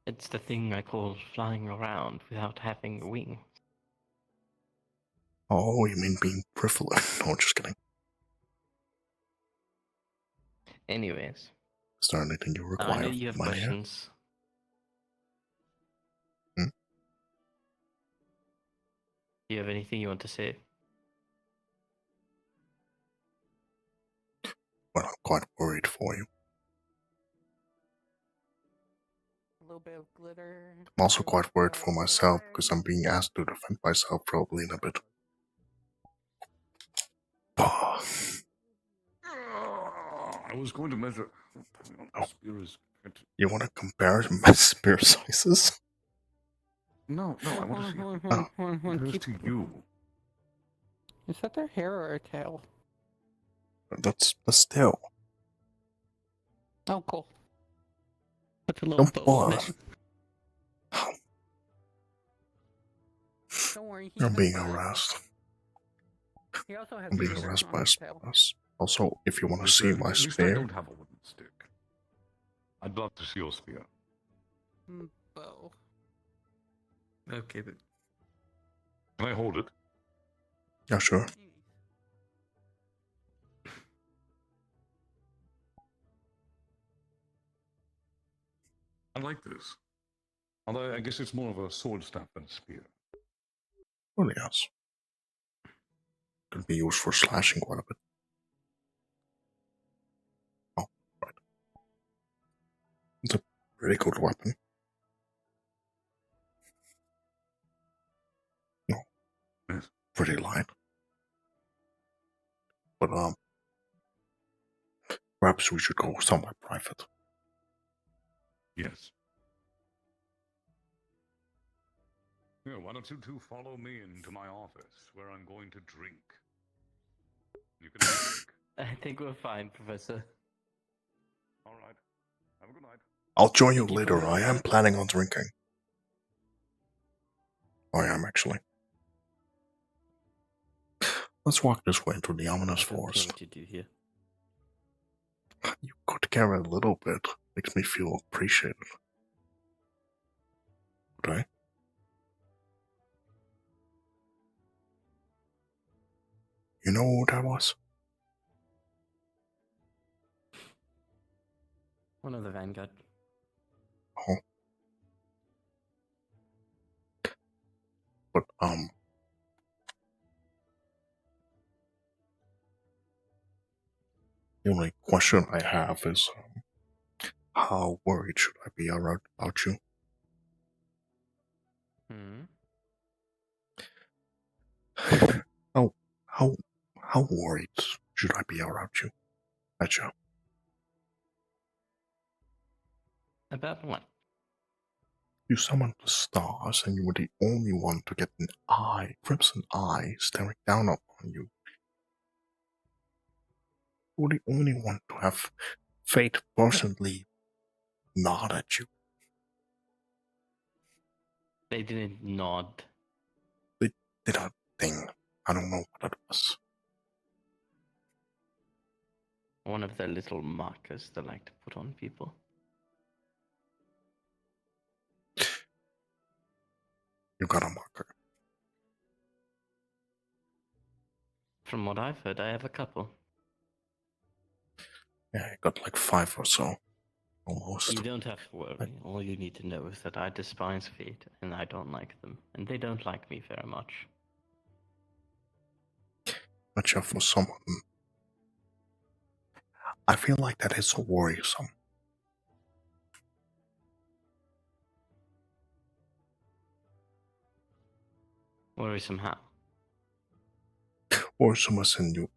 It's the thing I call flying around without having wings.
Oh, you mean being privileged? No, just kidding.
Anyways.
Is there anything you
I
require
know you have
from my hair?
questions.
Hmm?
Do you have anything you want to say?
Well, I'm quite worried for you.
A little bit of glitter.
I'm also quite worried for myself because I'm being asked to defend myself probably in a bit.
I was going to measure.
You want to compare my spear sizes?
No, I want to see. Compares to you.
Is that their hair or a tail?
That's still.
Oh, cool. That's a little
Don't pull
both.
out.
Don't worry.
I'm being harassed.
He also has
I'm being
glitter
harassed
on
by
his tail.
spears. Also, if you want to see my
At least I
spear,
don't have a wooden stick. I'd love to see your spear.
Bow.
Okay, then. Can I hold it?
yeah, sure.
I like this. Although I guess it's more of a sword staff than a spear.
Well, yes. Can be used for slashing quite a bit. Oh, right. It's a pretty good weapon. No, pretty light. But perhaps we should go somewhere private.
Yes. Yeah, why don't you two follow me into my office, where I'm going to drink. You can drink.
I think we're fine, Professor.
All right. Have a good night.
I'll join you later. I am planning on drinking. I am actually. Let's walk this way into the ominous forest.
What you do here?
You could care a little bit. Makes me feel appreciated. Okay? You know who that was?
One of the Vanguard.
Oh. But, the only question I have is, how worried should I be about you? How worried should I be around you? Gotcha.
About what?
You summoned the stars and you were the only one to get an eye, crimson eye, staring down upon you. You were the only one to have fate personally nod at you.
They didn't nod.
They did a thing. I don't know what it was.
One of the little markers they like to put on people.
You got a marker.
From what I've heard, I have a couple.
Yeah, I got like 5 or so. Almost.
You don't have to worry. All you need to know is that I despise fate, and I don't like them. And they don't like me very much.
Gotcha for someone. I feel like that is so worrisome.
Worrisome how?
Worrisome as in you're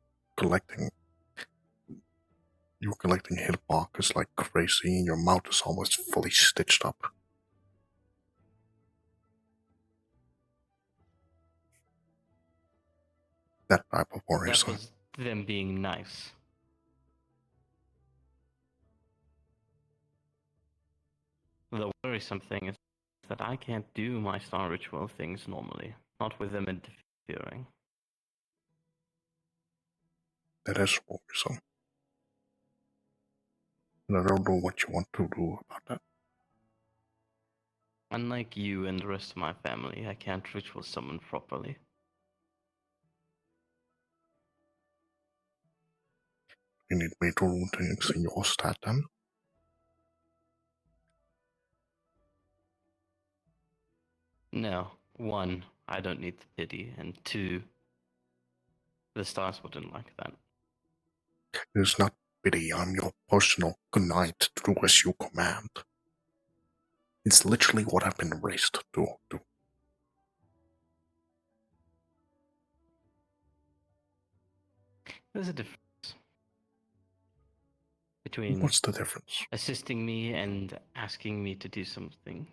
collecting hitboxes like crazy and your mouth is almost fully stitched up. That type of worrisome.
That was them being nice. The worrisome thing is that I can't do my star ritual things normally, not with them interfering.
That is worrisome. And I don't know what you want to do about that.
Unlike you and the rest of my family, I can't ritual summon properly.
You need me to rule things in your stat then?
No. 1, I don't need the pity, and 2, the stars wouldn't like that.
It is not pity, I'm your personal knight to do as you command. It's literally what I've been raised to do.
There's a difference between
What's the difference?
assisting me and asking me to do something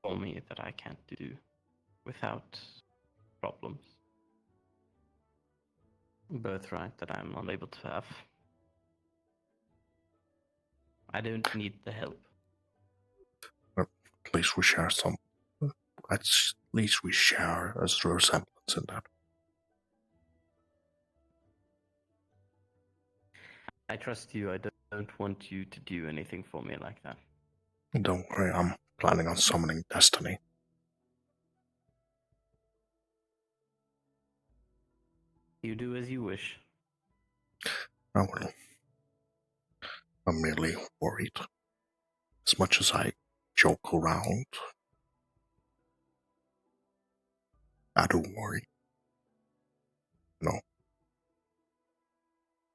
for me that I can't do without problems. Birthright that I'm not able to have. I don't need the help.
At least we share some. At least we share a resemblance in that.
I trust you. I don't want you to do anything for me like that.
Don't worry, I'm planning on summoning Destiny.
You do as you wish.
I will. I'm merely worried. As much as I joke around, I do worry. No,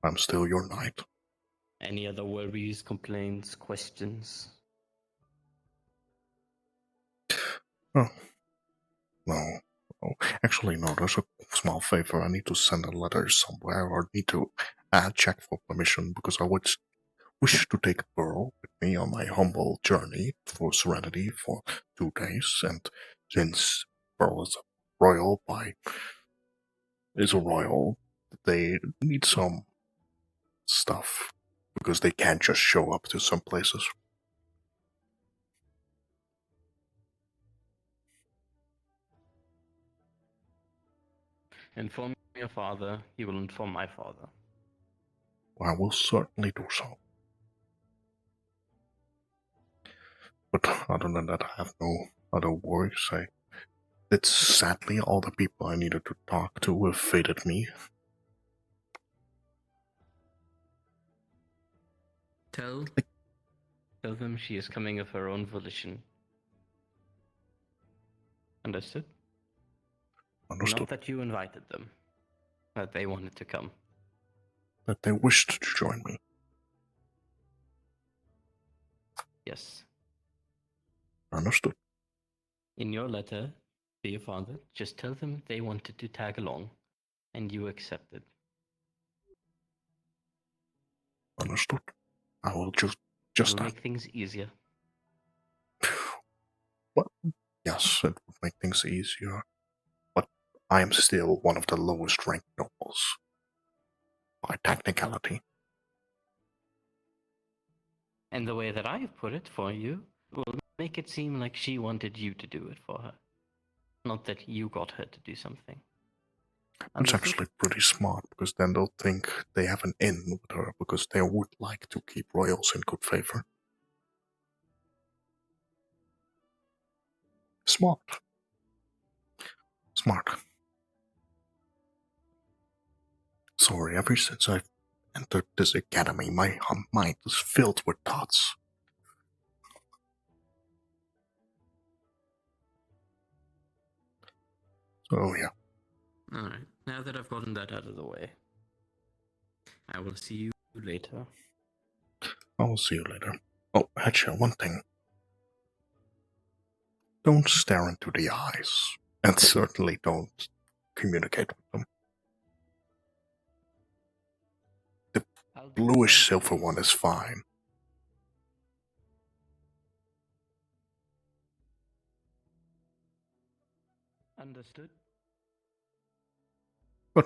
I'm still your knight.
Any other worries, complaints, questions?
Oh, no. Oh, actually, no, there's a small favor. I need to send a letter somewhere or need to check for permission because I would wish to take Pearl with me on my humble journey for Serenity for 2 days. And since Pearl is a royal, they need some stuff because they can't just show up to some places.
Inform your father, he will inform my father.
I will certainly do so. But other than that, I have no other worries. It's sadly all the people I needed to talk to have faded me.
Tell them she is coming of her own volition. Understood?
Understood.
Not that you invited them, that they wanted to come.
That they wished to join me.
Yes.
Understood.
In your letter to your father, just tell them they wanted to tag along, and you accepted.
Understood. I will just
It'll make things easier.
Well, yes, it would make things easier. But I am still one of the lowest ranked nobles. By technicality.
And the way that I've put it for you will make it seem like she wanted you to do it for her. Not that you got her to do something.
It's actually pretty smart because then they'll think they have an in with her because they would like to keep royals in good favor. Smart. Smart. Sorry, ever since I've entered this academy, my mind is filled with thoughts. So, yeah.
Alright, now that I've gotten that out of the way, I will see you later.
I will see you later. Oh, actually, one thing. Don't stare into the eyes. And certainly don't communicate with them. The bluish silver one is fine.
Understood?
Good.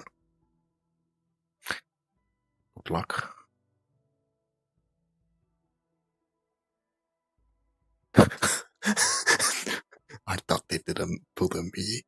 Good luck. I thought they didn't put a me.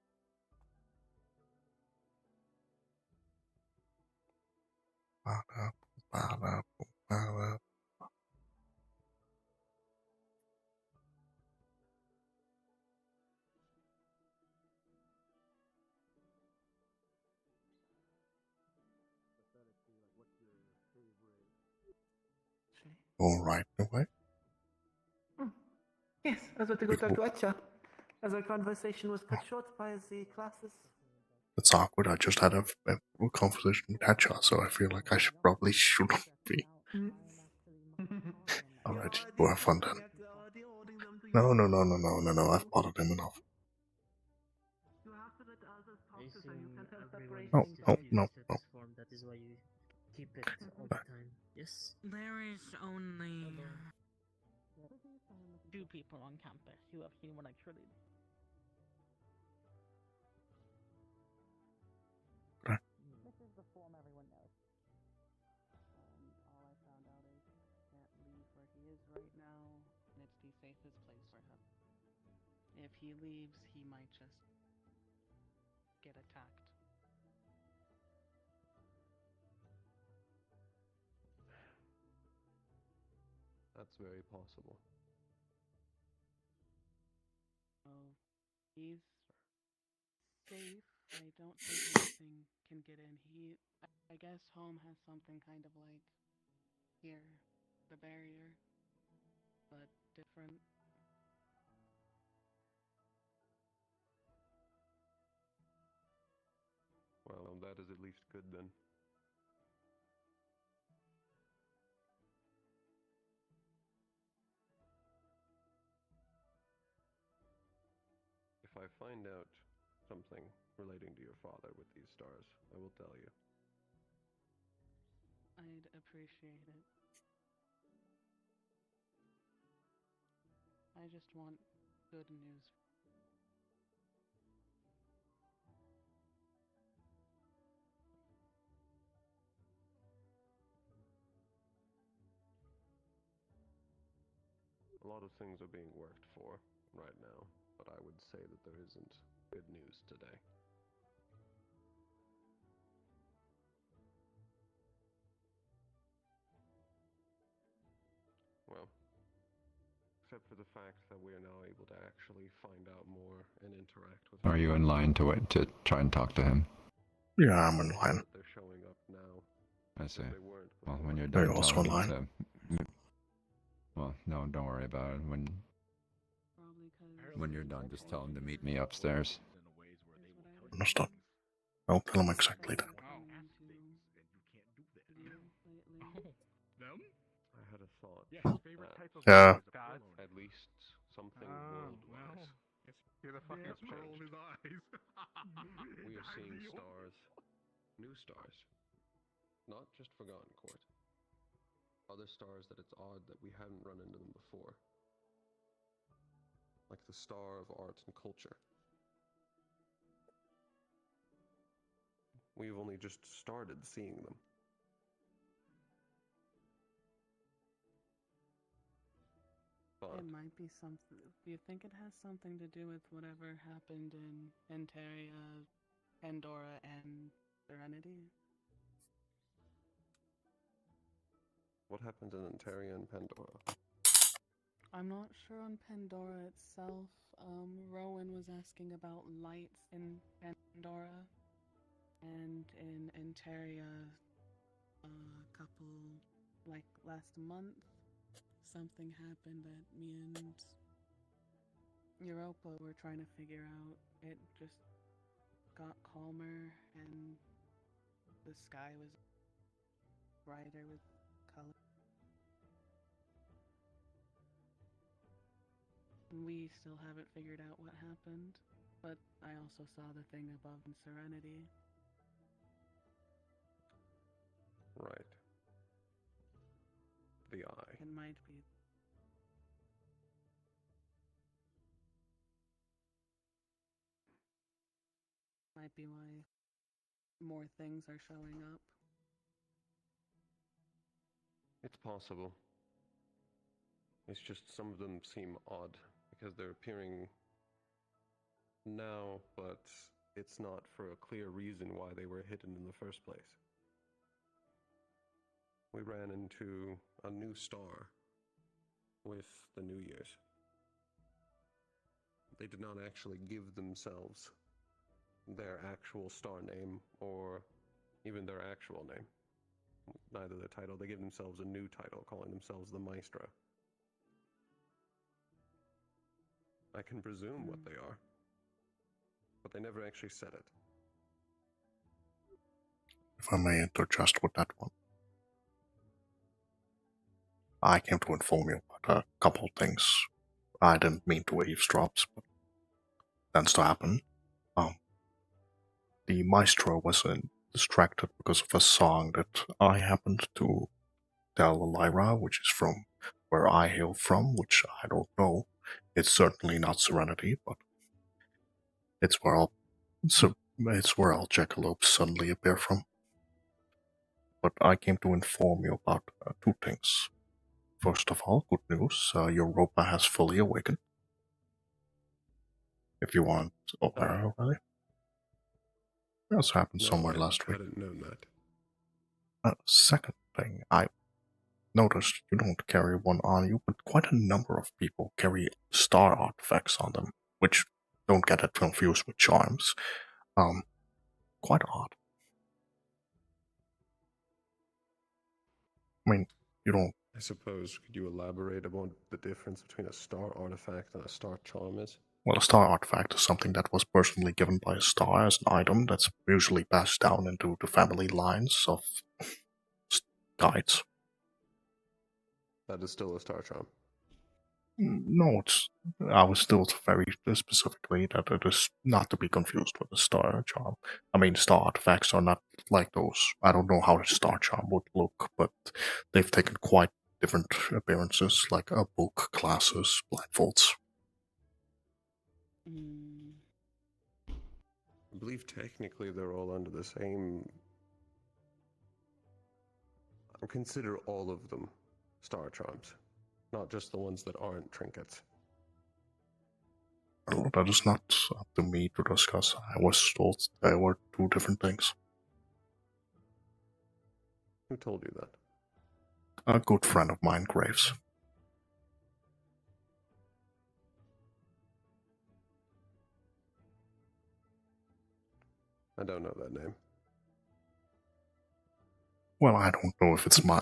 Alright, away.
Yes, I was about to go talk to Acha, as our conversation was cut short by the classes.
It's awkward. I just had a conversation with Hatcha, so I feel like I shouldn't be. Alright, you have fun then. No, I've bothered him enough. No.
That is why you keep it all the time. Yes?
There is only 2 people on campus who have seen what I truly.
Okay.
This is the form everyone knows. All I found out is can't leave where he is right now, and it's the safest place for him. If he leaves, he might just get attacked.
That's very possible.
Oh, he's safe. I don't think anything can get in. I guess home has something kind of like here, the barrier, but different.
Well, that is at least good then. I find out something relating to your father with these stars, I will tell you.
I'd appreciate it. I just want good news.
A lot of things are being worked for right now, but I would say that there isn't good news today. Well, except for the fact that we are now able to actually find out more and interact with.
Are you in line to wait to try and talk to him?
Yeah, I'm in line.
They're showing up now.
I see.
They weren't
Well, when you're
Are
done,
you also
tell
in
him
line?
to. Well, no, don't worry about it. When you're done, just tell him to meet me upstairs.
Understood. I'll tell him exactly that.
Them?
I had a thought.
Yes, favorite
that
type of
Yeah.
gods.
at least something
Well,
world-wise.
you're the fucking
has
roll of
changed.
his eyes.
We are seeing stars, new stars, not just Forgotten Court. Other stars that it's odd that we hadn't run into them before, like the star of art and culture. We've only just started seeing them. But
It might be something. Do you think it has something to do with whatever happened in Enteria, Pandora, and Serenity?
what happens in Ontario and Pandora?
I'm not sure on Pandora itself. Rowan was asking about lights in Pandora, and in Enteria, a couple, like last month, something happened that me and Europa were trying to figure out. It just got calmer, and the sky was brighter with color. We still haven't figured out what happened, but I also saw the thing above in Serenity.
Right. The eye.
It might be. Might be why more things are showing up.
It's possible. It's just some of them seem odd because they're appearing now, but it's not for a clear reason why they were hidden in the first place. We ran into a new star with the New Year's. They did not actually give themselves their actual star name or even their actual name. Neither the title. They give themselves a new title, calling themselves the Maestro. I can presume what they are, but they never actually said it.
If I may interject with that one. I came to inform you about a couple of things. I didn't mean to eavesdrop, but tends to happen. The maestro was distracted because of a song that I happened to tell Lyra, which is from where I hail from, which I don't know. It's certainly not Serenity, but it's where all jackalopes suddenly appear from. But I came to inform you about two things. First of all, good news, Europa has fully awakened. If you want Opera already. This happened somewhere last week.
I hadn't known that.
Second thing, I noticed you don't carry one on you, but quite a number of people carry star artifacts on them, which don't get it confused with charms. Quite odd. I mean, you don't.
I suppose, could you elaborate about the difference between a star artifact and a star charm is?
Well, a star artifact is something that was personally given by a star as an item that's usually passed down into the family lines of guides.
That is still a star charm.
No, I was told very specifically that it is not to be confused with a star charm. I mean, star artifacts are not like those. I don't know how a star charm would look, but they've taken quite different appearances, like a book, glasses, blindfolds.
I believe technically they're all under the same. I consider all of them star charms, not just the ones that aren't trinkets.
Well, that is not up to me to discuss. I was told they were two different things.
Who told you that?
A good friend of mine, Graves.
I don't know that name.
Well, I don't know if it's my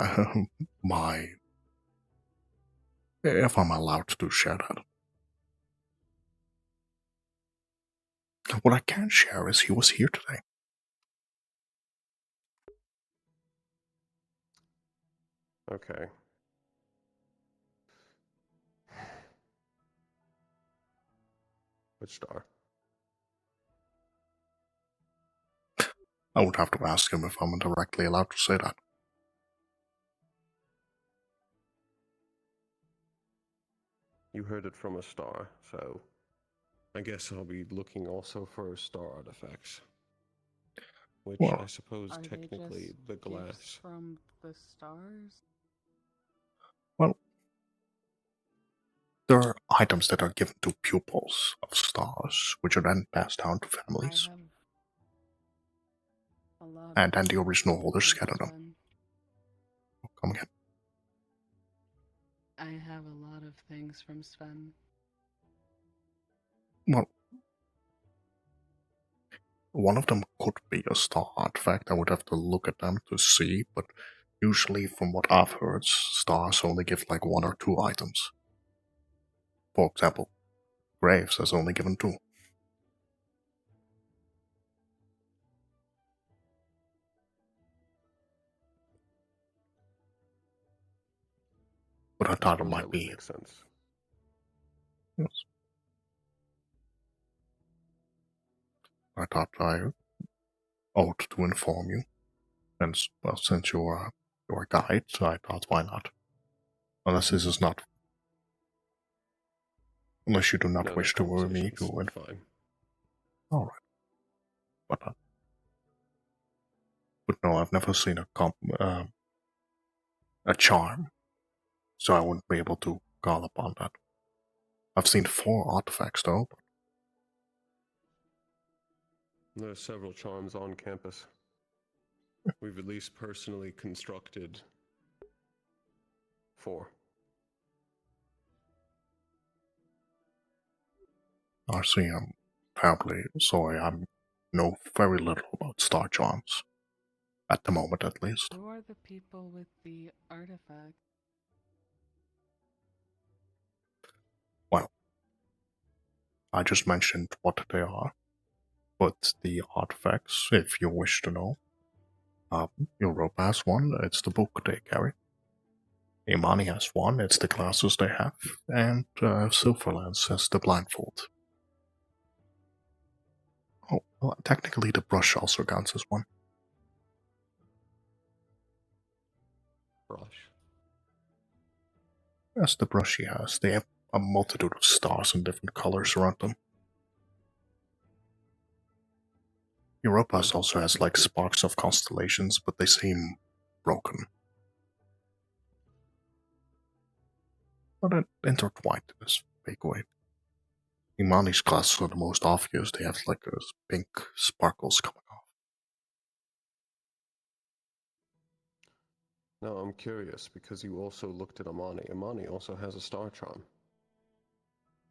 if I'm allowed to share that. What I can share is he was here today.
Okay. Which star?
I would have to ask him if I'm directly allowed to say that.
You heard it from a star, so I guess I'll be looking also for star artifacts. Which
Well,
I suppose
Are
technically
they just
the
gifts
glass.
from the stars?
Well, there are items that are given to pupils of stars, which are then passed down to families.
I have a lot
And then
of
the original
things
holders
from
scatter them.
Sven.
Come again.
I have a lot of things from Sven.
Well, one of them could be a star artifact. I would have to look at them to see, but usually from what I've heard, stars only give like one or two items. For example, Graves has only given two. But I thought it
Suppose that
might
would
be.
make sense.
Yes. I thought I ought to inform you. And well, since you're a guide, I thought why not? Unless this is not. Unless you do not
No,
wish to me
conversation's
to it.
fine.
Alright. But no, I've never seen a charm, so I wouldn't be able to call upon that. I've seen 4 artifacts though.
There are several charms on campus. We've at least personally constructed 4.
I see. Apparently, sorry, I know very little about star charms. At the moment, at least.
Who are the people with the artifact?
Well, I just mentioned what they are, but the artifacts, if you wish to know, Europa has one, it's the book they carry. Imani has one, it's the glasses they have, and Silverlands has the blindfold. Oh, well, technically the brush also counts as one.
Brush.
That's the brush he has. They have a multitude of stars in different colors around them. Europa's also has like sparks of constellations, but they seem broken. But intertwined in this big way. Imani's glasses are the most obvious. They have like those pink sparkles coming off.
Now I'm curious because you also looked at Imani. Imani also has a star charm.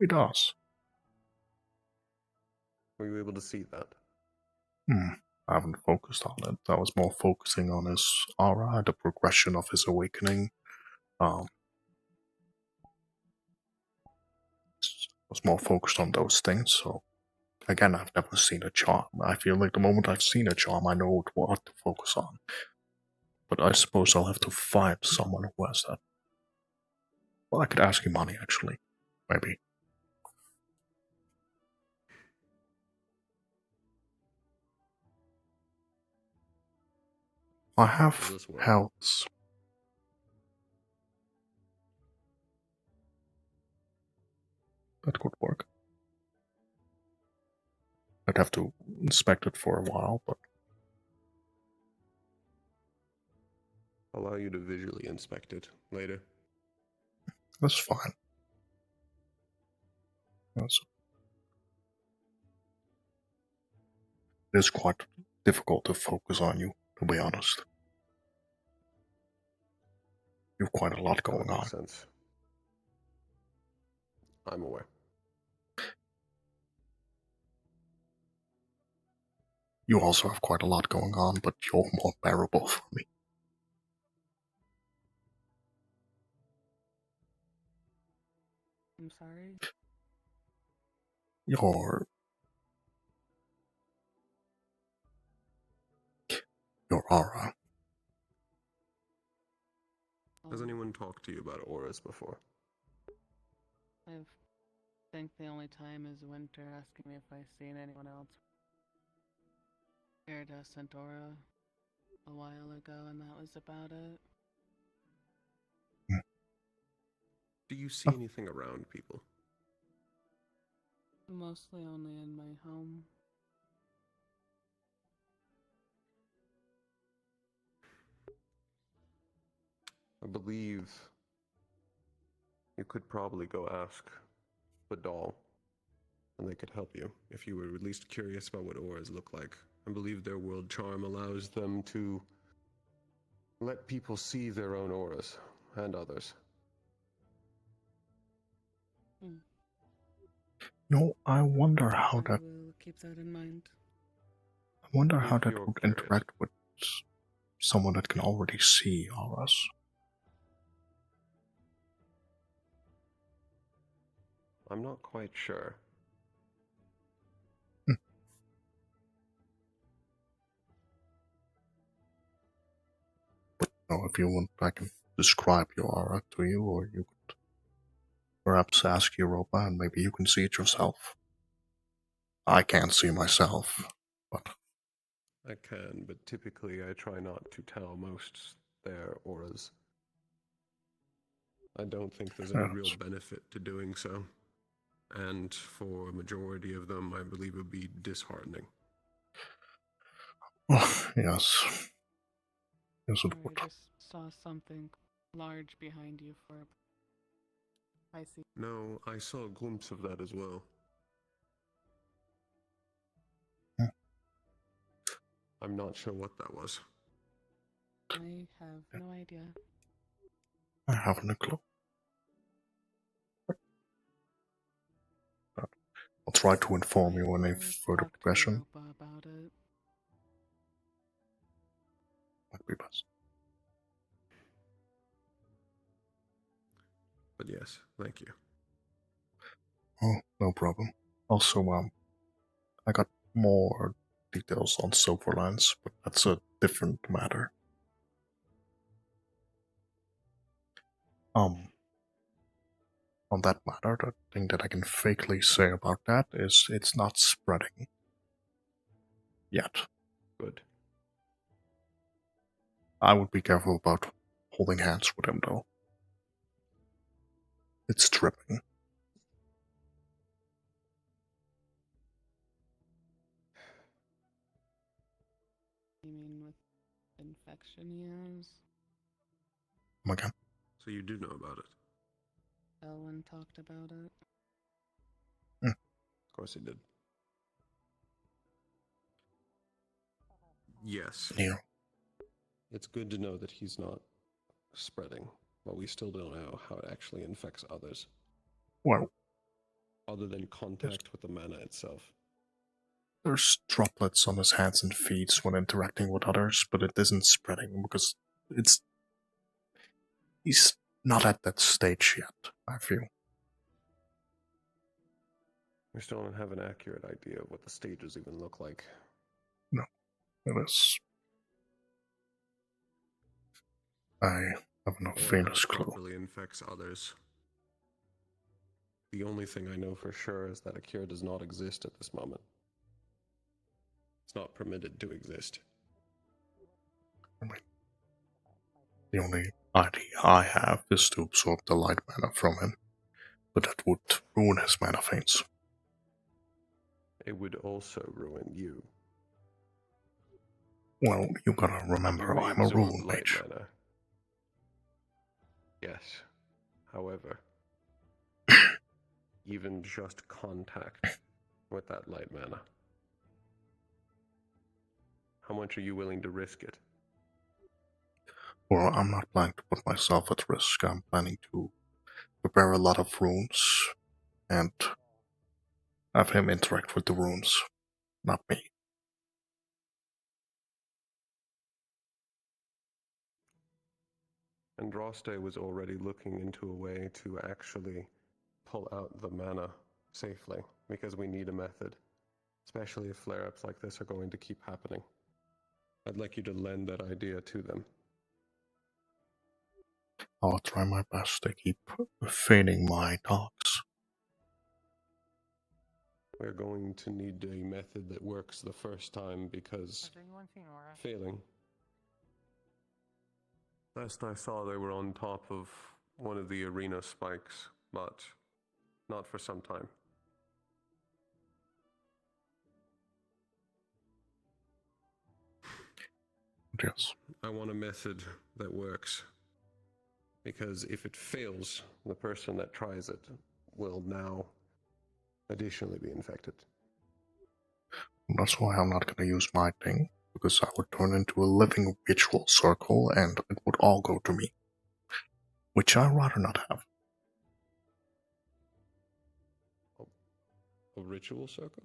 He does.
Were you able to see that?
I haven't focused on it. I was more focusing on his aura, the progression of his awakening. I was more focused on those things, so again, I've never seen a charm. I feel like the moment I've seen a charm, I know what to focus on. But I suppose I'll have to find someone who has that. Well, I could ask Imani, actually. Maybe. I have health. That could work. I'd have to inspect it for a while, but
Allow you to visually inspect it later.
that's fine. It's quite difficult to focus on you, to be honest. You've quite a lot going on.
Makes sense. I'm aware.
You also have quite a lot going on, but you're more bearable for me.
I'm sorry.
Your aura.
Has anyone talked to you about auras before?
I think the only time is Winter asking me if I've seen anyone else here to Centaura a while ago, and that was about it.
Do you see anything around people?
Mostly only in my home.
I believe you could probably go ask the doll, and they could help you if you were at least curious about what auras look like. I believe their world charm allows them to let people see their own auras and others.
No, I wonder how that.
We'll keep that in mind.
I wonder how that would interact with someone that can already see auras.
I'm not quite sure.
No, if you want, I can describe your aura to you, or you could perhaps ask Europa, and maybe you can see it yourself. I can't see myself, but
I can, but typically I try not to tell most their auras. I don't think there's any real benefit to doing so. And for a majority of them, I believe it would be disheartening.
Yes. Yes, it would.
I just saw something large behind you for I see.
No, I saw a glimpse of that as well. I'm not sure what that was.
I have no idea.
I haven't a clue. I'll try to inform you on any further progression.
About it.
Might be best.
But yes, thank you.
Oh, no problem. Also, I got more details on Silverlands, but that's a different matter. On that matter, the thing that I can fakely say about that is it's not spreading. Yet.
Good.
I would be careful about holding hands with him, though. It's tripping.
You mean with infection years?
Come again?
So you do know about it?
Elwyn talked about it.
Of course he did. Yes.
Yeah.
It's good to know that he's not spreading, but we still don't know how it actually infects others.
Well,
other than contact with the mana itself.
There's droplets on his hands and feet when interacting with others, but it isn't spreading because he's not at that stage yet, I feel.
We still don't have an accurate idea of what the stages even look like.
No, it is. I have no faintest clue.
Properly infects others. The only thing I know for sure is that a cure does not exist at this moment. It's not permitted to exist.
The only idea I have is to absorb the light mana from him, but that would ruin his mana feints.
It would also ruin you.
Well, you gotta remember,
You
I'm a
absorb
rune
light
mage.
mana. Yes. However, even just contact with that light mana. How much are you willing to risk it?
Well, I'm not planning to put myself at risk. I'm planning to prepare a lot of runes and have him interact with the runes, not me.
Andraste was already looking into a way to actually pull out the mana safely, because we need a method, especially if flare-ups like this are going to keep happening. I'd like you to lend that idea to them.
I'll try my best to keep feigning my talks.
We're going to need a method that works the first time, because failing. Last I saw, they were on top of one of the arena spikes, but not for some time.
Yes.
I want a method that works, because if it fails, the person that tries it will now additionally be infected.
That's why I'm not gonna use my thing, because I would turn into a living ritual circle and it would all go to me. Which I'd rather not have.
A ritual circle?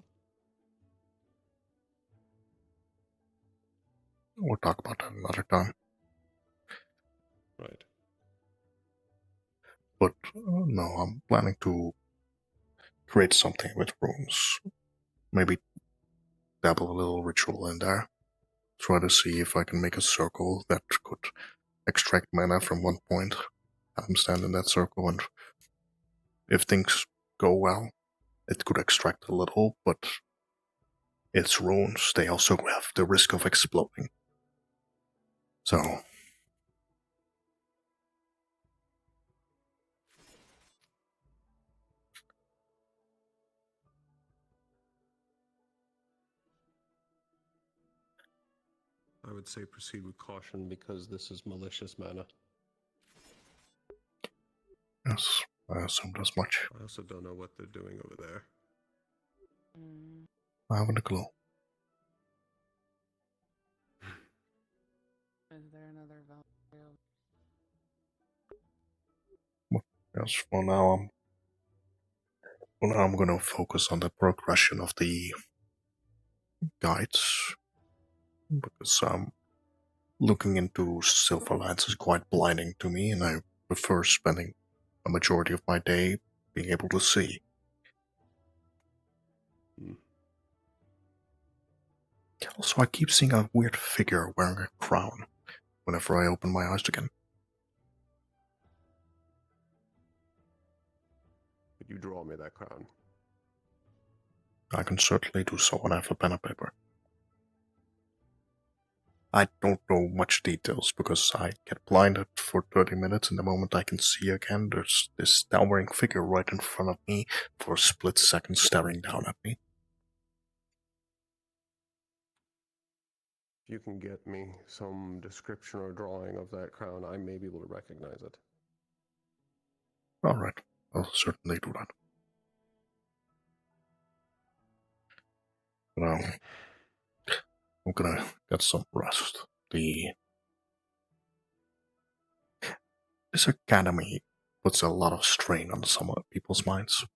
We'll talk about that another time.
Right.
But no, I'm planning to create something with runes. Maybe dabble a little ritual in there. Try to see if I can make a circle that could extract mana from one point. Have him stand in that circle, and if things go well, it could extract a little, but it's runes. They also have the risk of exploding. So,
I would say proceed with caution, because this is malicious mana.
yes, I assumed as much.
I also don't know what they're doing over there.
I haven't a clue.
Is there another value?
Yes, for now I'm gonna focus on the progression of the guides, because looking into Silverlands is quite blinding to me, and I prefer spending a majority of my day being able to see. Also, I keep seeing a weird figure wearing a crown whenever I open my eyes again.
Could you draw me that crown?
I can certainly do so when I have a pen and paper. I don't know much details because I get blinded for 30 minutes, and the moment I can see again, there's this towering figure right in front of me for a split second staring down at me.
If you can get me some description or drawing of that crown, I may be able to recognize it.
Alright, I'll certainly do that. Now, I'm gonna get some rest. This academy puts a lot of strain on some people's minds.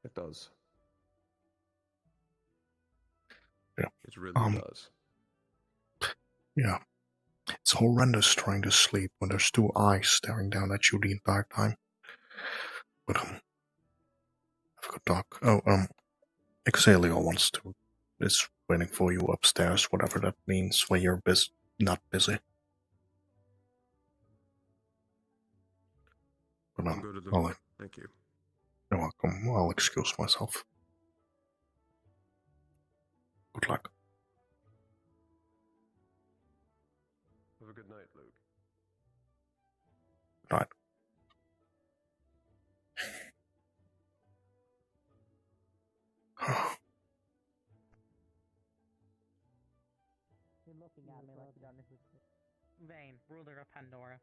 It does.
Yeah.
It really does.
Yeah. It's horrendous trying to sleep when there's two eyes staring down at you the entire time. But, I forgot to talk. Exalio is waiting for you upstairs, whatever that means when you're not busy. But
I'll go to the Thank you.
You're welcome. I'll excuse myself. Good luck.
Have a good night, Luke.
Good night.
You're looking at me like you don't know who's Vane, ruler of Pandora.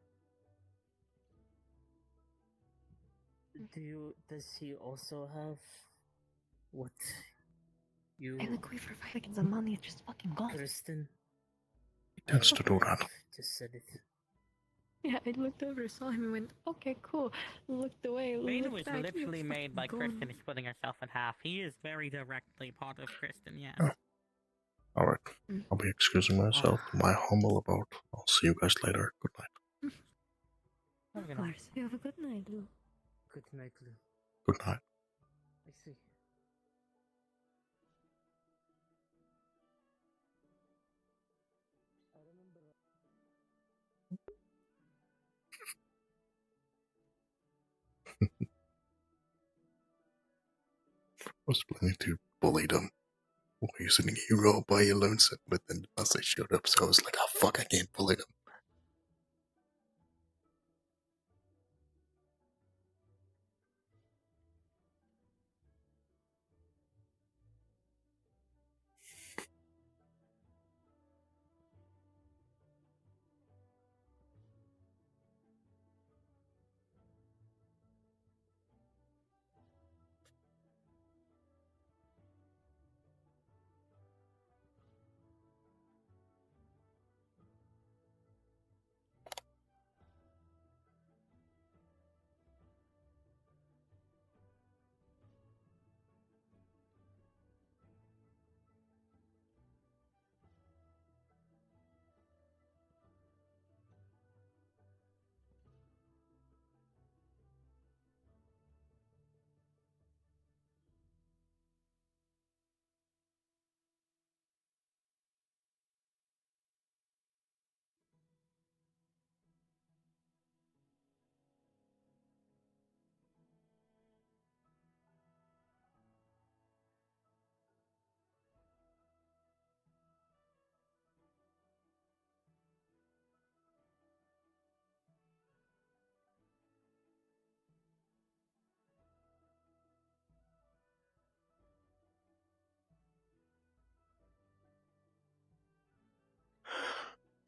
Does he also have what you
I look away for 5 seconds and money is just fucking gone.
Kristen?
He tends to do that.
Just said it.
Yeah, I looked over, saw him, and went, okay, cool. Looked away,
Vane
looked
was
back.
literally made by
gone.
Kristen splitting herself in half. He is very directly part of Kristen, yes.
Oh. Alright. I'll be excusing myself to my humble about. I'll see you guys later. Good night.
Of course. You have a good night, Lou.
Good night, Lou.
Good night.
I see.
I was planning to bully them while using a hero by a lone set, but then once they showed up, so I was like, oh fuck, I can't bully them.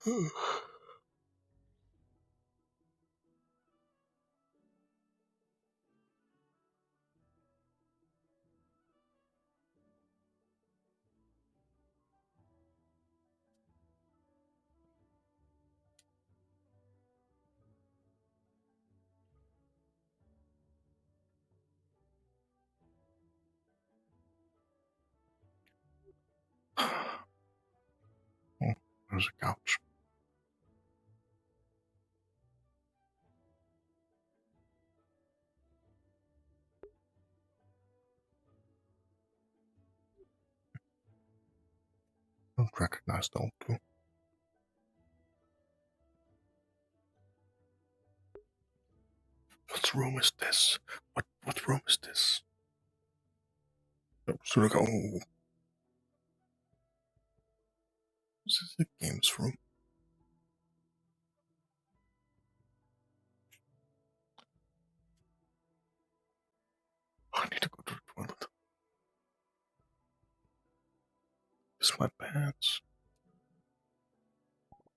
Oh, there's a couch. I don't recognize the old two. What room is this? What room is this? Oh, this is the games room. I need to go to the toilet. This is my pants.